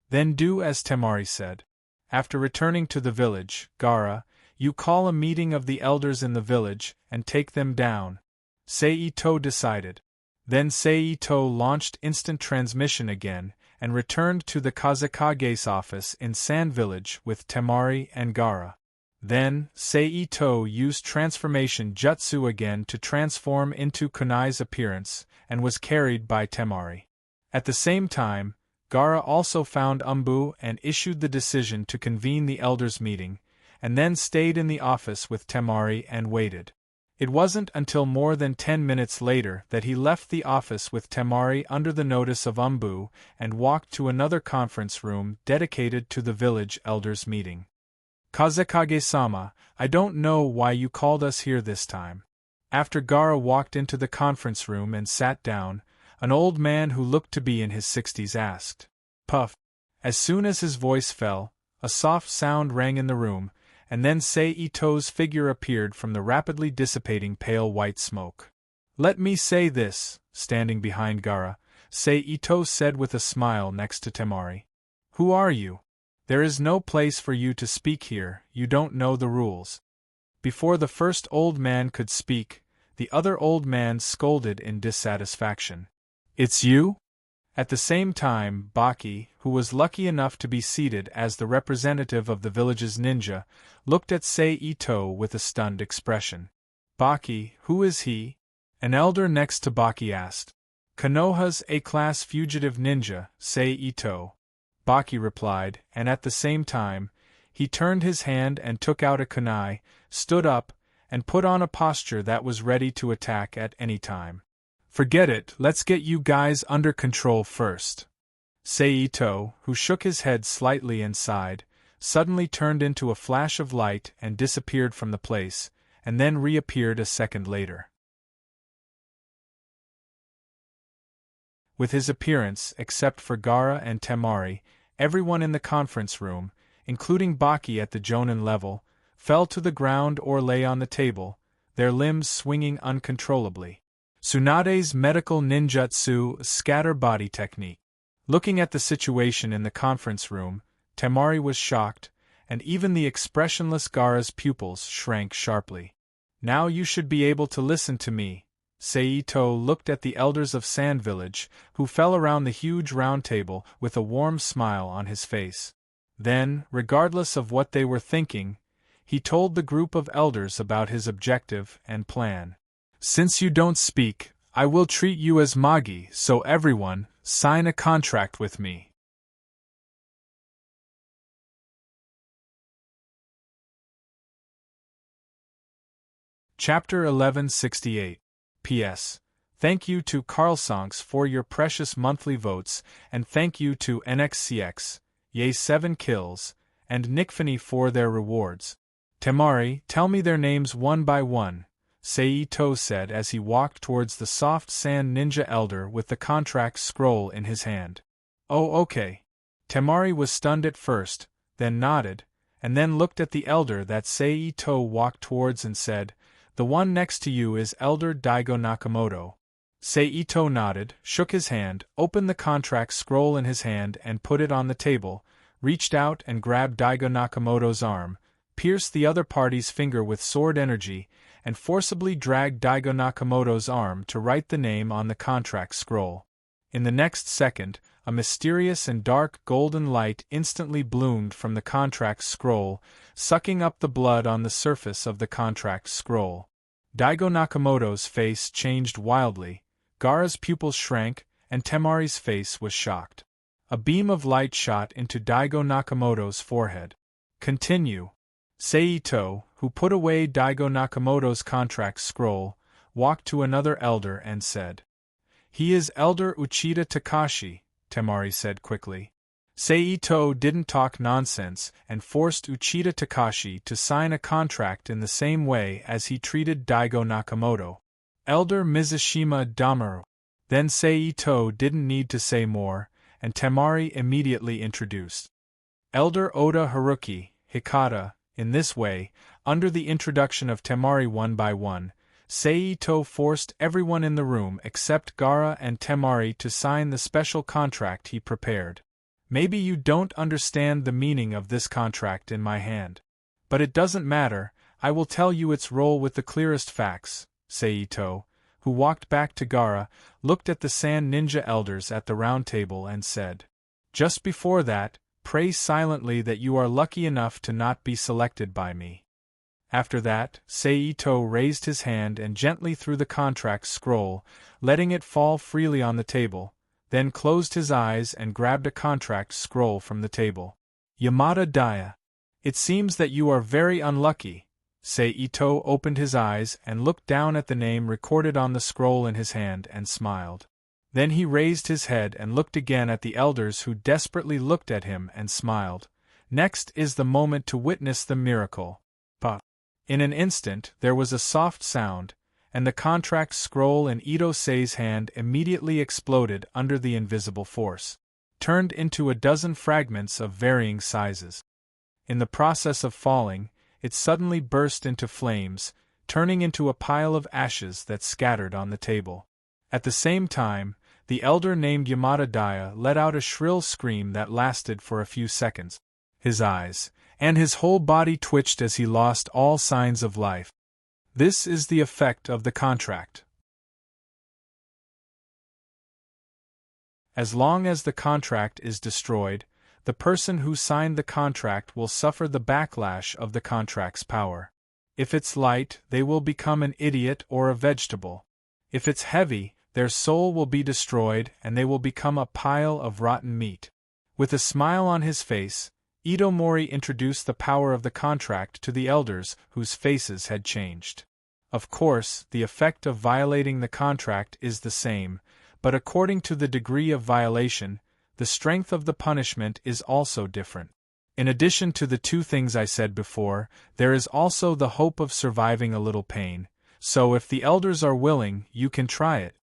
"Then do as Temari said. After returning to the village, Gaara, you call a meeting of the elders in the village and take them down," Seito decided. Then Seito launched instant transmission again and returned to the Kazekage's office in Sand Village with Temari and Gaara. Then, Seito used transformation jutsu again to transform into Kunai's appearance and was carried by Temari. At the same time, Gaara also found Umbu and issued the decision to convene the elders' meeting, and then stayed in the office with Temari and waited. It wasn't until more than 10 minutes later that he left the office with Temari under the notice of Umbu and walked to another conference room dedicated to the village elders' meeting. "Kazekage-sama, I don't know why you called us here this time." After Gaara walked into the conference room and sat down, an old man who looked to be in his 60s asked. "Puff." As soon as his voice fell, a soft sound rang in the room, and then Seito's figure appeared from the rapidly dissipating pale white smoke. "Let me say this," standing behind Gaara, Seito said with a smile next to Temari. "Who are you? There is no place for you to speak here, you don't know the rules." Before the first old man could speak, the other old man scolded in dissatisfaction. "It's you?" At the same time, Baki, who was lucky enough to be seated as the representative of the village's ninja, looked at Seito with a stunned expression. "Baki, who is he?" An elder next to Baki asked. "Konoha's A-class fugitive ninja, Seito," Baki replied, and at the same time, he turned his hand and took out a kunai, stood up, and put on a posture that was ready to attack at any time. "Forget it, let's get you guys under control first." Seito, who shook his head slightly and sighed, suddenly turned into a flash of light and disappeared from the place, and then reappeared a second later. With his appearance, except for Gaara and Temari, everyone in the conference room, including Baki at the Jonin level, fell to the ground or lay on the table, their limbs swinging uncontrollably. Tsunade's medical ninjutsu scatter body technique. Looking at the situation in the conference room, Temari was shocked, and even the expressionless Gaara's pupils shrank sharply. "Now you should be able to listen to me." Seito looked at the elders of Sand Village, who fell around the huge round table with a warm smile on his face. Then, regardless of what they were thinking, he told the group of elders about his objective and plan. "Since you don't speak, I will treat you as Magi, so everyone, sign a contract with me." Chapter 1168. P.S. Thank you to Carlsonks for your precious monthly votes, and thank you to NXCX, yay 7 kills, and Nickfany for their rewards. Temari, tell me their names one by one, Seito said as he walked towards the soft sand ninja elder with the contract scroll in his hand. Oh, okay. Temari was stunned at first, then nodded, and then looked at the elder that Seito walked towards and said, "The one next to you is Elder Daigo Nakamoto." Seito nodded, shook his hand, opened the contract scroll in his hand and put it on the table, reached out and grabbed Daigo Nakamoto's arm, pierced the other party's finger with sword energy, and forcibly dragged Daigo Nakamoto's arm to write the name on the contract scroll. In the next second, a mysterious and dark golden light instantly bloomed from the contract scroll, sucking up the blood on the surface of the contract scroll. Daigo Nakamoto's face changed wildly, Gaara's pupils shrank, and Temari's face was shocked. A beam of light shot into Daigo Nakamoto's forehead. Continue. Seito, who put away Daigo Nakamoto's contract scroll, walked to another elder and said, "He is Elder Uchida Takashi," Temari said quickly. Seito didn't talk nonsense and forced Uchida Takashi to sign a contract in the same way as he treated Daigo Nakamoto. Elder Mizushima Damaru. Then Seito didn't need to say more, and Temari immediately introduced Elder Oda Haruki, Hikata. In this way, under the introduction of Temari one by one, Seito forced everyone in the room except Gaara and Temari to sign the special contract he prepared. Maybe you don't understand the meaning of this contract in my hand. But it doesn't matter, I will tell you its role with the clearest facts. Seito, who walked back to Gaara, looked at the Sand Ninja elders at the round table and said, "Just before that, pray silently that you are lucky enough to not be selected by me." After that, Seito raised his hand and gently threw the contract scroll, letting it fall freely on the table, then closed his eyes and grabbed a contract scroll from the table. Yamada Daya. It seems that you are very unlucky. Seito opened his eyes and looked down at the name recorded on the scroll in his hand and smiled. Then he raised his head and looked again at the elders who desperately looked at him and smiled. Next is the moment to witness the miracle. Pa. In an instant there was a soft sound, and the contract scroll in Ito-sei's hand immediately exploded under the invisible force, turned into a dozen fragments of varying sizes. In the process of falling, it suddenly burst into flames, turning into a pile of ashes that scattered on the table. At the same time, the elder named Yamada Daya let out a shrill scream that lasted for a few seconds. His eyes and his whole body twitched as he lost all signs of life. This is the effect of the contract. As long as the contract is destroyed, the person who signed the contract will suffer the backlash of the contract's power. If it's light, they will become an idiot or a vegetable. If it's heavy, their soul will be destroyed and they will become a pile of rotten meat. With a smile on his face, Itomori introduced the power of the contract to the elders whose faces had changed. Of course, the effect of violating the contract is the same, but according to the degree of violation, the strength of the punishment is also different. In addition to the two things I said before, there is also the hope of surviving a little pain, so if the elders are willing, you can try it.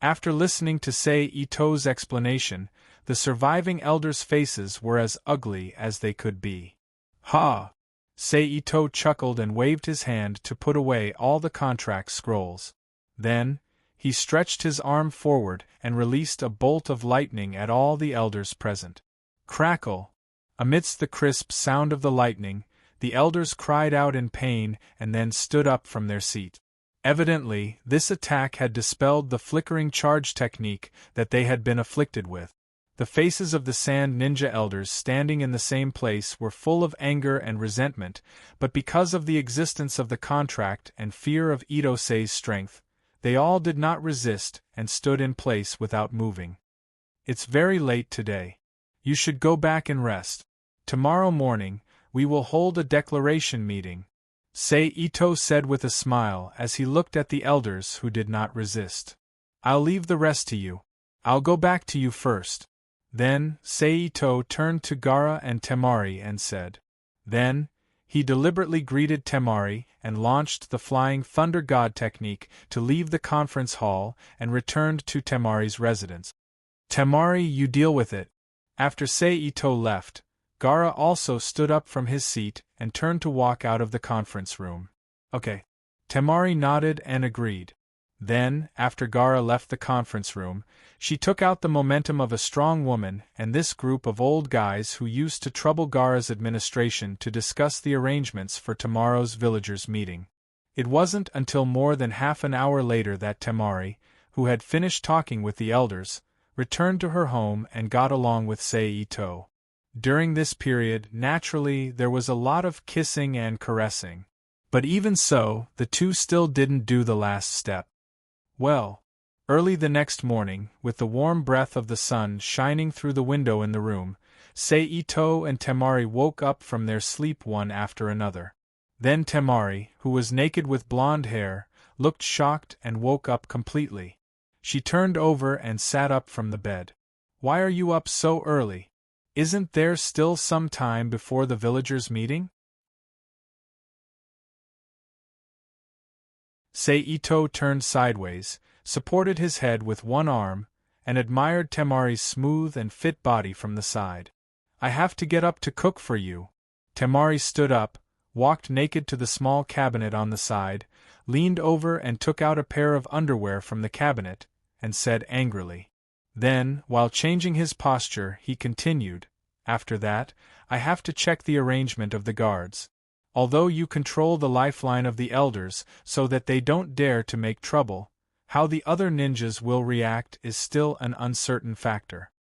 After listening to Seito's explanation, the surviving elders' faces were as ugly as they could be. Ha! Seito chuckled and waved his hand to put away all the contract scrolls. Then, he stretched his arm forward and released a bolt of lightning at all the elders present. Crackle! Amidst the crisp sound of the lightning, the elders cried out in pain and then stood up from their seat. Evidently, this attack had dispelled the flickering charge technique that they had been afflicted with. The faces of the Sand Ninja elders standing in the same place were full of anger and resentment, but because of the existence of the contract and fear of Ito-sei's strength, they all did not resist and stood in place without moving. It's very late today. You should go back and rest. Tomorrow morning, we will hold a declaration meeting. Ito said with a smile as he looked at the elders who did not resist. I'll leave the rest to you. I'll go back to you first. Then, Ito turned to Gaara and Temari and said. Then, he deliberately greeted Temari and launched the Flying Thunder God technique to leave the conference hall and returned to Temari's residence. Temari, you deal with it. After Ito left, Gaara also stood up from his seat and turned to walk out of the conference room. Okay. Temari nodded and agreed. Then, after Gaara left the conference room, she took out the momentum of a strong woman and this group of old guys who used to trouble Gaara's administration to discuss the arrangements for tomorrow's villagers' meeting. It wasn't until more than half an hour later that Temari, who had finished talking with the elders, returned to her home and got along with Ito. During this period, naturally, there was a lot of kissing and caressing. But even so, the two still didn't do the last step. Well, early the next morning, with the warm breath of the sun shining through the window in the room, Ito and Temari woke up from their sleep one after another. Then Temari, who was naked with blonde hair, looked shocked and woke up completely. She turned over and sat up from the bed. Why are you up so early? Isn't there still some time before the villagers' meeting? Ito turned sideways, supported his head with one arm, and admired Temari's smooth and fit body from the side. I have to get up to cook for you. Temari stood up, walked naked to the small cabinet on the side, leaned over and took out a pair of underwear from the cabinet, and said angrily. Then, while changing his posture, he continued, after that, I have to check the arrangement of the guards. Although you control the lifeline of the elders so that they don't dare to make trouble, how the other ninjas will react is still an uncertain factor.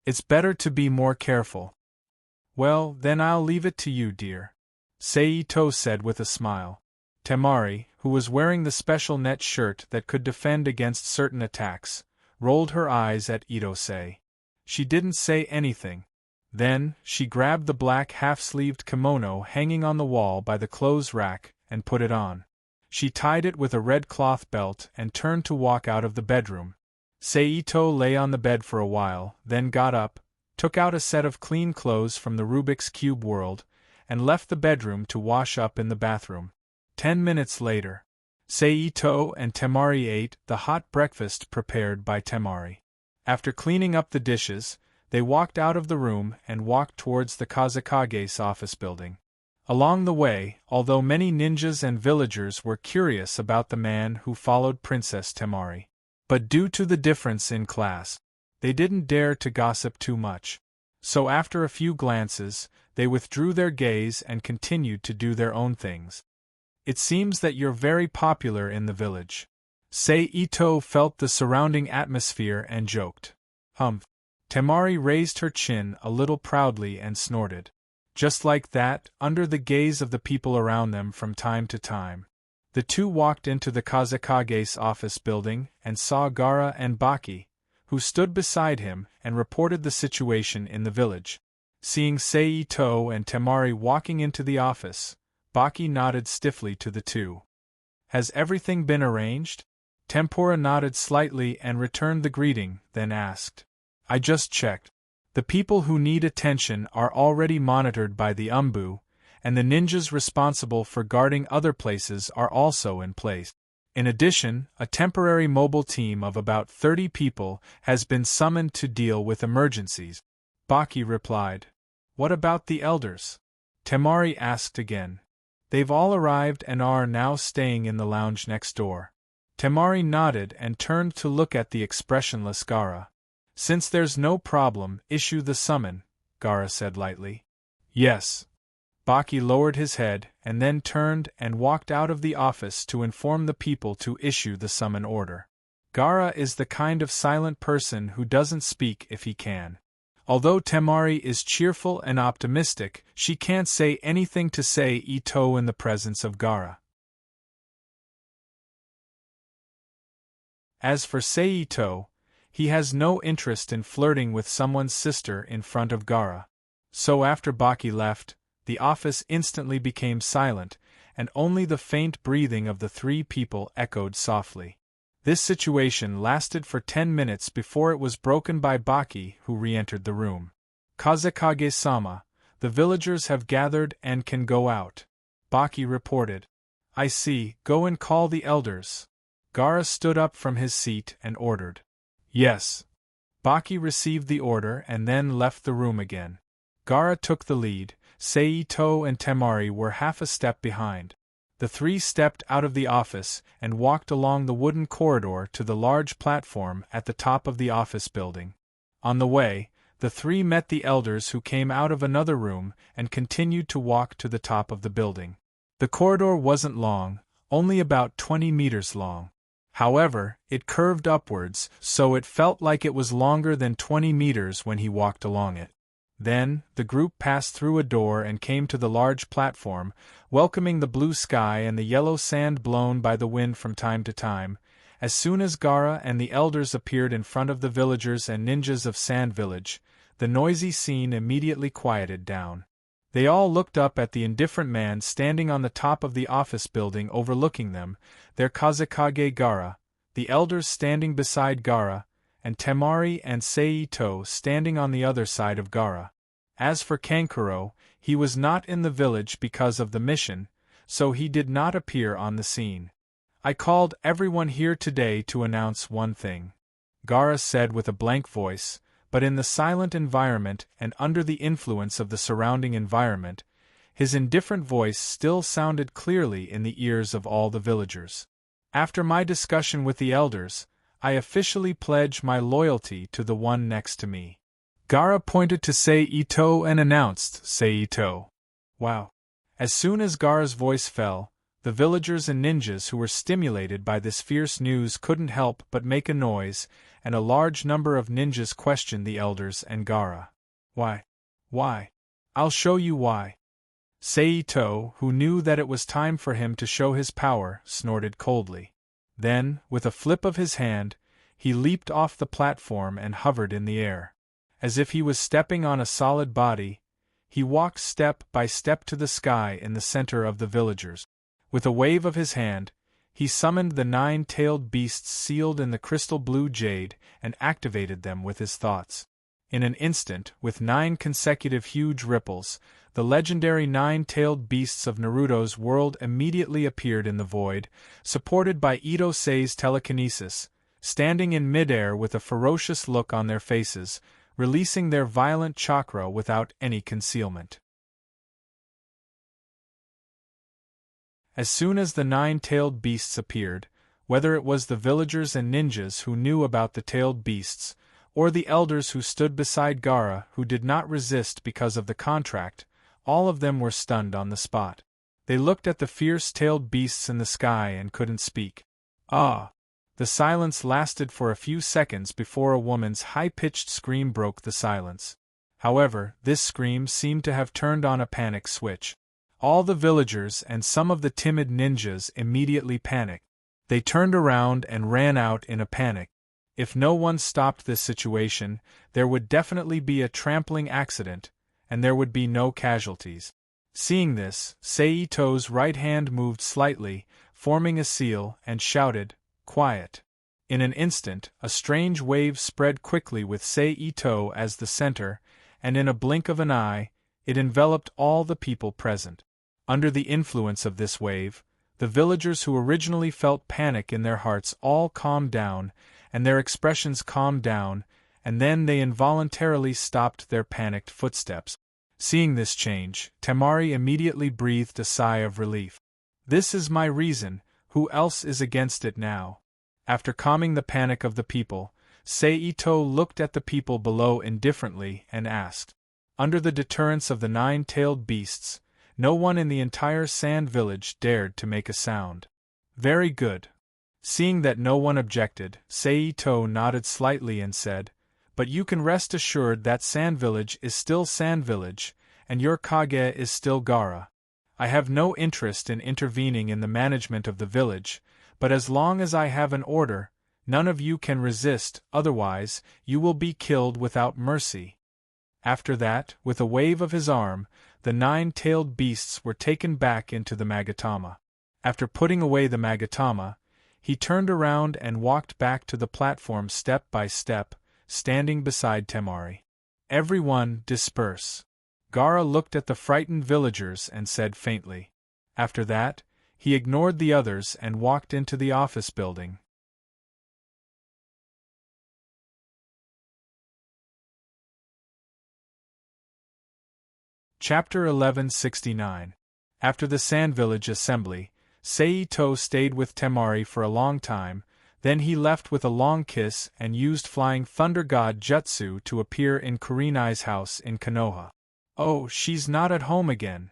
It's better to be more careful. Well, then I'll leave it to you, dear. Ito said with a smile. Temari, who was wearing the special net shirt that could defend against certain attacks, rolled her eyes at Ito-se. She didn't say anything. Then, she grabbed the black half-sleeved kimono hanging on the wall by the clothes rack and put it on. She tied it with a red cloth belt and turned to walk out of the bedroom. Ito lay on the bed for a while, then got up, took out a set of clean clothes from the Rubik's Cube world, and left the bedroom to wash up in the bathroom. 10 minutes later, Ito and Temari ate the hot breakfast prepared by Temari. After cleaning up the dishes, they walked out of the room and walked towards the Kazekage's office building. Along the way, although many ninjas and villagers were curious about the man who followed Princess Temari, but due to the difference in class, they didn't dare to gossip too much. So after a few glances, they withdrew their gaze and continued to do their own things. It seems that you're very popular in the village. Ito felt the surrounding atmosphere and joked. Humph. Temari raised her chin a little proudly and snorted. Just like that, under the gaze of the people around them from time to time, the two walked into the Kazekage's office building and saw Gaara and Baki, who stood beside him and reported the situation in the village. Seeing Ito and Temari walking into the office, Baki nodded stiffly to the two. Has everything been arranged? Tempura nodded slightly and returned the greeting, then asked. I just checked. The people who need attention are already monitored by the Umbu, and the ninjas responsible for guarding other places are also in place. In addition, a temporary mobile team of about 30 people has been summoned to deal with emergencies. Baki replied. What about the elders? Temari asked again. They've all arrived and are now staying in the lounge next door. Temari nodded and turned to look at the expressionless Gaara. Since there's no problem, issue the summon, Gaara said lightly. Yes. Baki lowered his head and then turned and walked out of the office to inform the people to issue the summon order. Gaara is the kind of silent person who doesn't speak if he can. Although Temari is cheerful and optimistic, she can't say anything to Ito in the presence of Gaara. As for Ito, he has no interest in flirting with someone's sister in front of Gaara. So after Baki left, the office instantly became silent, and only the faint breathing of the three people echoed softly. This situation lasted for 10 minutes before it was broken by Baki, who re-entered the room. "Kazekage-sama, the villagers have gathered and can go out," Baki reported. "I see, go and call the elders." Gaara stood up from his seat and ordered. "Yes." Baki received the order and then left the room again. Gaara took the lead. Seito and Temari were half a step behind. The three stepped out of the office and walked along the wooden corridor to the large platform at the top of the office building. On the way, the three met the elders who came out of another room and continued to walk to the top of the building. The corridor wasn't long, only about 20 meters long. However, it curved upwards, so it felt like it was longer than 20 meters when he walked along it. Then, the group passed through a door and came to the large platform, welcoming the blue sky and the yellow sand blown by the wind from time to time. As soon as Gaara and the elders appeared in front of the villagers and ninjas of Sand Village, the noisy scene immediately quieted down. They all looked up at the indifferent man standing on the top of the office building overlooking them, their Kazekage Gaara, the elders standing beside Gaara, and Temari and Seito standing on the other side of Gaara. As for Kankuro, he was not in the village because of the mission, so he did not appear on the scene. "I called everyone here today to announce one thing," Gaara said with a blank voice, but in the silent environment and under the influence of the surrounding environment, his indifferent voice still sounded clearly in the ears of all the villagers. "After my discussion with the elders, I officially pledge my loyalty to the one next to me." Gaara pointed to Seito and announced, "Seito." Wow. As soon as Gaara's voice fell, the villagers and ninjas who were stimulated by this fierce news couldn't help but make a noise, and a large number of ninjas questioned the elders and Gaara. "Why? Why? I'll show you why." Seito, who knew that it was time for him to show his power, snorted coldly. Then, with a flip of his hand, he leaped off the platform and hovered in the air. As if he was stepping on a solid body, he walked step by step to the sky in the center of the villagers. With a wave of his hand, he summoned the 9-tailed beasts sealed in the crystal blue jade and activated them with his thoughts. In an instant, with 9 consecutive huge ripples, the legendary 9-tailed beasts of Naruto's world immediately appeared in the void, supported by Ito-Sei's telekinesis, standing in midair with a ferocious look on their faces, releasing their violent chakra without any concealment. As soon as the 9-tailed beasts appeared, whether it was the villagers and ninjas who knew about the tailed beasts, or the elders who stood beside Gaara who did not resist because of the contract, all of them were stunned on the spot. They looked at the fierce-tailed beasts in the sky and couldn't speak. "Ah!" The silence lasted for a few seconds before a woman's high-pitched scream broke the silence. However, this scream seemed to have turned on a panic switch. All the villagers and some of the timid ninjas immediately panicked. They turned around and ran out in a panic. If no one stopped this situation, there would definitely be a trampling accident, and there would be no casualties. Seeing this, Seito's right hand moved slightly, forming a seal, and shouted, "Quiet." In an instant, a strange wave spread quickly with Seito as the center, and in a blink of an eye, it enveloped all the people present. Under the influence of this wave, the villagers who originally felt panic in their hearts all calmed down, and their expressions calmed down, and then they involuntarily stopped their panicked footsteps. Seeing this change, Temari immediately breathed a sigh of relief. "This is my reason, who else is against it now?" After calming the panic of the people, Seito looked at the people below indifferently and asked. Under the deterrence of the 9-tailed beasts, no one in the entire Sand Village dared to make a sound. "Very good." Seeing that no one objected, Seito nodded slightly and said, "But you can rest assured that Sand Village is still Sand Village, and your Kage is still Gaara. I have no interest in intervening in the management of the village, but as long as I have an order, none of you can resist, otherwise, you will be killed without mercy." After that, with a wave of his arm, the 9-tailed beasts were taken back into the Magatama. After putting away the Magatama, he turned around and walked back to the platform step by step, standing beside Temari. "Everyone, disperse." Gaara looked at the frightened villagers and said faintly. After that, he ignored the others and walked into the office building. Chapter 1169. After the Sand Village assembly, Seito stayed with Temari for a long time, then he left with a long kiss and used Flying Thunder God Jutsu to appear in Kurenai's house in Konoha. "Oh, she's not at home again."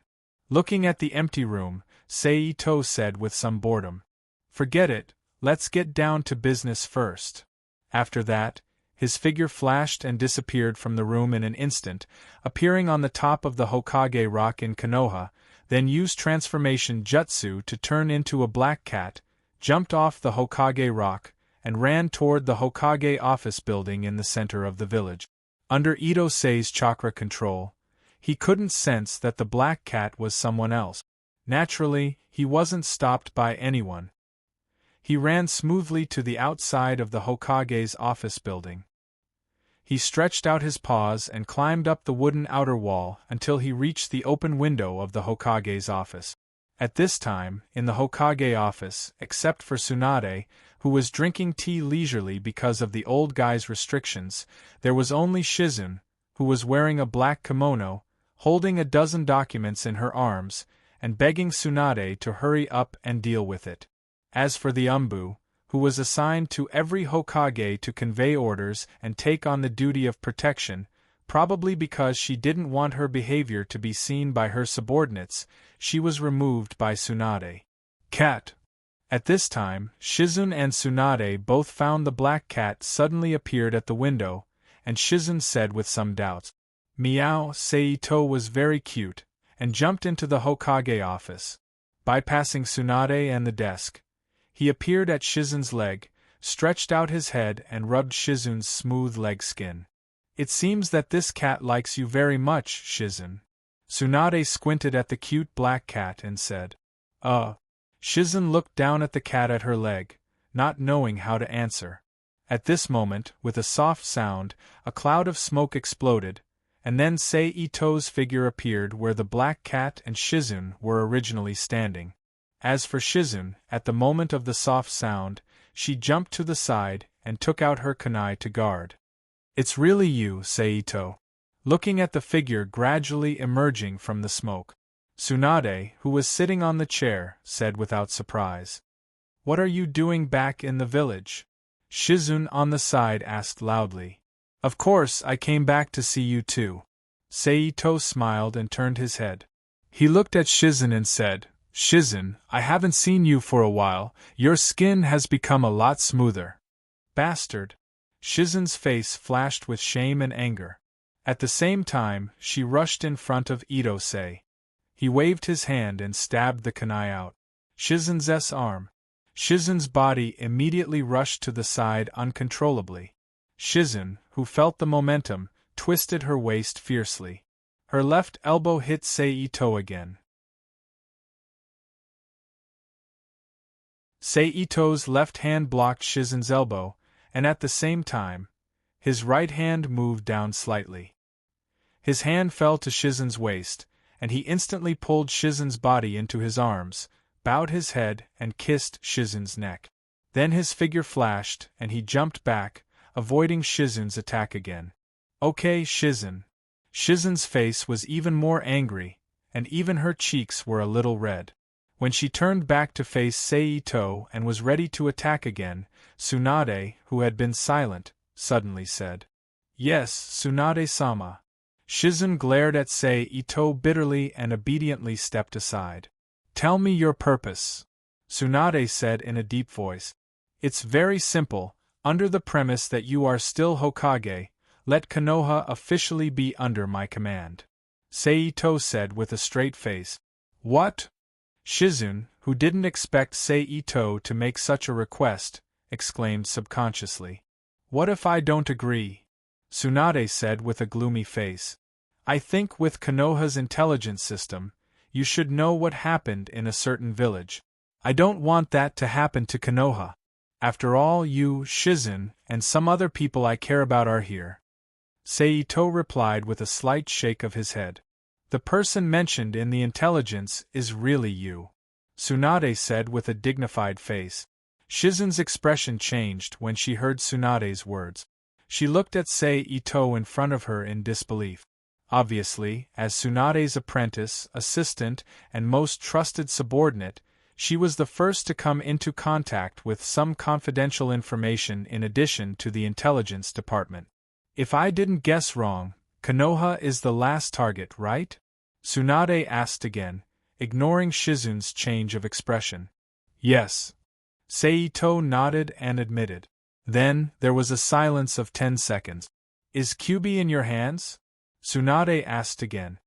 Looking at the empty room, Seito said with some boredom. "Forget it, let's get down to business first." After that, his figure flashed and disappeared from the room in an instant, appearing on the top of the Hokage rock in Konoha, then used transformation jutsu to turn into a black cat, jumped off the Hokage rock, and ran toward the Hokage office building in the center of the village. Under Ito-sei's chakra control, he couldn't sense that the black cat was someone else. Naturally, he wasn't stopped by anyone. He ran smoothly to the outside of the Hokage's office building. He stretched out his paws and climbed up the wooden outer wall until he reached the open window of the Hokage's office. At this time, in the Hokage office, except for Tsunade, who was drinking tea leisurely because of the old guy's restrictions, there was only Shizune, who was wearing a black kimono, holding a dozen documents in her arms, and begging Tsunade to hurry up and deal with it. As for the Umbu, who was assigned to every Hokage to convey orders and take on the duty of protection, probably because she didn't want her behavior to be seen by her subordinates, she was removed by Tsunade. Cat. At this time, Shizune and Tsunade both found the black cat suddenly appeared at the window, and Shizune said with some doubts, "Meow." Seito was very cute, and jumped into the Hokage office. Bypassing Tsunade and the desk, he appeared at Shizune's leg, stretched out his head and rubbed Shizune's smooth leg skin. "It seems that this cat likes you very much, Shizune." Tsunade squinted at the cute black cat and said, Shizune looked down at the cat at her leg, not knowing how to answer. At this moment, with a soft sound, a cloud of smoke exploded, and then Seito's figure appeared where the black cat and Shizune were originally standing. As for Shizune, at the moment of the soft sound, she jumped to the side and took out her kunai to guard. "It's really you, Seito." Looking at the figure gradually emerging from the smoke, Tsunade, who was sitting on the chair, said without surprise, "What are you doing back in the village?" Shizune on the side asked loudly. "Of course I came back to see you too." Seito smiled and turned his head. He looked at Shizune and said, "Shizune, I haven't seen you for a while, your skin has become a lot smoother." "Bastard." Shizune's face flashed with shame and anger. At the same time, she rushed in front of Ito-sei. He waved his hand and stabbed the kunai out. Shizune's arm. Shizune's body immediately rushed to the side uncontrollably. Shizune, who felt the momentum, twisted her waist fiercely. Her left elbow hit Seito again. Seito's left hand blocked Shizune's elbow, and at the same time, his right hand moved down slightly. His hand fell to Shizune's waist, and he instantly pulled Shizune's body into his arms, bowed his head, and kissed Shizune's neck. Then his figure flashed, and he jumped back, avoiding Shizune's attack again. "Okay, Shizune." Shizune's face was even more angry, and even her cheeks were a little red. When she turned back to face Seito and was ready to attack again, Tsunade, who had been silent, suddenly said, "Yes, Tsunade-sama." Shizune glared at Seito bitterly and obediently stepped aside. "Tell me your purpose," Tsunade said in a deep voice. "It's very simple, under the premise that you are still Hokage, let Konoha officially be under my command." Seito said with a straight face. "What?" Shizune, who didn't expect Seito to make such a request, exclaimed subconsciously. "What if I don't agree?" Tsunade said with a gloomy face. I think with Konoha's intelligence system, you should know what happened in a certain village. I don't want that to happen to Konoha. After all, you, Shizun, and some other people I care about are here. Seito replied with a slight shake of his head. The person mentioned in the intelligence is really you, Tsunade said with a dignified face. Shizun's expression changed when she heard Tsunade's words. She looked at Seito in front of her in disbelief. Obviously, as Tsunade's apprentice, assistant, and most trusted subordinate, she was the first to come into contact with some confidential information in addition to the intelligence department. If I didn't guess wrong, Konoha is the last target, right? Tsunade asked again, ignoring Shizun's change of expression. Yes. Seito nodded and admitted. Then, there was a silence of 10 seconds. Is Kyubi in your hands? Tsunade asked again.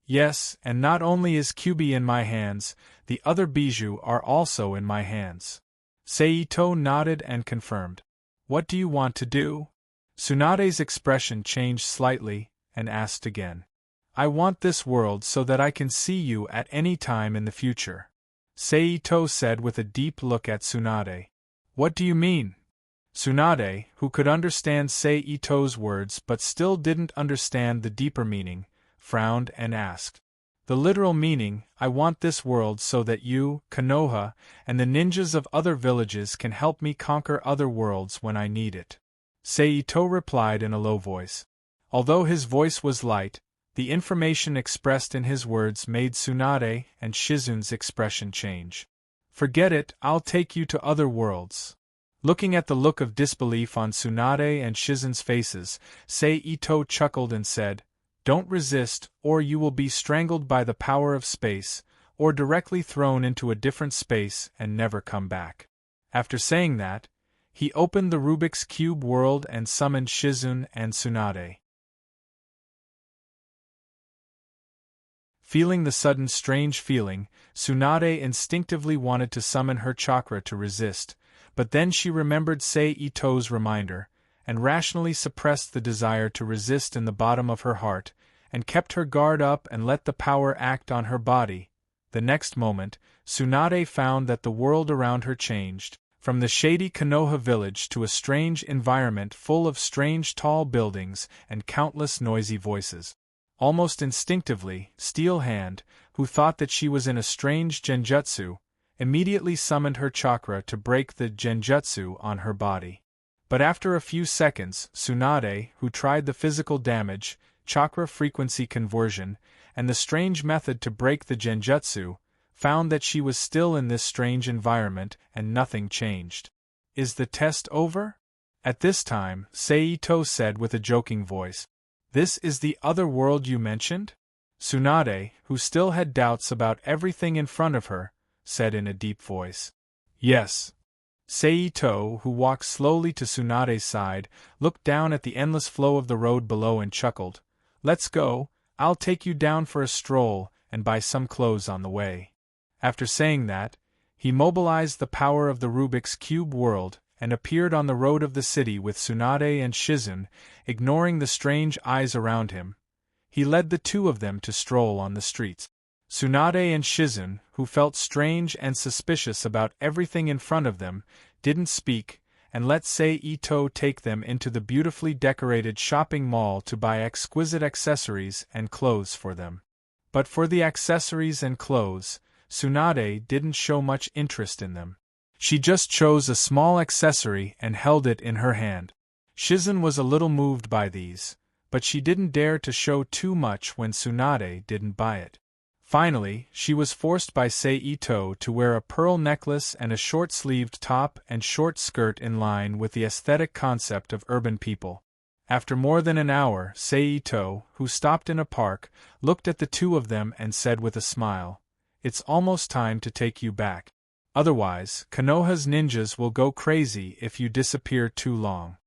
Yes, and not only is Kyubi in my hands, the other bijou are also in my hands. Seito nodded and confirmed. What do you want to do? Tsunade's expression changed slightly, and asked again. I want this world so that I can see you at any time in the future. Seito said with a deep look at Tsunade. What do you mean? Tsunade, who could understand Seito's words but still didn't understand the deeper meaning, frowned and asked. The literal meaning, I want this world so that you, Konoha, and the ninjas of other villages can help me conquer other worlds when I need it. Seito replied in a low voice. Although his voice was light, the information expressed in his words made Tsunade and Shizun's expression change. Forget it, I'll take you to other worlds. Looking at the look of disbelief on Tsunade and Shizun's faces, Seito chuckled and said, Don't resist, or you will be strangled by the power of space, or directly thrown into a different space and never come back. After saying that, he opened the Rubik's Cube world and summoned Shizun and Tsunade. Feeling the sudden strange feeling, Tsunade instinctively wanted to summon her chakra to resist, but then she remembered Seito's reminder, and rationally suppressed the desire to resist in the bottom of her heart, and kept her guard up and let the power act on her body. The next moment, Tsunade found that the world around her changed, from the shady Konoha village to a strange environment full of strange tall buildings and countless noisy voices. Almost instinctively, Steel Hand, who thought that she was in a strange genjutsu, immediately summoned her chakra to break the genjutsu on her body. But after a few seconds, Tsunade, who tried the physical damage, chakra frequency conversion, and the strange method to break the genjutsu, found that she was still in this strange environment and nothing changed. Is the test over? At this time, Seito said with a joking voice. This is the other world you mentioned? Tsunade, who still had doubts about everything in front of her, said in a deep voice. Yes. Seito, who walked slowly to Tsunade's side, looked down at the endless flow of the road below and chuckled. Let's go, I'll take you down for a stroll and buy some clothes on the way. After saying that, he mobilized the power of the Rubik's Cube world and appeared on the road of the city with Tsunade and Shizun, ignoring the strange eyes around him. He led the two of them to stroll on the streets. Tsunade and Shizun, who felt strange and suspicious about everything in front of them, didn't speak, and let Seito take them into the beautifully decorated shopping mall to buy exquisite accessories and clothes for them. But for the accessories and clothes, Tsunade didn't show much interest in them. She just chose a small accessory and held it in her hand. Shizun was a little moved by these, but she didn't dare to show too much when Tsunade didn't buy it. Finally, she was forced by Seito to wear a pearl necklace and a short-sleeved top and short skirt in line with the aesthetic concept of urban people. After more than an hour, Seito, who stopped in a park, looked at the two of them and said with a smile, It's almost time to take you back. Otherwise, Konoha's ninjas will go crazy if you disappear too long.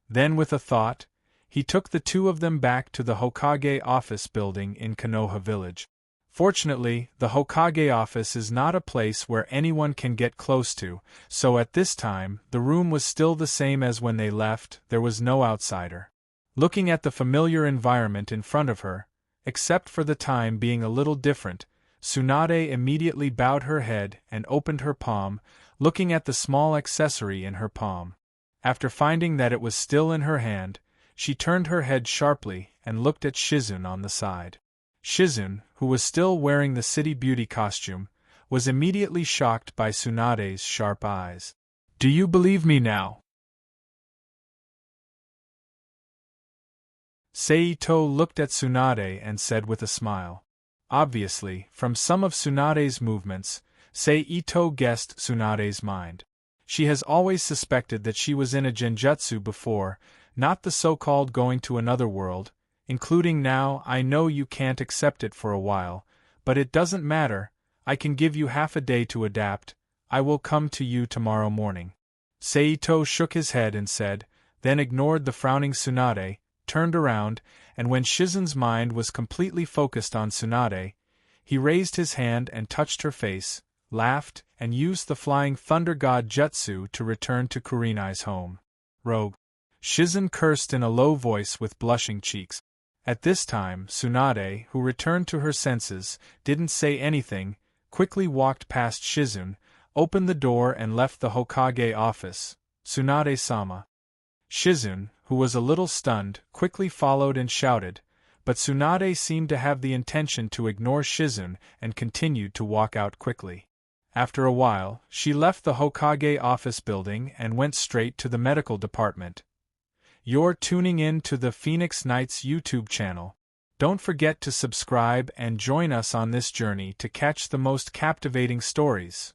Then with a thought, he took the two of them back to the Hokage office building in Konoha village. Fortunately, the Hokage office is not a place where anyone can get close to, so at this time, the room was still the same as when they left, there was no outsider. Looking at the familiar environment in front of her, Except for the time being a little different, Tsunade immediately bowed her head and opened her palm, looking at the small accessory in her palm. After finding that it was still in her hand, she turned her head sharply and looked at Shizune on the side. Shizune, who was still wearing the city beauty costume, was immediately shocked by Tsunade's sharp eyes. "Do you believe me now?" Seito looked at Tsunade and said with a smile. Obviously, from some of Tsunade's movements, Seito guessed Tsunade's mind. She has always suspected that she was in a genjutsu before, not the so-called going to another world, including now. I know you can't accept it for a while, but it doesn't matter, I can give you half a day to adapt, I will come to you tomorrow morning. Seito shook his head and said, then ignored the frowning Tsunade, turned around, and when Shizune's mind was completely focused on Tsunade, he raised his hand and touched her face, laughed, and used the flying thunder god jutsu to return to Kurenai's home. Rogue. Shizune cursed in a low voice with blushing cheeks. At this time, Tsunade, who returned to her senses, didn't say anything, quickly walked past Shizune, opened the door and left the Hokage office. Tsunade-sama. Shizune, who was a little stunned, quickly followed and shouted, but Tsunade seemed to have the intention to ignore Shizune and continued to walk out quickly. After a while, she left the Hokage office building and went straight to the medical department. You're tuning in to the Phoenix Knights YouTube channel. Don't forget to subscribe and join us on this journey to catch the most captivating stories.